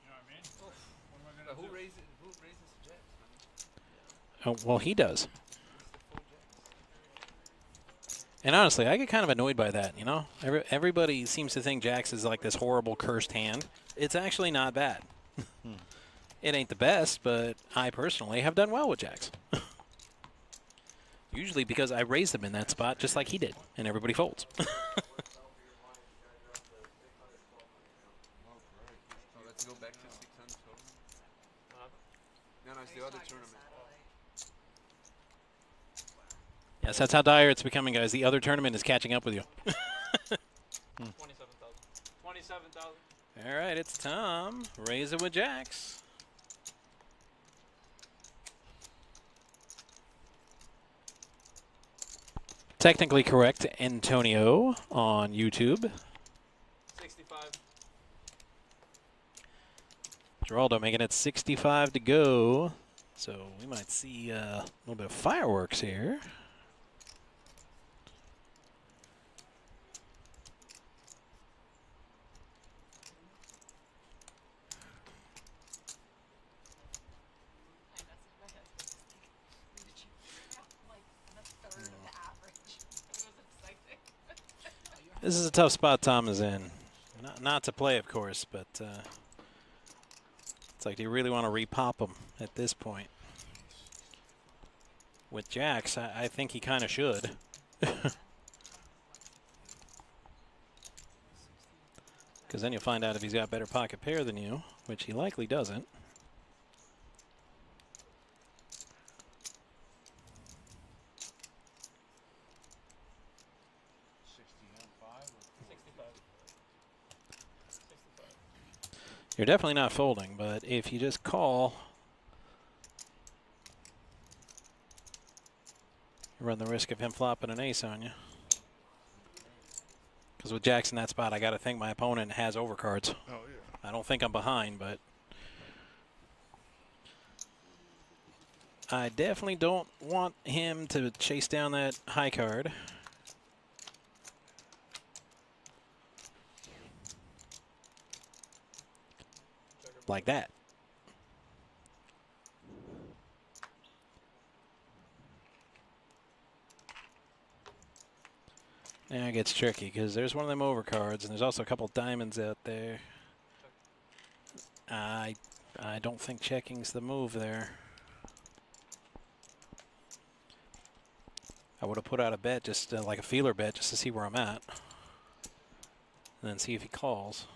You know what I mean? What am I gonna do? Who raises the jacks, man? Oh, well, he does. And honestly, I get kind of annoyed by that, you know? Everybody seems to think Jacks is like this horrible cursed hand. It's actually not bad. It ain't the best, but I personally have done well with Jacks. Usually because I raised them in that spot just like he did, and everybody folds. Oh, let's go back to 600 total. No, it's the other tournament. Yes, that's how dire it's becoming, guys. The other tournament is catching up with you. 27,000. 27,000. All right, it's Tom. Raise it with Jacks. Technically correct, Antonio on YouTube. 65. Geraldo making it 65 to go. So we might see a little bit of fireworks here. This is a tough spot Tom is in. Not to play, of course, but it's like, do you really want to repop him at this point? With Jacks, I think he kind of should. Because then you'll find out if he's got better pocket pair than you, which he likely doesn't. You're definitely not folding, but if you just call, you run the risk of him flopping an ace on you. Because with Jacks in that spot, I got to think my opponent has overcards. Oh, yeah. I don't think I'm behind, but I definitely don't want him to chase down that high card. Like that. Now it gets tricky because there's one of them overcards and there's also a couple diamonds out there. I don't think checking's the move there. I would have put out a bet, just like a feeler bet, just to see where I'm at. And then see if he calls.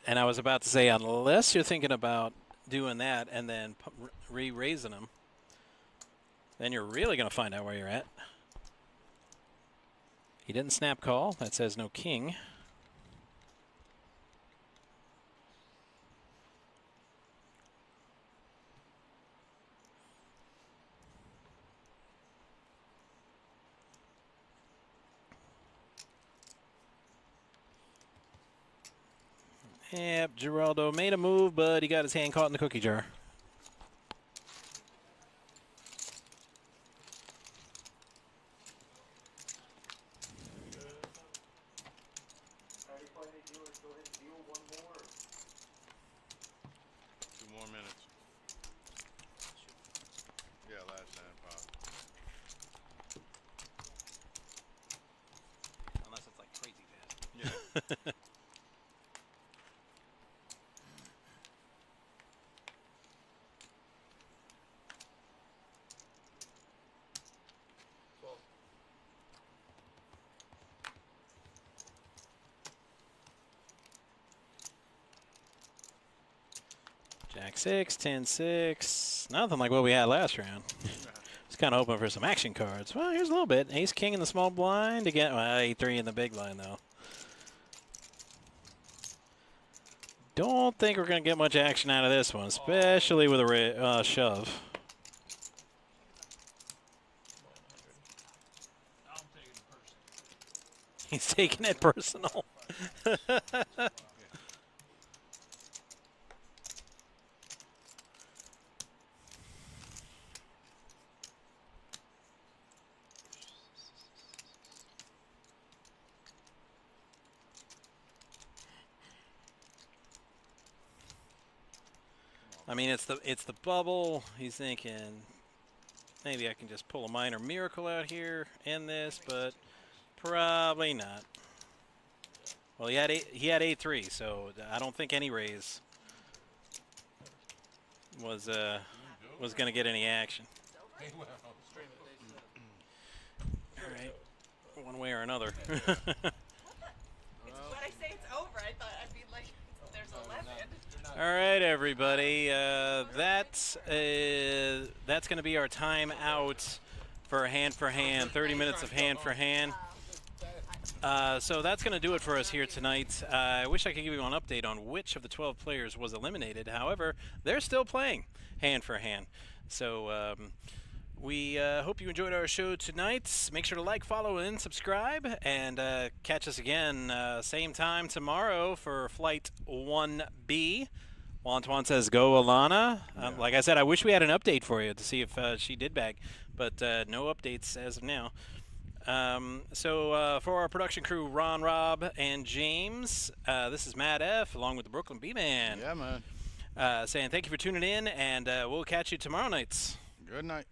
And I was about to say, unless you're thinking about doing that and then re-raising them, then you're really going to find out where you're at. He didn't snap call. That says no king. Yep, Geraldo made a move, but he got his hand caught in the cookie jar. Jack 6, 10, 6. Nothing like what we had last round. Just kind of hoping for some action cards. Well, here's a little bit. Ace King in the small blind again. Well, A3 in the big blind though. Don't think we're going to get much action out of this one, especially with a shove. He's taking it personal. I mean, it's the bubble. He's thinking maybe I can just pull a minor miracle out here in this, but probably not. Well, he had A3, so I don't think any raise was going to get any action. All right, one way or another. When I say it's over, I thought I'd be like, there's 11. All right, everybody. That's going to be our time out for hand for hand. 30 minutes of hand for hand. So that's going to do it for us here tonight. I wish I could give you an update on which of the 12 players was eliminated. However, they're still playing hand for hand. So we hope you enjoyed our show tonight. Make sure to like, follow, and subscribe. And catch us again same time tomorrow for Flight 1B. Antoine says, go Alana. Like I said, I wish we had an update for you to see if she did bag. But no updates as of now. So for our production crew, Ron, Rob, and James, this is Matt F. along with the Brooklyn B-Man. Yeah, man. Saying thank you for tuning in, and we'll catch you tomorrow nights. Good night.